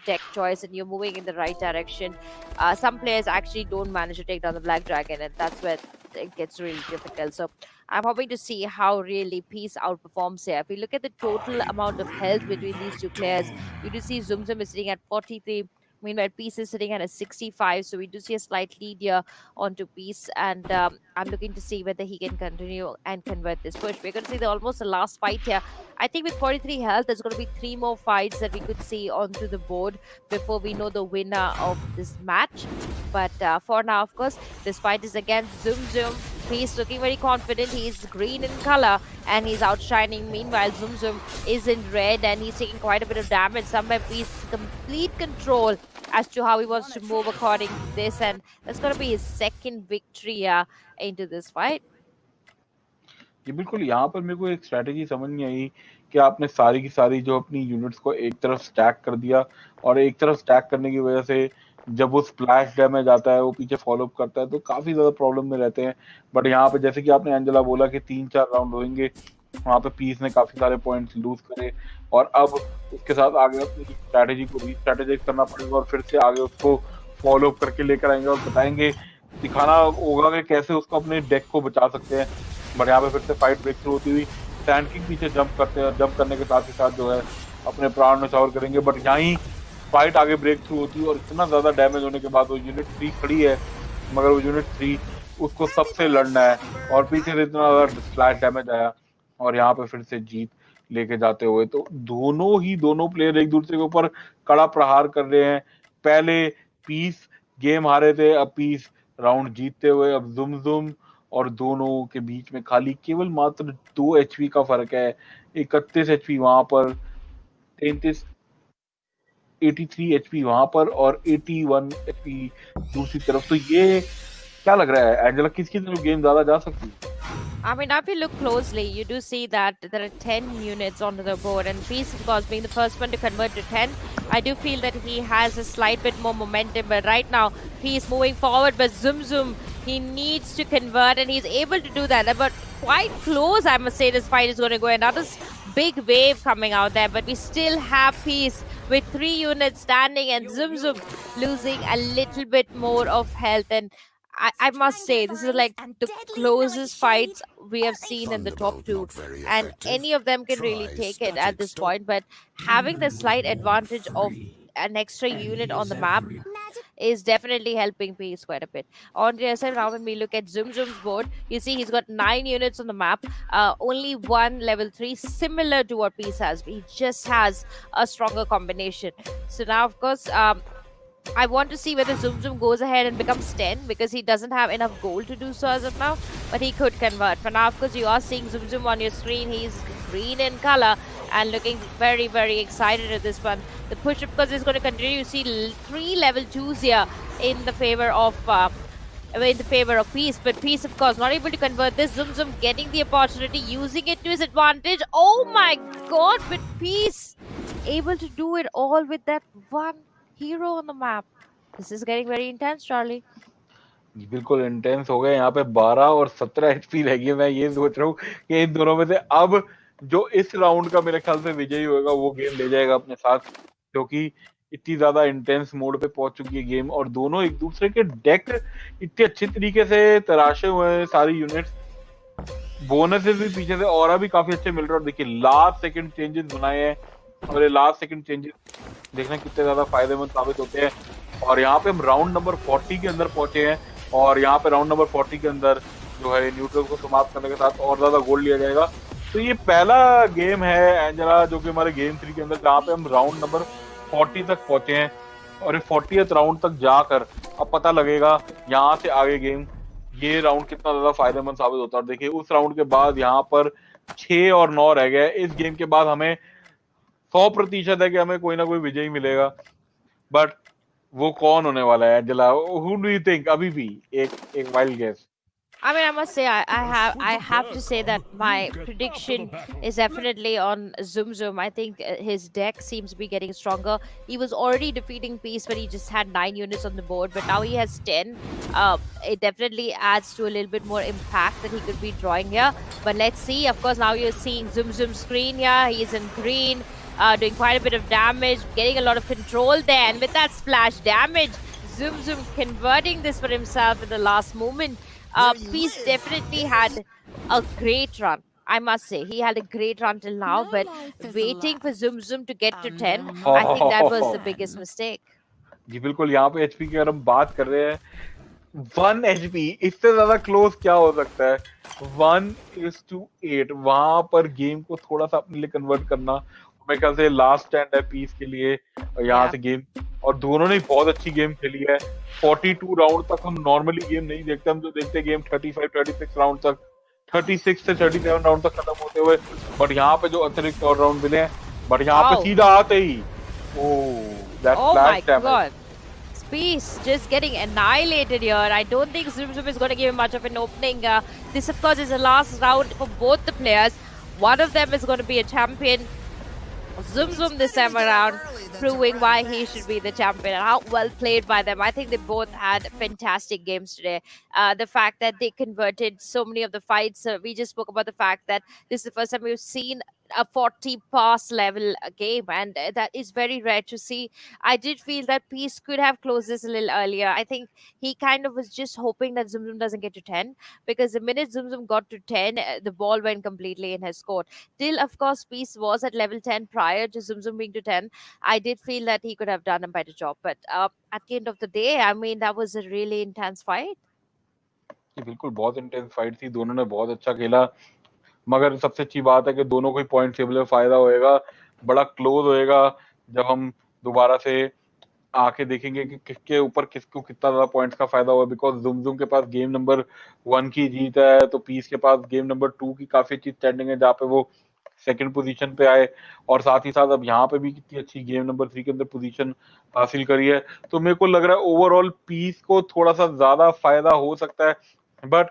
deck choice and you're moving in the right direction. Some players actually don't manage to take down the Black Dragon, and that's where it gets really difficult. So I'm hoping to see how really Peace outperforms here. If we look at the total amount of health between these two players, you do see Zoom Zoom is sitting at 43. Meanwhile, Peace is sitting at a 65, so we do see a slight lead here onto Peace, and I'm looking to see whether he can continue and convert this push. We're going to see almost the last fight here. I think with 43 health, there's going to be 3 more fights that we could see onto the board before we know the winner of this match. But for now, of course, this fight is against Zoom Zoom. He's looking very confident. He's green in color and he's outshining. Meanwhile, Zoom Zoom is in red and he's taking quite a bit of damage. Somewhere Peace complete control as to how he wants to move according to this, and that's going to be his second victory into this fight. जी बिल्कुल, यहाँ पर मेरे को एक strategy समझ नहीं आई कि आपने सारी की सारी जो अपनी यूनिट्स को एक तरफ स्टैक कर दिया और एक तरफ स्टैक करने की वजह से जब वो स्प्लैश डैमेज आता है वो पीछे फॉलो अप करता है तो काफी ज्यादा प्रॉब्लम में रहते हैं। बट यहाँ पे जैसे कि आपने एंजेला बोला कि 3-4 राउंड होंगे, वहाँ पे पीस ने काफी सारे पॉइंट्स लूज करे और अब उसके साथ आगे अपनी स्ट्रैटेजी को रीस्ट्रैटेजाइज करना पड़ेगा और फिर से आगे उसको फॉलो अप करके लेकर आएंगे और बताएंगे, दिखाना होगा कि कैसे उसको अपने डेक को बचा सकते हैं। बट यहाँ पे फिर से फाइट ब्रेक थ्रू होती हुई सैंड किंग पीछे जंप करते हैं और जंप करने के साथ ही साथ जो है अपने प्राण न्यौछावर करेंगे। बट यहाँ ही फाइट आगे ब्रेक थ्रू होती है और इतना ज्यादा डैमेज होने के बाद वो यूनिट 3 खड़ी है, मगर वो यूनिट 3 उसको सबसे लड़ना है और पीछे से इतना ज्यादा स्लैश डैमेज आया और यहाँ पे फिर से जीत लेके जाते हुए तो दोनों प्लेयर एक दूसरे के ऊपर कड़ा प्रहार कर रहे हैं। पहले पीस गेम हारे थे, अब पीस राउंड जीतते हुए, अब जुम और दोनों के बीच में खाली केवल मात्र 2 एचपी का फर्क है। 31 एचपी वहां पर, 83 एचपी वहां पर और 81 एचपी दूसरी तरफ। तो ये क्या लग रहा है एंजेला, किसकी तरफ गेम ज्यादा जा सकती है? I mean, if you look closely, you do see that there are 10 units onto the board, and Peace, of course, being the first one to convert to 10, I do feel that he has a slight bit more momentum. But right now, he's moving forward, but Zoom, he needs to convert, and he's able to do that. But quite close, I must say, this fight is going to go. Another big wave coming out there, but we still have Peace with 3 units standing, and Zoom losing a little bit more of health. And I must say, this is like the closest fights we have seen in the top 2, and any of them can really take it at this point. But having the slight advantage of an extra unit on the map is definitely helping Peace quite a bit. On the other side, now when we look at Zoom Zoom's board, you see he's got 9 units on the map, only one level 3, similar to what Peace has. He just has a stronger combination. So now, of course, I want to see whether Zoom Zoom goes ahead and becomes 10, because he doesn't have enough gold to do so as of now, but he could convert. For now, of course, you are seeing Zoom Zoom on your screen. He's green in color and looking very, very excited at this one. The push, of course, is going to continue. You see 3 level 2s here in the favor of Peace, but Peace, of course, not able to convert this. Zoom Zoom getting the opportunity, using it to his advantage. Oh my god, but Peace able to do it all with that one hero on the map. This is getting very intense, Charlie. बिल्कुल intense हो गए यहाँ पे 12 और 17 HP रह गई। मैं ये सोच रहा हूँ कि इन दोनों में से अब जो इस राउंड का मेरे ख्याल से विजयी होगा वो गेम ले जाएगा अपने साथ, क्योंकि इतनी ज्यादा इंटेंस मोड पे पहुंच चुकी है गेम और दोनों एक दूसरे के डेक इतने अच्छे तरीके से तराशे हुए हैं सारी यूनिट्स। बोनसेस भी पीछे से और भी काफी अच्छे मिल रहे हैं। और देखिए लास्ट सेकंड चेंजेस बनाए हैं और ये लास्ट सेकंड चेंजेस देखना कितने ज्यादा फायदेमंद साबित होते हैं। और यहाँ पे हम राउंड नंबर 40 के अंदर पहुंचे हैं और यहाँ पे राउंड नंबर 40 के अंदर जो है न्यूट्रल को समाप्त करने के साथ और ज्यादा गोल्ड लिया जाएगा। तो ये पहला गेम है एंजेला जो कि हमारे गेम 3 के अंदर जहाँ पे हम राउंड नंबर 40 तक पहुंचे हैं और 40th राउंड तक जाकर अब पता लगेगा यहाँ से आगे गेम ये राउंड कितना ज्यादा फायदेमंद साबित होता है। और देखिए उस राउंड के बाद यहाँ पर 6 और 9 रह गए। इस गेम के बाद हमें 100% है कि हमें कोई ना कोई विजयी मिलेगा, बट वो कौन होने वाला है Angela? Who do you think? अभी भी एक wild guess. I mean, I must say, I have to say that my prediction is definitely on Zoom Zoom. I think his deck seems to be getting stronger. He was already defeating Peace when he just had 9 units on the board, but now he has 10. It definitely adds to a little bit more impact that he could be drawing here. But let's see. Of course, now you're seeing Zoom Zoom's screen here. He's in green, doing quite a bit of damage, getting a lot of control there. And with that splash damage, Zoom Zoom converting this for himself in the last moment. Peace definitely had a great run. I must say, he had a great run till now, but waiting for Zoom Zoom to get to 10, I think that was the biggest mistake. जी बिल्कुल, यहाँ पे HP की अगर हम बात कर रहे हैं 1 एचपी, इससे ज्यादा क्लोज क्या हो सकता है? 1:8, वहां पर गेम को थोड़ा सा अपने लिए कन्वर्ट करना मेरे ख्याल से लास्ट स्टैंड है पीस के लिए यहाँ से गेम। और दोनों ने बहुत अच्छी गेम खेली है। 42 राउंड तक हम नॉर्मली गेम नहीं देखते, हम जो देखते गेम 35-36 राउंड तक, 36 से 37 राउंड तक खत्म होते हुए, बट यहाँ पे जो अतिरिक्त और राउंड मिले हैं, बट यहाँ पे सीधा आते ही oh my god, Peace just getting annihilated here. I don't think Zoom Zoom is going to give him much of an opening. This of course is the last round for both the players. One of them is going to be a champion. Zoom Zoom this time around, proving why he should be the champion and how well played by them. I think they both had fantastic games today. The fact that they converted so many of the fights, we just spoke about the fact that this is the first time we've seen a 40 pass level game, and that is very rare to see. I did feel that Peace could have closed this a little earlier. I think he kind of was just hoping that Zoom Zoom doesn't get to 10, because the minute Zoom Zoom got to 10, the ball went completely in his court. Till, of course, Peace was at level 10 prior to Zoom Zoom being to 10. I did feel that he could have done a better job, but at the end of the day, I mean, that was a really intense fight. बिल्कुल बहुत intense fight थी, दोनों ने बहुत अच्छा खेला, मगर सबसे अच्छी बात है कि दोनों को पॉइंट टेबल में फायदा होएगा, बड़ा क्लोज होएगा जब हम दोबारा से आके देखेंगे कि किसके ऊपर किसको कितना ज्यादा पॉइंट्स का फायदा हुआ। बिकॉज Zoom Zoom के पास गेम नंबर 1 की जीत है, तो पीस के पास गेम नंबर 2 की काफी अच्छी स्टैंडिंग है, जहाँ पे वो सेकंड पोजीशन पे आए, और साथ ही साथ अब यहाँ पे भी कितनी अच्छी गेम नंबर 3 के अंदर पोजीशन हासिल करी है। तो मेरे को लग रहा है ओवरऑल पीस को थोड़ा सा ज्यादा फायदा हो सकता है, बट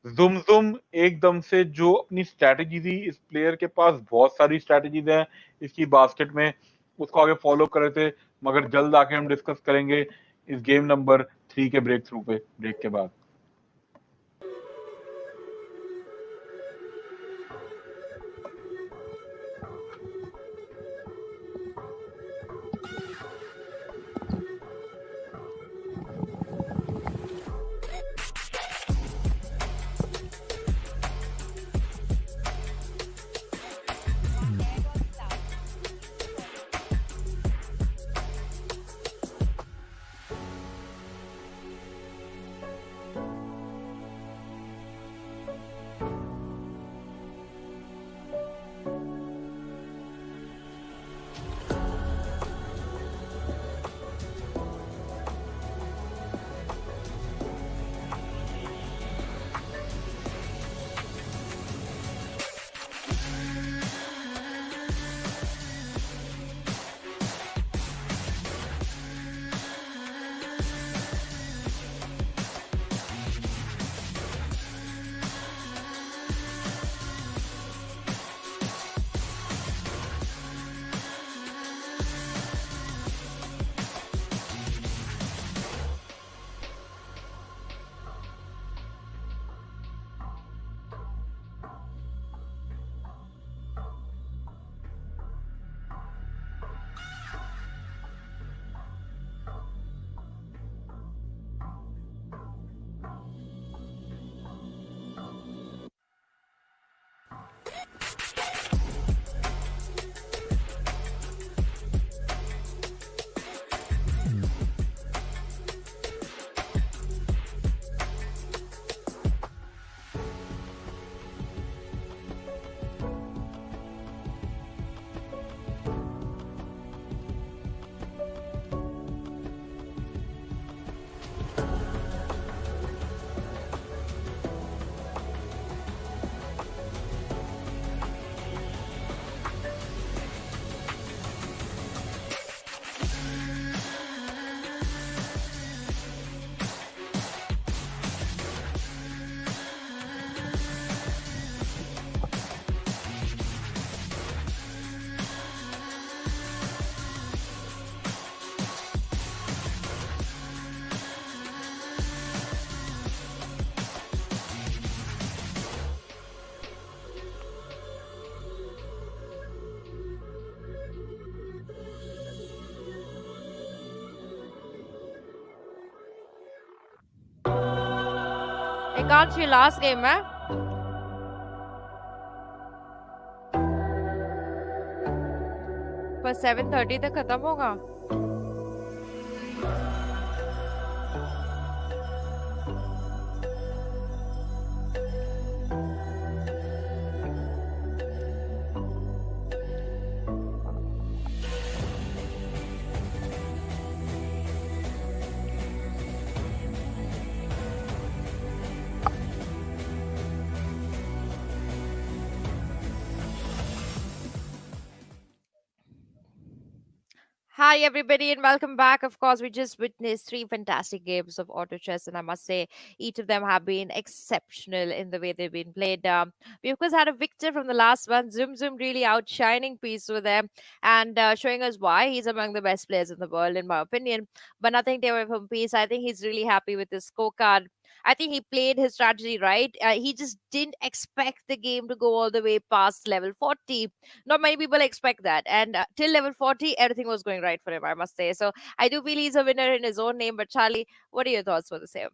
Zoom Zoom एकदम से जो अपनी स्ट्रैटेजी थी, इस प्लेयर के पास बहुत सारी स्ट्रैटेजीज हैं इसकी बास्केट में, उसको आगे फॉलो कर रहे थे, मगर जल्द आके हम डिस्कस करेंगे इस गेम नंबर 3 के ब्रेक थ्रू पे, ब्रेक के बाद। can't see last game, man. पर 7:30 तक खत्म होगा. Hi, everybody, and welcome back. Of course, we just witnessed 3 fantastic games of auto chess, and I must say, each of them have been exceptional in the way they've been played. We, of course, had a victor from the last one. Zoom Zoom really outshining Peace with them and showing us why he's among the best players in the world, in my opinion. But nothing away from Peace. I think he's really happy with his scorecard. I think he played his strategy right. He just didn't expect the game to go all the way past level 40. Not many people expect that. And till level 40, everything was going right for him, I must say. So I do feel he's a winner in his own name. But Charlie, what are your thoughts for the same?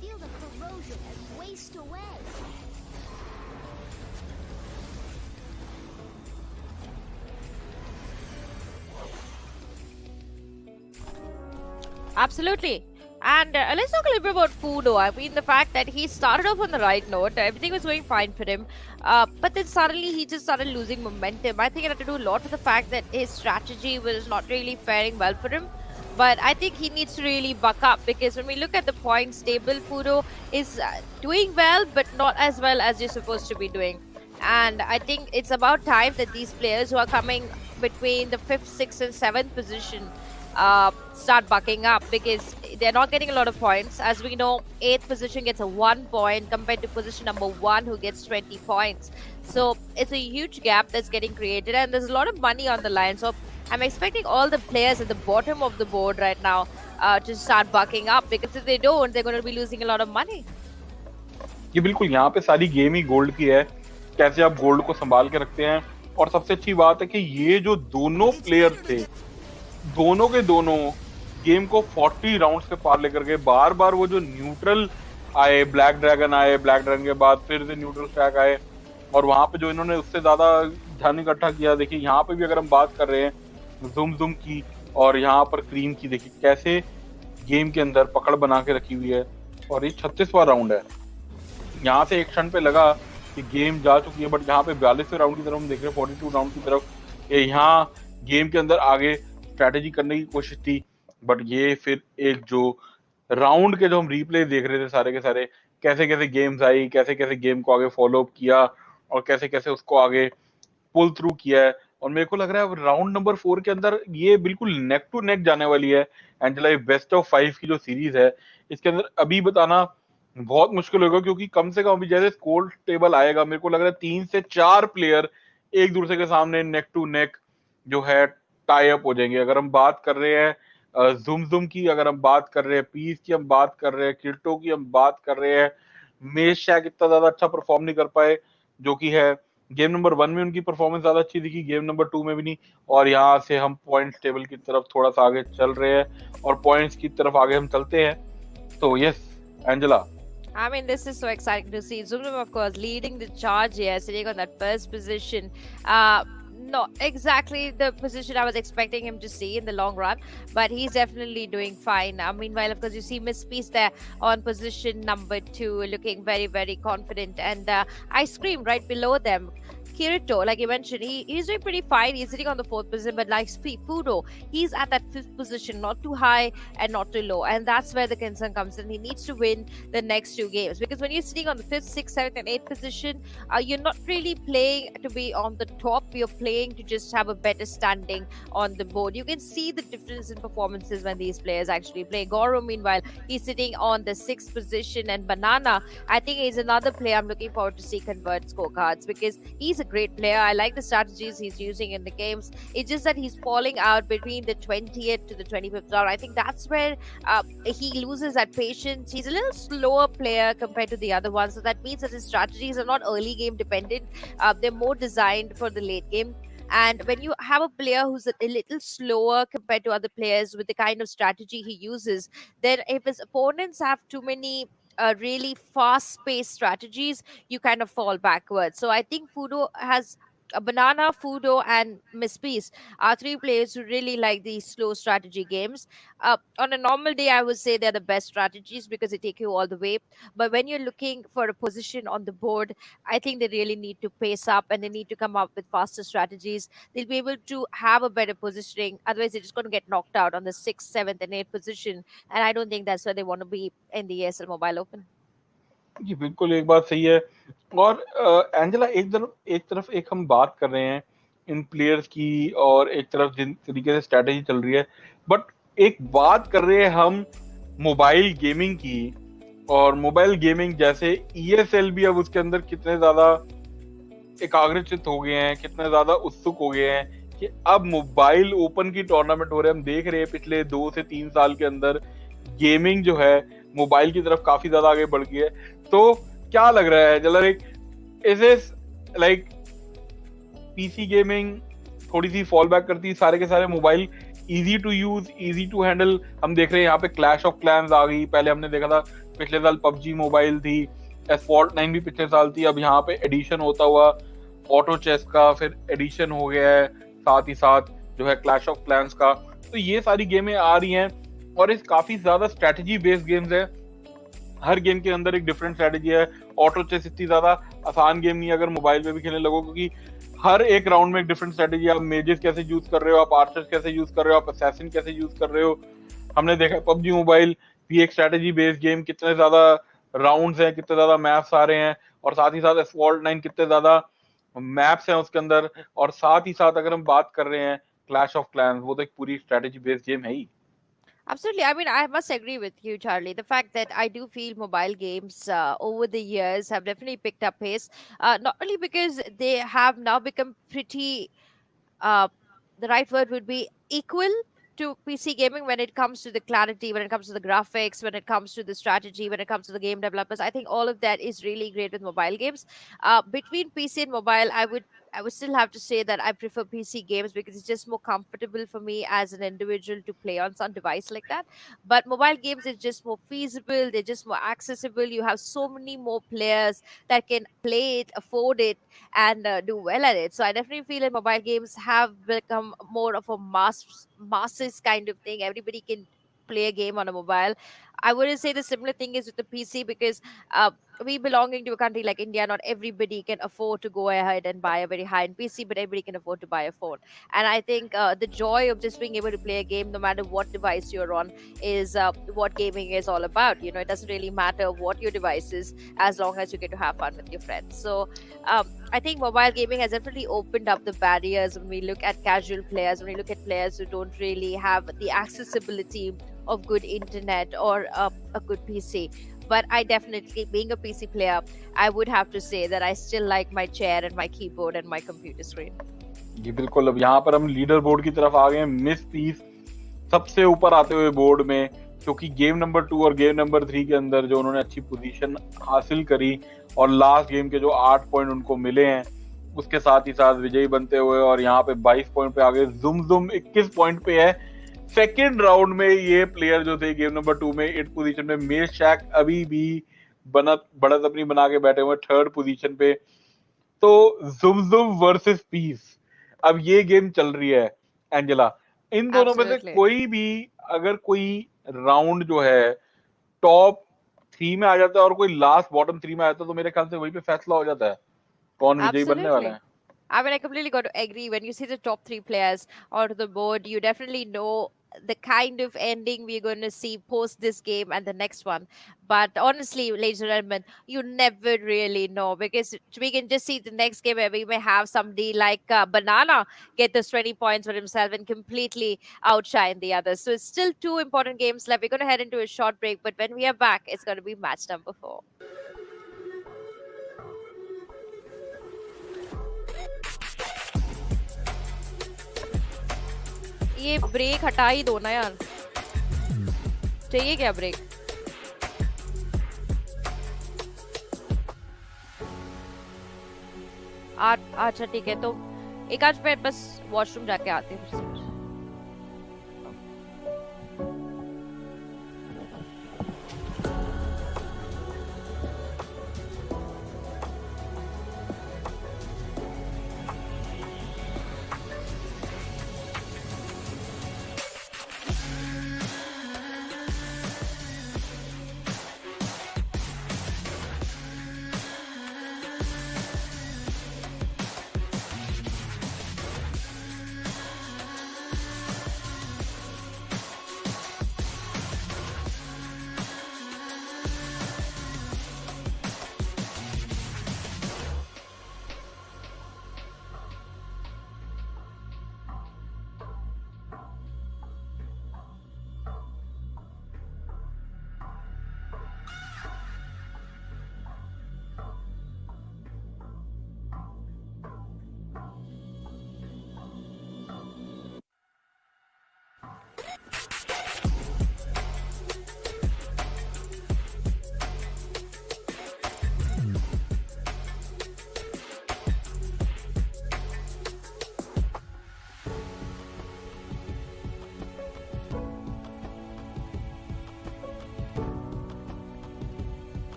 Feel the corrosion and waste away. Absolutely. And let's talk a little bit about Fudo. I mean, the fact that he started off on the right note, everything was going fine for him. But then suddenly he just started losing momentum. I think it had to do a lot with the fact that his strategy was not really faring well for him. But I think he needs to really buck up, because when we look at the points table, Fudo is doing well, but not as well as you're supposed to be doing. And I think it's about time that these players who are coming between the 5th, 6th, and 7th position start bucking up, because they're not getting a lot of points. As we know, 8th position gets a 1 point compared to position number 1 who gets 20 points. So it's a huge gap that's getting created, and there's a lot of money on the line. So I'm expecting all the players at the bottom of the board right now to start bucking up, because if they don't, they're going to be losing a lot of money. ये बिल्कुल यहाँ पे सारी game ही gold की है, कैसे आप gold को संभाल के रखते हैं। और सबसे अच्छी बात है कि ये जो दोनों प्लेयर थे, दोनों के दोनों गेम को 40 राउंड्स पे पार लेकर गए। बार बार वो जो न्यूट्रल आए, ब्लैक ड्रैगन आए, ब्लैक ड्रैगन के बाद फिर से न्यूट्रल स्टैक आए, और वहां पे जो इन्होंने उससे ज्यादा ध्यान इकट्ठा किया। देखिए यहाँ पे भी अगर हम बात कर रहे हैं जुम की और यहाँ पर क्रीम की, देखिए कैसे गेम के अंदर पकड़ बना के रखी हुई है। और ये 36वां राउंड है। यहाँ से एक क्षण पे लगा कि गेम जा चुकी है, बट यहाँ पे 42वें राउंड की तरफ हम देख रहे हैं, 42 राउंड की तरफ। यहाँ गेम के अंदर आगे स्ट्रैटेजी करने की कोशिश थी, बट ये फिर एक जो राउंड के जो हम रिप्ले देख रहे थे सारे के सारे, कैसे कैसे गेम्स आई, कैसे कैसे गेम को आगे फॉलो अप किया और कैसे कैसे उसको आगे पुल थ्रू किया है। और मेरे को लग रहा है राउंड नंबर 4 के अंदर ये बिल्कुल नेक टू नेक जाने वाली है। एंजेला, बेस्ट ऑफ 5 की जो सीरीज है, इसके अंदर अभी बताना बहुत मुश्किल होगा, क्योंकि कम से कम अभी जैसे स्कोर टेबल आएगा, मेरे को लग रहा है 3 से 4 प्लेयर एक दूसरे के सामने नेक टू नेक जो है टाई अप हो जाएंगे। अगर हम बात कर रहे हैं जुम की, अगर हम बात कर रहे हैं पीस की, हम बात कर रहे हैं किल्टो की, हम बात कर रहे हैं मेश शायद इतना ज्यादा अच्छा परफॉर्म नहीं कर पाए, जो कि है गेम नंबर 1 में उनकी परफॉर्मेंस ज्यादा अच्छी दिखी, गेम नंबर 2 में भी नहीं। और यहाँ से हम पॉइंट्स टेबल की तरफ थोड़ा सा आगे चल रहे हैं और पॉइंट्स की तरफ आगे हम चलते हैं। तो yes Angela, I mean, this is so exciting to see. Zoom, of course, leading the charge here, sitting on that first position. Not exactly the position I was expecting him to see in the long run, but he's definitely doing fine. Meanwhile, of course, you see Miss Peace there on position number 2, looking very, very confident. And Ice Cream right below them. Kirito, like you mentioned, he's doing pretty fine. He's sitting on the 4th position, but like Fudo, he's at that 5th position, not too high and not too low. And that's where the concern comes in. He needs to win the next 2 games, because when you're sitting on the 5th, 6th, 7th, and 8th position, you're not really playing to be on the top. You're playing to just have a better standing on the board. You can see the difference in performances when these players actually play. Goro, meanwhile, he's sitting on the 6th position, and Banana, I think, is another player I'm looking forward to see convert scorecards, because he's a great player. I like the strategies he's using in the games. It's just that he's falling out between the 20th to the 25th round. I think that's where he loses that patience. He's a little slower player compared to the other ones, so that means that his strategies are not early game dependent. They're more designed for the late game. And when you have a player who's a little slower compared to other players with the kind of strategy he uses, then if his opponents have too many really fast-paced strategies, you kind of fall backwards. So I think Fudo has a Banana, Fudo, and Miss Peace are 3 players who really like these slow strategy games. On a normal day, I would say they're the best strategies because they take you all the way. But when you're looking for a position on the board, I think they really need to pace up and they need to come up with faster strategies. They'll be able to have a better positioning. Otherwise, they're just going to get knocked out on the 6th, 7th, and 8th position. And I don't think that's where they want to be in the ESL Mobile Open. जी बिल्कुल एक बात सही है। और Angela, एक तरफ एक हम बात कर रहे हैं इन प्लेयर्स की, और एक तरफ जिन तरीके से स्ट्रैटेजी चल रही है, बट एक बात कर रहे हैं हम मोबाइल गेमिंग की, और मोबाइल गेमिंग जैसे ESL भी अब उसके अंदर कितने ज्यादा एकाग्रचित हो गए हैं, कितने ज्यादा उत्सुक हो गए हैं कि अब मोबाइल ओपन की टूर्नामेंट हो रहे हैं। हम देख रहे हैं पिछले 2 से 3 साल के अंदर गेमिंग जो है मोबाइल की तरफ काफी ज्यादा आगे बढ़ गई है। तो क्या लग रहा है जलर, इज लाइक पीसी गेमिंग थोड़ी सी फॉल बैक करती है, सारे के सारे mobile easy to use, easy to handle. हम देख रहे हैं यहाँ पे क्लैश ऑफ क्लैंस आ गई, पहले हमने देखा था पिछले साल पबजी मोबाइल थी, एसफॉल्ट 9 भी पिछले साल थी, अब यहाँ पे एडिशन होता हुआ ऑटो चेस का फिर एडिशन हो गया है, साथ ही साथ जो है क्लैश ऑफ क्लैंस का। तो ये सारी गेमें आ रही हैं और इस काफी ज्यादा स्ट्रेटजी बेस्ड गेम्स है, हर गेम के अंदर एक डिफरेंट स्ट्रेटजी है। ऑटो चेस इतनी ज्यादा आसान गेम नहीं है अगर मोबाइल पे भी खेलने लगो, क्योंकि हर एक राउंड में एक डिफरेंट स्ट्रेटजी है। आप मेजेस कैसे यूज कर रहे हो, आप आर्चर्स कैसे यूज कर रहे हो, आप असैसिन कैसे यूज कर रहे हो। हमने देखा पबजी मोबाइल भी एक स्ट्रेटजी बेस्ड गेम, कितने ज्यादा राउंड्स हैं, कितने ज्यादा मैप्स आ रहे हैं, और साथ ही साथ एसफॉल्ट 9 कितने ज्यादा मैप्स हैं उसके अंदर, और साथ ही साथ अगर हम बात कर रहे हैं क्लैश ऑफ क्लैंस, वो तो एक पूरी स्ट्रेटजी बेस्ड गेम है ही। Absolutely. I mean, I must agree with you, Charlie. The fact that I do feel mobile games over the years have definitely picked up pace, not only because they have now become pretty, the right word would be equal to PC gaming when it comes to the clarity, when it comes to the graphics, when it comes to the strategy, when it comes to the game developers. I think all of that is really great with mobile games. Between PC and mobile, I would still have to say that I prefer PC games because it's just more comfortable for me as an individual to play on some device like that. But mobile games is just more feasible, they're just more accessible. You have so many more players that can play it, afford it, and do well at it. So I definitely feel that mobile games have become more of a masses kind of thing. Everybody can play a game on a mobile. I wouldn't say the similar thing is with the PC because we belonging to a country like India, not everybody can afford to go ahead and buy a very high-end PC, but everybody can afford to buy a phone. And I think the joy of just being able to play a game, no matter what device you're on, is what gaming is all about. You know, it doesn't really matter what your device is, as long as you get to have fun with your friends. So I think mobile gaming has definitely opened up the barriers when we look at casual players, when we look at players who don't really have the accessibility of good internet or a good PC. But I definitely, being a PC player, I would have to say that I still like my chair and my keyboard and my computer screen. जी बिल्कुल। अब यहाँ पर हम leader board की तरफ आ गए हैं। Miss piece सबसे ऊपर आते हुए बोर्ड में, क्योंकि गेम नंबर 2 और गेम नंबर 3 के अंदर जो उन्होंने अच्छी पोजीशन हासिल करी और लास्ट गेम के जो 8 पॉइंट उनको मिले हैं, उसके साथ ही साथ विजयी बनते हुए और यहाँ पे 22 पॉइंट पे आ गए। जुम 21 पॉइंट पे है। सेकेंड राउंड में ये प्लेयर जो थे गेम नंबर 2 में 8 पोजीशन में, मेल शैक अभी भी बढ़त अपनी बना के बैठे हुए 3rd पोजीशन पे। तो जुम वर्सेस पीस, अब ये गेम चल रही है एंजेला। इन दोनों में से कोई भी अगर कोई राउंड जो है टॉप 3 में आ जाता है और कोई लास्ट बॉटम 3 में आ जाता है, तो मेरे ख्याल से वहीं पे फैसला हो जाता है कौन विजयी बनने वाला है। I mean, I completely got to agree. When you see the top 3 players onto the board, you definitely know the kind of ending we're going to see post this game and the next one. But honestly, ladies and gentlemen, you never really know, because we can just see the next game where we may have somebody like Banana get those 20 points for himself and completely outshine the others. So it's still 2 important games left. We're going to head into a short break, but when we are back, it's going to be match number 4. ये break हटा ही दो ना यार, चाहिए क्या break? अच्छा ठीक है, तो एक आज मैं बस वॉशरूम जाके आती हूँ।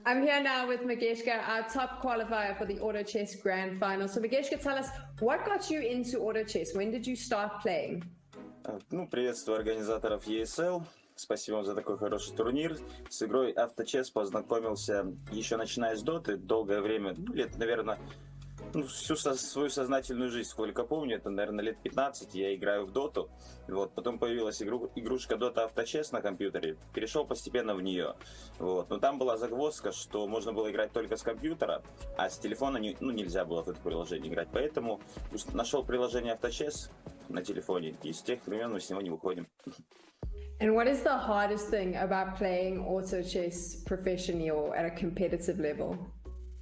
I'm here now with Mageshka, our top qualifier for the Auto Chess Grand Final. So Mageshka, tell us, what got you into Auto Chess? When did you start playing? Ну, приветствую организаторов ESL. Спасибо вам за такой хороший турнир. С игрой авточес познакомился еще начиная с доты. Долгое время, лет, наверное, всю свою сознательную жизнь, сколько помню, это, наверное, лет 15 я играю в доту. Вот. Потом появилась игрушка Dota авточес на компьютере. Перешел постепенно в нее. Вот. Но там была загвоздка, что можно было играть только с компьютера, а с телефона нельзя было в это приложение играть. Поэтому нашел приложение авточес на телефоне, и с тех времен мы с него не выходим. And what is the hardest thing about playing auto chess professionally or at a competitive level?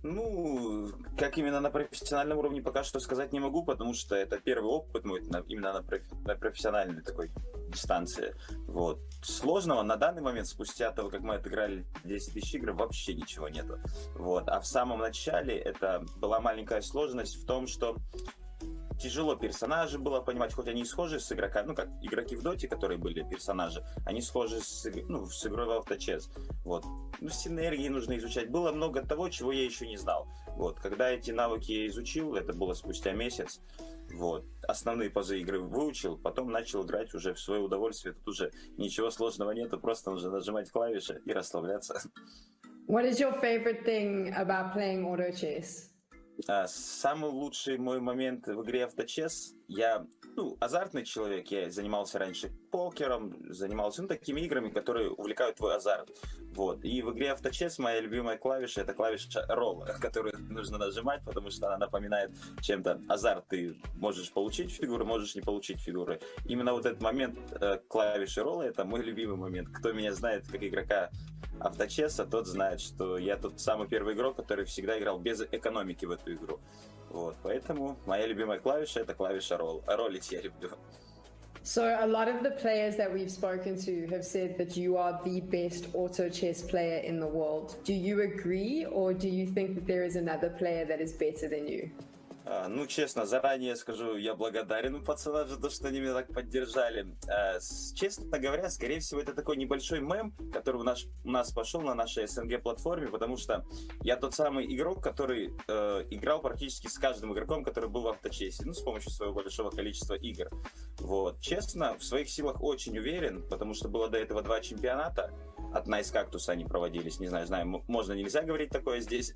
Ну, как именно на профессиональном уровне пока что сказать не могу, потому что это первый опыт мой именно на профессиональной такой дистанции. Вот. Сложного на данный момент, спустя того, как мы отыграли 10 тысяч игр, вообще ничего нету. Вот. А в самом начале это была маленькая сложность в том, что тяжело персонажи было понимать, хоть они и схожи с игроками, ну как игроки в доте, которые были персонажи, они схожи с игрой в авточес. Вот. Ну, синергии нужно изучать. Было много того, чего я еще не знал. Вот, когда эти навыки я изучил, это было спустя месяц, вот, основные пазы игры выучил, потом начал играть уже в свое удовольствие, тут уже ничего сложного нету, просто нужно нажимать клавиши и расслабляться. What is your favorite thing about playing auto chess? Самый лучший мой момент в игре авточес, я, азартный человек, я занимался раньше покером, занимался, такими играми, которые увлекают твой азарт, вот, и в игре авточес моя любимая клавиша, это клавиша ролла, которую нужно нажимать, потому что она напоминает чем-то азарт, ты можешь получить фигуры, можешь не получить фигуры, именно вот этот момент клавиши ролла, это мой любимый момент, кто меня знает как игрока авточеса, тот знает, что я тот самый первый игрок, который всегда играл без экономики в эту игру. Вот, поэтому моя любимая клавиша — это клавиша ролл. А роллить я люблю. So a lot of the players that we've spoken to have said that you are the best auto chess player in the world. Do you agree, or do you think that there is another player that is better than you? Честно, заранее скажу, я благодарен пацанам за то, что они меня так поддержали. Честно говоря, скорее всего, это такой небольшой мем, который у нас пошел на нашей СНГ-платформе, потому что я тот самый игрок, который играл практически с каждым игроком, который был в авточесе, с помощью своего большого количества игр. Вот. Честно, в своих силах очень уверен, потому что было до этого 2 чемпионата. От Nice Cactus они проводились, не знаю, можно, нельзя говорить такое здесь.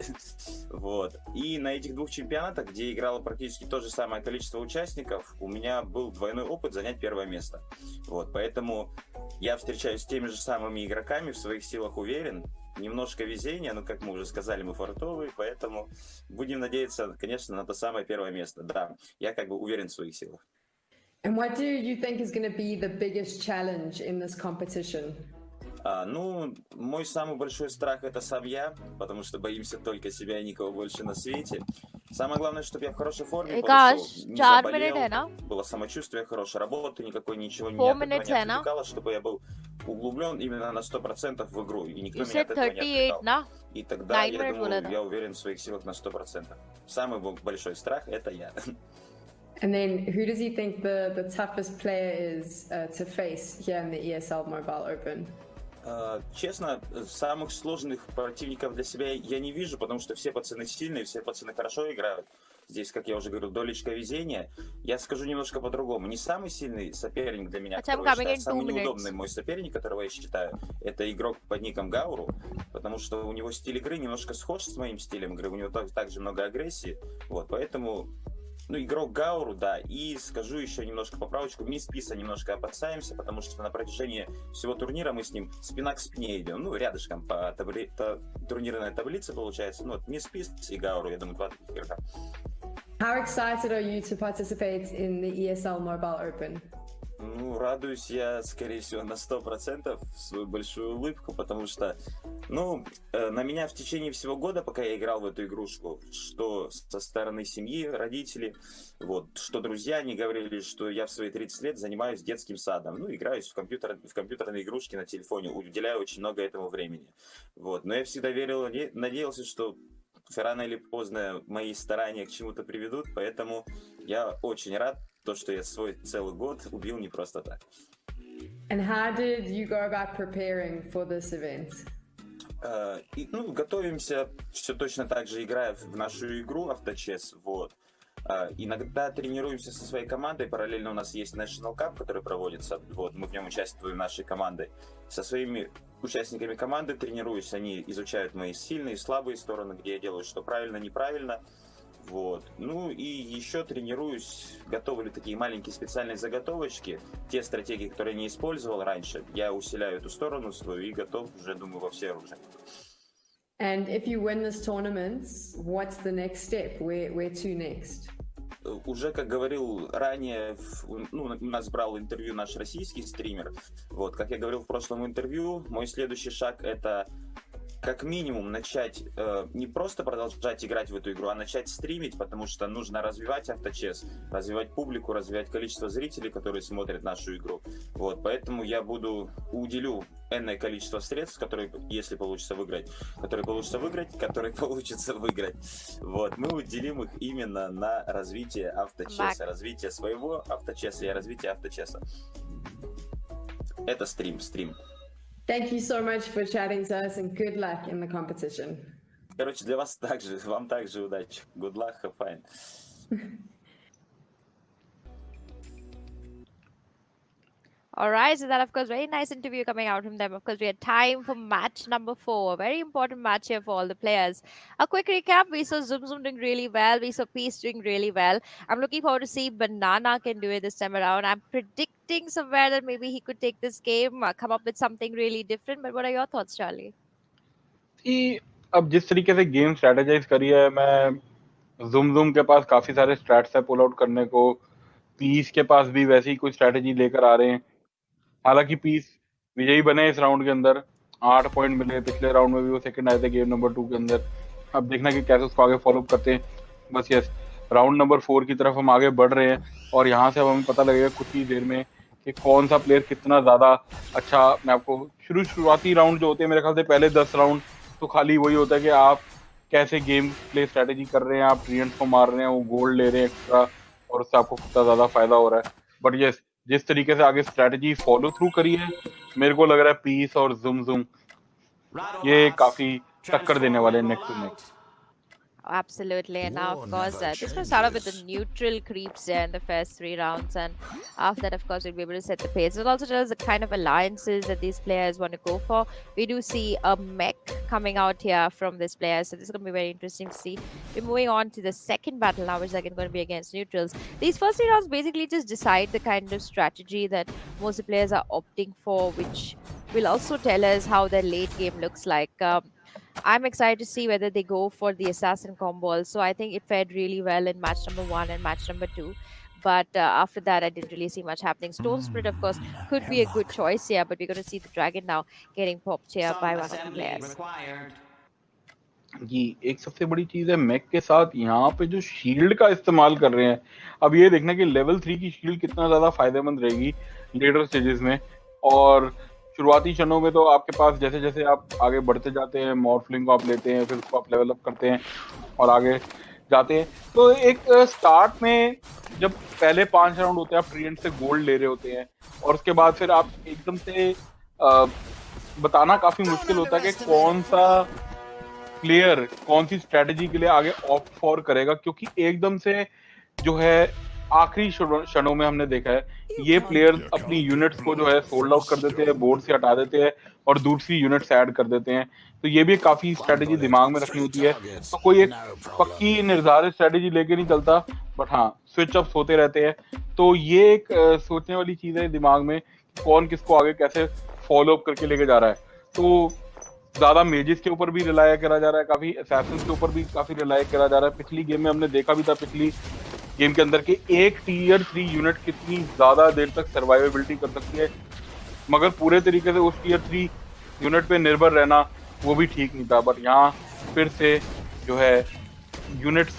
Вот. И на этих 2 чемпионатах, где играло практически то же самое количество участников, у меня был двойной опыт занять 1 место. Вот. Поэтому я встречаюсь с теми же самыми игроками, в своих силах уверен. Немножко везения, но, как мы уже сказали, мы фартовые, поэтому будем надеяться, конечно, на то самое 1 место. Да, я уверен в своих силах. And what do you think is going to be the biggest challenge in this competition? Мой самый большой страх — это сам я, потому что боимся только себя и никого больше на свете. Самое главное, чтобы я в хорошей форме пошел, не заболел, было самочувствие хорошее, работы никакой, ничего не отвлекало, чтобы я был углублен именно на 100% в игру, и никто меня от этого не отвлекал. И тогда, я думаю, я уверен в своих силах на 100%. Самый большой страх — это я. And then, who does he think the toughest player is to face here in the ESL Mobile Open? Честно, самых сложных противников для себя я не вижу, потому что все пацаны сильные, все пацаны хорошо играют. Здесь, как я уже говорил, долечка везения. Я скажу немножко по-другому. Не самый сильный соперник для меня, которого я считаю, самый неудобный мой соперник, которого я считаю, это игрок под ником Гауру, потому что у него стиль игры немножко схож с моим стилем игры, у него также много агрессии, вот, поэтому... игрок Гауру, да, и скажу еще немножко поправочку, мы с Писа немножко опасаемся, потому что на протяжении всего турнира мы с ним спина к спине идем, рядышком по турнирной таблице получается, Мисс Пис и Гауру, я думаю, 2 таких игрока. How excited are you to participate in the ESL Mobile Open? Радуюсь я, скорее всего, на 100% в свою большую улыбку, потому что, на меня в течение всего года, пока я играл в эту игрушку, что со стороны семьи, родителей, что друзья, они говорили, что я в свои 30 лет занимаюсь детским садом, играюсь в компьютерные игрушки на телефоне, уделяю очень много этому времени, но я всегда верил, надеялся, что рано или поздно мои старания к чему-то приведут, поэтому я очень рад, что я свой целый год убил не просто так. And how did you go about preparing for this event? Готовимся все точно так же, играя в нашу игру авточес, Иногда тренируемся со своей командой, параллельно у нас есть National Cup, который проводится, мы в нем участвуем нашей командой. Со своими участниками команды тренируюсь, они изучают мои сильные и слабые стороны, где я делаю что правильно, неправильно. И еще тренируюсь, готовлю такие маленькие специальные заготовочки, те стратегии, которые я не использовал раньше, я усиляю эту сторону свою и готов уже, думаю, во все оружия. And if you win this tournament, what's the next step? Where to next? Уже, как говорил ранее, у нас брал интервью наш российский стример, как я говорил в прошлом интервью, мой следующий шаг — это как минимум начать не просто продолжать играть в эту игру, а начать стримить, потому что нужно развивать авточес, развивать публику, развивать количество зрителей, которые смотрят нашу игру. Поэтому я уделю энное количество средств, которые, если получится выиграть, которые получится выиграть, мы уделим их именно на развитие авточеса, развитие своего авточеса и развитие авточеса. Это стрим. Thank you so much for chatting to us and good luck in the competition. Короче, для вас также, вам также удачи. Good luck, have fun. All right, so that of course very nice interview coming out from them. Of course, we had time for match number 4, a very important match here for all the players. A quick recap: we saw Zoom Zoom doing really well, we saw Peace doing really well. I'm looking forward to see Banana can do it this time around. I'm predicting somewhere that maybe he could take this game, come up with something really different. But what are your thoughts, Charlie? कि अब जिस तरीके से game strategise करी है, मैं जुम के पास काफी सारे स्ट्रैट्स है पुल आउट करने को, पीस के पास भी वैसे ही कुछ स्ट्रेटेजी लेकर आ रहे हैं। हालांकि पीस विजयी बने इस राउंड के अंदर, 8 पॉइंट मिले, पिछले राउंड में भी वो सेकंड आए थे गेम नंबर 2 के अंदर। अब देखना कि कैसे उसको आगे फॉलो अप करते हैं। बस यस, राउंड नंबर 4 की तरफ हम आगे बढ़ रहे हैं और यहाँ से अब हमें पता लगेगा कुछ ही देर में कि कौन सा प्लेयर कितना ज्यादा अच्छा। मैं आपको शुरुआती राउंड जो होते हैं, मेरे ख्याल से पहले 10 राउंड तो खाली वही होता है कि आप कैसे गेम प्ले स्ट्रेटेजी कर रहे हैं, आप ट्रियंट्स को मार रहे हैं, वो गोल्ड ले रहे हैं एक्स्ट्रा, और उससे आपको कितना ज्यादा फायदा हो रहा है। बट यस, जिस तरीके से आगे स्ट्रेटेजी फॉलो थ्रू करी है, मेरे को लग रहा है पीस और जुम ये काफी टक्कर देने वाले हैं neck to neck. Absolutely, and now of course this will start off with the neutral creeps there in the first 3 rounds, and after that of course we'll be able to set the pace. It also tells the kind of alliances that these players want to go for. We do see a mech coming out here from this player, so this is going to be very interesting to see. We're moving on to the second battle now, which is again going to be against neutrals. These first 3 rounds basically just decide the kind of strategy that most of the players are opting for, which will also tell us how their late game looks like. I'm excited to see whether they go for the assassin combo also. I think it fared really well in match number 1 and match number 2. But after that, I didn't really see much happening. Stone Spirit, of course, could be a good choice here, but we're going to see the Dragon now getting popped here by one of the players. जी, एक सबसे बड़ी चीज है Mac के साथ यहाँ पे जो शील्ड का इस्तेमाल कर रहे हैं। अब ये देखना कि लेवल 3 की शील्ड कितना ज्यादा फायदेमंद रहेगी लेटर स्टेजेस में। और शुरुआती क्षणों में तो आपके पास जैसे जैसे आप आगे बढ़ते जाते हैं, मॉर्फलिंग को आप लेते हैं, फिर उसको आप लेवल अप करते हैं और आगे जाते हैं, तो एक स्टार्ट में जब पहले 5 राउंड होते हैं आप ट्रियंट से गोल्ड ले रहे होते हैं, और उसके बाद फिर आप एकदम से बताना काफी मुश्किल होता है कि कौन सा प्लेयर कौन सी स्ट्रेटेजी के लिए आगे ऑप्ट फॉर करेगा, क्योंकि एकदम से जो है आखिरी क्षणों में हमने देखा है ये प्लेयर्स अपनी यूनिट्स को जो है सोल्ड आउट कर देते हैं, बोर्ड से हटा देते हैं और दूसरी यूनिट्स ऐड कर देते हैं। तो ये भी काफी स्ट्रेटेजी दिमाग में रखनी होती है। तो कोई एक पक्की निर्धारित स्ट्रेटेजी लेके नहीं चलता, बट हाँ स्विच अप्स होते रहते हैं। तो ये एक सोचने वाली चीज है दिमाग में, कौन किसको आगे कैसे फॉलो अप करके लेके जा रहा है। तो ज्यादा मेजेस के ऊपर भी रिलाय करा जा रहा है, काफी असैसिन्स के ऊपर भी काफी रिलाय करा जा रहा है। पिछली गेम में हमने देखा भी था, पिछली गेम के अंदर के एक टीयर 3 यूनिट कितनी ज्यादा देर तक सर्वाइवेबिलिटी कर सकती है, मगर पूरे तरीके से उस टीयर 3 यूनिट पे निर्भर रहना वो भी ठीक नहीं था। बट यहाँ फिर से जो है यूनिट्स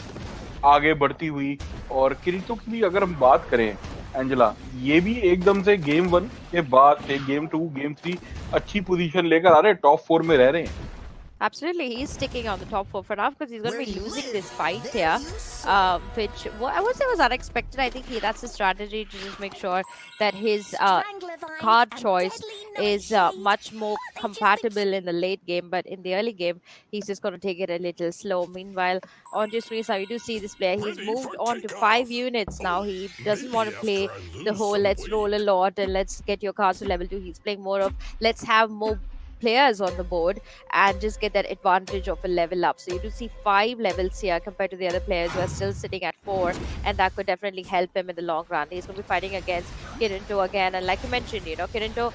आगे बढ़ती हुई, और किरीटो की भी अगर हम बात करें एंजेला, ये भी एकदम से गेम 1 के बाद से गेम 2 गेम 3 अच्छी पोजीशन लेकर आ रहे हैं, टॉप 4 में रह रहे हैं। Absolutely, he's sticking on the top 4 for now because he's going to be losing this fight here, which I would say was unexpected. I think that's a strategy to just make sure that his card choice is much more compatible in the late game, but in the early game, he's just going to take it a little slow. Meanwhile, on just screen side, we do see this player. He's moved on to 5 units now. He doesn't want to play the whole let's roll a lot and let's get your cards to level 2. He's playing more of let's have more players on the board and just get that advantage of a level up. So you do see 5 levels here compared to the other players who are still sitting at 4, and that could definitely help him in the long run. He's going to be fighting against Kirinto again, and like you mentioned, Kirinto,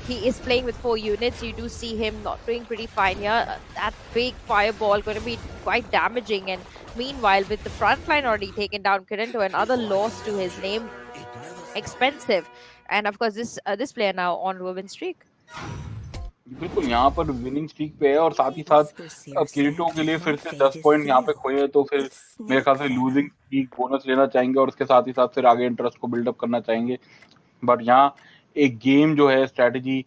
he is playing with 4 units. You do see him not doing pretty fine here. That big fireball going to be quite damaging, and meanwhile with the front line already taken down, Kirinto, another loss to his name, expensive. And of course this player now on a win streak. बिल्कुल यहाँ पर winning streak पे है, और साथ ही साथ अब किरीटो के लिए फिर से 10 पॉइंट यहाँ पे खोए हैं, तो फिर मेरे ख्याल से लूजिंग स्ट्रीक बोनस लेना चाहेंगे और उसके साथ ही साथ फिर आगे इंटरेस्ट को बिल्डअप करना चाहेंगे। बट यहाँ एक गेम जो है स्ट्रेटेजी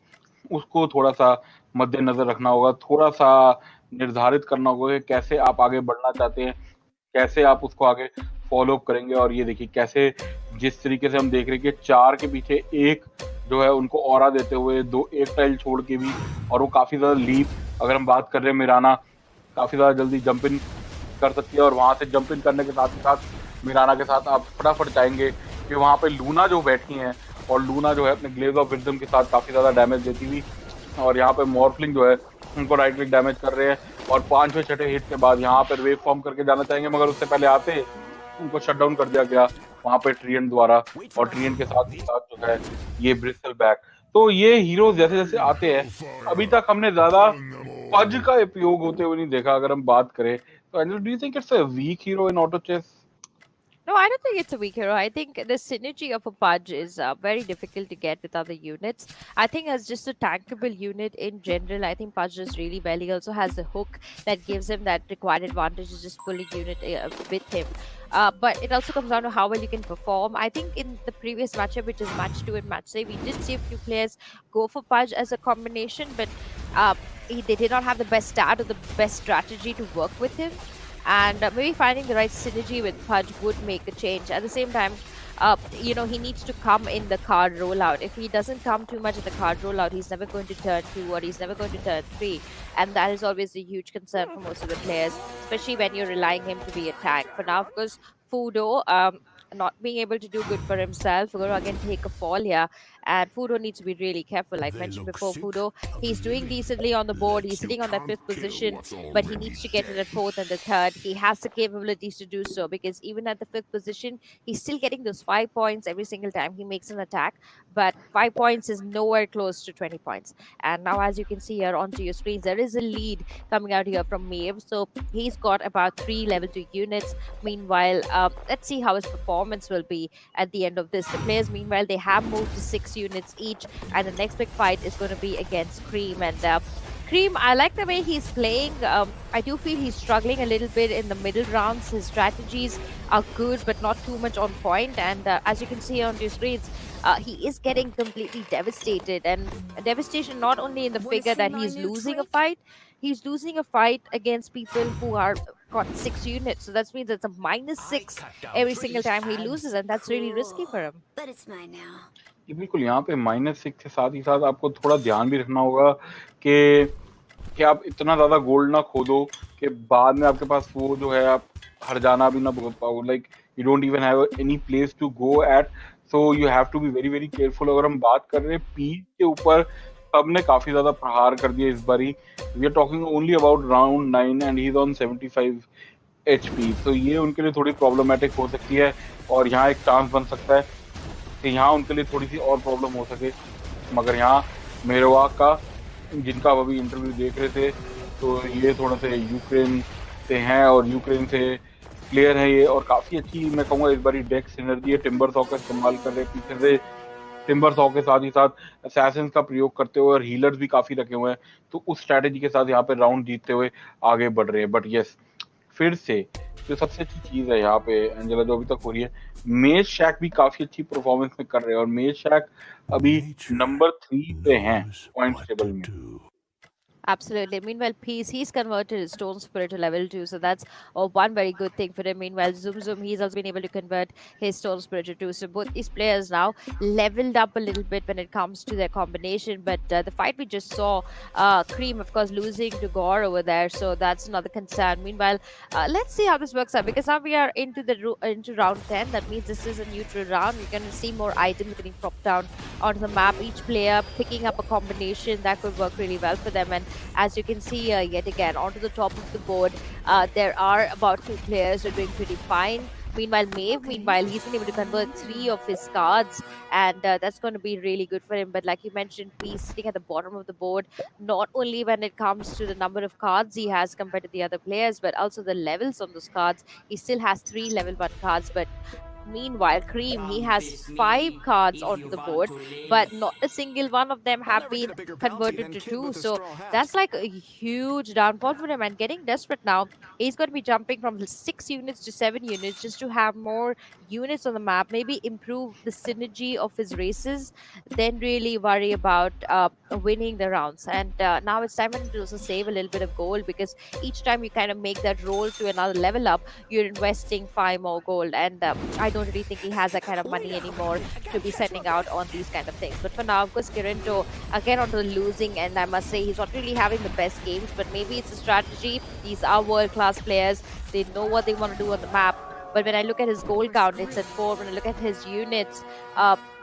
उसको थोड़ा सा मद्देनजर रखना होगा, थोड़ा सा निर्धारित करना होगा कि कैसे आप आगे बढ़ना चाहते हैं, कैसे आप उसको आगे फॉलो अप करेंगे। और ये देखिए कैसे जिस तरीके से हम देख रहे हैं कि 4 के पीछे 1 जो है उनको ऑरा देते हुए 2 एक टाइल छोड़ के भी, और वो काफी ज्यादा लीप, अगर हम बात कर रहे हैं मिराना काफी ज्यादा जल्दी जंप इन कर सकती है, और वहां से जंप इन करने के साथ ही साथ मिराना के साथ आप फटाफट जाएंगे कि वहां पे लूना जो बैठी हैं, और लूना जो है अपने ग्लेव ऑफ विजडम के साथ काफी ज्यादा डैमेज देती हुई, और यहाँ पे मॉर्फलिंग जो है उनको राइट क्लिक डैमेज कर रहे हैं, और 5वें 6ठे हिट के बाद यहाँ पर वेव फॉर्म करके जाना चाहेंगे, मगर उससे पहले आते उनको शट डाउन कर दिया गया वहां पे ट्रियन द्वारा, और ट्रियन के साथ जो है ये ब्रिस्टल बैक। तो ये हीरोज जैसे जैसे आते हैं, अभी तक हमने ज्यादा पज का उपयोग होते हुए नहीं देखा। अगर हम बात करें तो Angel, do you think it's a weak hero in auto chess? No, I don't think it's a weak hero. I think the synergy of a Pudge is very difficult to get with other units. I think as just a tankable unit in general, I think Pudge does really well. He also has a hook that gives him that required advantage to just pull a unit with him. But it also comes down to how well you can perform. I think in the previous matchup, which is match 2 and match 3, we did see a few players go for Pudge as a combination, but they did not have the best start or the best strategy to work with him. And maybe finding the right synergy with Pudge would make a change. At the same time, he needs to come in the card rollout. If he doesn't come too much in the card rollout, he's never going to turn 2 or he's never going to turn 3. And that is always a huge concern for most of the players, especially when you're relying him to be a tank. For now, of course, Fudo, not being able to do good for himself, we're going to again take a fall here. And Fudo needs to be really careful. Like mentioned before, Fudo, he's doing decently on the board. He's sitting on that 5th position, but he needs to get to the 4th and the 3rd. He has the capabilities to do so, because even at the 5th position, he's still getting those 5 points every single time he makes an attack. But 5 points is nowhere close to 20 points. And now, as you can see here onto your screens, there is a lead coming out here from Maeve. So he's got about 3 level 2 units. Meanwhile, let's see how his performance will be at the end of this. The players, meanwhile, they have moved to 6 units each, and the next big fight is going to be against Cream. And Cream, I like the way he's playing. I do feel he's struggling a little bit in the middle rounds. His strategies are good, but not too much on point. And as you can see on your screens, he is getting completely devastated. And devastation not only in the figure that he's losing a fight, he's losing a fight against people who are got 6 units. So that means it's a -6 every single time he loses, and that's really risky for him. But it's mine now. ये बिल्कुल यहाँ पे -6 के साथ ही साथ आपको थोड़ा ध्यान भी रखना होगा कि आप इतना ज्यादा गोल्ड ना खो दो कि बाद में आपके पास वो जो है आप हर जाना भी ना पाओ। Like you don't even have any place to go at, so you have to be very very careful. अगर हम बात कर रहे हैं पी के ऊपर, सबने काफी ज्यादा प्रहार कर दिया इस बारी। We are talking only about round 9 and he is on 75 HP, तो ये उनके लिए थोड़ी प्रॉब्लमेटिक हो सकती है, और यहाँ एक चांस बन सकता है कि यहाँ उनके लिए थोड़ी सी और प्रॉब्लम हो सके। मगर यहाँ मेरवाक का, जिनका अभी इंटरव्यू देख रहे थे, तो ये थोड़ा से यूक्रेन से हैं, और यूक्रेन से प्लेयर है ये, और काफ़ी अच्छी मैं कहूँगा इस बारी डेक सिनर्जी है। टिम्बर सॉ का इस्तेमाल कर रहे हैं पीछे से, टिम्बर सॉ के साथ ही साथ असैसिन्स का प्रयोग करते हुए, और हीलर्स भी काफ़ी रखे हुए हैं, तो उस स्ट्रैटेजी के साथ यहाँ पे राउंड जीतते हुए आगे बढ़ रहे हैं। बट यस, फिर से जो सबसे अच्छी चीज़ है यहाँ पे एंजेला जो अभी तक हो रही है, मेज शैक भी काफी अच्छी परफॉर्मेंस में कर रहे हैं, और मेज शैक अभी नंबर 3 पे हैं पॉइंट्स टेबल में। Absolutely. Meanwhile, he's converted his Stone Spirit to level 2, so that's one very good thing for him. Meanwhile, Zoom, he's also been able to convert his Stone Spirit to 2. So both these players now leveled up a little bit when it comes to their combination. But the fight we just saw, Cream, of course, losing to Gore over there, so that's another concern. Meanwhile, let's see how this works out, because now we are into round 10. That means this is a neutral round. We're going to see more items getting propped down onto the map. Each player picking up a combination that could work really well for them. And as you can see yet again onto the top of the board, there are about 2 players who are doing pretty fine. Meanwhile, Maeve, he's been able to convert 3 of his cards, and that's going to be really good for him. But like you mentioned, he's sitting at the bottom of the board, not only when it comes to the number of cards he has compared to the other players, but also the levels on those cards. He still has 3 level 1 cards, but meanwhile, Cream, he has 5 cards onto the board, but not a single one of them have been converted to 2. So that's like a huge downfall for him, and getting desperate now. He's going to be jumping from 6 units to 7 units just to have more units on the map, maybe improve the synergy of his races, then really worry about winning the rounds. And now it's time to also save a little bit of gold, because each time you kind of make that roll to another level up, you're investing 5 more gold. And I don't don't really think he has that kind of money anymore to be sending out on these kind of things. But for now, of course, Kirinto again on the losing end. I must say he's not really having the best games, but maybe it's a strategy. These are world-class players. They know what they want to do on the map. But when I look at his goal count, it's at 4. When I look at his units,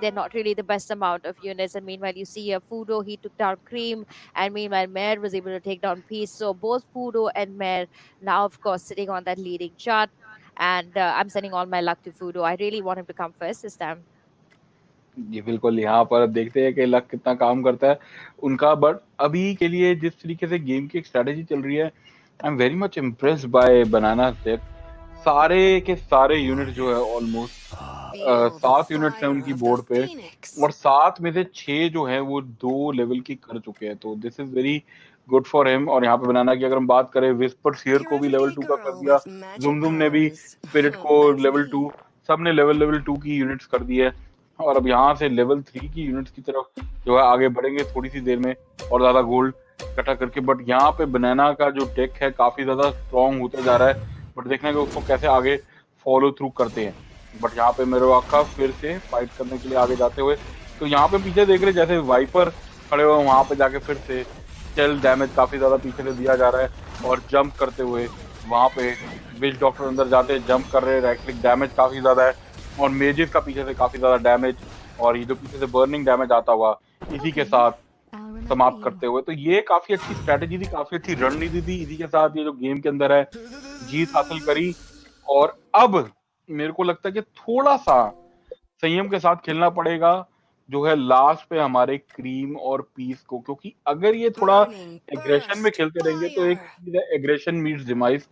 they're not really the best amount of units. And meanwhile, you see Fudo, he took down Cream. And meanwhile, Mare was able to take down Peace. So both Fudo and Mare now, of course, sitting on that leading chart. And I'm sending all my luck to Fudo. I really want him to come first this time. जी बिल्कुल, यहाँ पर देखते हैं कि luck कितना काम करता है उनका, बट अभी के लिए जिस तरीके से गेम की एक स्ट्रेटेजी चल रही है, आई am very much impressed by banana set. सारे के सारे यूनिट जो है ऑलमोस्ट 7 यूनिट्स हैं उनकी बोर्ड पे, और 7 में से 6 जो है वो 2 लेवल की कर चुके हैं, तो this is very good for him. और यहाँ पे बनाना की अगर हम बात करें, विस्पर सीयर को भी लेवल 2 का कर दिया, जुमजुम ने भी स्पिरिट को लेवल 2, सब ने लेवल 2 की यूनिट्स कर दी है। और अब यहाँ से लेवल 3 की यूनिट्स की तरफ जो है आगे बढ़ेंगे थोड़ी सी देर में और ज्यादा गोल्ड इकट्ठा करके। बट यहाँ पे बनाना का जो टेक है काफी ज्यादा स्ट्रॉन्ग होता जा रहा है, बट देखना कि उसको कैसे आगे फॉलो थ्रू करते हैं। बट यहाँ पे मेरे वाका फिर से फाइट करने के लिए आगे जाते हुए, तो यहाँ पे पीछे देख रहे जैसे वाइपर खड़े हुए, वहां पे जाके फिर से स्टेल डैमेज काफी ज्यादा पीछे से दिया जा रहा है, और जंप करते हुए वहां पे विच डॉक्टर अंदर जाते जंप कर रहे हैं, राइट क्लिक डैमेज काफी ज्यादा है, और मेजेस का पीछे से काफी ज्यादा डैमेज, और ये जो पीछे से बर्निंग डैमेज आता हुआ इसी के साथ समाप्त करते हुए। तो ये काफी अच्छी स्ट्रेटेजी थी, काफी अच्छी रणनीति थी, इसी के साथ ये जो गेम के अंदर है जीत हासिल करी। और अब मेरे को लगता है कि थोड़ा सा संयम के साथ खेलना पड़ेगा जो है लास्ट पे हमारे क्रीम और पीस को, क्योंकि अगर ये थोड़ा एग्रेशन में खेलते रहेंगे तो एक चीज है एग्रेशन मीट्स डिमाइस,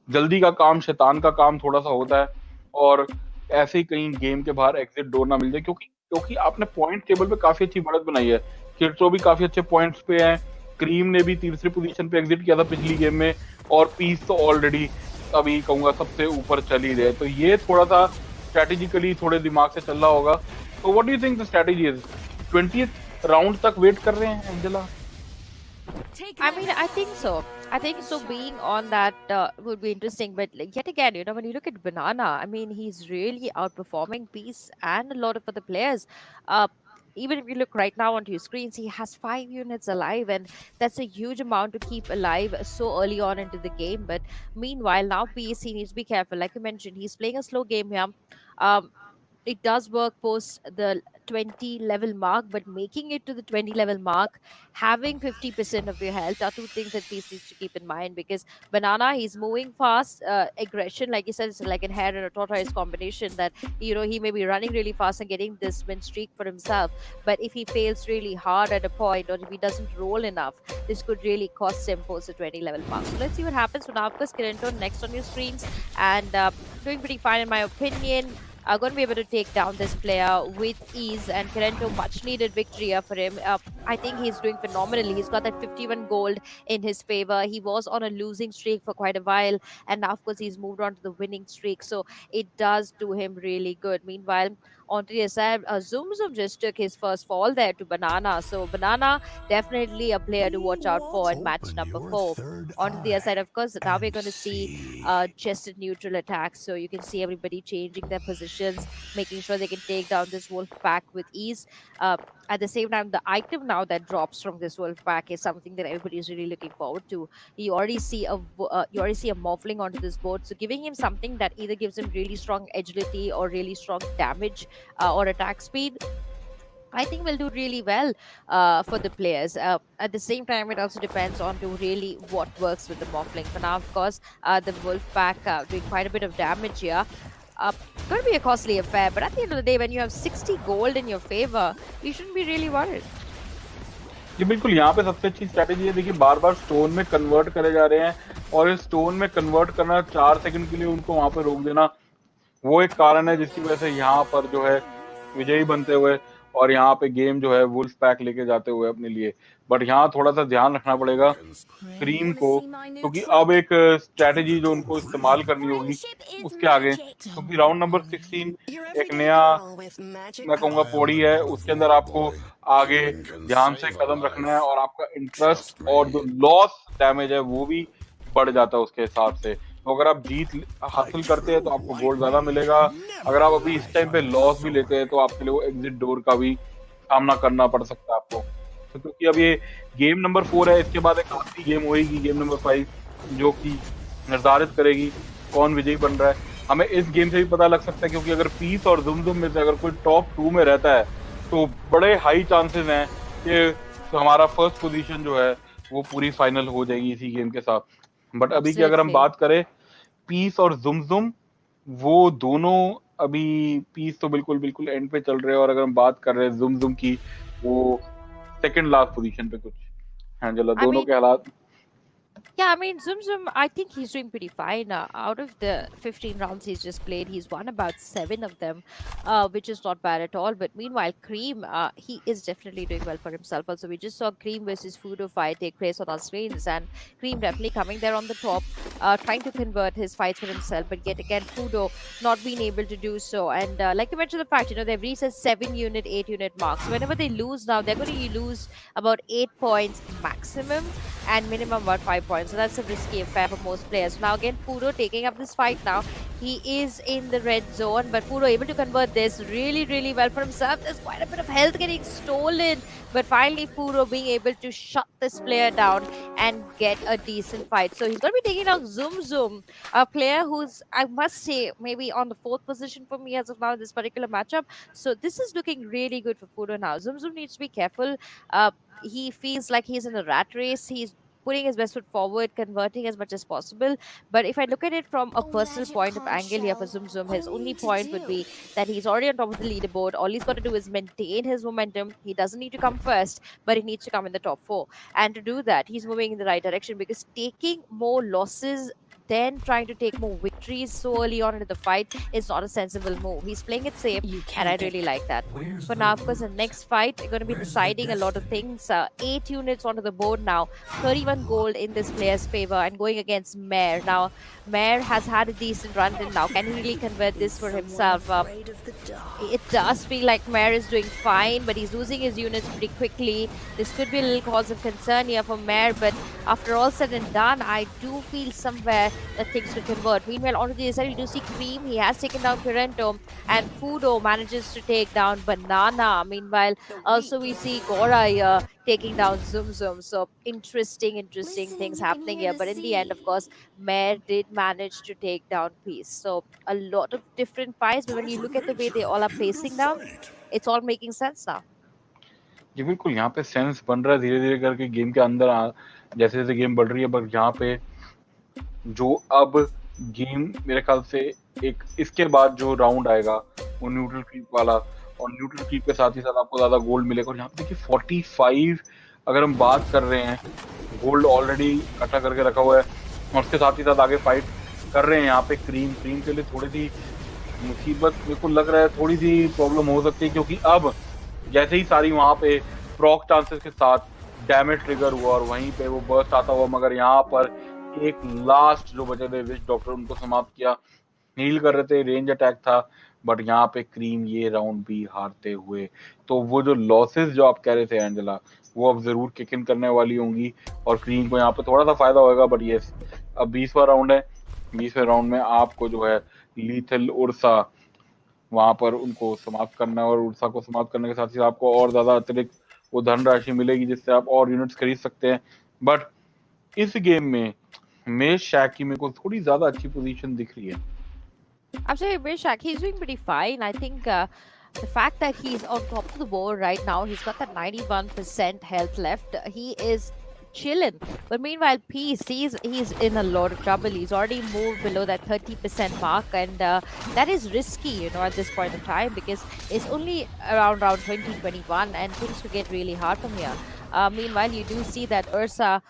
जल्दी का काम शैतान का काम थोड़ा सा होता है, और ऐसे ही कहीं गेम के बाहर एग्जिट डोर ना मिल जाए, क्योंकि आपने पॉइंट टेबल पे काफी अच्छी बढ़त बनाई है। किर्टो भी काफी अच्छे पॉइंट्स पे है, क्रीम ने भी तीसरी पोजीशन पे एग्जिट किया था पिछली गेम में, और पीस तो ऑलरेडी अभी कहूंगा सबसे ऊपर चल ही रहे। तो ये थोड़ा सा स्ट्रेटेजिकली थोड़े दिमाग से चल रहा होगा। तो what do you think the strategy is? 20th round तक वेट कर रहे हैं Angela? I mean, I think so. I think so. Being on that would be interesting. But like, yet again, you know, when you look at Banana, I mean, he's really outperforming Peace and a lot of other players. Even if you look right now onto your screens, he has 5 units alive, and that's a huge amount to keep alive so early on into the game. But meanwhile, now Peace, he needs to be careful. Like you mentioned, he's playing a slow game here. It does work post the 20 level mark, but making it to the 20 level mark, having 50% of your health are 2 things that Peace needs to keep in mind, because Banana, he's moving fast, aggression, like you said, it's like a hare and a tortoise combination, that you know he may be running really fast and getting this win streak for himself, but if he fails really hard at a point, or if he doesn't roll enough, this could really cost him post the 20 level mark. So let's see what happens. So now of course Kirinto next on your screens, and doing pretty fine in my opinion. Going to be able to take down this player with ease, and Kirinto, much needed victory for him. I think he's doing phenomenally. He's got that 51 gold in his favor. He was on a losing streak for quite a while, and now of course he's moved on to the winning streak, so it does do him really good. Meanwhile, onto the side, Zoom just took his first fall there to Banana, so Banana definitely a player to watch out for in match number 4. Onto the side, of course, now we're going to see just a neutral attack, so you can see everybody changing their positions, making sure they can take down this wolf pack with ease. At the same time, the item now that drops from this wolf pack is something that everybody is really looking forward to. You already see a morphling onto this board, so giving him something that either gives him really strong agility or really strong damage or attack speed, I think will do really well for the players. At the same time, it also depends on to really what works with the morphling. For now, of course, the wolf pack doing quite a bit of damage here. Going to be a costly affair, but at the end of the day, when you have 60 gold in your favor, you shouldn't be really worried. जी बिल्कुल, यहाँ पे सबसे अच्छी strategy है, देखिए बार बार stone में convert करे जा रहे हैं, और इस स्टोन में कन्वर्ट करना 4 सेकंड के लिए उनको वहां पे रोक देना, वो एक कारण है जिसकी वजह से यहाँ पर जो है विजयी बनते हुए और यहाँ पे गेम जो है वुल्फ पैक लेके जाते हुए अपने लिए। बट यहाँ थोड़ा सा ध्यान रखना पड़ेगा क्रीम को, क्योंकि अब एक स्ट्रेटेजी जो उनको इस्तेमाल करनी होगी उसके आगे, क्योंकि राउंड नंबर 16 एक नया मैं कहूँगा पौड़ी है, उसके अंदर आपको आगे ध्यान से कदम रखना है, और आपका इंटरेस्ट और जो लॉस डैमेज है वो भी बढ़ जाता है उसके हिसाब से, तो अगर आप जीत हासिल करते हैं तो आपको गोल्ड ज्यादा मिलेगा, अगर आप अभी इस टाइम पे लॉस भी लेते हैं तो आपके लिए वो एग्जिट डोर का भी सामना करना पड़ सकता है आपको। तो क्योंकि अब ये गेम नंबर 4 है, इसके बाद एक आखिरी गेम होगी, गेम नंबर 5, जो कि निर्धारित करेगी कौन विजयी बन रहा है। हमें इस गेम से भी पता लग सकता है, क्योंकि अगर पीस और जुमजुम में से अगर कोई टॉप 2 में रहता है तो बड़े हाई चांसेस हैं कि हमारा फर्स्ट पोजीशन जो है वो पूरी फाइनल हो जाएगी इसी गेम के साथ। बट अभी की अगर हम Absolutely. बात करें पीस और जुमजुम, वो दोनों अभी पीस तो बिल्कुल बिल्कुल एंड पे चल रहे हैं, और अगर हम बात कर रहे हैं जुमजुम की, वो सेकंड लास्ट पोजीशन पे कुछ हैं। चलो I दोनों mean, के हालात yeah, I mean, Zum Zum, I think he's doing pretty fine. Out of the 15 rounds he's just played, he's won about 7 of them, which is not bad at all. But meanwhile, Cream, he is definitely doing well for himself. Also, we just saw Cream versus Fudo fight take place on our screens, and Cream definitely coming there on the top, trying to convert his fights for himself. But yet again, Fudo not being able to do so. And like you mentioned, the fact, they've reached a 7-unit, 8-unit mark. So whenever they lose now, they're going to lose about 8 points maximum and minimum about 5 points. So that's a risky affair for most players. Now again, Puro taking up this fight now. He is in the red zone, but Puro able to convert this really, really well for himself. There's quite a bit of health getting stolen, but finally Puro being able to shut this player down and get a decent fight. So he's going to be taking out Zoom Zoom, a player who's, I must say, maybe on the 4th position for me as of now in this particular matchup. So this is looking really good for Puro now. Zoom Zoom needs to be careful. He feels like he's in a rat race. He's putting his best foot forward, converting as much as possible. But if I look at it from a personal point of angle here for Zum Zum, his only point would be that he's already on top of the leaderboard. All he's got to do is maintain his momentum. He doesn't need to come first, but he needs to come in the top 4. And to do that, he's moving in the right direction, because taking more losses then trying to take more victories so early on into the fight is not a sensible move. He's playing it safe, and I really like that. But now, of course, the next fight, we're going to be deciding a lot of things. 8 units onto the board now, 31 gold in this player's favor, and going against Mare. Now, Mare has had a decent run till now. Can he really convert this for himself? It does feel like Mare is doing fine, but he's losing his units pretty quickly. This could be a little cause of concern here for Mare, but after all said and done, I do feel somewhere that things could convert. Meanwhile, on the other side, we do see Cream. He has taken down Curento, and Fudo manages to take down Banana. Meanwhile, also we see Gora here taking down Zum Zum. So interesting things happening here. But in the end, of course, Mare did manage to take down Peace. So a lot of different fights, but when you look at the way they all are placing down, it's all making sense now. जी बिल्कुल, यहाँ पे sense बन रहा है धीरे धीरे करके game के अंदर जैसे जैसे गेम बढ़ रही है। बट यहाँ पे जो अब गेम मेरे ख्याल से एक इसके बाद जो राउंड आएगा वो न्यूट्रल क्रीप वाला, और न्यूट्रल क्रीप के साथ ही साथ आपको ज्यादा गोल्ड मिलेगा। और यहाँ पे देखिए 45 अगर हम बात कर रहे हैं, गोल्ड ऑलरेडी इकट्ठा करके रखा हुआ है, और उसके साथ ही साथ आगे फाइट कर रहे हैं। यहाँ पे क्रीम के लिए थोड़ी सी मुसीबत मेरे को लग रहा है, थोड़ी सी प्रॉब्लम हो सकती है, क्योंकि अब जैसे ही सारी वहां पे प्रॉक चांसेस के साथ डैमेज ट्रिगर हुआ और वहीं पे वो बर्स्ट आता हुआ, मगर यहाँ पर एक लास्ट जो बचे थे विच डॉक्टर उनको समाप्त किया। हील कर रहे थे, रेंज अटैक था, बट यहाँ पे क्रीम ये राउंड भी हारते हुए। तो वो जो लॉसेस जो आप कह रहे थे एंजेला, वो अब जरूर किक इन करने वाली होंगी, और क्रीम को यहाँ पे थोड़ा सा फायदा होगा। बट ये अब 20वां राउंड है, 20वें राउंड में आपको जो है लीथल उर्सा वहां पर उनको समाप्त करना है, और उर्सा को समाप्त करने के साथ ही आपको और ज्यादा अतिरिक्त वो धनराशि मिलेगी जिससे आप और यूनिट्स खरीद सकते हैं। बट इस गेम में मेश शैक की मेरे को थोड़ी ज्यादा अच्छी पोजीशन दिख रही है। Absolutely, Shaq, he's doing pretty fine. I think the fact that he's on top of the board right now, he's got that 91% health left. He is chilling. But meanwhile, Peace, he's in a lot of trouble. He's already moved below that 30% mark, and that is risky, at this point in time, because it's only around round 2021, and things could get really hard from here. Meanwhile, you do see that Ursa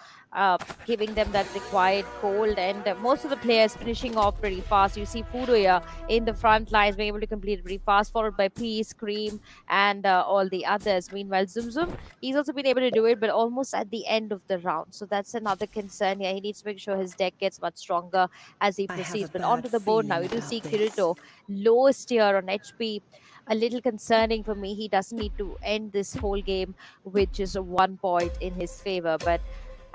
giving them that required gold, and most of the players finishing off pretty fast. You see Fudoya in the front lines being able to complete it pretty fast, followed by Peace, Cream, and all the others. Meanwhile, Zum Zum, he's also been able to do it, but almost at the end of the round. So that's another concern. Yeah, he needs to make sure his deck gets much stronger as he proceeds. But onto the board now, we do see Kirito, lowest tier on HP. A little concerning for me. He doesn't need to end this whole game with just 1 point in his favor, but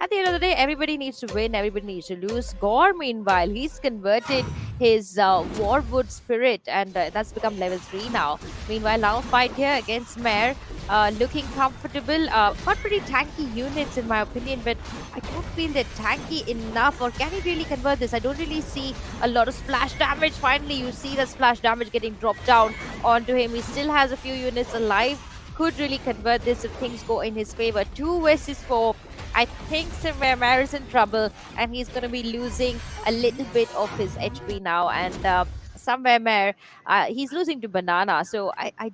At the end of the day, everybody needs to win, everybody needs to lose. Gore, meanwhile, he's converted his Warwood Spirit, and that's become level 3 now. Meanwhile, now fight here against Mare, looking comfortable. Got pretty tanky units in my opinion, but I don't feel they're tanky enough. Or can he really convert this? I don't really see a lot of splash damage. Finally, you see the splash damage getting dropped down onto him. He still has a few units alive. Could really convert this if things go in his favor. 2 versus 4. I think Mare is in trouble, and he's going to be losing a little bit of his HP now. And somewhere Mare, he's losing to Banana. So I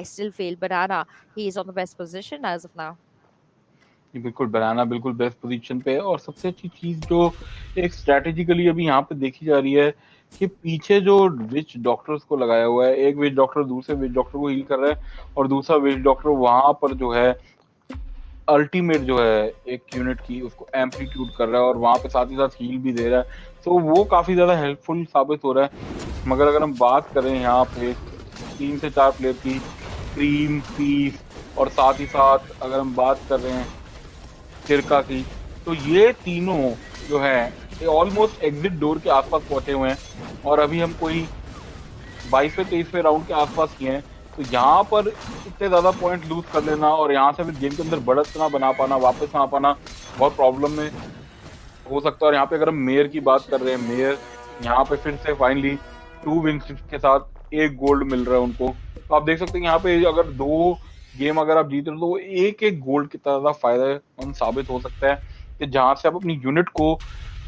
still feel Banana, he is on the best position as of now. बिल्कुल बनाना बिल्कुल best position पे है। और सबसे अच्छी चीज जो एक स्ट्रेटेजिकली अभी यहाँ पे देखी जा रही है कि पीछे जो विच डॉक्टर्स को लगाया हुआ है, एक विच डॉक्टर दूसरे विच डॉक्टर को हील कर रहा है और दूसरा विच डॉक्टर वहां पर जो है अल्टीमेट जो है एक यूनिट की उसको एम्पलीट्यूड कर रहा है और वहां पे साथ ही साथ हील भी दे रहा है। तो वो काफी ज्यादा हेल्पफुल साबित हो रहा है। मगर अगर हम बात करें यहाँ पे 3 से 4 प्लेयर की, क्रीम, पीस और साथ ही साथ अगर हम बात कर रहे हैं सिरका की, तो ये तीनों जो है ऑलमोस्ट एग्जिट डोर के आसपास पहुंचे हुए हैं और अभी हम कोई 22वें 23वें राउंड के आसपास किए हैं। तो यहाँ पर इतने ज्यादा पॉइंट लूज कर लेना और यहाँ से फिर गेम के अंदर बढ़त ना बना पाना, वापस ना आ पाना बहुत प्रॉब्लम में हो सकता है। और यहाँ पे अगर हम मेयर की बात कर रहे हैं, मेयर यहाँ पे फिर से फाइनली 2 विन्स के साथ 1 गोल्ड मिल रहा है उनको। तो आप देख सकते हैं यहाँ पे अगर 2 गेम अगर आप जीते हो तो वो एक गोल्ड कितना ज्यादा फायदेमंद साबित हो सकता है कि जहां से आप अपनी यूनिट को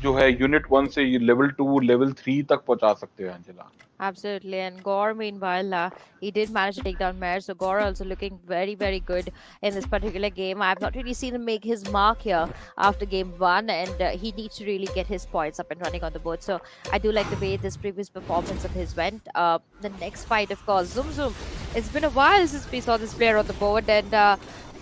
जो है यूनिट 1 से लेवल 2 लेवल 3 तक पहुंचा सकते हो Angela. Absolutely. And Gore, meanwhile, he did manage to take down Mare. So Gore also looking very, very good in this particular game. I've not really seen him make his mark here after game 1. And he needs to really get his points up and running on the board. So I do like the way this previous performance of his went. The next fight, of course, Zoom Zoom. It's been a while since we saw this player on the board. And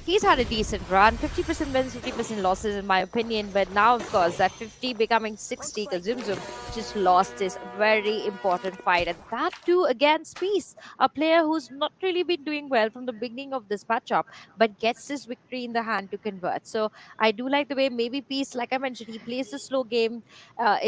he's had a decent run. 50% wins, 50% losses in my opinion. But now, of course, that 50 becoming 60 because Zoom Zoom just lost this very important fight. And that too against Peace, a player who's not really been doing well from the beginning of this matchup, but gets this victory in the hand to convert. So I do like the way maybe Peace, like I mentioned, he plays a slow game.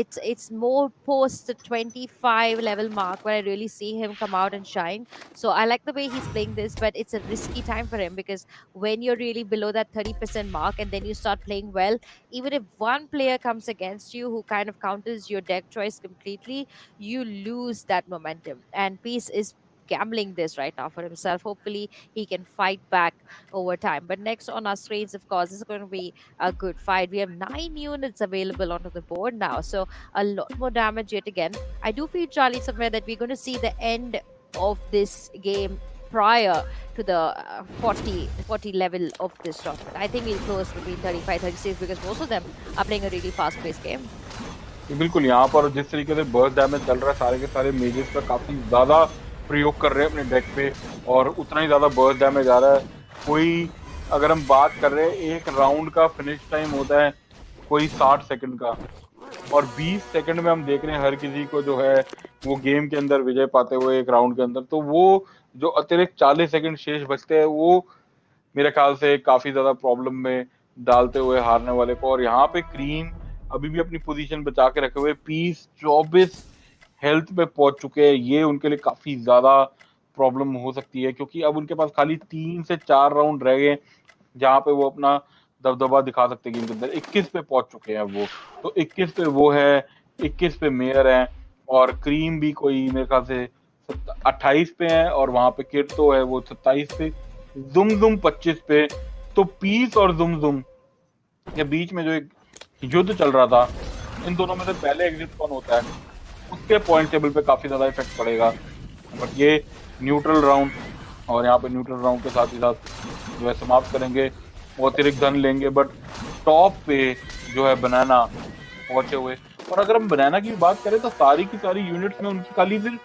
It's more post the 25 level mark where I really see him come out and shine. So I like the way he's playing this, but it's a risky time for him because when you're really below that 30% mark and then you start playing well, even if one player comes against you who kind of counters your deck choice completely, you lose that momentum. And Peace is gambling this right now for himself. Hopefully he can fight back over time. But next on our screens, of course, this is going to be a good fight. We have 9 units available onto the board now, so a lot more damage yet again. I do feel, Charlie, somewhere that we're going to see the end of this game prior to the 40 level of this tournament. I think we'll close between 35-36 because most of them are playing a really fast-paced game. बिल्कुल यहाँ पर जिस तरीके से burst damage चल रहा है, सारे के सारे मेजेस का काफी ज्यादा प्रयोग कर रहे हैं अपने डेक पे और उतना ही ज्यादा बर्स्ट डैमेज आ रहा है। कोई अगर हम बात कर रहे हैं एक राउंड का फिनिश टाइम होता है कोई 60 सेकंड का और 20 सेकंड में हम देख रहे हैं हर किसी को जो है वो गेम के अंदर विजय पाते हुए एक राउंड के अंदर। तो वो जो अतिरिक्त 40 सेकंड शेष बचते हैं वो मेरे ख्याल से काफी ज्यादा प्रॉब्लम में डालते हुए हारने वाले को। और यहाँ पे क्रीम अभी भी अपनी पोजीशन बचा के रखे हुए, पीस 24 हेल्थ पे पहुंच चुके हैं। ये उनके लिए काफी ज्यादा प्रॉब्लम हो सकती है क्योंकि अब उनके पास खाली 3 से 4 राउंड रह गए जहां पे वो अपना दबदबा दिखा सकते हैं गेम के अंदर। 21 पे पहुंच चुके हैं वो, तो 21 पे वो है, 21 पे मेयर है और क्रीम भी कोई मेरे ख्याल से 28 पे है और वहां पे किर्तो है वो 27 पे, जुम 25 पे। तो पीस और जुम के बीच में जो एक युद्ध चल रहा था, इन दोनों में से पहले एग्जिट कौन होता है उसके पॉइंट टेबल पे काफी ज्यादा इफेक्ट पड़ेगा। बट ये न्यूट्रल राउंड और यहाँ पे न्यूट्रल राउंड के साथ ही साथ जो है समाप्त करेंगे, वो अतिरिक्त धन लेंगे। बट टॉप पे जो है बनाना पहुंचे हुए। और अगर हम बनाना की बात करें तो सारी की सारी यूनिट्स में उनकी खाली सिर्फ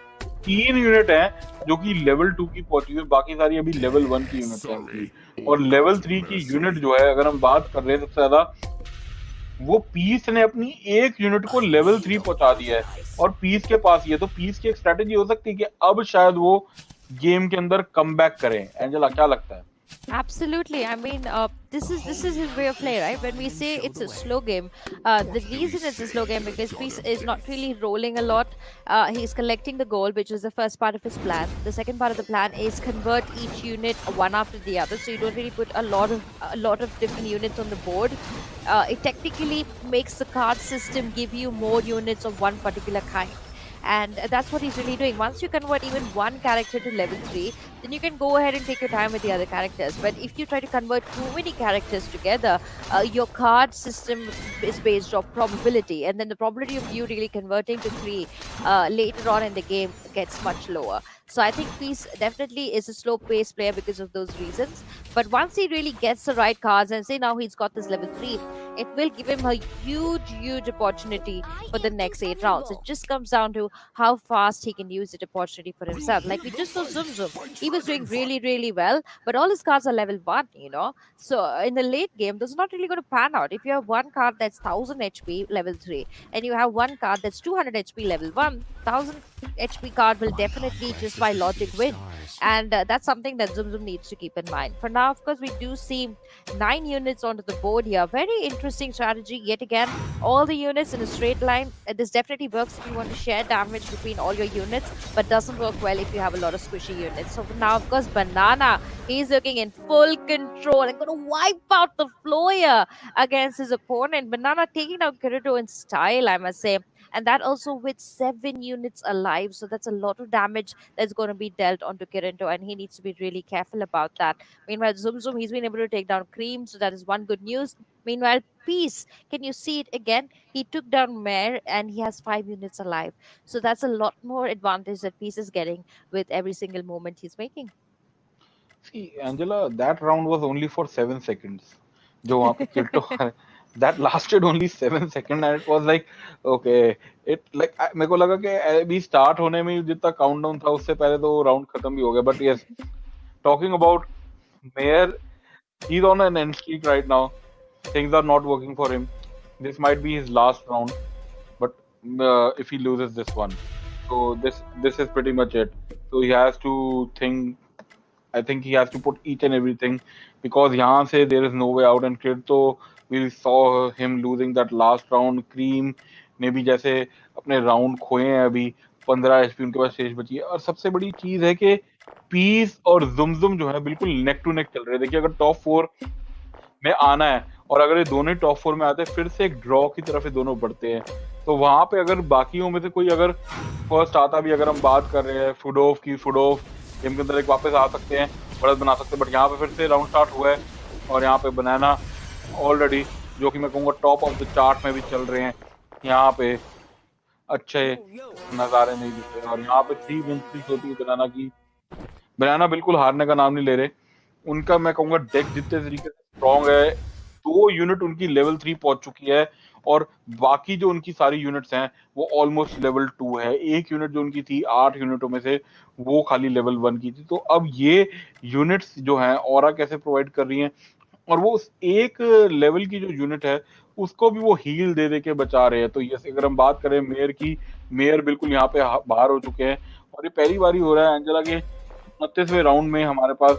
3 यूनिट हैं जो कि लेवल 2 की पहुंची हुई, बाकी सारी अभी लेवल 1 की यूनिट है। और लेवल 3 की यूनिट जो है अगर हम बात कर रहे हैं सबसे ज्यादा, वो पीस ने अपनी एक यूनिट को लेवल 3 पहुंचा दिया है और पीस के पास ये, तो पीस की एक स्ट्रेटेजी हो सकती है कि अब शायद वो गेम के अंदर कम बैक करें। एंजेला क्या लगता है? Absolutely. I mean, this is his way of play, right? When we say it's a slow game, the reason it's a slow game because Peace is not really rolling a lot. He's collecting the gold, which is the first part of his plan. The second part of the plan is convert each unit one after the other, so you don't really put a lot of different units on the board. It technically makes the card system give you more units of one particular kind. And that's what he's really doing. Once you convert even one character to level 3, then you can go ahead and take your time with the other characters. But if you try to convert too many characters together, your card system is based off probability, and then the probability of you really converting to 3 later on in the game gets much lower. So I think Peace definitely is a slow paced player because of those reasons. But once he really gets the right cards and say now he's got this level 3, it will give him a huge opportunity for the next 8 rounds. It just comes down to how fast he can use that opportunity for himself. Like we just saw Zoom Zoom. He was doing really well, but all his cards are level 1, you know. So in the late game, this is not really going to pan out. If you have one card that's 1000 HP level 3 and you have one card that's 200 HP level 1, 1000 HP card will definitely just by logic win. And that's something that Zoom Zoom needs to keep in mind. For now, of course, we do see 9 units onto the board here. Very interesting strategy yet again. All the units in a straight line. This definitely works if you want to share damage between all your units, but doesn't work well if you have a lot of squishy units. So for now, of course, Banana, he's looking in full control and going to wipe out the floor here against his opponent. Banana taking down Kirito in style, I must say. And that also with 7 units alive. So that's a lot of damage that's going to be dealt onto Kirito, and he needs to be really careful about that. Meanwhile, Zoom Zoom, he's been able to take down Cream, so that is one good news. Meanwhile, Peace, can you see it again? He took down Mare and he has 5 units alive. So that's a lot more advantage that Peace is getting with every single moment he's making. See, Angela, that round was only for 7 seconds. जो वहाँ पे Kirito, that lasted only 7 seconds, and it was like, okay, it like मेरे को लगा कि अभी start होने में जितना countdown था उससे पहले तो round खत्म भी हो गया. But yes, talking about Mayor, he's on an end streak right now. Things are not working for him. This might be his last round, but if he loses this one, so this is pretty much it. So he has to think. I think he has to put each and everything, because यहाँ से there is no way out. And Kirito, we saw him losing that last round. Cream ने भी जैसे अपने round खोए हैं अभी, 15 HP उनके पास शेष बची है. और सबसे बड़ी चीज है कि पीस और जुमजुम जो है बिल्कुल नेक टू नेक चल रहे हैं. देखिए अगर टॉप 4 में आना है और अगर ये दोनों टॉप 4 में आते हैं, फिर से एक ड्रॉ की तरफ ये दोनों बढ़ते हैं. तो वहां पे अगर बाकियों में से कोई अगर फर्स्ट आता भी, अगर हम बात कर रहे हैं फुडोव की, फुडोव गेम के अंदर एक वापस आ सकते हैं, बढ़त बना सकते हैं. बट यहाँ पे फिर से राउंड स्टार्ट हुआ है और यहाँ पे बनाना ऑलरेडी, जो कि मैं कहूँगा टॉप ऑफ द चार्ट में भी चल रहे हैं, यहाँ पे अच्छे नज़ारे नहीं दिख रहे. और यहाँ पे 3 विंस होती है बनाना की. बनाना बिल्कुल हारने का नाम नहीं ले रहे. उनका मैं कहूँगा डेक जितने तरीके से स्ट्रॉन्ग है, 2 यूनिट उनकी लेवल 3 पहुंच चुकी है और बाकी जो उनकी सारी यूनिट्स हैं वो ऑलमोस्ट लेवल 2 है. एक यूनिट जो उनकी थी 8 यूनिटों में से, वो खाली लेवल 1 की थी. तो अब ये यूनिट्स जो हैं ऑरा कैसे प्रोवाइड कर रही हैं, और वो उस एक लेवल की जो यूनिट है उसको भी वो हील दे के बचा रहे हैं. तो ये अगर हम बात करें मेयर की, मेयर बिल्कुल यहाँ पे बाहर हो चुके हैं और ये पहली बार ही हो रहा है एंजेला के 29वें राउंड में हमारे पास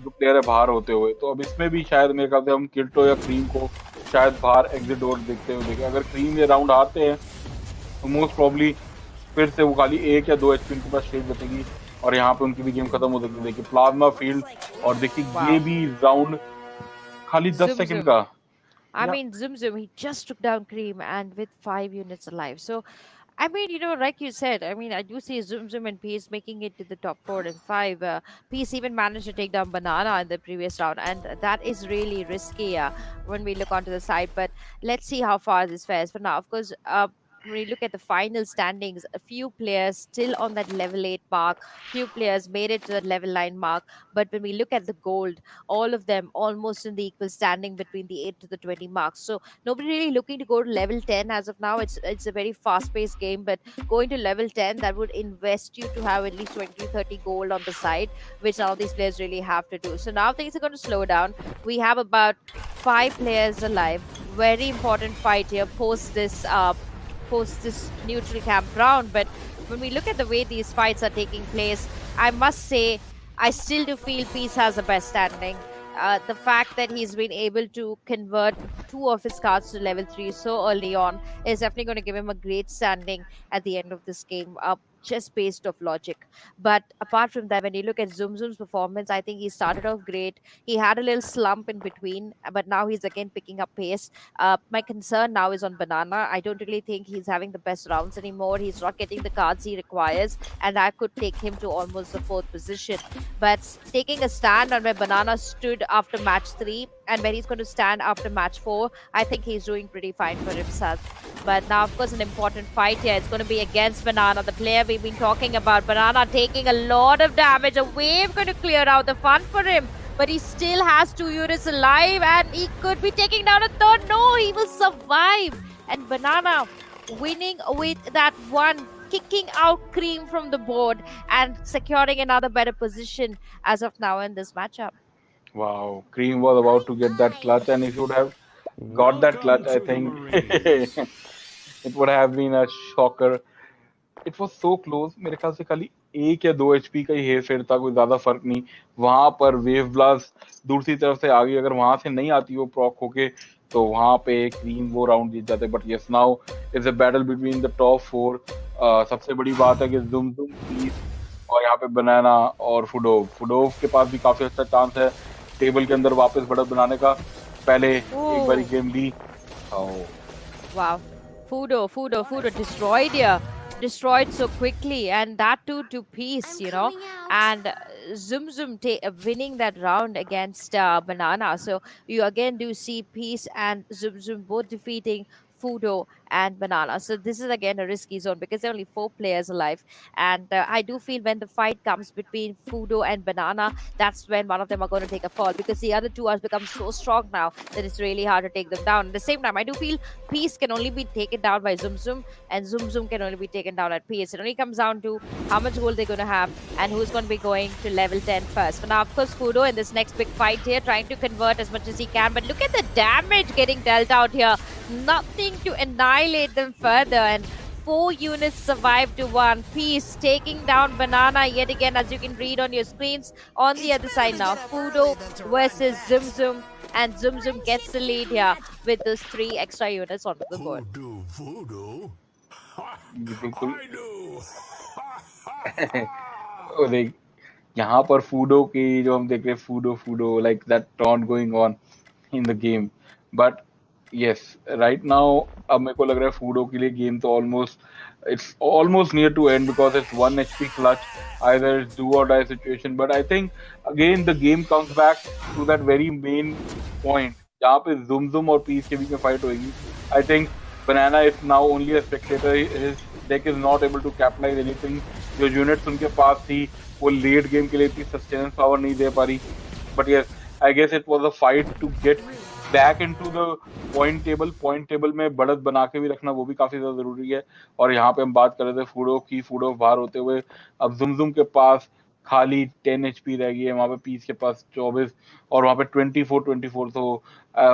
जो प्लेयर है बाहर होते हुए. तो अब इसमें भी शायद मेरे ख्याल से हम किर्टो या क्रीम को शायद बाहर एग्जिट डोर देखते हुए देखें. अगर क्रीम ये राउंड हारते हैं तो मोस्ट प्रॉब्ली फिर से वो खाली 1 या 2 HP उनके पास शेष बचेगी और यहाँ पे उनकी भी गेम खत्म हो जाएगी. देखिए प्लाज्मा फील्ड, और देखिए ये भी राउंड खाली 10 सेकंड का. I mean, Zoom Zoom, he just took down Cream and with 5 units alive. So, I mean, you know, like you said, I mean, I do see Zoom Zoom and Peace making it to the top 4 and 5. Peace even managed to take down Banana in the previous round, and that is really risky when we look onto the side. But let's see how far this fares. For now, of course, when we look at the final standings, a few players still on that level 8 mark, few players made it to the level 9 mark. But when we look at the gold, all of them almost in the equal standing between the 8 to the 20 marks. So nobody really looking to go to level 10 as of now. It's a very fast-paced game, but going to level 10, that would invest you to have at least 20 to 30 gold on the side, which now these players really have to do. So now things are going to slow down. We have about 5 players alive. Very important fight here post this neutral camp round. But when we look at the way these fights are taking place, I must say I still do feel Peace has the best standing. The fact that he's been able to convert 2 of his cards to level 3 so early on is definitely going to give him a great standing at the end of this game, just based off logic. But apart from that, when you look at Zoom Zoom's performance, I think he started off great. He had a little slump in between, but now he's again picking up pace. My concern now is on Banana. I don't really think he's having the best rounds anymore. He's not getting the cards he requires, and that could take him to almost the 4th position. But taking a stand on where Banana stood after match 3 and where he's going to stand after match 4, I think he's doing pretty fine for himself. But now, of course, an important fight here. It's going to be against Banana, the player we've been talking about. Banana taking a lot of damage. A wave going to clear out the fun for him. But he still has 2 units alive and he could be taking down a 3rd. No, he will survive. And Banana winning with that one, kicking out Cream from the board and securing another better position as of now in this matchup. Wow, Cream was about to get that clutch, and he should have got that clutch. I think it would have been a shocker. It was so close. मेरे ख्याल से खाली 1 या 2 HP का ही हेर फेर था, कोई ज्यादा फर्क नहीं. वहां पर वेव ब्लास्ट दूसरी तरफ से आ गई. अगर वहां से नहीं आती वो प्रॉक होके, तो वहां पे क्रीम वो राउंड जीत जाते. But yes, now is a battle between the top 4. सबसे बड़ी बात है कि जुम जुम पीस और यहाँ पे बनाना और फुडोव के पास भी काफी अच्छा चांस है टेबल के अंदर वापस बढ़त बनाने का. पहले एक बारी game Lee. Wow, Fudo destroyed here. Destroyed so quickly, and that too to Peace, you know. And Zoom Zoom winning that round against Banana. So you again do see Peace and Zoom Zoom both defeating Fudo and Banana. So this is again a risky zone because there are only 4 players alive. And I do feel when the fight comes between Fudo and Banana, that's when one of them are going to take a fall, because the other 2 have become so strong now that it's really hard to take them down. At the same time, I do feel Peace can only be taken down by Zoom Zoom, and Zoom Zoom can only be taken down at Peace. It only comes down to how much gold they're going to have and who's going to be going to level 10 first. But now, of course, Fudo in this next big fight here, trying to convert as much as he can. But look at the damage getting dealt out here. Nothing to annihilate them further, and 4 units survive to 1. Peace taking down Banana yet again, as you can read on your screens. On the other side now, Fudo versus Zoom Zoom, and Zoom Zoom gets the lead here with those 3 extra units on the board. Voodoo. देख यहाँ पर फूडो की जो हम देख रहे फूडो like that taunt going on in the game. But yes, right now अब मेरे को लग रहा है फूडो के लिए गेम तो it's almost near to end, because it's 1 HP clutch. Either it's do or die situation. But I think again the game comes back to that very main point जहाँ पे Zoom Zoom और Peace के बीच में fight होगी. I think Banana is now only a spectator. His deck is not able to capitalize anything. जो units उनके पास थी वो late game के लिए इतनी sustenance power नहीं दे पा रही. But yes, I guess it was a fight to get back into the point table में बढ़त बना के भी रखना वो भी काफी ज्यादा जरूरी है. और यहाँ पे हम बात कर रहे थे फूडो बाहर होते हुए, अब जुमजुम के पास खाली 10 HP रह गई है, वहाँ पे पीस के पास 24 और वहाँ पे 24. तो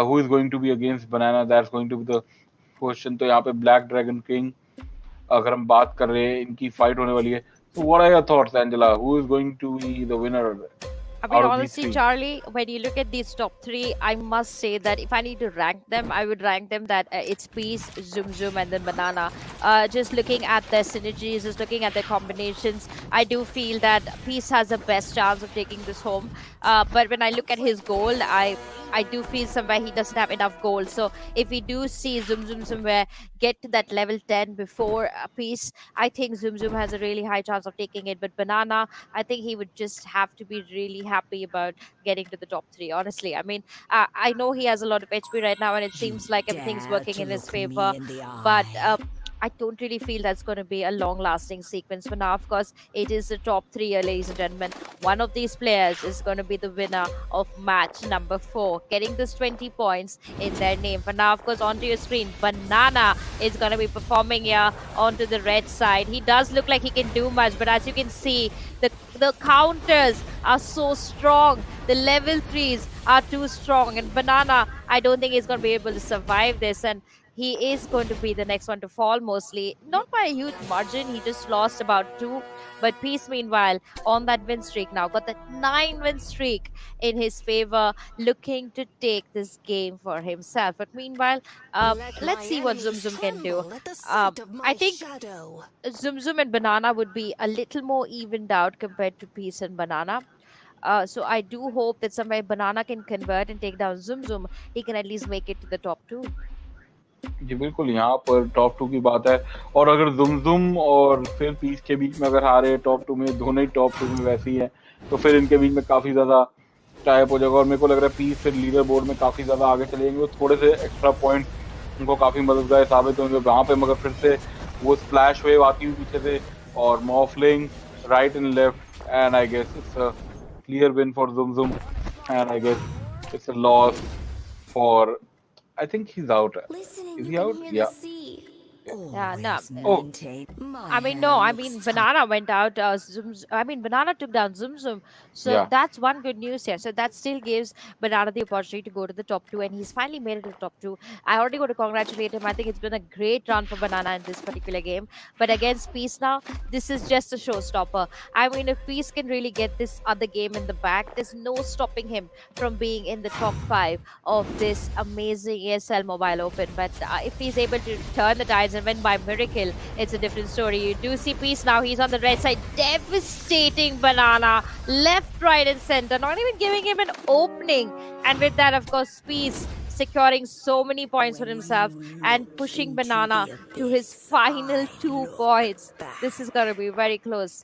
who is going to be against Banana? That's going to be the question. तो यहाँ पे ब्लैक ड्रैगन किंग अगर हम बात कर रहे हैं, इनकी फाइट होने वाली है. So what are your thoughts, Angela? Who is going to be the winner? I mean, honestly, Charlie, when you look at these top 3, I must say that if I need to rank them, I would rank them that it's Peace, Zoom Zoom, and then Banana. Just looking at their synergies, just looking at their combinations, I do feel that Peace has the best chance of taking this home. But when I look at his goal, I do feel somewhere he doesn't have enough gold. So if we do see Zoom Zoom somewhere get to that level 10 before Peace, I think Zoom Zoom has a really high chance of taking it. But Banana, I think he would just have to be really happy about getting to the top 3, honestly. I mean, I know he has a lot of HP right now and it seems like everything's working in his favor, but I don't really feel that's going to be a long-lasting sequence. For now, of course, it is the top 3 here, ladies and gentlemen. One of these players is going to be the winner of match number 4, getting this 20 points in their name. For now, of course, onto your screen, Banana is going to be performing here onto the red side. He does look like he can do much, but as you can see, the counters are so strong. The level 3s are too strong. And Banana, I don't think he's going to be able to survive this. And he is going to be the next one to fall, mostly. Not by a huge margin, he just lost about 2. But Peace, meanwhile, on that win streak now, got that 9-win streak in his favor, looking to take this game for himself. But meanwhile, let's see what Zoom Zoom can do. I think Zoom Zoom and Banana would be a little more evened out compared to Peace and Banana. So I do hope that somewhere Banana can convert and take down Zoom Zoom. He can at least make it to the top 2. जी बिल्कुल, यहाँ पर top 2 की बात है और अगर ज़ुमज़ुम और फिर पीस के बीच में अगर हारे टॉप 2 में, दोनों ही टॉप 2 में वैसे ही है, तो फिर इनके बीच में काफ़ी ज़्यादा टाइप हो जाएगा और मेरे को लग रहा है पीस फिर लीडर बोर्ड में काफ़ी ज़्यादा आगे चले जाएंगे, थोड़े से एक्स्ट्रा पॉइंट उनको काफ़ी मददगार साबित होंगे वहाँ पे, मगर फिर से वो स्प्लैश वेव आती हुई पीछे से और Morphling right and left and I guess it's a clear win for Zumzum and I guess it's a loss for I think he's out. Is he out? Yeah. Yeah, no. I mean, no. I mean, Banana went out. Banana took down Zoom Zoom. So Yeah. that's one good news here. So that still gives Banana the opportunity to go to the top 2, and he's finally made it to the top 2. I already got to congratulate him. I think it's been a great run for Banana in this particular game. But against Peace now, this is just a showstopper. I mean, if Peace can really get this other game in the back, there's no stopping him from being in the top 5 of this amazing ESL Mobile Open. But if he's able to turn the tides and win by miracle, it's a different story. You do see Peace now. He's on the red side, devastating Banana left, right, and center, not even giving him an opening. And with that, of course, Peace securing so many points for himself and pushing Banana to his final 2 points. This is going to be very close.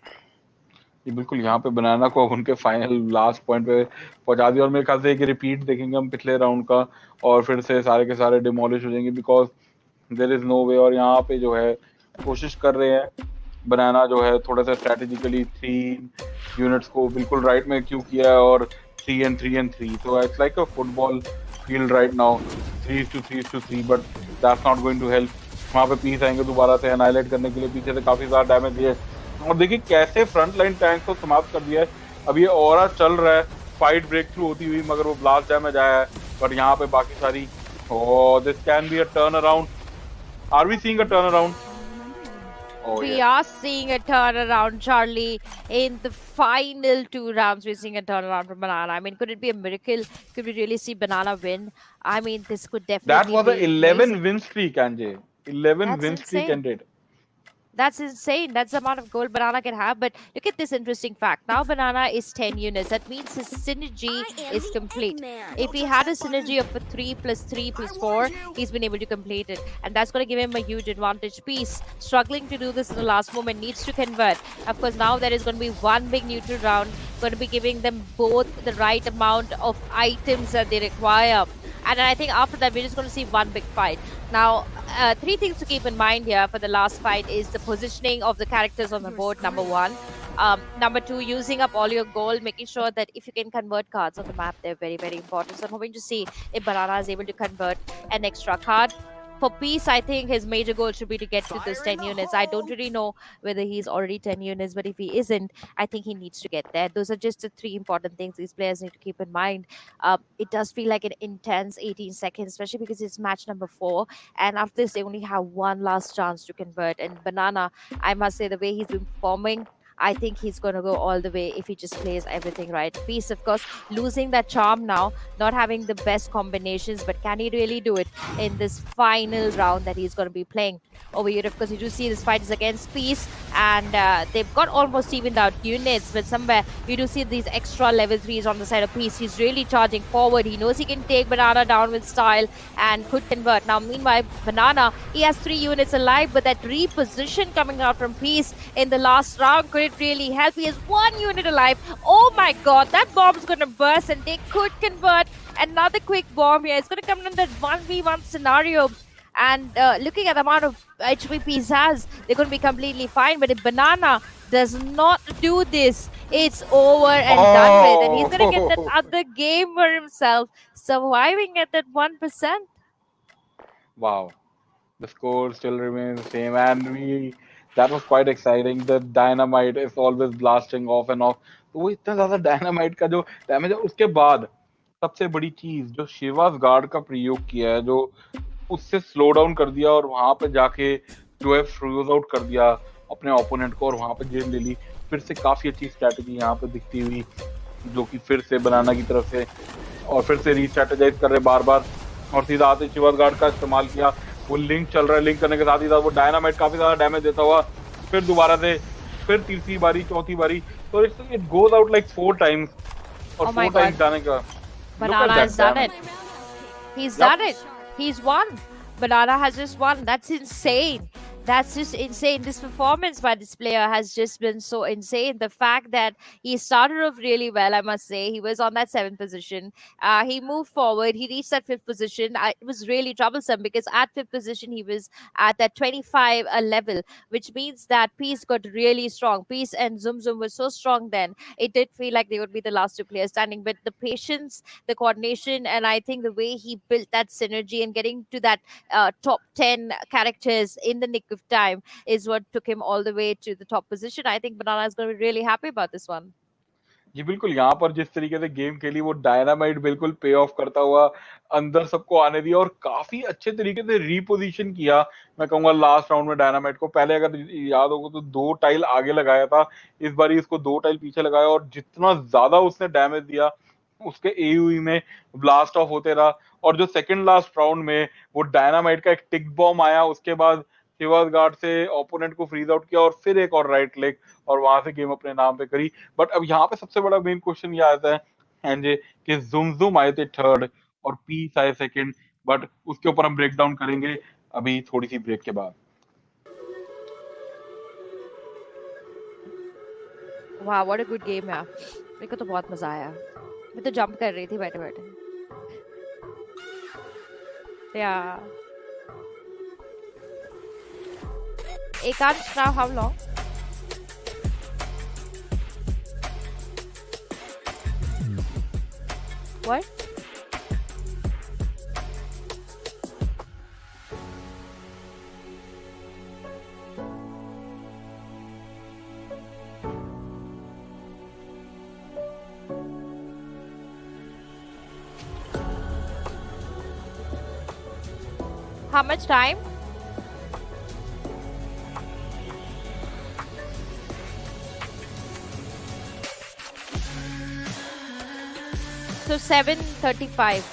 ये बिल्कुल यहाँ पे बनाना को उनके final last point पे पहुंचा दिया और मेरे ख्याल से एक रिपीट देखेंगे हम पिछले राउंड का और फिर से सारे के सारे डिमोलिश हो जाएंगे बिकॉज देयर इज नो वे और यहाँ पे जो है कोशिश कर रहे हैं बनाना जो है थोड़ा सा स्ट्रेटेजिकली 3 यूनिट्स को बिल्कुल राइट में क्यों किया है और 3 and 3 and 3 तो it's like a football field right now 3-3 but that's not going to help वहाँ पे पीस आएंगे दोबारा से एनाइलेट करने के लिए पीछे से काफी ज्यादा डैमेज दिए और देखिए कैसे फ्रंट लाइन टैंक को समाप्त कर दिया है अब ये ऑरा चल रहा है फाइट ब्रेक थ्रू होती हुई मगर वो ब्लास्ट डैमेज आया है बट यहाँ पे बाकी सारी this can be a turn around are we seeing a turn around We are seeing a turnaround, Charlie. In the final 2 rounds, we're seeing a turnaround from Banana. I mean, could it be a miracle? Could we really see Banana win? I mean, this could definitely that was be an 11 amazing. win streak, Anjay. 11 That's win streak insane. ended. That's insane. That's the amount of gold Banana can have. But look at this interesting fact. Now Banana is 10 units. That means his synergy is complete. If he had a synergy of 3 plus 3 plus 4, he's been able to complete it. And that's going to give him a huge advantage. Peace, struggling to do this in the last moment, needs to convert. Of course, now there is going to be one big neutral round. Going to be giving them both the right amount of items that they require. And I think after that, we're just going to see one big fight. Now, 3 things to keep in mind here for the last fight is the positioning of the characters on the board, number 1. Number 2, using up all your gold, making sure that if you can convert cards on the map, they're very, very important. So I'm hoping to see if Banana is able to convert an extra card. For Peace, I think his major goal should be to get to this 10 units. I don't really know whether he's already 10 units, but if he isn't, I think he needs to get there. Those are just the 3 important things these players need to keep in mind. It does feel like an intense 18 seconds, especially because it's match number 4. And after this, they only have one last chance to convert. And Banana, I must say, the way he's been performing, I think he's going to go all the way if he just plays everything right. Peace, of course, losing that charm now, not having the best combinations, but can he really do it in this final round that he's going to be playing? Over here, of course, you do see this fight is against Peace, and they've got almost evened out units, but somewhere you do see these extra level 3s on the side of Peace. He's really charging forward. He knows he can take Banana down with style and could convert. Now, meanwhile, Banana, he has 3 units alive, but that reposition coming out from Peace in the last round, could it really help? He has 1 unit alive. Oh my god, that bomb's going to burst and they could convert another quick bomb here. It's going to come in that 1v1 scenario. And looking at the amount of HP Peace has, they're going to be completely fine. But if Banana does not do this, it's over and done with. And he's going to get that other game for himself, surviving at that 1%. Wow. The score still remains the same and that was quite exciting. The dynamite is always blasting off and off. तो वो इतना ज्यादा dynamite का जो damage है उसके बाद सबसे बड़ी चीज जो शिवास गार्ड का प्रयोग किया है जो उससे स्लो डाउन कर दिया और वहां पे जाके जो है फ्रीज आउट कर दिया अपने ओपोनेंट को और वहां पे गेम ले ली। फिर से काफी अच्छी स्ट्रैटेजी यहाँ पे दिखती हुई, जो कि फिर से बनाना की तरफ से और फिर से रीस्ट्रेटेजाइज कर रहे बार बार और सीधा आते शिवाज गार्ड का इस्तेमाल किया। वो लिंक चल रहा है, लिंक करने के साथ ही साथ वो डायनामाइट काफी ज्यादा डैमेज देता हुआ फिर दोबारा से फिर तीसरी बारी चौथी बारी, तो it goes out like 4 times और Oh my 4 टाइम्स God. जाने का Banana has done it. He's done it. He's won. Banana has just won. That's insane. That's just insane. This performance by this player has just been so insane. The fact that he started off really well, I must say. He was on that 7th position. He moved forward. He reached that 5th position. It was really troublesome because at 5th position, he was at that 25 level, which means that Peace got really strong. Peace and Zum Zum were so strong then. It did feel like they would be the last 2 players standing, but the patience, the coordination, and I think the way he built that synergy and getting to that top 10 characters in the nick of time is what took him all the way to the top position. I think Banana is going to be really happy about this one. जी बिल्कुल, यहाँ पर जिस तरीके से game खेली वो dynamite बिल्कुल पे ऑफ करता हुआ अंदर सबको आने दिया और काफी अच्छे तरीके से रीपोजिशन किया। मैं कहूंगा लास्ट राउंड में डायनामाइट को पहले अगर याद होगा तो 2 टाइल आगे लगाया था, इस बार इसको 2 टाइल पीछे लगाया और जितना ज्यादा उसने डैमेज दिया उसके एयूई में ब्लास्ट ऑफ होते रहा। और जो सेकंड लास्ट राउंड में वो डायनामाइट का एक टिक बॉम्ब आया, उसके बाद शिवाज गार्ड से ओपोनेंट को फ्रीज आउट किया और फिर एक और राइट लेग और वहां से गेम अपने नाम पे करी। बट अब यहाँ पे सबसे बड़ा मेन क्वेश्चन ये आता है एनजे कि जुम आए थे 3rd और पीस आए 2nd, बट उसके ऊपर हम ब्रेक डाउन करेंगे अभी थोड़ी सी ब्रेक के बाद। वाह, व्हाट अ गुड गेम है। मेरे को तो बहुत मजा आया। मैं तो जंप कर रही थी बैठे बैठे। या Ekansh, now how long? What? How much time? So 7:35.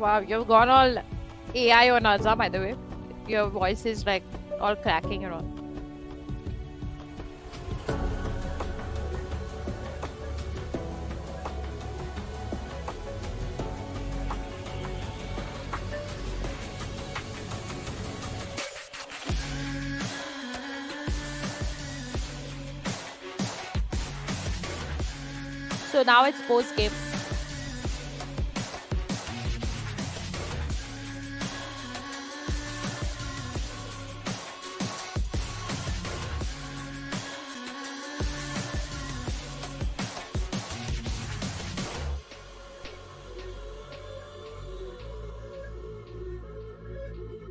Wow, you've gone all AI on Azza, by the way. Your voice is like all cracking and all. So now it's post game.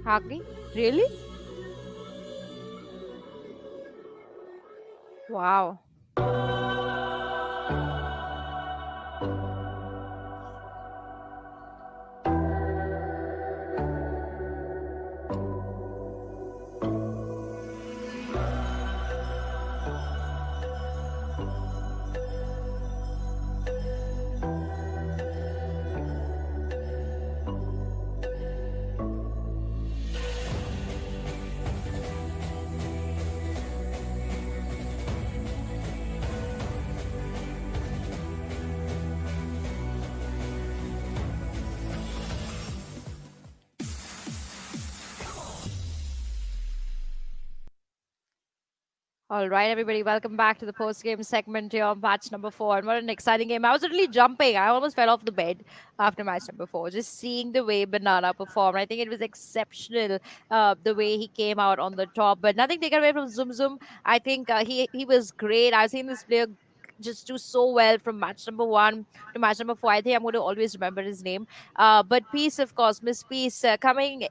Hardly? Really? Wow. All right, everybody, welcome back to the post-game segment here on match number 4. And what an exciting game. I was literally jumping. I almost fell off the bed after match number 4, just seeing the way Banana performed. I think it was exceptional, the way he came out on the top. But nothing taken away from Zoom Zoom. I think he was great. I've seen this player just do so well from match number 1 to match number 4. I think I'm going to always remember his name. But Peace, of course, Miss Peace, coming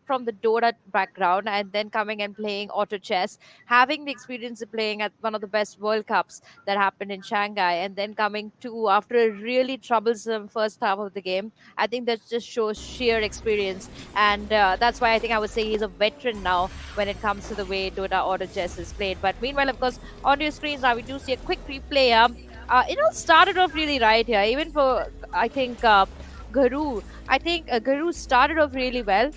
from the Dota background and then coming and playing auto chess, having the experience of playing at one of the best World Cups that happened in Shanghai, and then coming to after a really troublesome first half of the game. I think that just shows sheer experience, and that's why I think I would say he's a veteran now when it comes to the way Dota auto chess is played. But meanwhile, of course, on your screens now we do see a quick replay. It all started off really right here, even for I think Garu. I think Garu started off really well.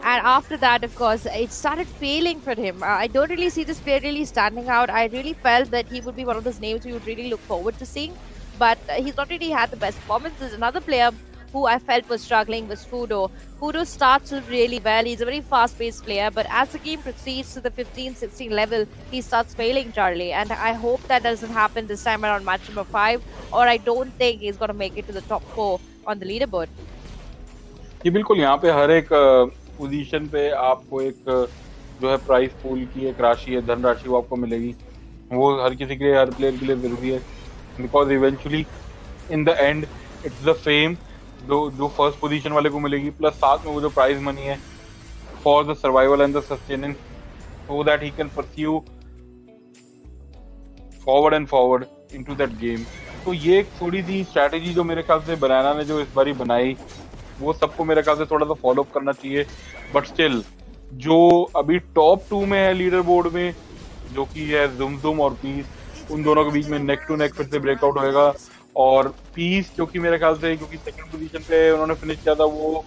And after that, of course, it started failing for him. I don't really see this player really standing out. I really felt that he would be one of those names we would really look forward to seeing. But he's not really had the best performance. There's another player who I felt was struggling was Fudo. Fudo starts off really well. He's a very fast-paced player. But as the game proceeds to the 15-16 level, he starts failing, Charlie. And I hope that doesn't happen this time around match number 5. Or I don't think he's going to make it to the top 4 on the leaderboard. ये बिल्कुल यहाँ पे हर एक position पे आपको एक जो है प्राइस पूल की एक राशि है, धनराशि वो आपको मिलेगी. वो हर किसी के लिए, हर प्लेयर के लिए जरूरी है, because eventually in the end it's the fame जो फर्स्ट पोजीशन वाले को मिलेगी, प्लस साथ में वो जो प्राइज मनी है for the survival and the sustaining, so that he can pursue forward and forward into that game. तो ये एक थोड़ी सी स्ट्रैटेजी जो मेरे ख्याल से बनाना ने जो इस बारी बनाई, वो सबको मेरे ख्याल से थोड़ा सा फॉलो अप करना चाहिए. बट स्टिल जो अभी टॉप 2 में है लीडर बोर्ड में, जो कि है जुमजुम और पीस, उन दोनों के बीच में नेक टू नेक फिर से ब्रेकआउट होएगा. और पीस जो कि मेरे ख्याल से क्योंकि सेकंड पोजीशन पे उन्होंने फिनिश किया था, वो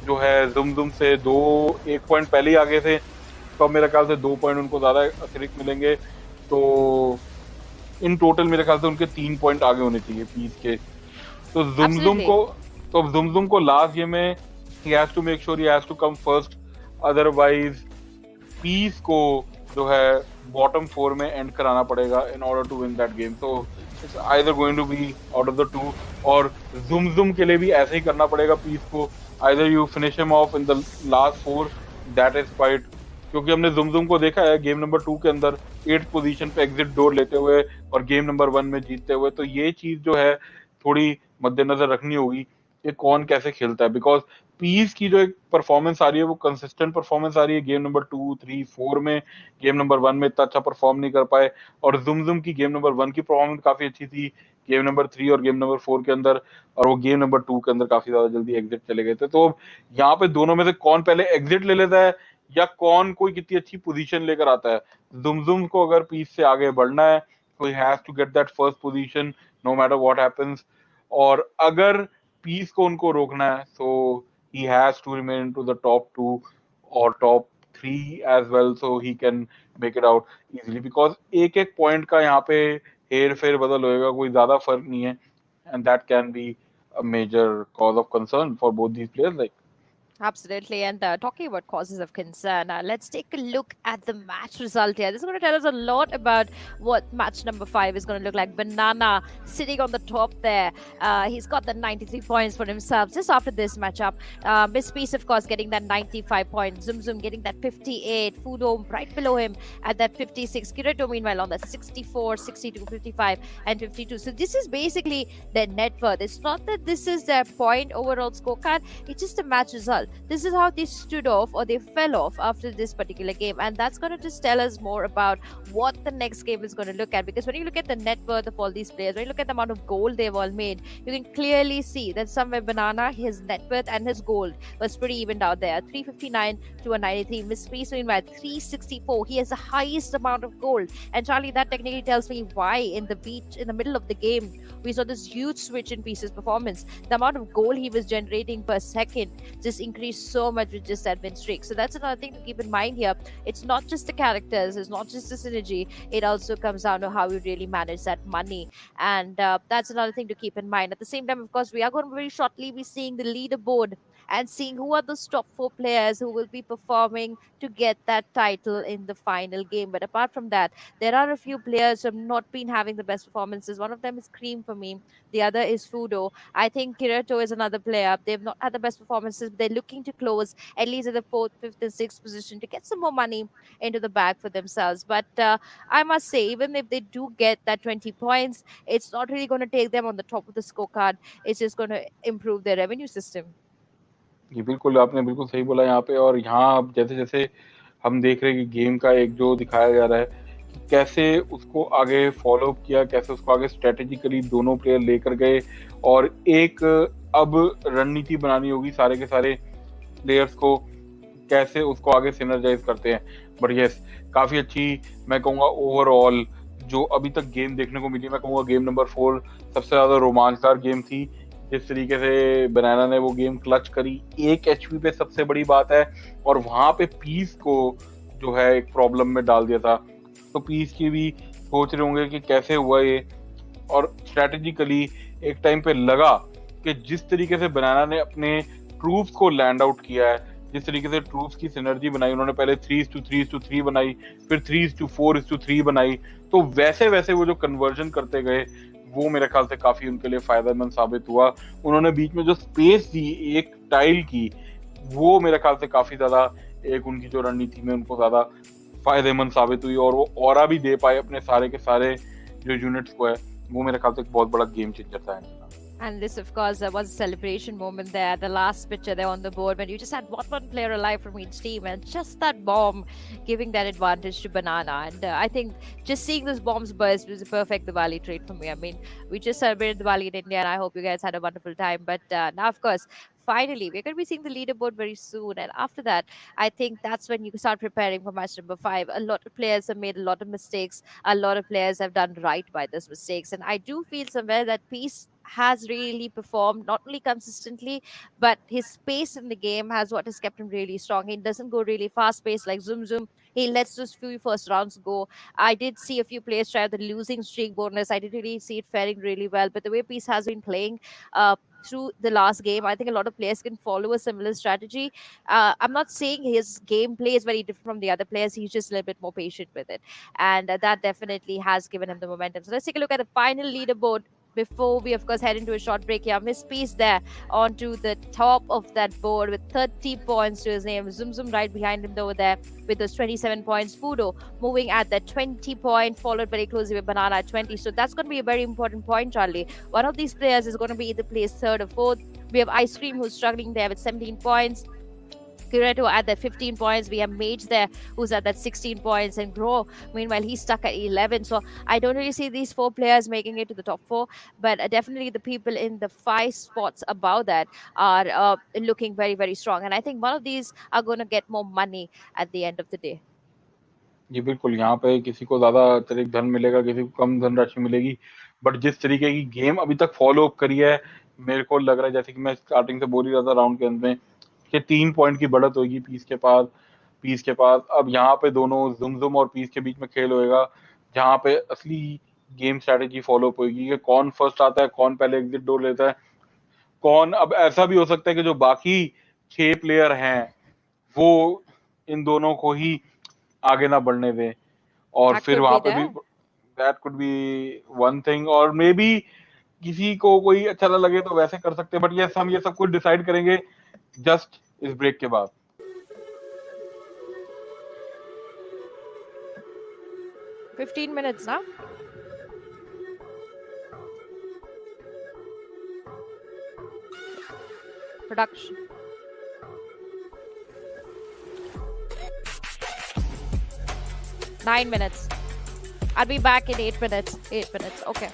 जो है जुमजुम से 1 पॉइंट पहले ही आगे थे, तो मेरे ख्याल से 2 पॉइंट उनको ज्यादा अतिरिक्त मिलेंगे. तो इन टोटल मेरे ख्याल से उनके 3 पॉइंट आगे होने चाहिए पीस के. तो जुमजुम को लास्ट गेम में he has to make sure he has to come first, otherwise Peace को जो है बॉटम 4 में एंड कराना पड़ेगा in order to win that game. So it's either going to be out of the two, और जुमजुम के लिए भी ऐसे ही करना पड़ेगा पीस को. either you finish him off in the last 4, that is quite, क्योंकि हमने जुमजुम को देखा है गेम नंबर 2 के अंदर 8th पोजीशन पे एग्जिट डोर लेते हुए और गेम नंबर 1 में जीतते हुए. तो ये चीज जो है थोड़ी मद्देनजर रखनी होगी कि कौन कैसे खेलता है, बिकॉज पीस की जो एक परफॉर्मेंस आ रही है वो कंसिस्टेंट परफॉर्मेंस आ रही है. गेम नंबर 2, 3, 4 में, गेम नंबर 1 में इतना अच्छा परफॉर्म नहीं कर पाए, और जुमजुम की गेम नंबर 1 की परफॉर्मेंस काफी अच्छी थी, गेम नंबर 3 और गेम नंबर 4 के अंदर, और वो गेम नंबर 2 के अंदर काफी ज्यादा जल्दी एग्जिट चले गए थे. तो यहाँ पे दोनों में से कौन पहले एग्जिट ले लेता है या कौन कोई कितनी अच्छी पोजीशन लेकर आता है. जुमजुम को अगर पीस से आगे बढ़ना है तो he has to get that first position no matter what happens, और अगर पीस को उनको रोकना है so he has to remain to the top 2 or top 3 as well, so he can make it out easily, because एक point का यहाँ पे हेर फेर बदल होएगा, कोई ज्यादा फर्क नहीं है, and that can be a major cause of concern for both these players. Like, absolutely. And talking about causes of concern, let's take a look at the match result here. This is going to tell us a lot about what match number 5 is going to look like. Banana sitting on the top there. He's got the 93 points for himself just after this matchup. Miss Peace, of course, getting that 95 points. Zum getting that 58. Fudo right below him at that 56. Kirito, meanwhile, on the 64, 62, 55, and 52. So this is basically their net worth. It's not that this is their point overall scorecard. It's just a match result. This is how they stood off or they fell off after this particular game, and that's going to just tell us more about what the next game is going to look at. Because when you look at the net worth of all these players, when you look at the amount of gold they've all made, you can clearly see that somewhere Banana, his net worth and his gold was pretty evened out there. 359 to a 93. Miss Peace, meanwhile, 364. He has the highest amount of gold, and Charlie, that technically tells me why in the middle of the game we saw this huge switch in Peace's performance. The amount of gold he was generating per second just increased so much with just that win streak. So that's another thing to keep in mind here. It's not just the characters, it's not just the synergy, it also comes down to how you really manage that money, and that's another thing to keep in mind. At the same time, of course, we are going to very shortly be seeing the leaderboard and seeing who are those top 4 players who will be performing to get that title in the final game. But apart from that, there are a few players who have not been having the best performances. One of them is Cream for me. The other is Fudo. I think Kirito is another player. They've not had the best performances. But they're looking to close at least at the 4th, 5th, and 6th position to get some more money into the bag for themselves. But I must say, even if they do get that 20 points, it's not really going to take them on the top of the scorecard. It's just going to improve their revenue system. जी बिल्कुल, आपने बिल्कुल सही बोला यहाँ पे। और यहाँ अब जैसे-जैसे हम देख रहे हैं कि गेम का एक जो दिखाया जा रहा है कि कैसे उसको आगे फॉलो अप किया, कैसे उसको आगे स्ट्रेटेजिकली दोनों प्लेयर लेकर गए, और एक अब रणनीति बनानी होगी सारे के सारे प्लेयर्स को, कैसे उसको आगे सिनर्जाइज करते हैं। बट यस, काफी अच्छी मैं कहूँगा ओवरऑल जो अभी तक गेम देखने को मिली, मैं कहूँगा गेम नंबर 4 सबसे ज्यादा रोमांचदार गेम थी। जिस तरीके से बनाना ने वो गेम क्लच करी, 1 HP पे सबसे बड़ी बात है, और वहां पे पीस को जो है एक प्रॉब्लम में डाल दिया था। तो पीस की भी सोच रहे होंगे कि कैसे हुआ ये, और स्ट्रेटेजिकली एक टाइम पे लगा कि जिस तरीके से बनाना ने अपने ट्रूप्स को लैंड आउट किया है, जिस तरीके से ट्रूप्स की सिनर्जी बनाई, उन्होंने पहले 3:3:3 बनाई, फिर 3:4:3 बनाई, तो वैसे वैसे वो जो कन्वर्जन करते गए वो मेरे ख्याल से काफी उनके लिए फायदेमंद साबित हुआ। उन्होंने बीच में जो स्पेस दी एक टाइल की, वो मेरे ख्याल से काफी ज्यादा एक उनकी जो रणनीति में उनको ज्यादा फायदेमंद साबित हुई, और वो ऑरा भी दे पाए अपने सारे के सारे जो यूनिट्स को है। वो मेरे ख्याल से एक बहुत बड़ा गेम चेंजर था। And this, of course, was a celebration moment there. The last picture there on the board when you just had one player alive from each team, and just that bomb giving that advantage to Banana. And I think just seeing those bombs burst was a perfect Diwali treat for me. I mean, we just celebrated Diwali in India, and I hope you guys had a wonderful time. But now, of course, finally, we're going to be seeing the leaderboard very soon. And after that, I think that's when you start preparing for match number 5. A lot of players have made a lot of mistakes. A lot of players have done right by those mistakes. And I do feel somewhere that Peace has really performed, not only consistently, but his pace in the game has what has kept him really strong. He doesn't go really fast paced like Zoom Zoom. He lets those few first rounds go. I did see a few players try the losing streak bonus. I didn't really see it faring really well. But the way Peace has been playing through the last game, I think a lot of players can follow a similar strategy. I'm not saying his gameplay is very different from the other players. He's just a little bit more patient with it. And that definitely has given him the momentum. So let's take a look at the final leaderboard before we, of course, head into a short break here. Miss Peace there onto the top of that board with 30 points to his name. Zoom Zoom right behind him over there with those 27 points. Fudo moving at that 20 point, followed very closely with Banana at 20. So that's going to be a very important point, Charlie. One of these players is going to be either placed 3rd or 4th. We have Ice Cream who's struggling there with 17 points. Kireto at that 15 points. We have Mage there who's at that 16 points, and Grow, meanwhile, he's stuck at 11. So I don't really see these 4 players making it to the top 4, but definitely the people in the 5 spots above that are looking very, very strong. And I think one of these are going to get more money at the end of the day. जी बिल्कुल, यहाँ पे किसी को ज्यादा अतिरिक्त धन मिलेगा, किसी को कम धनराशि मिलेगी, बट जिस तरीके की गेम अभी तक फॉलो अप करी है, मेरे को लग रहा है, जैसे कि मैं स्टार्टिंग से बोल ही रहा था राउंड के अंत में, कि 3 पॉइंट की बढ़त होगी पीस के पास। अब यहाँ पे दोनों जुमजुम और पीस के बीच में खेल होएगा, जहाँ पे असली गेम स्ट्रेटेजी फॉलो अप होगी कि कौन फर्स्ट आता है, कौन पहले एग्जिट डोर लेता है, कौन। अब ऐसा भी हो सकता है कि जो बाकी 6 प्लेयर हैं वो इन दोनों को ही आगे ना बढ़ने दें, और फिर वहां पे भी that could be one thing. और मे बी किसी को कोई अच्छा ना लगे तो वैसे कर सकते हैं, बट यस, हम ये सब कुछ डिसाइड करेंगे जस्ट इस ब्रेक के बाद। 15 minutes now. Production. Nine minutes. I'll be back in 8 minutes. 8 minutes. Okay.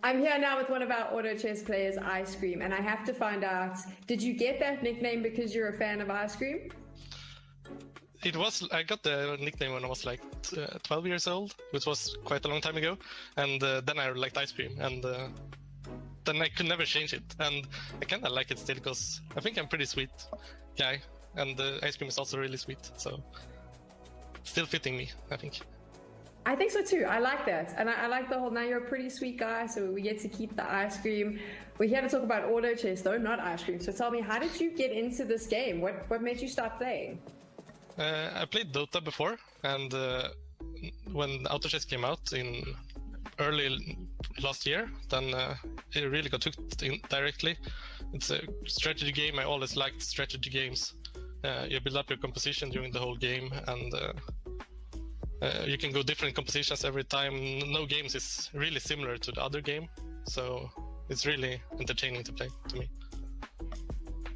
I'm here now with one of our auto chess players, Ice Cream, and I have to find out, did you get that nickname because you're a fan of Ice Cream? I got the nickname when I was like 12 years old, which was quite a long time ago, and then I liked ice cream, and then I could never change it, and I kind of like it still because I think I'm a pretty sweet guy, and the ice cream is also really sweet, so still fitting me, I think. I think so too. I like that. And I like the whole, now you're a pretty sweet guy, so we get to keep the ice cream. We're here to talk about auto chess though, not ice cream. So tell me, how did you get into this game? What made you start playing? I played Dota before, and when auto chess came out in early last year, then it really got hooked in directly. It's a strategy game. I always liked strategy games. You build up your composition during the whole game, and you can go different compositions every time. No games is really similar to the other game, so it's really entertaining to play to me.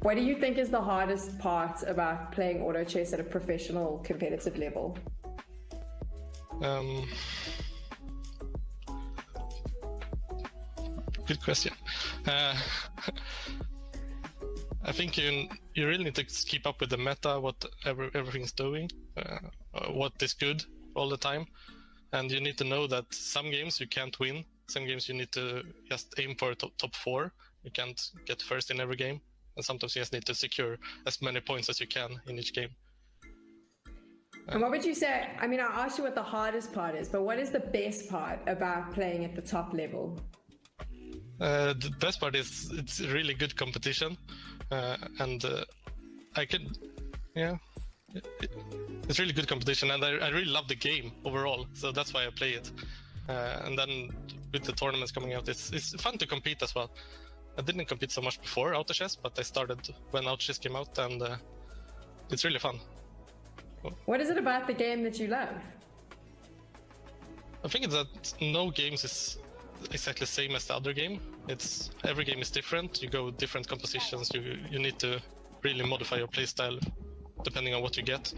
What do you think is the hardest part about playing auto chess at a professional competitive level? Good question. I think you really need to keep up with the meta, what everything's doing, what is good all the time, and you need to know that some games you can't win. Some games you need to just aim for top 4. You can't get first in every game, and sometimes you just need to secure as many points as you can in each game. And what would you say? I mean, I asked you what the hardest part is, but what is the best part about playing at the top level? The best part is it's really good competition, and it's really good competition, and I really love the game overall, so that's why I play it. And then with the tournaments coming out, it's fun to compete as well. I didn't compete so much before Auto Chess, but I started when Auto Chess came out, and it's really fun. What is it about the game that you love? I think that no games is exactly the same as the other game. Every game is different. You go different compositions. You need to really modify your playstyle depending on what you get.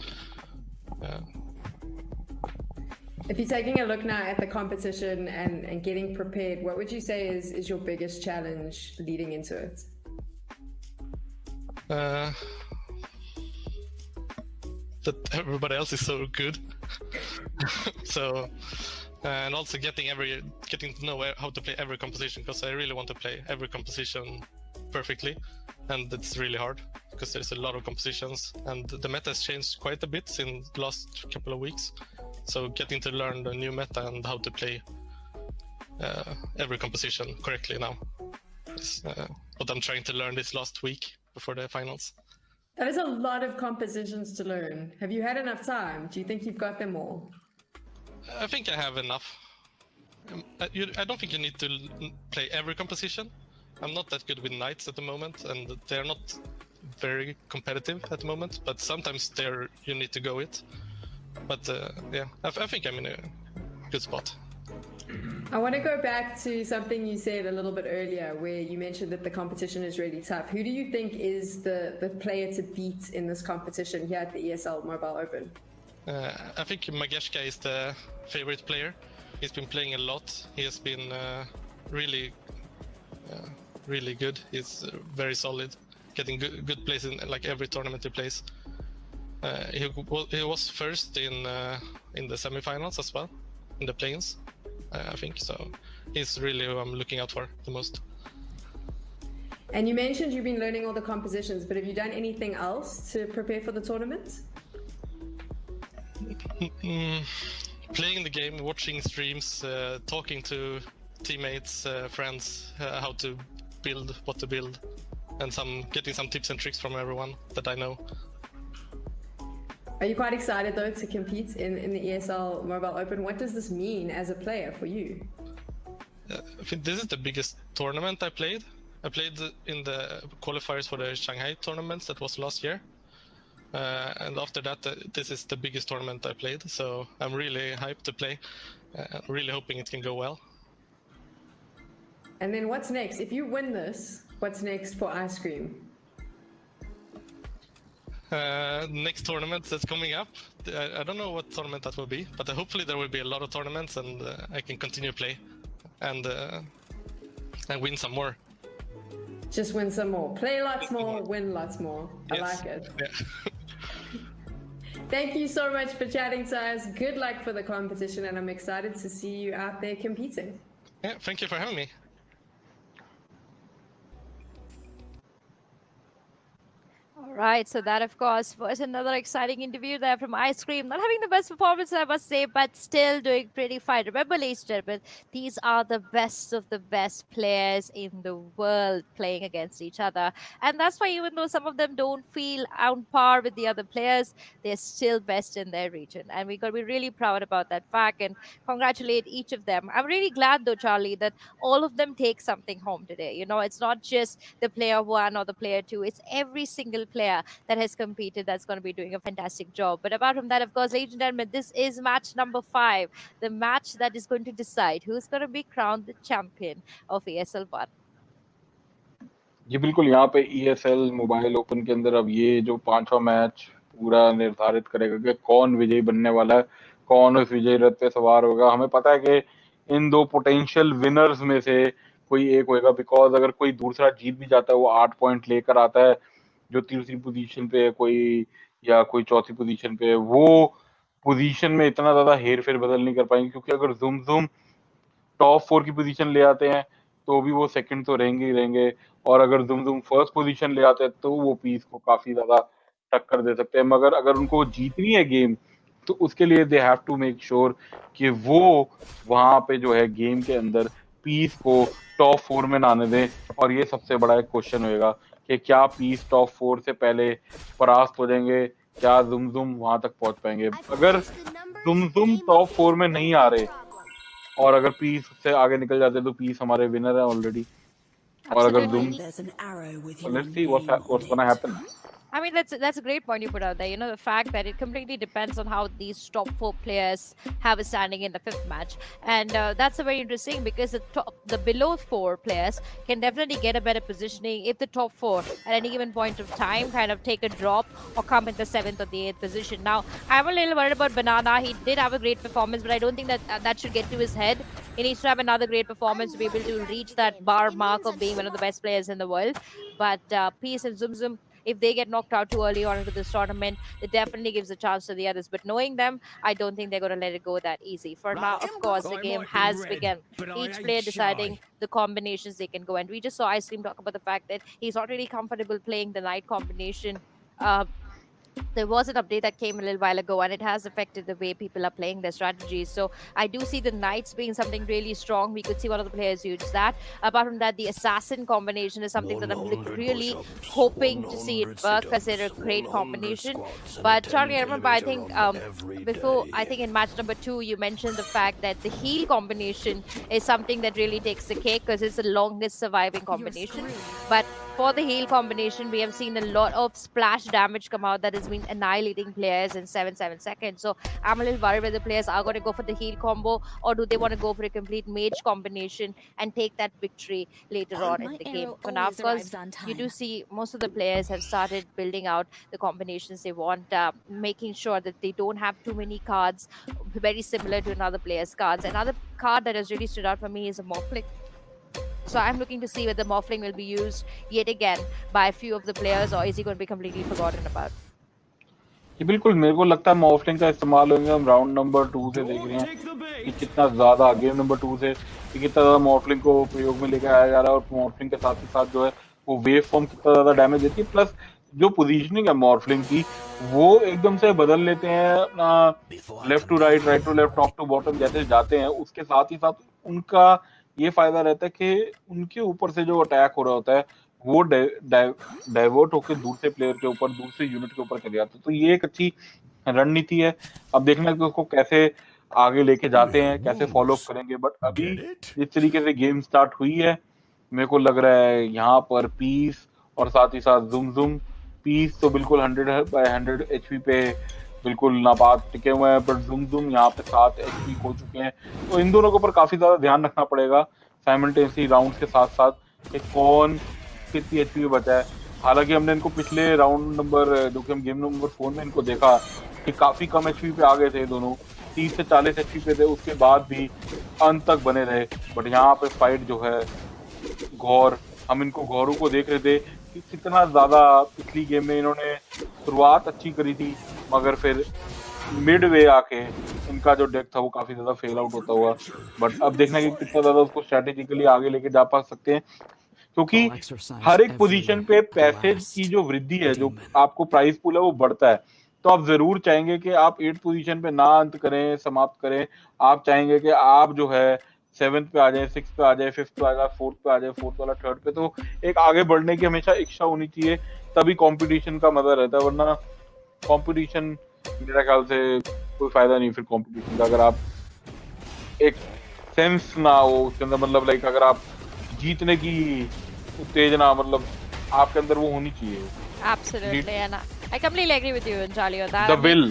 If you're taking a look now at the competition and getting prepared, what would you say is your biggest challenge leading into it? That everybody else is so good. So, and also getting to know how to play every composition, because I really want to play every composition perfectly, and it's really hard because there's a lot of compositions, and the meta has changed quite a bit in the last couple of weeks. So getting to learn the new meta and how to play every composition correctly now is what I'm trying to learn this last week before the finals. That is a lot of compositions to learn. Have you had enough time? Do you think you've got them all? I think I have enough. I don't think you need to play every composition. I'm not that good with knights at the moment, and they're not very competitive at the moment, but sometimes you need to go it. But I think I'm in a good spot. I want to go back to something you said a little bit earlier, where you mentioned that the competition is really tough. Who do you think is the player to beat in this competition here at the ESL Mobile Open? I think Mageshka is the favorite player. He's been playing a lot. He has been really good. He's very solid, getting good plays in like every tournament he plays. He was first in the semifinals as well, in the play-ins, I think. So he's really who I'm looking out for the most. And you mentioned you've been learning all the compositions, but have you done anything else to prepare for the tournament? Playing the game, watching streams, talking to teammates, friends, how to build, what to build, and getting some tips and tricks from everyone that I know. Are you quite excited though to compete in the ESL Mobile Open? What does this mean as a player for you? I think this is the biggest tournament I played. I played in the qualifiers for the Shanghai tournaments that was last year. And after that, this is the biggest tournament I played. So I'm really hyped to play. Really hoping it can go well. And then what's next? If you win this, what's next for Ice Cream? Next tournament that's coming up. I don't know what tournament that will be, but hopefully there will be a lot of tournaments and I can continue to play. And and win some more. Just win some more. Play lots more, win lots more. I Yes. like it. Yeah. Thank you so much for chatting to us. Good luck for the competition, and I'm excited to see you out there competing. Yeah, thank you for having me. All right, so that, of course, was another exciting interview there from Ice Cream. Not having the best performance, I must say, but still doing pretty fine. Remember, ladies and gentlemen, these are the best of the best players in the world playing against each other. And that's why even though some of them don't feel on par with the other players, they're still best in their region. And we got to be really proud about that fact and congratulate each of them. I'm really glad, though, Charlie, that all of them take something home today. You know, it's not just the player one or the player two, it's every single player that has competed that's going to be doing a fantastic job. But apart from that, of course, ladies and gentlemen, this is match number 5, the match that is going to decide who's going to be crowned the champion of ESL 1. जी बिल्कुल, यहाँ पे ESL mobile open के अंदर अब ये जो 5वां match पूरा निर्धारित करेगा कि कौन विजयी बनने वाला है, कौन उस विजयी रथ पे सवार होगा। हमें पता है कि इन 2 पोटेंशियल विनर्स में से कोई एक होएगा, बिकॉज अगर कोई दूसरा जीत भी जाता है, वो 8 पॉइंट लेकर आता है, जो तीसरी पोजीशन पे है कोई या कोई चौथी पोजीशन पे है, वो पोजीशन में इतना ज्यादा हेर-फेर बदल नहीं कर पाएंगे, क्योंकि अगर ज़ुम टॉप 4 की पोजीशन ले आते हैं तो भी वो सेकंड तो रहेंगे ही रहेंगे, और अगर ज़ुम फर्स्ट पोजीशन ले आते हैं तो वो पीस को काफी ज्यादा टक्कर दे सकते हैं। मगर अगर उनको जीतनी है गेम, तो उसके लिए they have to make sure कि वो वहां पे जो है गेम के अंदर पीस को टॉप 4 में ना आने दें, और ये सबसे बड़ा एक क्वेश्चन होएगा कि क्या पीस टॉप 4 से पहले परास्त हो जाएंगे, क्या ज़ुम वहां तक पहुंच पाएंगे। अगर ज़ुम टॉप 4 में नहीं आ रहे और अगर पीस से आगे निकल जाते तो पीस हमारे विनर है ऑलरेडी, और अगर Zum, let's see what's gonna happen. I mean, that's a great point you put out there. You know, the fact that it completely depends on how these top 4 players have a standing in the 5th match, and that's very interesting because the below 4 players can definitely get a better positioning if the top 4 at any given point of time kind of take a drop or come in the 7th or the 8th position. Now, I'm a little worried about Banana. He did have a great performance, but I don't think that should get to his head. He needs to have another great performance to be able to reach that bar mark of being one of the best players in the world. But Peace and Zum, if they get knocked out too early on into this tournament, it definitely gives a chance to the others. But knowing them, I don't think they're going to let it go that easy. For now, of course, the game has begun. Each player deciding the combinations they can go. And we just saw Ice Cream talk about the fact that he's not really comfortable playing the Knight combination. There was an update that came a little while ago, and it has affected the way people are playing their strategies. So I do see the Knights being something really strong. We could see one of the players use that. Apart from that, the Assassin combination is something that I'm really hoping to see it work, because they're a great combination. But Charlie, I remember, I think in match number 2, you mentioned the fact that the heal combination is something that really takes the cake, because it's the longest surviving combination. But for the heal combination, we have seen a lot of splash damage come out that has been annihilating players in 7 seconds. So I'm a little worried whether players are going to go for the heal combo, or do they want to go for a complete mage combination and take that victory later on in the game. For now, of course, you do see most of the players have started building out the combinations they want, making sure that they don't have too many cards very similar to another player's cards. Another card that has really stood out for me is a Morphling. So I'm looking to see whether Morphling will be used yet again by a few of the players, or is he going to be completely forgotten about? जी बिल्कुल, मेरे को लगता है मॉर्फलिंग का इस्तेमाल होंगे। हम round number 2 से देख रहे हैं कि कितना ज्यादा, गेम नंबर 2 से कि कितना ज्यादा मॉर्फलिंग को प्रयोग में लेकर आया जा रहा है, और मॉर्फलिंग के साथ ही साथ जो है वो वेव फॉर्म कितना ज्यादा डैमेज देती है, प्लस जो पोजीशनिंग है मॉर्फलिंग की वो एकदम से बदल लेते हैं अपना left to right, right to left, top to bottom जैसे जाते हैं। उसके साथ ही साथ उनका ये फायदा रहता है कि उनके ऊपर से जो अटैक हो रहा होता है वो डाइवर्ट होकर दूसरे प्लेयर के ऊपर, दूसरे यूनिट के ऊपर चले जाते हैं। तो ये एक अच्छी रणनीति है। अब देखना है कि उसको कैसे आगे लेके जाते हैं, कैसे फॉलो अप करेंगे। बट अभी जिस तरीके से गेम स्टार्ट हुई है, मेरे को लग रहा है यहाँ पर पीस और साथ ही साथ ज़ुम पीस तो बिल्कुल 100/100 HP पे बिल्कुल नाबाद टिके हुए हैं, बट ज़ुम यहाँ पे 7 HP हो चुके हैं। तो इन दोनों के ऊपर काफी ज्यादा ध्यान रखना पड़ेगा साइमल्टेनियसली राउंड्स के साथ साथ कि कौन कितनी HP पे बचा है। हालांकि हमने इनको पिछले राउंड नंबर जो कि हम गेम नंबर 4 में इनको देखा कि काफी कम HP पे आ गए थे दोनों, 30 से 40 HP पे थे, उसके बाद भी अंत तक बने रहे। बट यहाँ पे फाइट जो है गौर, हम इनको गौरू को देख रहे थे कि कितना ज्यादा पिछली गेम में इन्होंने शुरुआत अच्छी करी थी, मगर फिर मिड वे आके इनका जो डेक था वो काफी ज्यादा फेल आउट होता हुआ। बट अब देखना कि कितना ज्यादा उसको स्ट्रेटेजिकली आगे लेके जा पा सकते हैं, क्योंकि हर एक पोजीशन पे पैसेज की जो वृद्धि है, जो आपको प्राइस पूल है वो बढ़ता है। तो आप जरूर चाहेंगे कि आप 8th पोजीशन पे ना अंत करें, समाप्त करें। आप चाहेंगे कि आप जो है 7th पे आ जाए, 6th पे आ जाए, 5th पे आ जाए, 4th पे आ जाए, 4th वाला 3rd पे। तो एक आगे बढ़ने की हमेशा इच्छा होनी चाहिए, तभी कंपटीशन का मजा रहता है। वरना कंपटीशन मेरा ख्याल से कोई फायदा नहीं फिर कंपटीशन का, अगर आप एक सेंस ना हो उसके अंदर। मतलब लाइक अगर आप जीतने की उत्तेजना, मतलब आपके अंदर वो होनी चाहिए। Absolutely, and I completely agree with you, Anjali, on that. The will.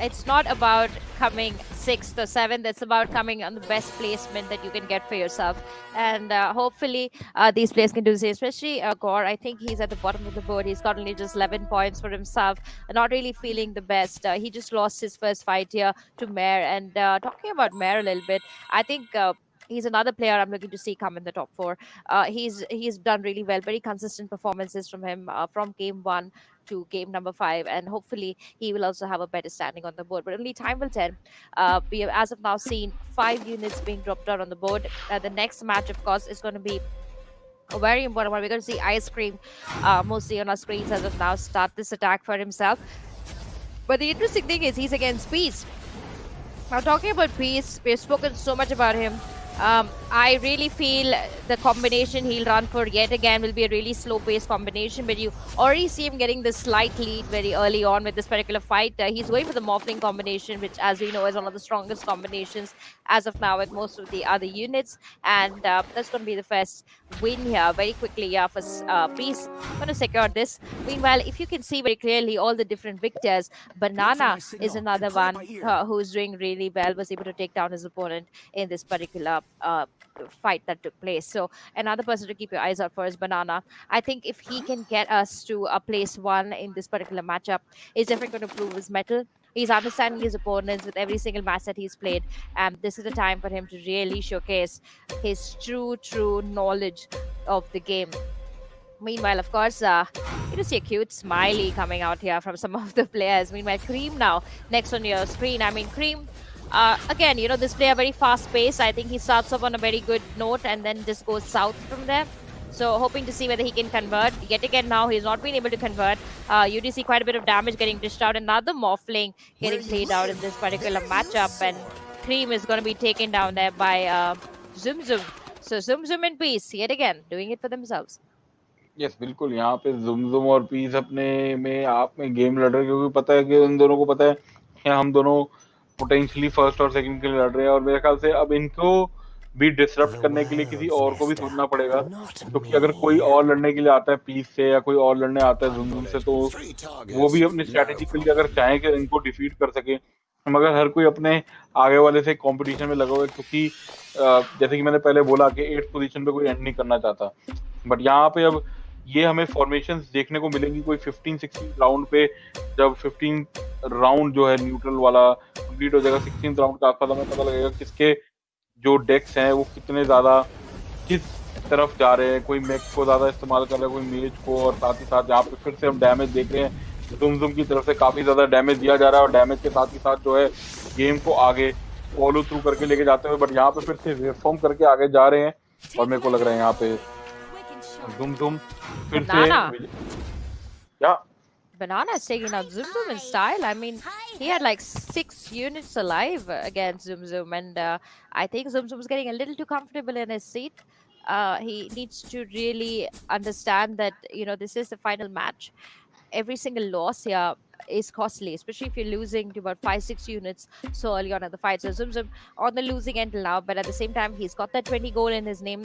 It's not about coming 6th or 7th. It's about coming on the best placement that you can get for yourself. And hopefully these players can do the same, especially Gore. I think he's at the bottom of the board. He's got only just 11 points for himself. Not really feeling the best. He just lost his first fight here to Mare. And talking about Mare a little bit, I think he's another player I'm looking to see come in the top 4. He's done really well. Very consistent performances from him from game 1 to game number 5, and hopefully he will also have a better standing on the board. But only time will tell. We have as of now seen 5 units being dropped out on the board. The next match, of course, is going to be a very important one. We're going to see Ice Cream mostly on our screens as of now start this attack for himself. But the interesting thing is he's against Peace. Now, talking about Peace, we've spoken so much about him. I really feel the combination he'll run for yet again will be a really slow-paced combination, but you already see him getting this slight lead very early on with this particular fight. He's going for the Morphling combination, which, as we know, is one of the strongest combinations as of now with most of the other units, and that's going to be the first win here very quickly for Peace. Going to secure this. Meanwhile, if you can see very clearly all the different victors, Banana is another one who's doing really well, was able to take down his opponent in this particular fight that took place. So another person to keep your eyes out for is Banana. I think if he can get us to a place 1 in this particular matchup, he's definitely going to prove his mettle. He's understanding his opponents with every single match that he's played, and this is the time for him to really showcase his true knowledge of the game. Meanwhile, of course, you see a cute smiley coming out here from some of the players. Meanwhile, Cream now next on your screen. I mean, Cream, again, you know, this player very fast-paced. I think he starts off on a very good note and then just goes south from there. So hoping to see whether he can convert. Yet again, now he's not been able to convert. You do see quite a bit of damage getting dished out. Another Morphling getting played out in this particular matchup. And Cream is going to be taken down there by Zoom Zoom. So Zoom Zoom and Peace, yet again, doing it for themselves. Yes बिल्कुल, यहाँ पे जुमजुम और piece अपने में आप में game लड़ रहे हैं, क्योंकि पता है कि उन दोनों को पता है कि हम दोनों पोटेंशियली फर्स्ट और सेकंड के लिए लड़ रहे हैं। और मेरे ख्याल से अब इनको भी डिसरप्ट करने के लिए किसी और को भी सोचना पड़ेगा, क्योंकि अगर कोई और लड़ने के लिए आता है पीस से या कोई और लड़ने आता है जुमजुम से, तो वो भी अपनी स्ट्रैटेजी के लिए अगर चाहें कि इनको डिफीट कर सके, मगर हर कोई अपने आगे वाले से कंपटीशन में लगा हुआ है। क्योंकि जैसे कि मैंने पहले बोला कि 8th पोजीशन पे कोई एंड नहीं करना चाहता, बट यहाँ पे अब ये हमें फॉर्मेशंस देखने को मिलेंगी कोई 15-16 राउंड पे, जब 15 राउंड जो है न्यूट्रल वाला कंप्लीट हो जाएगा, 16 राउंड का आसपास हमें पता लगेगा किसके जो डेक्स हैं वो कितने ज्यादा किस तरफ जा रहे हैं। कोई मैक को ज्यादा इस्तेमाल कर रहा है, कोई मेज को, और साथ ही साथ यहाँ पे फिर से हम डैमेज देख रहे हैं। जुमजुम की तरफ से काफी ज्यादा डैमेज दिया जा रहा है, और डैमेज के साथ ही साथ जो है गेम को आगे फॉलो थ्रू करके लेके जाते हुए, बट यहाँ पे फिर से रिफॉर्म करके आगे जा रहे हैं। और मेरे को लग रहा है यहाँ पे Zoom फिर से Banana is taking out Zoom Zoom in style. I mean, he had like 6 units alive against Zoom Zoom, and I think Zoom Zoom is getting a little too comfortable in his seat. He needs to really understand that, you know, this is the final match. Every single loss here is costly, especially if you're losing to about 5-6 units so early on in the fight. So Zoom Zoom on the losing end now, but at the same time, he's got that 20 goal in his name,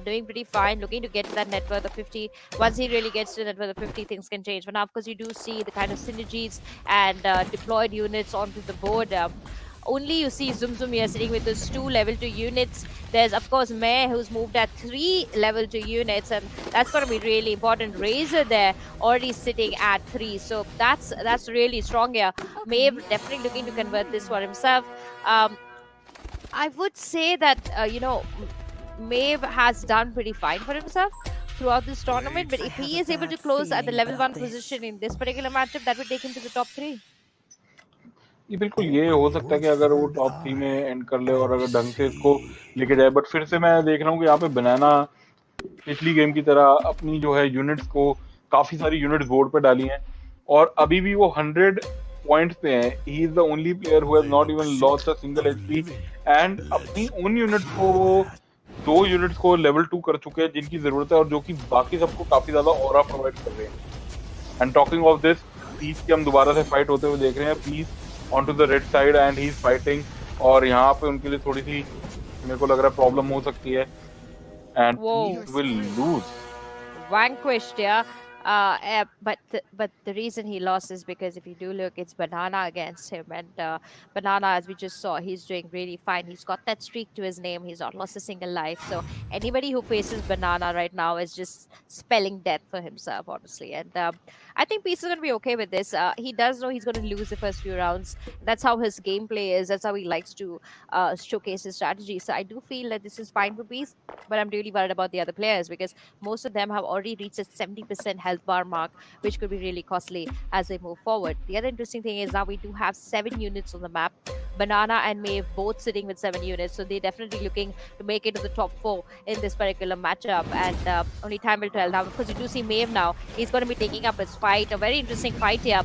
doing pretty fine, looking to get to that net worth of 50. Once he really gets to net worth of 50, things can change. But now, of course, you do see the kind of synergies and deployed units onto the board. Only you see Zoom Zoom here sitting with those 2 level 2 units. There's, of course, Meh, who's moved at 3 level 2 units, and that's going to be really important. Razor there already sitting at 3, so that's really strong here. Meh definitely looking to convert this for himself. I would say that, you know, Maeve has done pretty fine for himself throughout this tournament, but if he is able to close at the level 1 position in this particular matchup, that would take him to the top 3. ये बिल्कुल ये हो सकता है कि अगर वो top 3 में एंड कर ले और अगर ढंग से इसको लेके जाए, बट फिर से मैं देख रहा हूँ कि यहाँ पे बनाना पिछली गेम की तरह अपनी जो है यूनिट्स को काफी सारी यूनिट्स बोर्ड पे डाली हैं और अभी भी वो 100 पॉइंट्स पे हैं. He is the only player who has not even lost a single HP and अपनी उन यूनिट्स को वो 2 यूनिट्स को लेवल 2 कर चुके हैं जिनकी जरूरत है और जो कि बाकी सबको काफी ज्यादा ऑरा प्रोवाइड कर रहे हैं. And talking of this, Peace की हम दोबारा से फाइट होते हुए देख रहे हैं. Peace onto the red side and he's fighting और यहाँ पे उनके लिए थोड़ी सी मेरे को लग रहा है प्रॉब्लम हो सकती है and he will lose. Vanquished, yeah. But the reason he lost is because if you do look, it's Banana against him, and Banana, as we just saw, he's doing really fine. He's got that streak to his name. He's not lost a single life. So anybody who faces Banana right now is just spelling death for himself, honestly. And I think Peace is going to be okay with this. He does know he's going to lose the first few rounds. That's how his gameplay is. That's how he likes to showcase his strategy. So I do feel that this is fine for Peace, but I'm really worried about the other players because most of them have already reached a 70% health bar mark, which could be really costly as they move forward. The other interesting thing is now we do have 7 units on the map. Banana and Maeve both sitting with 7 units, so they're definitely looking to make it to the top 4 in this particular matchup, and only time will tell. Now, of course, you do see Maeve now. He's going to be taking up his fight, a very interesting fight here.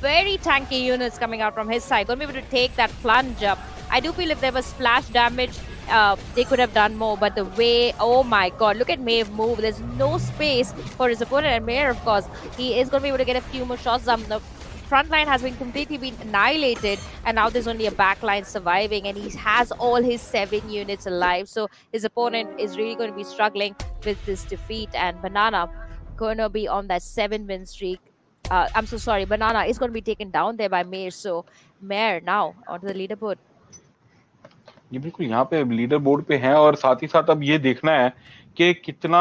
Very tanky units coming out from his side. Going to be able to take that plunge up. I do feel if there was splash damage, they could have done more, but the way, oh my god, look at Maeve move. There's no space for his opponent, and Maeve, of course, he is going to be able to get a few more shots. The front line has been completely annihilated, and now there's only a back line surviving, and he has all his 7 units alive. So his opponent is really going to be struggling with this defeat, and Banana going to be on that 7-win streak. I'm so sorry, Banana is going to be taken down there by Maeve. So Maeve now onto the leaderboard. ये बिल्कुल यहाँ पे leader board पे हैं और साथ ही साथ अब ये देखना है कि कितना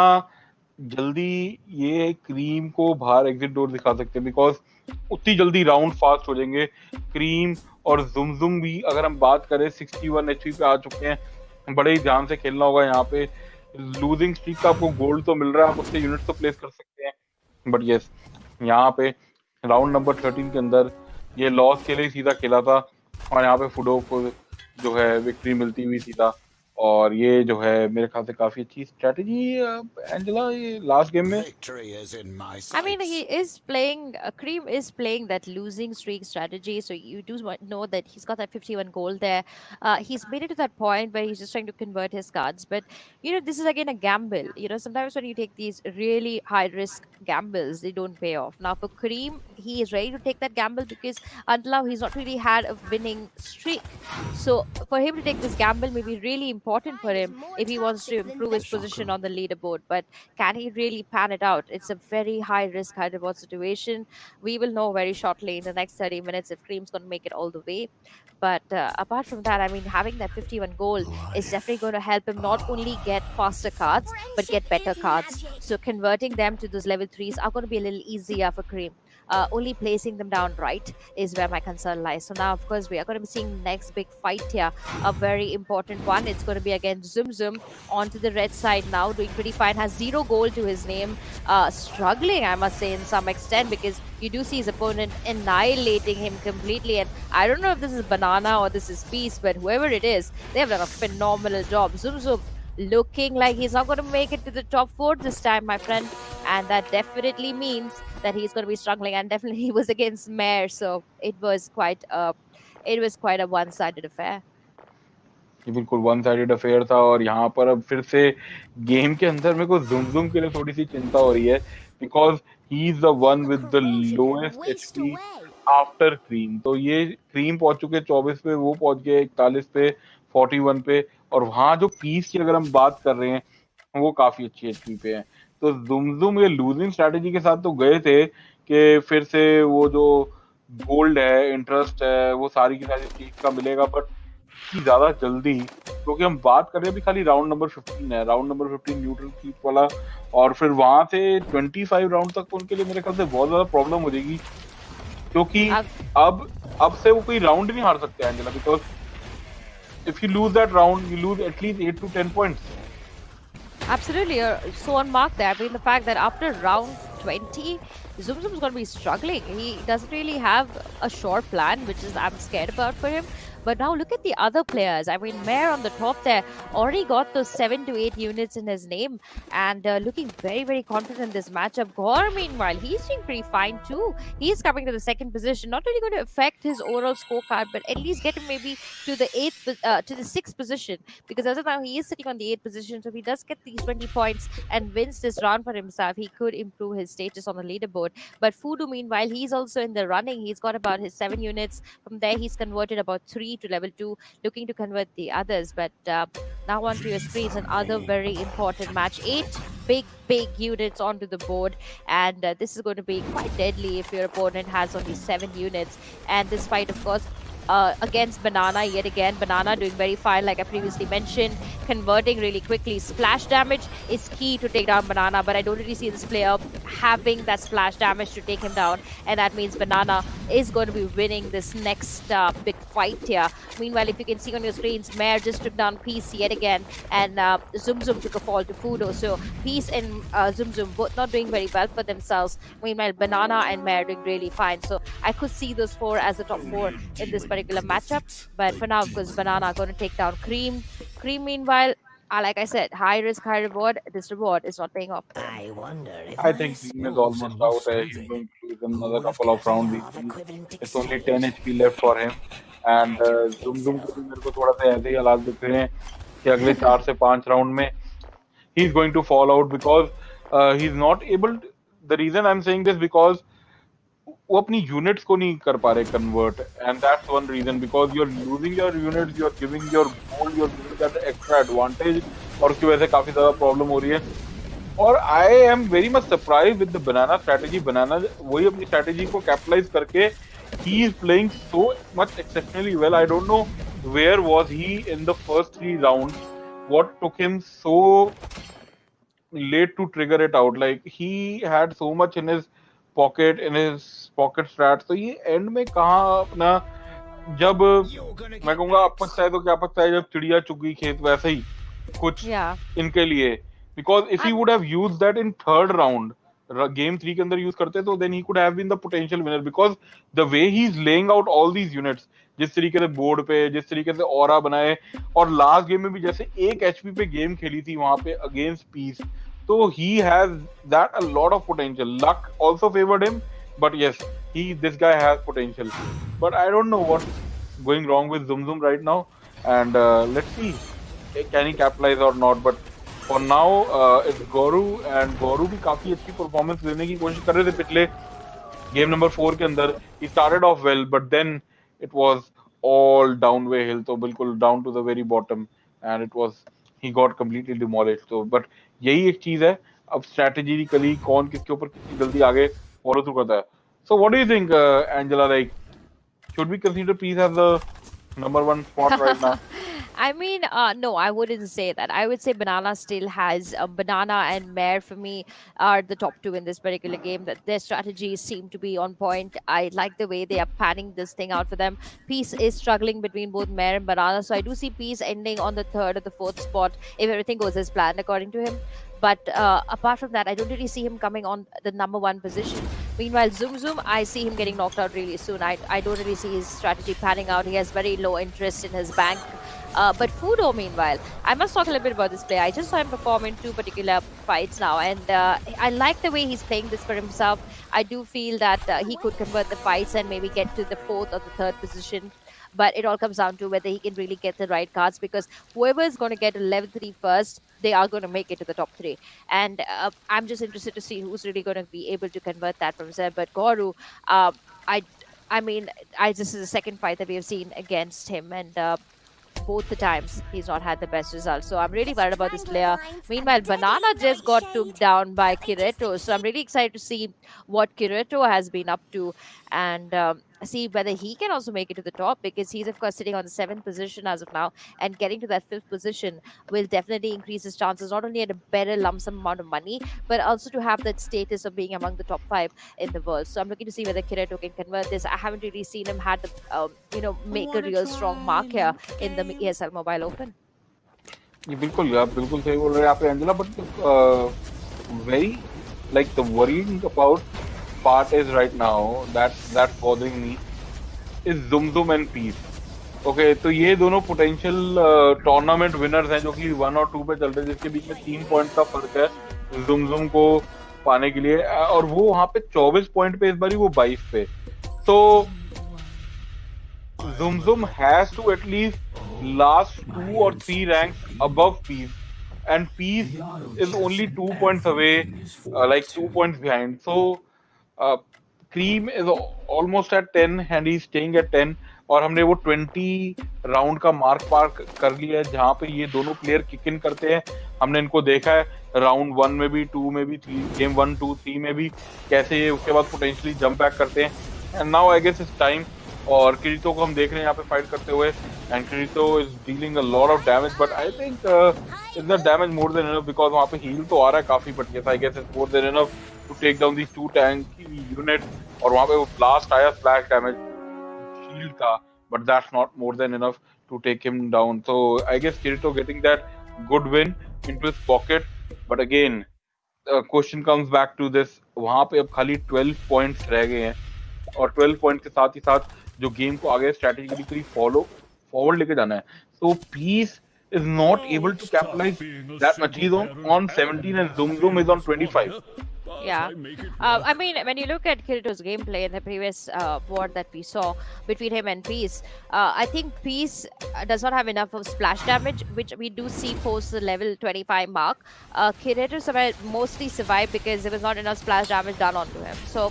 जल्दी ये क्रीम को बाहर एग्जिट डोर दिखा सकते हैं, बिकॉज उतनी जल्दी राउंड फास्ट हो जाएंगे. क्रीम और जुमजुम भी अगर हम बात करें 61 एचपी पे आ चुके हैं. बड़े ही ध्यान से खेलना होगा यहाँ पे. लूजिंग स्ट्रीक का आपको गोल्ड तो मिल रहा है, आप उससे यूनिट तो प्लेस कर सकते हैं, बट यस यहाँ पे राउंड नंबर 13 के अंदर ये लॉस के लिए सीधा खेला था और यहाँ पे फुडो को जो है विक्ट्री मिलती हुई सीधा. और ये जो है मेरे ख्याल से काफी अच्छी स्ट्रेटजी एंजेला ये लास्ट गेम में. I mean, he is playing, Cream is playing that losing streak strategy, so you do know that he's got that 51 gold there. He's made it to that point where he's just trying to convert his cards, but you know, this is again a gamble. You know, sometimes when you take these really high risk gambles, they don't pay off. Now for Cream, he is ready to take that gamble because until now he's not really had a winning streak. So for him to take this gamble may be really important for him if he wants to improve his position on the leaderboard, but can he really pan it out? It's a very high risk, high reward situation. We will know very shortly in the next 30 minutes if Cream's going to make it all the way. But apart from that, I mean, having that 51 gold is definitely going to help him not only get faster cards, but get better cards. So converting them to those level 3s are going to be a little easier for Cream. Only placing them down right is where my concern lies. So now, of course, we are going to be seeing the next big fight here, a very important one. It's going to be against Zum Zum onto the red side now, doing pretty fine, has 0 gold to his name, struggling, I must say, in some extent, because you do see his opponent annihilating him completely. And I don't know if this is Banana or this is Peace, but whoever it is, they have done a phenomenal job. Zum Zum looking like he's not going to make it to the top 4 this time, my friend, and that definitely means that he's going to be struggling. And definitely he was against Mare, so it was quite a one-sided affair. ये बिल्कुल one sided affair था और यहाँ पर अब फिर से game के अंदर मेरे को जुमजुम के लिए थोड़ी सी चिंता हो रही है, because he is the one with the lowest HP after cream. तो ये क्रीम पहुंच चुके 24 पे, वो पहुंच गए 41 पे, 41 पे, और वहाँ जो पीस की अगर हम बात कर रहे हैं वो काफी अच्छी एचपी पे है. तो जुमजुम ये लूजिंग स्ट्रेटेजी के साथ तो गए थे कि फिर से वो जो गोल्ड है, इंटरेस्ट है, वो सारी की सारी चीज का मिलेगा, बट ज्यादा जल्दी, क्योंकि हम बात कर रहे हैं अभी खाली राउंड नंबर 15 है, राउंड नंबर 15 न्यूट्रल कीप वाला, और फिर वहां से 25 राउंड तक उनके लिए मेरे ख्याल से बहुत ज्यादा प्रॉब्लम हो जाएगी, क्योंकि अब से वो कोई राउंड नहीं हार सकते Angela, because if you lose that round you lose at least 8 to 10 points. Absolutely, you're so on mark there. I mean, the fact that after round 20, Zoom Zoom's going to be struggling. He doesn't really have a sure plan, which is I'm scared about for him. But now look at the other players. I mean, Mare on the top there already got those 7 to 8 units in his name and looking very, very confident in this matchup. Gore, meanwhile, he's doing pretty fine too. He's coming to the second position. Not really going to affect his overall scorecard, but at least get him maybe to the to the sixth position, because as of now he is sitting on the eighth position. So if he does get these 20 points and wins this round for himself, he could improve his status on the leaderboard. But Fudu, meanwhile, he's also in the running. He's got about his 7 units. From there, he's converted about 3 to level 2, looking to convert the others. But now onto your screens, another very important match. 8 big units onto the board, and this is going to be quite deadly if your opponent has only 7 units. And despite, of course, against Banana, yet again, Banana doing very fine, like I previously mentioned, converting really quickly. Splash damage is key to take down Banana, but I don't really see this player having that splash damage to take him down, and that means Banana is going to be winning this next big fight here. Meanwhile, if you can see on your screens, Mare just took down Peace yet again, and Zoom Zoom took a fall to Fudo. So Peace and Zoom Zoom both not doing very well for themselves. Meanwhile, Banana and Mare doing really fine. So I could see those 4 as the top 4 in this particular matchup. But for now, of course, Banana going to take down Cream. Cream, meanwhile, like I said, high risk, high reward. This reward is not paying off. I wonder if I think Cream is almost out. He's going to lose another couple of rounds. It's only 10 HP left for him. And Zoom Zoom को भी मेरे को थोड़ा सा ऐसे ही हालात दिख रहे हैं कि अगले 4 से 5 राउंड में he's going to fall out because he's not able to, the reason I'm saying this because वो अपनी यूनिट्स को नहीं कर पा रहे convert, and that's one reason because you are losing your units, you are giving your gold, you are giving that extra advantage, और उसकी वजह से काफी ज्यादा प्रॉब्लम हो रही है. और I am very much surprise with the banana strategy. Banana वही अपनी स्ट्रेटेजी को कैपिटलाइज करके he is playing so much exceptionally well. I don't know where was he in the first 3 rounds, what took him so late to trigger it out. Like he had so much in his pocket strat. तो ये and में कहाँ अपना, जब मैं कहूँगा आपत्ता है तो क्या आपत्ता है, जब चिड़िया चुग गई खेत वैसे ही कुछ इनके लिए. Because if he would have used that in third round, game 3 के अंदर यूज करते तो then he could have been the potential winner. Because the way he is laying out all these units, जिस तरीके से बोर्ड पे, जिस तरीके से ऑरा बनाए, और लास्ट गेम में भी जैसे 1 HP पे गेम खेली थी वहां पे अगेंस्ट पीस, so he has that a lot of potential. Luck also favored him, but yes, this guy has potential. But I don't know what's going wrong with Zoom Zoom right now, and let's see can he capitalize or not. But for now it's Goru, and Goru भी काफी अच्छी performance देने की कोशिश कर रहे थे पिछले गेम नंबर 4 के अंदर. He started off well, but then it was all downway hill, तो बिल्कुल down to the very bottom, and it was he got completely demolished. So but यही एक चीज है, अब स्ट्रेटेजिकली कौन किसके ऊपर कितनी जल्दी आगे फॉलो थ्रू करता है. So what do you think Angela, like should we consider Peace as the number 1 spot right now? I mean, no, I wouldn't say that. I would say Banana still has Banana and Mare for me are the top 2 in this particular game. That their strategies seem to be on point. I like the way they are panning this thing out for them. Peace is struggling between both Mare and Banana, so I do see Peace ending on the 3rd or the 4th spot if everything goes as planned according to him. But apart from that, I don't really see him coming on the number 1 position. Meanwhile, Zoom Zoom, I see him getting knocked out really soon. I don't really see his strategy panning out. He has very low interest in his bank. But Fudo, meanwhile, I must talk a little bit about this player. I just saw him perform in 2 particular fights now, and I like the way he's playing this for himself. I do feel that he could convert the fights and maybe get to the 4th or the 3rd position. But it all comes down to whether he can really get the right cards, because whoever is going to get a level 3 first, they are going to make it to the top 3. And I'm just interested to see who's really going to be able to convert that from Zeb. But Goru, I mean, this is the second fight that we have seen against him, and both the times he's not had the best results. So I'm really worried about this player. Meanwhile, Banana just got took down by Kireto. So I'm really excited to see what Kireto has been up to, and see whether he can also make it to the top, because he's of course sitting on the 7th position as of now, and getting to that 5th position will definitely increase his chances, not only at a better lump sum amount of money, but also to have that status of being among the top 5 in the world. So I'm looking to see whether Kireto can convert this. I haven't really seen him had the make a real strong mark here in the ESL Mobile Open. ये बिल्कुल आप बिल्कुल सही बोल रहे हैं यहाँ पे Angela, but very like the worrying about part is right now that's bothering me is Zum Zum and Peace. Okay तो ये दोनों पोटेंशियल टूर्नामेंट विनर्स हैं जो कि 1 और 2 पे चल रहे हैं, जिसके बीच में 3 पॉइंट का फर्क है जुमजुम को पाने के लिए, और वो वहां पे 24 पॉइंट पे, इस बारी वो 22 पे. तो Zumzum has to at least last 2 or 3 ranks above Peace, and Peace is only 2 points away, like 2 points behind. So Cream is almost at 10 and he's staying at 10. और हमने वो 20 राउंड का मार्क पार कर लिया है जहाँ पे ये दोनों प्लेयर किक इन करते हैं. हमने इनको देखा है राउंड 1 में भी, 2 में भी, गेम 1, 2, 3 में भी कैसे ये उसके बाद पोटेंशियली जंप बैक करते हैं. And now I guess it's time. और किरितो को हम देख रहे हैं यहाँ पे फाइट करते हुए, and Kirito is dealing a lot of damage, but I think is the damage more than enough because वहाँ पे हील तो आ रहा है काफी, but yes I guess it's more than enough to take down these 2 tank unit. और वहाँ पे वो ब्लास्ट आया स्प्लैश डैमेज शील्ड का, but that's not more than enough to take him down. So I guess Kirito getting that good win into his pocket. But again, question comes back to this. वहाँ पे अब खाली 12 points रह गए हैं, और 12 points के साथ ही साथ जो गेम को आगे स्ट्रेटेजिकली फॉरवर्ड लेके जाना है. So Peace is not able to capitalize that much. He's on 17 and Zum is on 25. Yeah, I mean, when you look at Kirito's gameplay in the previous board that we saw between him and Peace, I think Peace does not have enough of splash damage, which we do see post the level 25 mark. Kirito mostly survived because there was not enough splash damage done onto him. So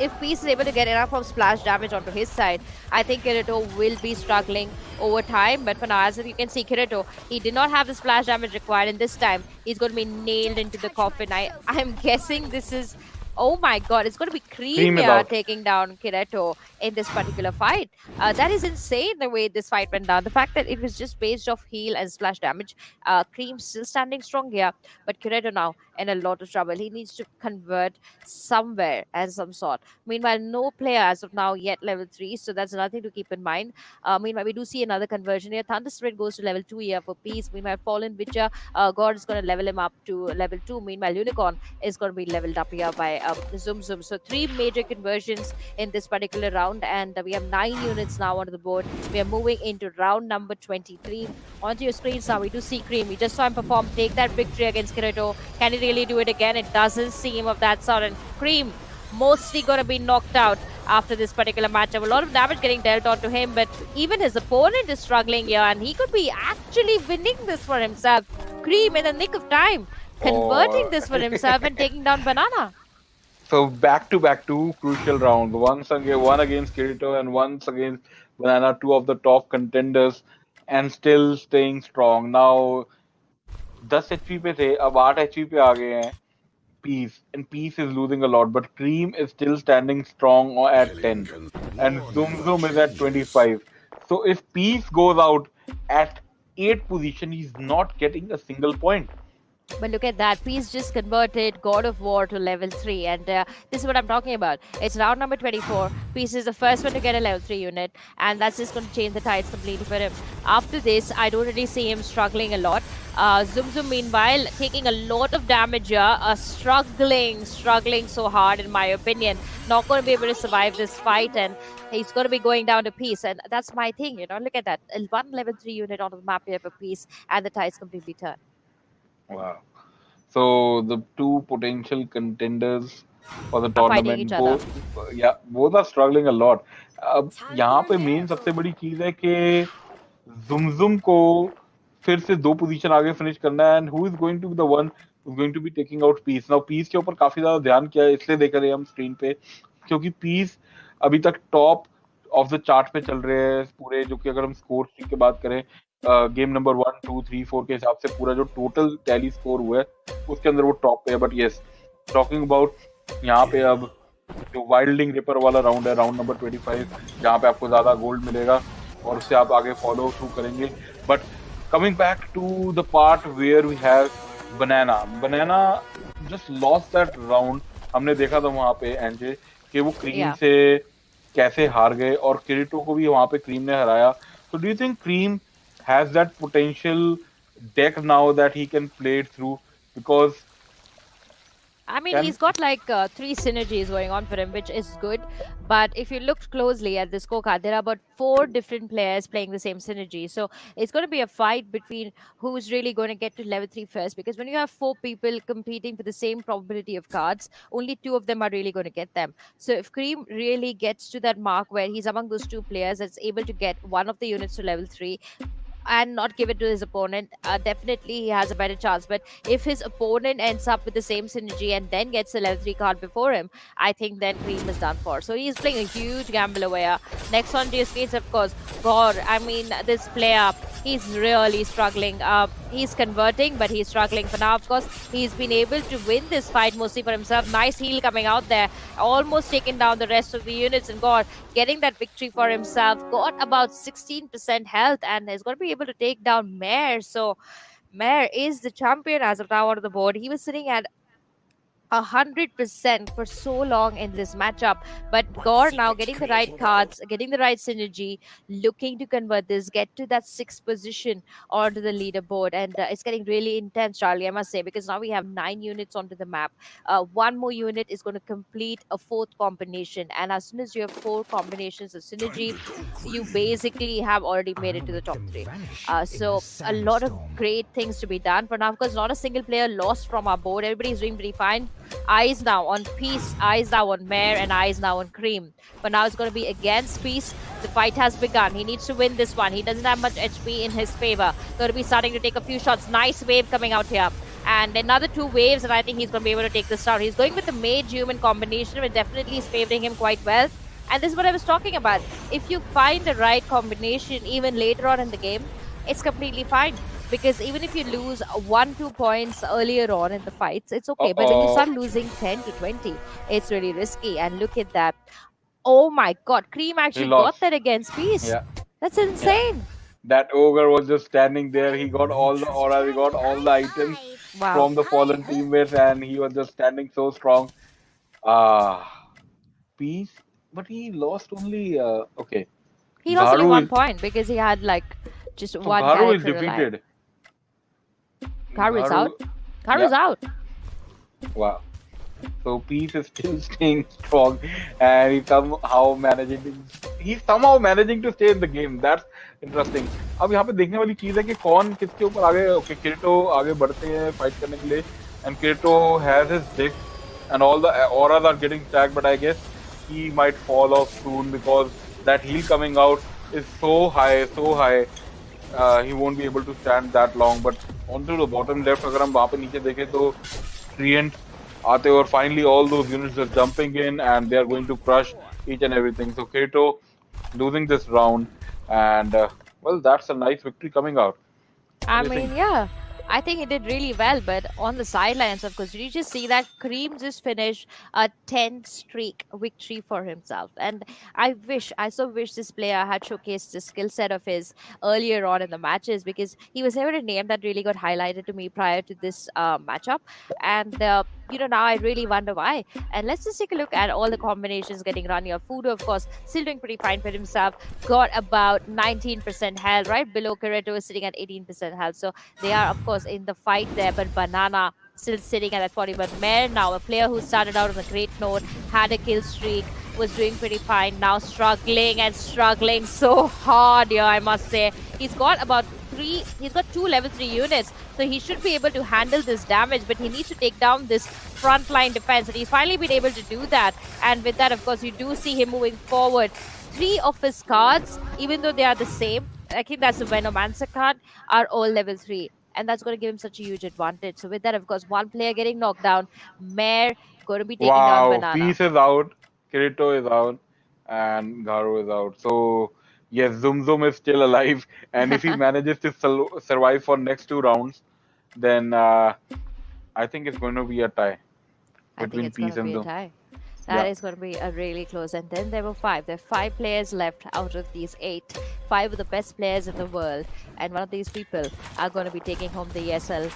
if Peace is able to get enough of splash damage onto his side, I think Kirito will be struggling over time. But for now, as you can see, Kirito, he did not have the splash damage required, and this time he's going to be nailed into the coffin. I'm guessing this is... Oh my god, it's going to be Cream taking down Kirito in this particular fight. That is insane the way this fight went down. The fact that it was just based off heal and splash damage. Cream still standing strong here, but Kirito now in a lot of trouble. He needs to convert somewhere and some sort. Meanwhile, no player as of now yet level 3, so that's another thing to keep in mind. Meanwhile, we do see another conversion here. Thunder Spirit goes to level 2 here for Peace. Meanwhile, Fallen Witcher, God is going to level him up to level 2. Meanwhile, Unicorn is going to be leveled up here by Zum Zum. So 3 major conversions in this particular round, and we have 9 units now on the board. We are moving into round number 23. Onto your screens now, we do see Cream. We just saw him perform, take that victory against Kirito. Can he really do it again? It doesn't seem of that sort, and Cream mostly going to be knocked out after this particular matchup. A lot of damage getting dealt onto him, but even his opponent is struggling here, and he could be actually winning this for himself. Cream in the nick of time, converting this for himself and taking down Banana. So back to back 2 crucial rounds. One against Kirito and once against Banana, 2 of the top contenders, and still staying strong. Now 10 HP पे थे, अब 8 HP पे आ गए हैं Peace, and Peace is losing a lot, but Cream is still standing strong at 10, and Zum is at 25. So if Peace goes out at 8th position, he's not getting a single point. But look at that. Peace just converted God of War to level 3. And this is what I'm talking about. It's round number 24. Peace is the first one to get a level 3 unit. And that's just going to change the tides completely for him. After this, I don't really see him struggling a lot. Zum Zum, meanwhile, taking a lot of damage here. Struggling so hard, in my opinion. Not going to be able to survive this fight. And he's going to be going down to Peace. And that's my thing, you know. Look at that. One level 3 unit on the map here for Peace. And the tides completely turn. Wow. So the 2 potential contenders for the tournament, both are struggling a lot. अब यहाँ पे main सबसे बड़ी चीज है कि जुमजुम को फिर से 2 पोजीशन आगे फिनिश करना है, and who is going to be the one who is going to be taking out Peace. Now Peace के ऊपर काफी ज्यादा ध्यान किया है, इसलिए देख रहे हैं हम स्क्रीन पे, क्योंकि Peace अभी तक टॉप ऑफ द चार्ट पे चल रहे हैं पूरे, जो कि अगर हम स्कोर की बात करें गेम नंबर 1, 2, 3, 4 के हिसाब से पूरा जो टोटल टैली स्कोर हुआ है उसके अंदर वो टॉप पे है. बट यस, टॉकिंग अबाउट यहाँ पे अब जो वाइल्डिंग रिपर वाला राउंड है, राउंड नंबर 25, जहाँ पे आपको ज्यादा गोल्ड मिलेगा और उससे आप आगे फॉलो थ्रू करेंगे. But coming back to the part where we have banana just lost that round. हमने देखा था वहाँ पे एनजे कि वो क्रीम से कैसे हार गए, और किरिटो को भी वहाँ पे क्रीम ने हराया. So do you think Cream has that potential deck now that he can play it through, because I mean, he's got like 3 synergies going on for him, which is good. But if you look closely at the scorecard, there are about 4 different players playing the same synergy. So it's going to be a fight between who's really going to get to level 3 first. Because when you have 4 people competing for the same probability of cards, only 2 of them are really going to get them. So if Cream really gets to that mark where he's among those 2 players that's able to get one of the units to level 3, and not give it to his opponent, definitely he has a better chance. But if his opponent ends up with the same synergy and then gets a level 3 card before him, I think then Cream is done for. So he's playing a huge gamble away. Next on to your skates, of course, God, I mean, this player, he's really struggling. He's converting, but he's struggling for now. Of course, he's been able to win this fight mostly for himself. Nice heal coming out there, almost taking down the rest of the units, and God, getting that victory for himself. Got about 16% health and is going to be able to take down Mare. So Mare is the champion as of now on the board. He was sitting at 100% for so long in this matchup, but Gore now getting the right cards, getting the right synergy, looking to convert this, get to that 6th position onto the leaderboard, and it's getting really intense, Charlie, I must say, because now we have 9 units onto the map. 1 more unit is going to complete a 4th combination, and as soon as you have 4 combinations of synergy, you basically have already made it to the top 3. So a lot of great things to be done for now, because not a single player lost from our board. Everybody's doing pretty fine. Eyes now on Peace, eyes now on Mare, and eyes now on Cream. But now it's going to be against Peace. The fight has begun. He needs to win this one. He doesn't have much HP in his favor. Going to be starting to take a few shots. Nice wave coming out here. And another 2 waves, and I think he's going to be able to take this down. He's going with the mage-human combination, which definitely is favoring him quite well. And this is what I was talking about. If you find the right combination even later on in the game, it's completely fine. Because even if you lose 1-2 points earlier on in the fights, it's okay. But when you start losing 10 to 20, it's really risky. And look at that. Oh my God. Cream actually got that against Peace. Yeah. That's insane. Yeah. That ogre was just standing there. He got all the auras, he got all the items from the fallen teammates, and he was just standing so strong. Peace, but he lost only, okay. He lost only 1 point because he had like just so one Garu guy is defeated. Garu is out. Garu's out. Wow. So Peace is still staying strong, and he's somehow managing to stay in the game. That's interesting. अब यहाँ पे देखने वाली चीज है कि कौन किसके ऊपर आगे. Okay, Kirito आगे बढ़ते हैं फाइट करने के लिए, and Kirito has his dick, and all the auras are getting stacked, but I guess he might fall off soon because that heal coming out is so high. He won't be able to stand that long. But onto the bottom left, अगर हम वहाँ पे नीचे देखें तो Treant आते और finally all those units are jumping in and they are going to crush each and everything. So Kirito losing this round, and well, that's a nice victory coming out. I mean, yeah. I think he did really well, but on the sidelines, of course, you just see that Cream just finished a 10-streak victory for himself. And I so wish this player had showcased the skill set of his earlier on in the matches, because he was never a name that really got highlighted to me prior to this matchup. And now I really wonder why. And let's just take a look at all the combinations getting run here. Fudo, of course, still doing pretty fine for himself. Got about 19% health, right below Kirito is sitting at 18% health. So they are, of course, in the fight there. But Banana still sitting at that 41. Mare now, a player who started out on a great note, had a kill streak, was doing pretty fine. Now struggling so hard here, I must say. He's got 2 level 3 units, so he should be able to handle this damage, but he needs to take down this frontline defense, and he's finally been able to do that. And with that, of course, you do see him moving forward. 3 of his cards, even though they are the same, I think that's the Venomancer card, are all level 3. And that's going to give him such a huge advantage. So with that, of course, one player getting knocked down. Mare going to be taking down Banana. Peace is out, Kirito is out, and Garu is out. So yes, Zum is still alive, and if he manages to survive for next 2 rounds, then I think it's going to be a tie between Peace and Zum. That is going to be a really close. And then there were 5. There are 5 players left out of these 8. 5 of the best players in the world. And one of these people are going to be taking home the ESL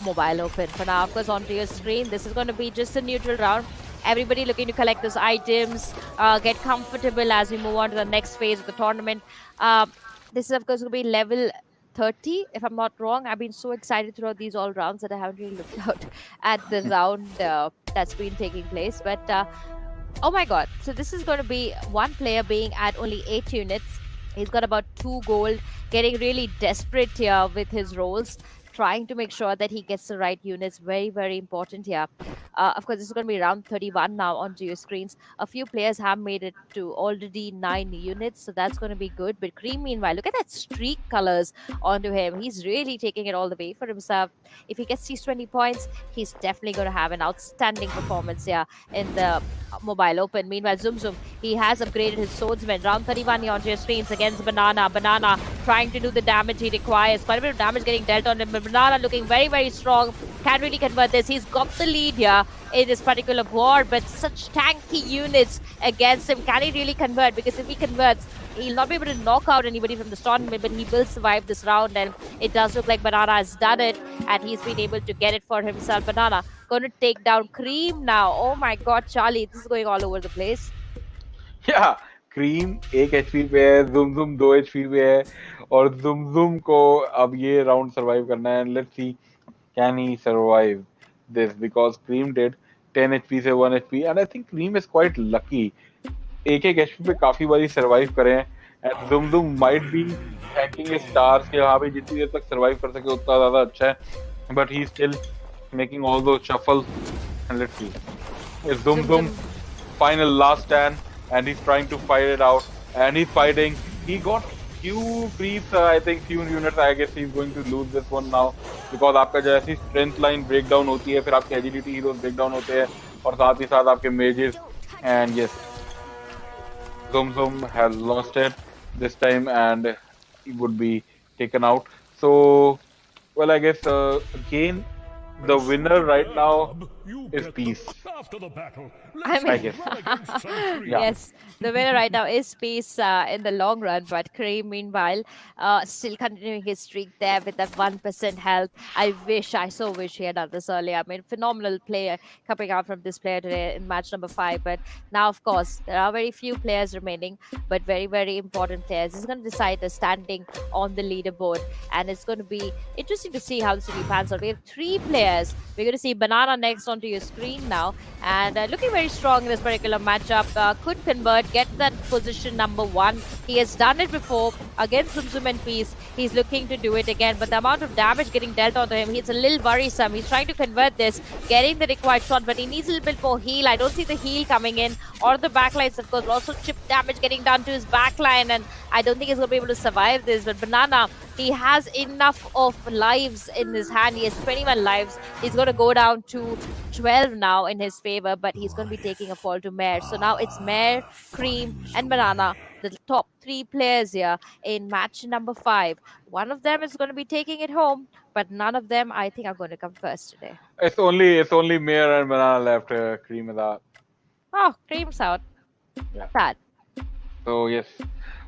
Mobile Open. For now, of course, onto your screen, this is going to be just a neutral round. Everybody looking to collect those items, get comfortable as we move on to the next phase of the tournament. This is, of course, going to be level 30, if I'm not wrong. I've been so excited throughout these all rounds that I haven't really looked out at the round that's been taking place. But oh my god, so this is going to be one player being at only 8 units. He's got about 2 gold, getting really desperate here with his rolls, trying to make sure that he gets the right units. Very, very important here. Of course, this is going to be round 31 now onto your screens. A few players have made it to already 9 units, so that's going to be good. But Cream, meanwhile, look at that streak colors onto him. He's really taking it all the way for himself. If he gets these 20 points, he's definitely going to have an outstanding performance here in the Mobile Open. Meanwhile, Zoom Zoom, he has upgraded his swordsman. Round 31 here onto your screens against Banana. Banana trying to do the damage he requires. Quite a bit of damage getting dealt on him. But Banana looking very, very strong. Can't really convert this. He's got the lead here in this particular war, but such tanky units against him. Can he really convert? Because if he converts, he'll not be able to knock out anybody from the tournament, but he will survive this round, and it does look like Banana has done it, and he's been able to get it for himself. Banana going to take down Cream now. Oh my god, Charlie, this is going all over the place. Yeah, Cream 1 HP पे है, Zoom Zoom 2 HP पे है, और Zoom Zoom को अब ये round survive करना है. Let's see, can he survive this? Because Cream did 10 HP से 1 HP, and I think Cream is quite lucky. 1 HP पे काफी बारी सर्वाइव करे हैं, and Zoom Zoom might be thanking his stars कि हाँ भाई जितनी देर तक सर्वाइव कर सके उतना ज़्यादा अच्छा है. But he's still making all those shuffles, and let's see. It's Zoom Zoom final last stand, and he's trying to fight it out, and he's fighting. He got few creeps, I think few units. I guess he's going to lose this one now, because आपका जैसी strength line breakdown होती है, फिर आपके agility heroes breakdown होते हैं, और साथ ही साथ आपके mages. And yes, Zoom Zoom has lost it this time, and he would be taken out. So, well, I guess again, the winner right now is Peace. I mean, I guess. Yeah. Yes, the winner right now is Peace in the long run, but Cream, meanwhile, still continuing his streak there with that 1% health. I so wish he had done this earlier. I mean, phenomenal player coming out from this player today in match number 5. But now, of course, there are very few players remaining, but very, very important players. This is going to decide the standing on the leaderboard, and it's going to be interesting to see how this really pans out. We have 3 players. We're going to see Banana next onto your screen now, and looking very strong in this particular matchup. Could convert, get that position number 1. He has done it before against Zoom Zoom and Peace. He's looking to do it again, but the amount of damage getting dealt onto him, it's a little worrisome. He's trying to convert this, getting the required shot, but he needs a little bit more heal. I don't see the heal coming in, or the backlines, of course. Also chip damage getting done to his backline, and I don't think he's going to be able to survive this. But Banana, he has enough of lives in his hand. He has 21 lives. He's going to go down to 12 now in his favor, but he's going to be taking a fall to Mare. So now it's Mare, Cream, and Banana, the top 3 players here in match number 5. One of them is going to be taking it home, but none of them, I think, are going to come first today. It's only Mare and Banana left. Cream is out. Oh, Cream's out. Yeah. Sad. So yes.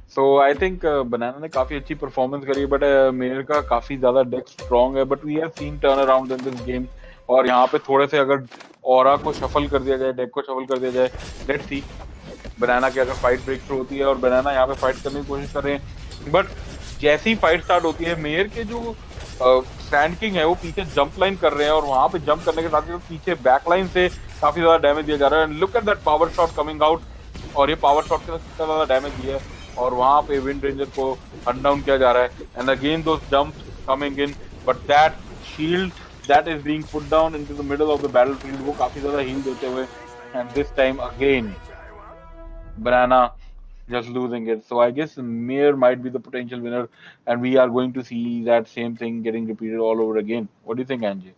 So I think Banana ने काफी अच्छी performance करी, but Mare का काफी ज़्यादा deck strong है. But we have seen turnaround in this game. और यहाँ पे थोड़े से अगर aura को shuffle कर दिया जाए, deck को shuffle कर दिया जाए, let's see. Banana की अगर fight breakthrough होती है और Banana यहाँ पे fight करने की कोशिश कर रहे हैं, but जैसी ही fight start होती है, Mare के जो Sand King है वो पीछे jump line कर रहे हैं, और वहाँ पे jump करने के साथ ही पीछे back line से काफी ज़्यादा damage दिया जा रहा है. And look at that power shot coming out, और ये power shot के साथ कितना ज़्यादा damage दिया है, और वहाँ पे Wind Ranger को hunt down किया जा रहा है. And again those jumps coming in, but that shield that is being put down into the middle of the battlefield, वो काफी ज़्यादा heal देते हुए, and this time again Banana just losing it. So I guess Mare might be the potential winner, and we are going to see that same thing getting repeated all over again. What do you think, Angie?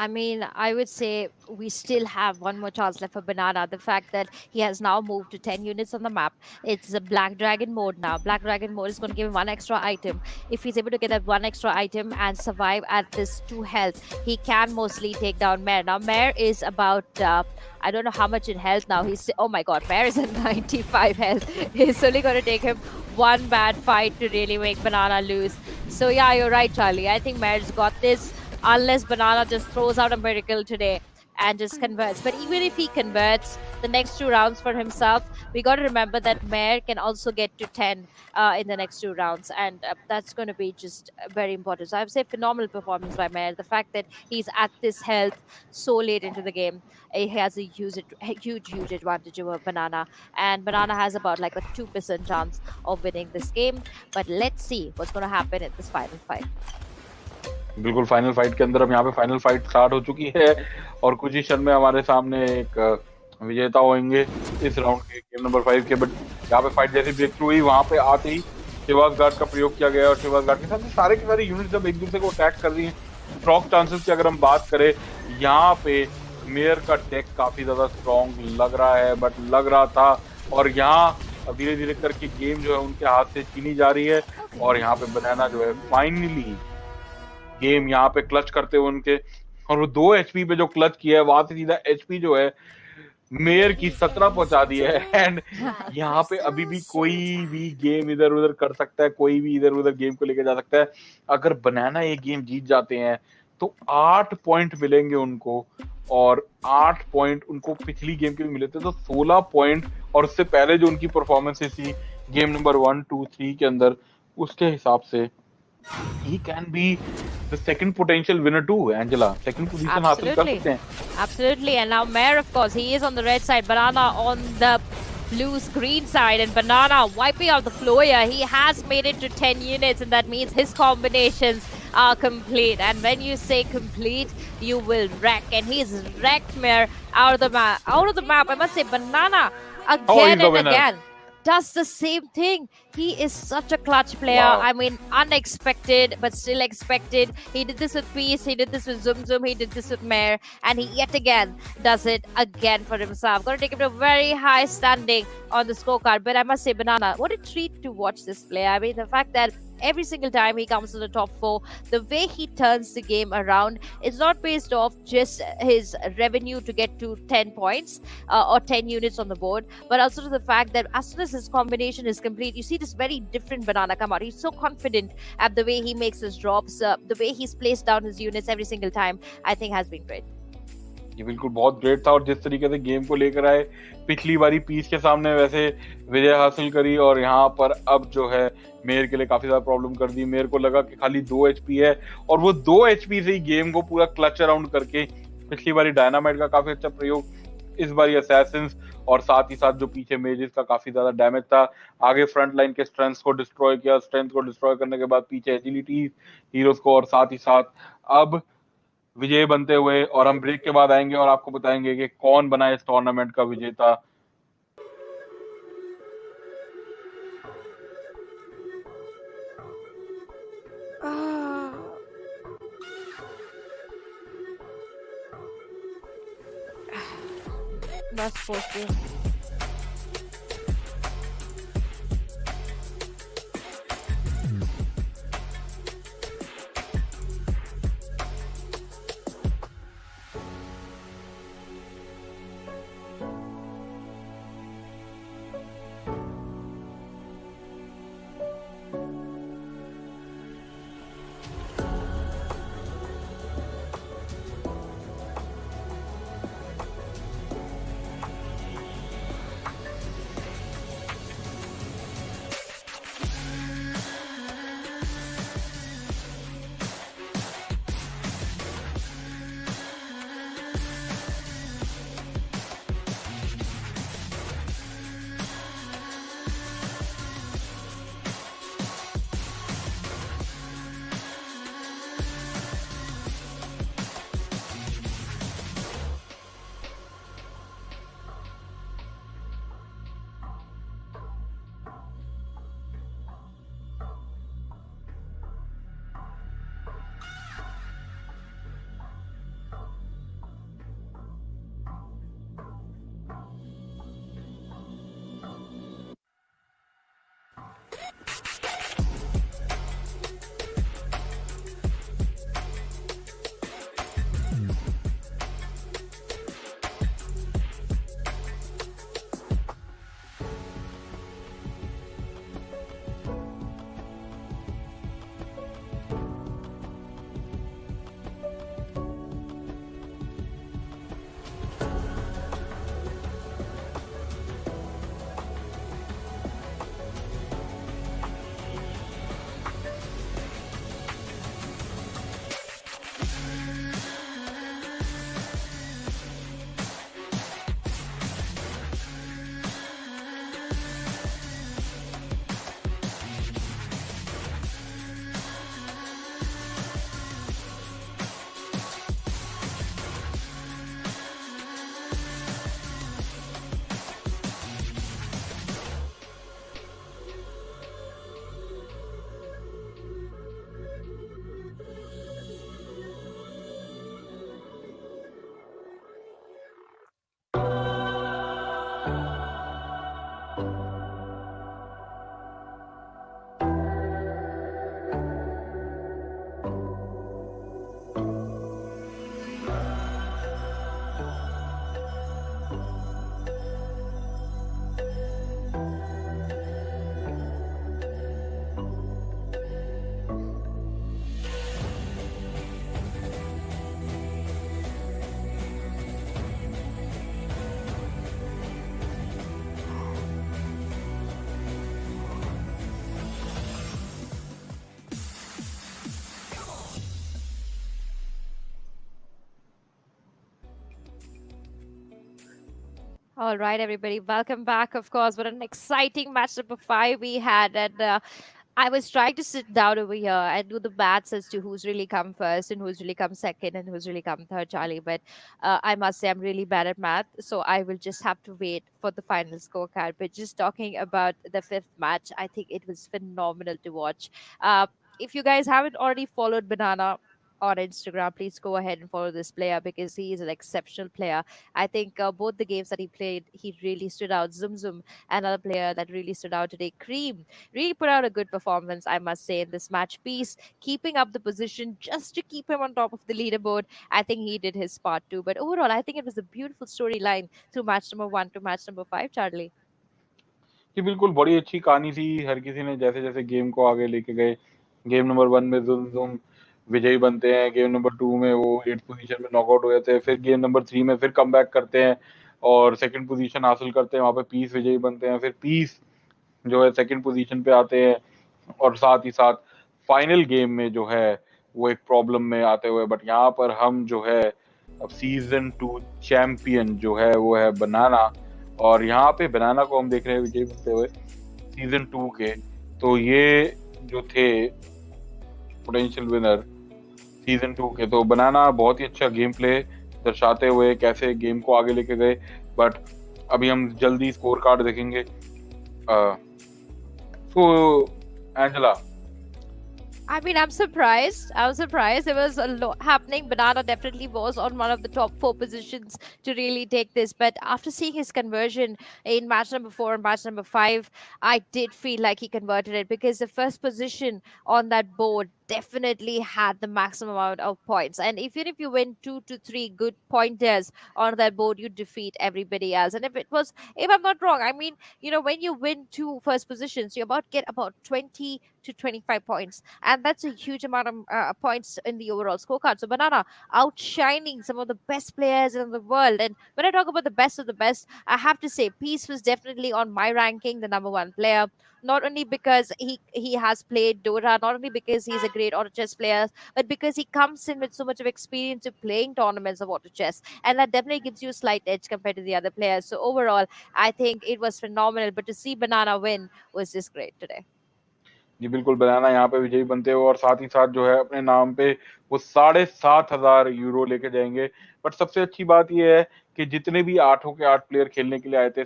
I mean, I would say we still have one more chance left for Banana. The fact that he has now moved to 10 units on the map. It's a Black Dragon mode now. Black Dragon mode is going to give him 1 extra item. If he's able to get that 1 extra item and survive at this 2 health, he can mostly take down Mare. Now, Mare is about, I don't know how much in health now. Oh my god, Mare is at 95 health. It's only going to take him 1 bad fight to really make Banana lose. So yeah, you're right, Charlie. I think Mare's got this. Unless Banana just throws out a miracle today and just converts. But even if he converts, the next 2 rounds for himself. We got to remember that Mayor can also get to 10 in the next 2 rounds, and that's going to be just very important. So I would say phenomenal performance by Mayor. The fact that he's at this health so late into the game, he has a huge advantage over Banana, and Banana has about like a 2% chance of winning this game. But let's see what's going to happen in this final fight. बिल्कुल final fight के अंदर अब यहाँ पे final fight start हो चुकी है और कुछ ही क्षण में हमारे सामने एक विजेता होंगे इस राउंड के गेम नंबर 5 के। बट यहाँ पे फाइट जैसे ब्रेक थ्रू हुई, वहाँ पे आते ही शिवाज गार्ड का प्रयोग किया गया और शिवाज गार्ड के साथ सारे के सारे यूनिट जब एक दूसरे को अटैक कर रही हैं, स्ट्रॉन्ग चांसेस की अगर हम बात करें, यहाँ पे मेयर का डेक काफी ज्यादा स्ट्रॉन्ग लग रहा है, बट लग रहा था, और यहाँ धीरे धीरे करके गेम जो है उनके हाथ से छीनी जा रही है। और यहाँ पे बनाना जो है फाइनली गेम यहाँ पे क्लच करते हुए उनके, और वो 2 HP पे जो क्लच किया है वहां से सीधा HP जो है मेयर की 17 पहुंचा दी है। एंड यहाँ पे अभी भी कोई भी गेम इधर उधर कर सकता है, कोई भी इधर उधर गेम को लेके जा सकता है। अगर बनाना ये गेम जीत जाते हैं तो 8 पॉइंट मिलेंगे उनको, और 8 पॉइंट उनको पिछली गेम के भी मिले थे तो 16 पॉइंट, और उससे पहले जो उनकी परफॉर्मेंसेस थी गेम नंबर 1, 2, 3 के अंदर, उसके हिसाब से he can be the second potential winner too, Angela. Second position हासिल कर सकते हैं. Absolutely. And now Mayor, of course, he is on the red side, Banana on the blue's green side, and Banana wiping out the floor here. He has made it to 10 units, and that means his combinations are complete. And when you say complete, you will wreck, and he's wrecked Mayor out of the map. I must say, Banana again and again does the same thing. He is such a clutch player. Wow. I mean, unexpected, but still expected. He did this with Peace, he did this with Zoom Zoom, he did this with Mayor, and he yet again does it again for himself. Going to take him to a very high standing on the scorecard. But I must say, Banana, what a treat to watch this player. I mean, the fact that every single time he comes to the top 4, the way he turns the game around is not based off just his revenue to get to 10 points or 10 units on the board, but also to the fact that as soon as his combination is complete, you see this very different Banana come out. He's so confident at the way he makes his drops, the way he's placed down his units every single time, I think has been great. ये बिल्कुल बहुत great था, और जिस तरीके से game को लेकर आए, पिछली बारी पीस के सामने वैसे विजय हासिल करी, और यहाँ पर अब जो है मेयर के लिए काफी ज्यादा प्रॉब्लम कर दी। मेयर को लगा कि खाली 2 HP है, और वो 2 HP से ही गेम को पूरा क्लच अराउंड करके, पिछली बारी डायनामाइट का काफी अच्छा प्रयोग, इस बारी असैसिन्स, और साथ ही साथ जो पीछे मेजेस का काफी ज्यादा डैमेज था, आगे फ्रंट लाइन के स्ट्रेंथ को डिस्ट्रॉय किया, स्ट्रेंथ को डिस्ट्रॉय करने के बाद पीछे एजिलिटी हीरोज को, और साथ ही साथ अब विजय बनते हुए। और हम ब्रेक के बाद आएंगे और आपको बताएंगे कि कौन बना इस टूर्नामेंट का विजेता। Not supposed to. All right, everybody, welcome back. Of course, what an exciting match number 5 we had, and I was trying to sit down over here and do the maths as to who's really come first and who's really come second and who's really come third, Charlie. But I must say, I'm really bad at math, so I will just have to wait for the final scorecard. But just talking about the fifth match, I think it was phenomenal to watch. If you guys haven't already followed Banana on Instagram, please go ahead and follow this player because he is an exceptional player. I think both the games that he played, he really stood out. Zum Zum, another player that really stood out today. Cream really put out a good performance, I must say, in this match. Piece keeping up the position just to keep him on top of the leaderboard. I think he did his part too. But overall, I think it was a beautiful storyline through match number 1 to match number 5, Charlie. कि बिल्कुल बड़ी अच्छी कहानी थी। हर किसी ने जैसे जैसे गेम को आगे लेके गए, गेम नंबर 1 में जुम विजयी बनते हैं, गेम नंबर 2 में वो 8th पोजीशन में नॉकआउट हो जाते हैं, फिर गेम नंबर 3 में फिर कमबैक करते हैं और सेकंड पोजीशन हासिल करते हैं, वहाँ पे पीस विजयी बनते हैं, फिर पीस जो है सेकंड पोजीशन पे आते हैं और साथ ही साथ फाइनल गेम में जो है वो एक प्रॉब्लम में आते हुए, बट यहाँ पर हम जो है अब सीजन 2 चैंपियन जो है वो है बनाना, और यहाँ पे बनाना को हम देख रहे हैं विजयी बनते हुए सीजन 2 के। तो ये जो थे पोटेंशियल विनर सीजन 2 के, तो बनाना बहुत ही अच्छा गेम प्ले दर्शाते हुए कैसे गेम को आगे लेके गए। बट अभी हम जल्दी स्कोर कार्ड देखेंगे। So, Angela. I mean, I'm surprised. There was a lot happening. Banana definitely was on one of the top 4 positions to really take this. But after seeing his conversion in match number 4 and match number 5, I did feel like he converted it because the first position on that board definitely had the maximum amount of points. And even if you win 2 to 3 good pointers on that board, you defeat everybody else. And if I'm not wrong, I mean, when you win 2 first positions, you get about 20 to 25 points. And that's a huge amount of points in the overall scorecard. So Banana outshining some of the best players in the world. And when I talk about the best of the best, I have to say Peace was definitely on my ranking, the number 1 player. Not only because he has played Dota, not only because he's a great auto chess player, but because he comes in with so much of experience of playing tournaments of auto chess. And that definitely gives you a slight edge compared to the other players. So overall, I think it was phenomenal. But to see Banana win was just great today. जी बिल्कुल, बनाना यहाँ पे विजयी बनते हो और साथ ही साथ जो है अपने नाम पे वो 7,500 यूरो लेके जाएंगे। बट सबसे अच्छी बात ये है कि जितने भी 8 के 8 प्लेयर खेलने के लिए आए थे,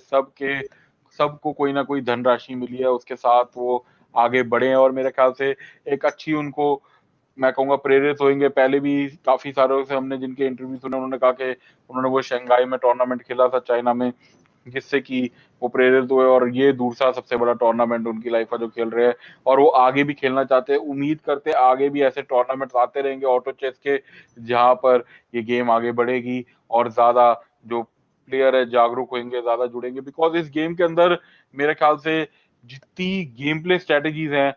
सबको कोई ना कोई धनराशि मिली है, उसके साथ वो आगे बढ़े हैं और मेरे ख्याल से एक अच्छी उनको मैं कहूँगा प्रेरित होंगे। पहले भी काफी सारों से हमने जिनके इंटरव्यू सुने, उन्होंने कहा कि उन्होंने वो शंघाई में टूर्नामेंट खेला था चाइना में, जिससे कि वो प्रेरित हुए और ये दूसरा सबसे बड़ा टूर्नामेंट उनकी लाइफ का जो खेल रहे हैं और वो आगे भी खेलना चाहते हैं। उम्मीद करते हैं आगे भी ऐसे टूर्नामेंट्स आते रहेंगे ऑटो चेस के, जहां पर ये गेम आगे बढ़ेगी और ज्यादा जो प्लेयर है जागरूक होंगे, ज्यादा जुड़ेंगे। बिकॉज इस गेम के अंदर मेरे ख्याल से जितनी गेम प्ले स्ट्रेटेजीज हैं,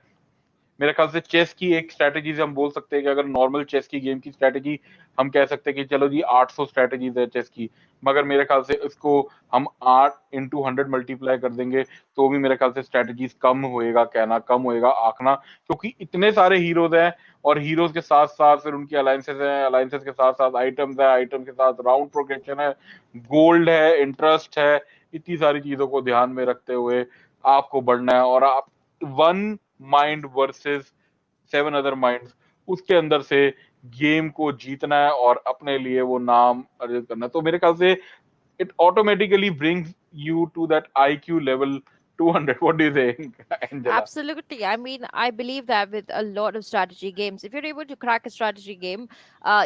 मेरे ख्याल से चेस की एक स्ट्रेटेजी से हम बोल सकते हैं कि अगर नॉर्मल चेस की गेम की स्ट्रेटेजी हम कह सकते हैं कि चलो जी 800 स्ट्रेटेजीज है चेस की, मगर मेरे ख्याल से इसको हम 8 × 100 मल्टीप्लाई कर देंगे तो भी मेरे ख्याल से स्ट्रेटेजीज कम होएगा कहना, कम होएगा आंकना, क्योंकि इतने सारे हीरोज हैं और हीरोज के साथ साथ फिर उनकी अलायंसेस हैं, अलायंसेस के साथ साथ आइटम्स है, आइटम के साथ राउंड प्रोग्रेशन है, गोल्ड है, इंटरेस्ट है। इतनी सारी चीजों को ध्यान में रखते हुए आपको बढ़ना है और आप 1 माइंड वर्सेस 7 अदर माइंड्स, उसके अंदर से गेम को जीतना है और अपने लिए वो नाम अर्जित करना है। तो मेरे ख्याल से it automatically brings you to that IQ level 200. What do you think, Angela? Absolutely. I mean, I believe that with a lot of strategy games, if you're able to crack a strategy game,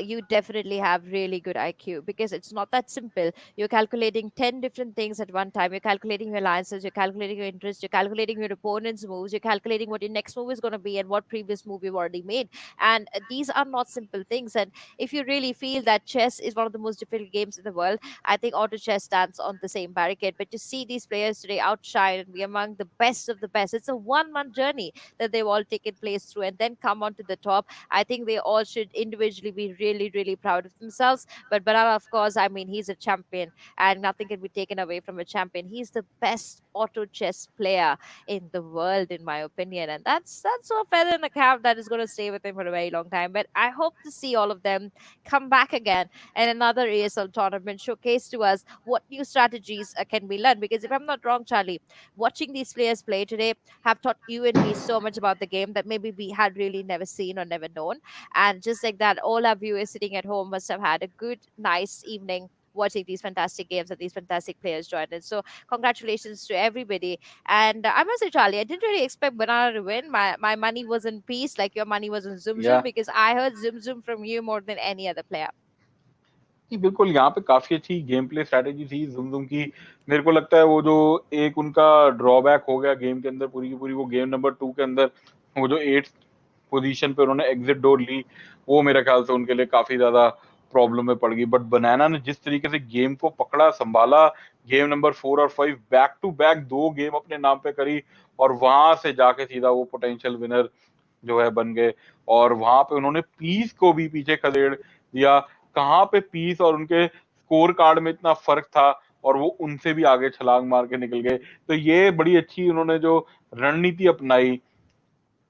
you definitely have really good IQ because it's not that simple. You're calculating 10 different things at one time. You're calculating your alliances, you're calculating your interest, you're calculating your opponent's moves, you're calculating what your next move is going to be and what previous move you've already made. And these are not simple things. And if you really feel that chess is one of the most difficult games in the world, I think auto chess stands on the same barricade. But to see these players today outshine, and be among the best of the best. It's a 1 month journey that they've all taken place through and then come on to the top. I think they all should individually be really, really proud of themselves. But Banana, of course, I mean, he's a champion and nothing can be taken away from a champion. He's the best auto chess player in the world, in my opinion. And that's so feather in the cap that is going to stay with him for a very long time. But I hope to see all of them come back again and another ESL tournament showcase to us what new strategies can be learned. Because if I'm not wrong, Charlie, watching these players play today have taught you and me so much about the game that maybe we had really never seen or never known. And just like that, all our viewers sitting at home must have had a good, nice evening watching these fantastic games and these fantastic players join in. So congratulations to everybody. And I must say, Charlie, I didn't really expect Banana to win. My money was in Peace, like your money was in Zoom Zoom, Yeah. because I heard Zoom Zoom from you more than any other player. जी बिल्कुल, यहाँ पे काफी अच्छी game play strategy थी ज़ुमज़ुम की। मेरे को लगता है वो जो एक उनका ड्रॉबैक हो गया गेम के अंदर पूरी की पूरी, वो गेम नंबर 2 के अंदर वो जो 8th पोजीशन पे उन्होंने एग्जिट डोर ली, वो मेरे ख्याल से उनके लिए काफी ज्यादा प्रॉब्लम में पड़ गई। बट बनाना ने जिस तरीके से गेम को पकड़ा, संभाला, गेम नंबर 4 और 5 बैक टू बैक 2 गेम अपने नाम पे करी और वहां से जाके सीधा वो पोटेंशियल विनर जो है बन गए। और वहां पे उन्होंने पीस को भी पीछे खदेड़ दिया। कहाँ पे पीस और उनके स्कोर कार्ड में इतना फर्क था और वो उनसे भी आगे छलांग मार के निकल गए। तो ये बड़ी अच्छी उन्होंने जो रणनीति अपनाई,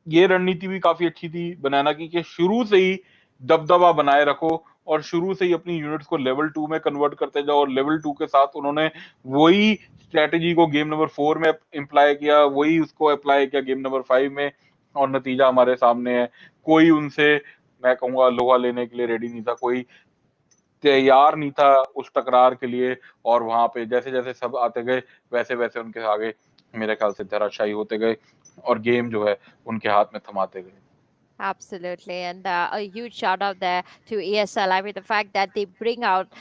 ये रणनीति भी काफी अच्छी थी बनाना की, कि शुरू से ही दबदबा बनाए रखो और शुरू से ही अपनी यूनिट्स को लेवल 2 में कन्वर्ट करते जाओ। और लेवल 2 के साथ उन्होंने वही स्ट्रेटेजी को गेम नंबर 4 में इम्प्लाई किया, वही उसको अप्लाई किया गेम नंबर 5 में, और नतीजा हमारे सामने है। कोई उनसे, मैं कहूंगा, लोहा लेने के लिए रेडी नहीं था, कोई तैयार नहीं था उस टकरार के लिए। और वहां पे जैसे जैसे सब आते गए वैसे वैसे उनके आगे मेरे ख्याल से धराशायी होते गए और गेम जो है उनके हाथ में थमाते गए। Absolutely. And a huge shout out there to ESL. I mean, the fact that they bring out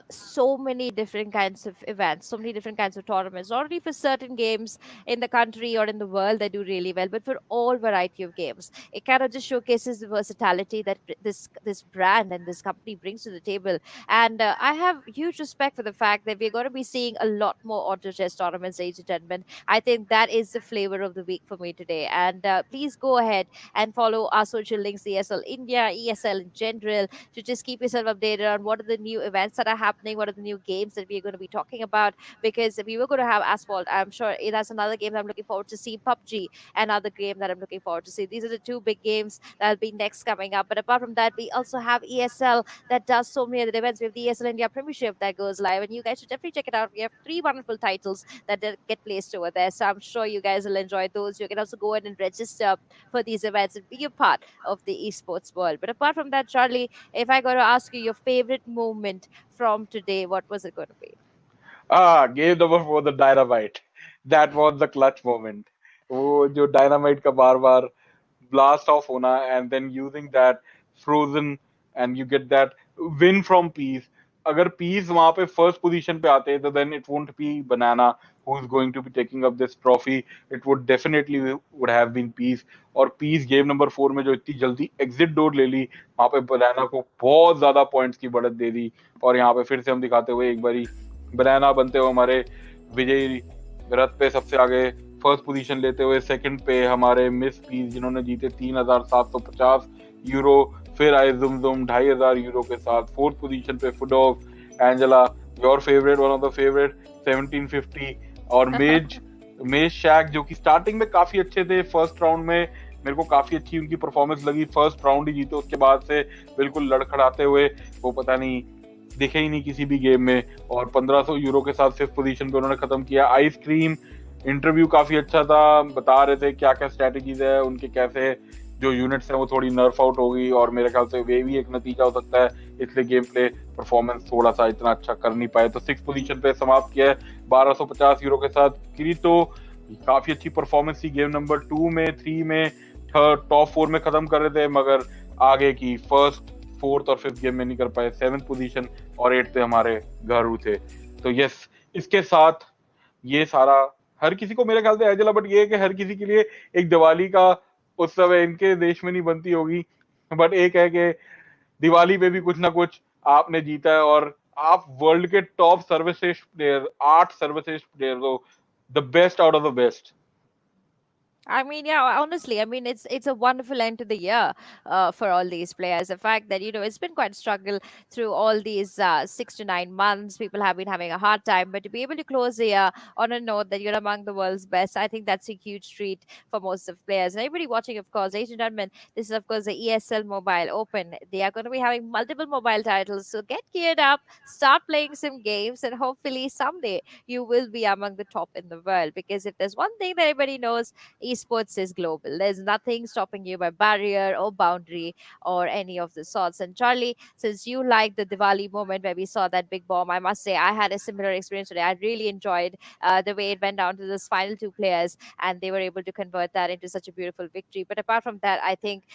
so many different kinds of events, so many different kinds of tournaments, not only for certain games in the country or in the world they do really well, but for all variety of games. It kind of just showcases the versatility that this brand and this company brings to the table. And I have huge respect for the fact that we're going to be seeing a lot more auto chess tournaments, ladies and gentlemen. I think that is the flavor of the week for me today. And please go ahead and follow our social links, ESL India, ESL in general, to just keep yourself updated on what are the new events that are happening, what are the new games that we're going to be talking about. Because we were going to have Asphalt, I'm sure that's another game that I'm looking forward to see. PUBG, another game that I'm looking forward to see. These are the two big games that'll be next coming up. But apart from that, we also have ESL that does so many other events. We have the ESL India Premiership that goes live, and you guys should definitely check it out. We have 3 wonderful titles that get placed over there, so I'm sure you guys will enjoy those. You can also go in and register for these events and be a part of the esports world. But apart from that, Charlie, if I got to ask you your favorite moment from today, what was it going to be? Game number 4, the dynamite. That was the clutch moment. वो जो dynamite का बार बार blast off होना and then using that frozen and you get that win from Peace. अगर Peace वहां पे first position पे आते तो then it won't be Banana who's going to be taking up this trophy. It would definitely would have been Peace. और Peace game number 4 में जो इतनी जल्दी एग्जिट डोर ले ली, वहां पे बनाना को बहुत ज्यादा पॉइंट्स की बढ़त दे दी। और यहाँ पे फिर से हम दिखाते हुए एक बारी बनाना बनते हुए हमारे विजयी रथ पे सबसे आगे फर्स्ट पोजीशन लेते हुए। सेकंड पे हमारे मिस पीस जिन्होंने जीते 3,750 यूरो। फिर आए जुमजुम 2,500 यूरो के साथ। फोर्थ पोजीशन पे Fudog, Angela, your favourite, one of the favourite, 1750। और मेज शैक जो कि स्टार्टिंग में काफी अच्छे थे, फर्स्ट राउंड में मेरे को काफी अच्छी उनकी परफॉर्मेंस लगी, फर्स्ट राउंड ही जीते, उसके बाद से बिल्कुल लड़खड़ाते हुए वो पता नहीं दिखे ही नहीं किसी भी गेम में। और 1500 यूरो के साथ 5th पोजीशन पे उन्होंने खत्म किया। आइसक्रीम इंटरव्यू काफी अच्छा था, बता रहे थे क्या क्या स्ट्रेटेजीज है उनके, कैसे जो यूनिट्स हैं वो थोड़ी नर्फ आउट हो गई और मेरे ख्याल से वे भी एक नतीजा हो सकता है, इसलिए गेम प्ले परफॉर्मेंस थोड़ा सा इतना अच्छा कर नहीं पाए। तो 6th पोजीशन पे समाप्त किया है 1250 यूरो के साथ। किरीतो काफी अच्छी परफॉर्मेंस थी गेम नंबर 2 में, 3 में, टॉप 4 में खत्म कर रहे थे, मगर आगे की 1st, 4th और 5th गेम में नहीं कर पाए। 7th पोजीशन और 8th पे हमारे घरू थे। तो यस, इसके साथ ये सारा हर किसी को मेरे ख्याल से एंजेला, बट ये है कि हर किसी के लिए एक दिवाली का उत्सव है, इनके देश में नहीं बनती होगी, बट एक है कि दिवाली पे भी कुछ ना कुछ आपने जीता है और आप वर्ल्ड के टॉप सर्वश्रेष्ठ प्लेयर, 8 सर्वश्रेष्ठ प्लेयर हो, the best out of the best. I mean, yeah, honestly, I mean, it's a wonderful end to the year for all these players. The fact that, it's been quite a struggle through all these 6 to 9 months. People have been having a hard time, but to be able to close the year on a note that you're among the world's best, I think that's a huge treat for most of players. And everybody watching, of course, ladies and gentlemen, this is, of course, the ESL Mobile Open. They are going to be having multiple mobile titles. So get geared up, start playing some games, and hopefully someday you will be among the top in the world. Because if there's one thing that everybody knows, esports is global. There's nothing stopping you by barrier or boundary or any of the sorts. And Charlie, since you like the Diwali moment where we saw that big bomb, I must say I had a similar experience today. I really enjoyed the way it went down to those final two players, and they were able to convert that into such a beautiful victory. But apart from that, I think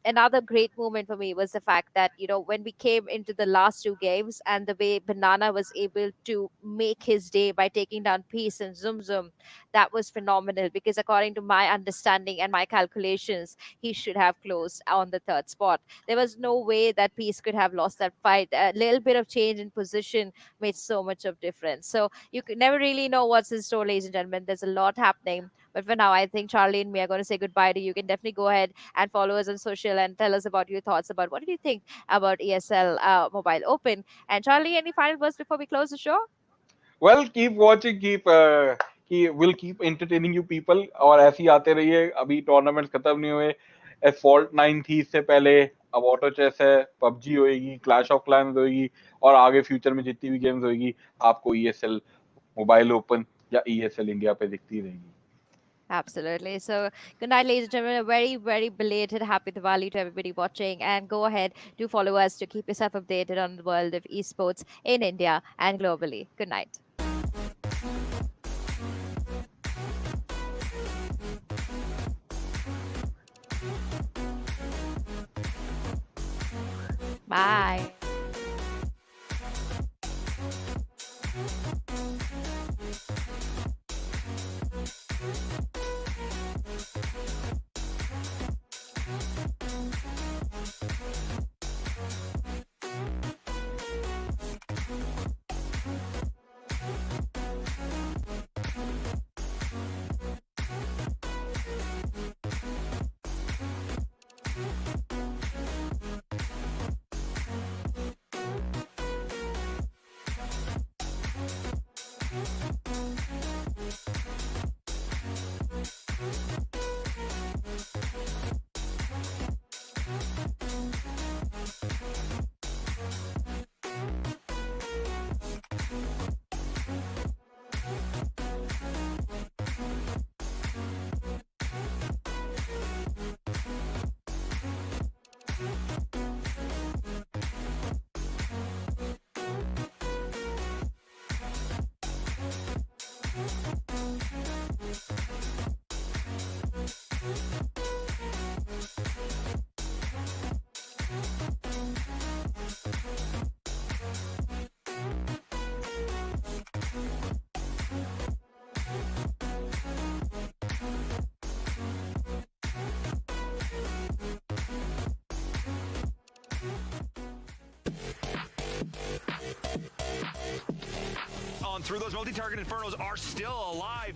another great moment for me was the fact that, when we came into the last two games and the way Banana was able to make his day by taking down Peace and Zoom Zoom, that was phenomenal, because according to my understanding and my calculations, he should have closed on the third spot. There was no way that Peace could have lost that fight. A little bit of change in position made so much of difference. So you could never really know what's in store, ladies and gentlemen. There's a lot happening. But for now, I think Charlie and me are going to say goodbye to you. You can definitely go ahead and follow us on social and tell us about your thoughts about what did you think about ESL Mobile Open. And Charlie, any final words before we close the show? Well, keep watching, we'll keep entertaining you people. और ऐसे ही आते रहिए. अभी tournaments खत्म नहीं हुए. Fault 9 थी इससे पहले. अब ऑटो चेस है, PUBG होएगी, क्लैश ऑफ क्लैंस होएगी, और आगे फ्यूचर में जितनी भी गेम्स होएगी आपको ESL मोबाइल ओपन या ESL इंडिया पे दिखती रहेगी. Absolutely. So, good night, ladies and gentlemen. A very, very belated happy Diwali to everybody watching. And go ahead, do follow us to keep yourself updated on the world of esports in India and globally. Good night. Bye. Through those multi-target infernos are still alive.